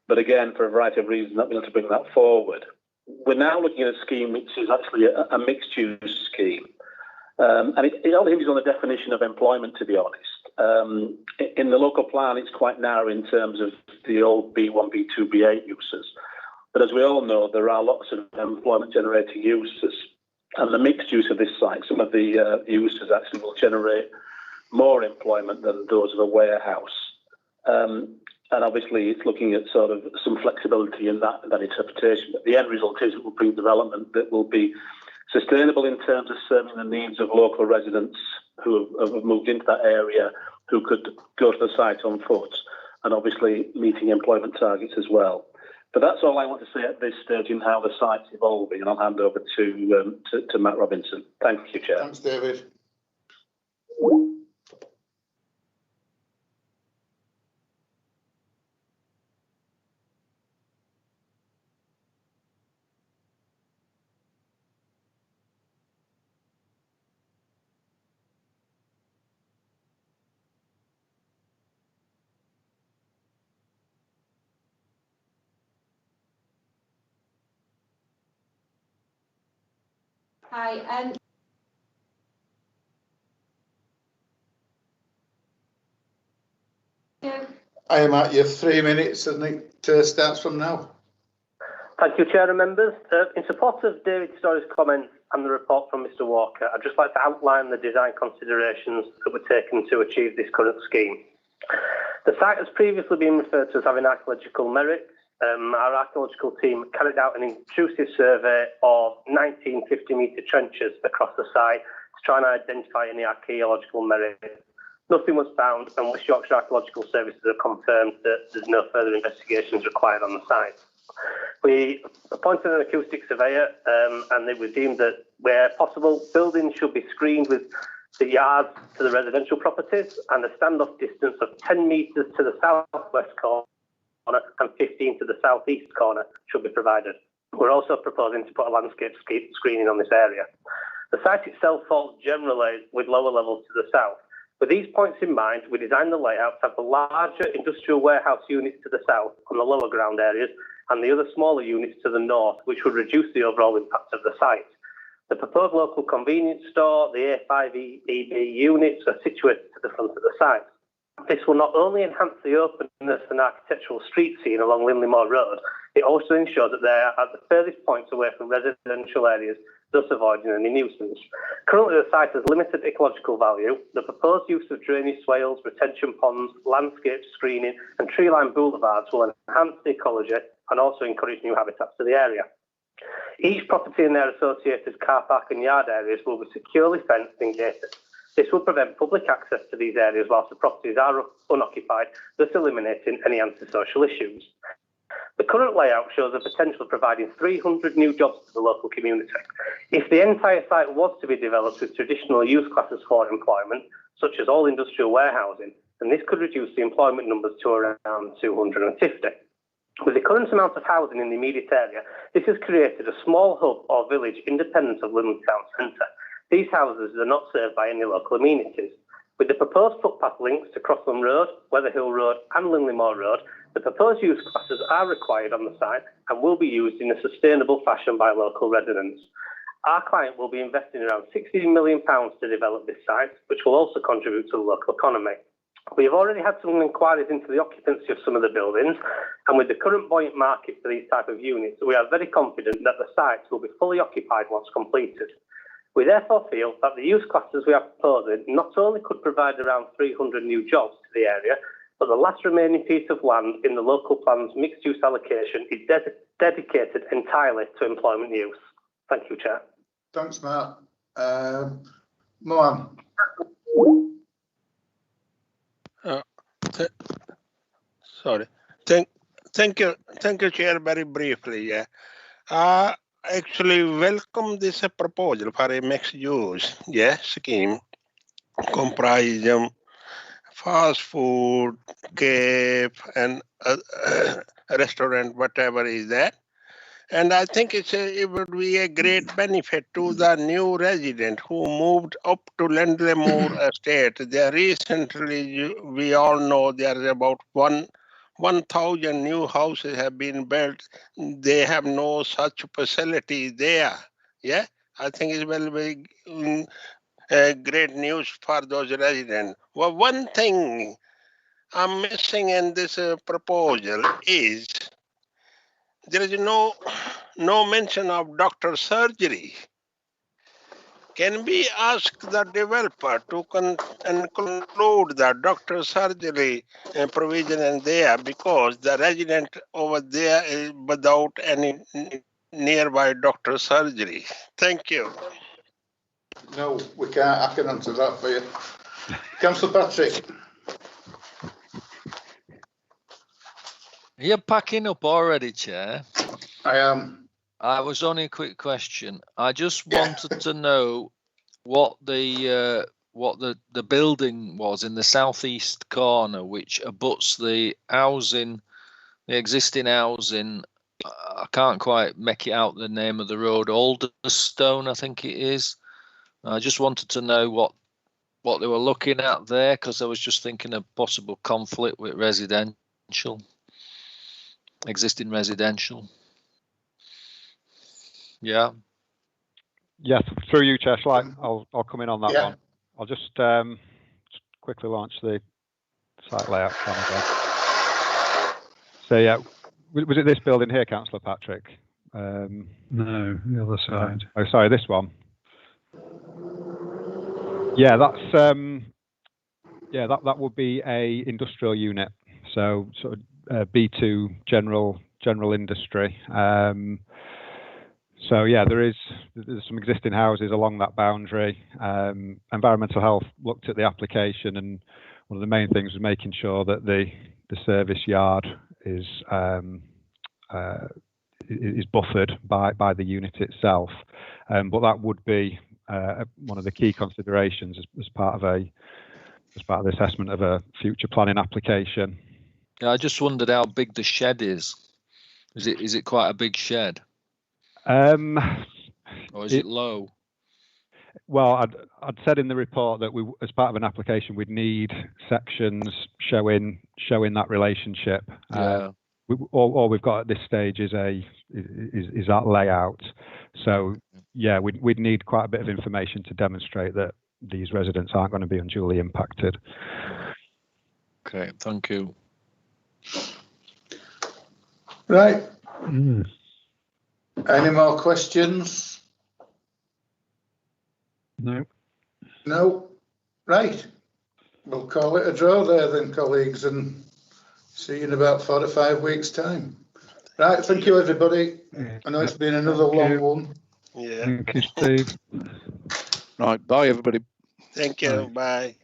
But again, for a variety of reasons, not being able to bring that forward. We're now looking at a scheme which is actually a mixed-use scheme. And it all hinges on the definition of employment, to be honest. In the local plan, it's quite narrow in terms of the old B1, B2, B8 uses. But as we all know, there are lots of employment-generating uses. And the mixed use of this site, some of the uses actually will generate more employment than those of a warehouse. And obviously, it's looking at sort of some flexibility in that interpretation. But the end result is it will bring development that will be sustainable in terms of serving the needs of local residents who have moved into that area, who could go to the site on foot, and obviously meeting employment targets as well. But that's all I want to say at this stage in how the site's evolving, and I'll hand over to Matt Robinson. Thank you, Chair. Thanks, David. Hi. I am at your 3 minutes, and it starts from now. Thank you, Chair and members. In support of David Story's comments and the report from Mr. Walker, I'd just like to outline the design considerations that were taken to achieve this current scheme. The site has previously been referred to as having archaeological merit. Our archaeological team carried out an intrusive survey of 19 50-metre trenches across the site to try and identify any archaeological merit. Nothing was found, and West Yorkshire Archaeological Services have confirmed that there's no further investigations required on the site. We appointed an acoustic surveyor, and it was deemed that where possible, buildings should be screened with the yards to the residential properties and a standoff distance of 10 metres to the southwest corner and 15 to the southeast corner should be provided. We're also proposing to put a landscape screening on this area. The site itself falls generally with lower levels to the south. With these points in mind, we designed the layout to have the larger industrial warehouse units to the south on the lower ground areas and the other smaller units to the north, which would reduce the overall impact of the site. The proposed local convenience store, the A5EB units, are situated to the front of the site. This will not only enhance the openness and architectural street scene along Lindley Moor Road, it also ensures that they are at the furthest points away from residential areas thus avoiding any nuisance. Currently, the site has limited ecological value. The proposed use of drainage swales, retention ponds, landscape screening and tree-lined boulevards will enhance the ecology and also encourage new habitats to the area. Each property and their associated car park and yard areas will be securely fenced and gated. This will prevent public access to these areas whilst the properties are unoccupied, thus eliminating any antisocial issues. The current layout shows the potential of providing 300 new jobs to the local community. If the entire site was to be developed with traditional use classes for employment, such as all industrial warehousing, then this could reduce the employment numbers to around 250. With the current amount of housing in the immediate area, this has created a small hub or village independent of London Town Centre. These houses are not served by any local amenities. With the proposed footpath links to Crossland Road, Weatherhill Road and Linleymore Road, the proposed use classes are required on the site and will be used in a sustainable fashion by local residents. Our client will be investing around £16 million to develop this site, which will also contribute to the local economy. We have already had some inquiries into the occupancy of some of the buildings, and with the current buoyant market for these type of units, we are very confident that the sites will be fully occupied once completed. We therefore feel that the use classes we are proposing not only could provide around 300 new jobs to the area, but the last remaining piece of land in the local plan's mixed-use allocation is dedicated entirely to employment use. Thank you, Chair. Thanks, Mark. Mohan. Sorry. Thank you, Chair. Very briefly, actually welcome this proposal for a mixed use scheme comprising fast food, cafe and restaurant, whatever is that. And I think it would be a great benefit to the new resident who moved up to Lindleymoor Estate. There recently, we all know there is about 1,000 new houses have been built. They have no such facility there. Yeah, I think it will be great news for those residents. Well, one thing I'm missing in this proposal is there is no mention of doctor surgery. Can we ask the developer to conclude the doctor surgery provision in there, because the resident over there is without any nearby doctor surgery? Thank you. No, we can't. I can answer that for you. Councillor Patrick. You're packing up already, Chair. I am. I was only a quick question. I just wanted to know what the building was in the southeast corner, which abuts the housing, the existing housing. I can't quite make it out the name of the road. Alderstone, I think it is. I just wanted to know what they were looking at there, because I was just thinking of possible conflict with residential, existing residential. Yeah. Yes, through you, Chair. I'll come in on that one. I'll just quickly launch the site layout plan again. So yeah, was it this building here, Councillor Patrick? No, the other side. Oh, sorry, this one. Yeah, that's that would be a industrial unit. So sort of B2 general industry. So yeah, there's some existing houses along that boundary. Environmental Health looked at the application, and one of the main things was making sure that the service yard is buffered by the unit itself. But that would be one of the key considerations as part of the assessment of a future planning application. Yeah, I just wondered how big the shed is. Is it quite a big shed? Or is it low? Well, I'd said in the report that we, as part of an application, we'd need sections showing that relationship. Yeah. All we've got at this stage is that layout. So yeah, we'd need quite a bit of information to demonstrate that these residents aren't going to be unduly impacted. Okay, thank you. Right. Any more questions? No. No. Right. We'll call it a draw there then, colleagues, and see you in about 4 to 5 weeks' time. Right, thank you, everybody. I know it's been another long one. Yeah. Thank you, Steve. Right, bye, everybody. Thank you. Bye.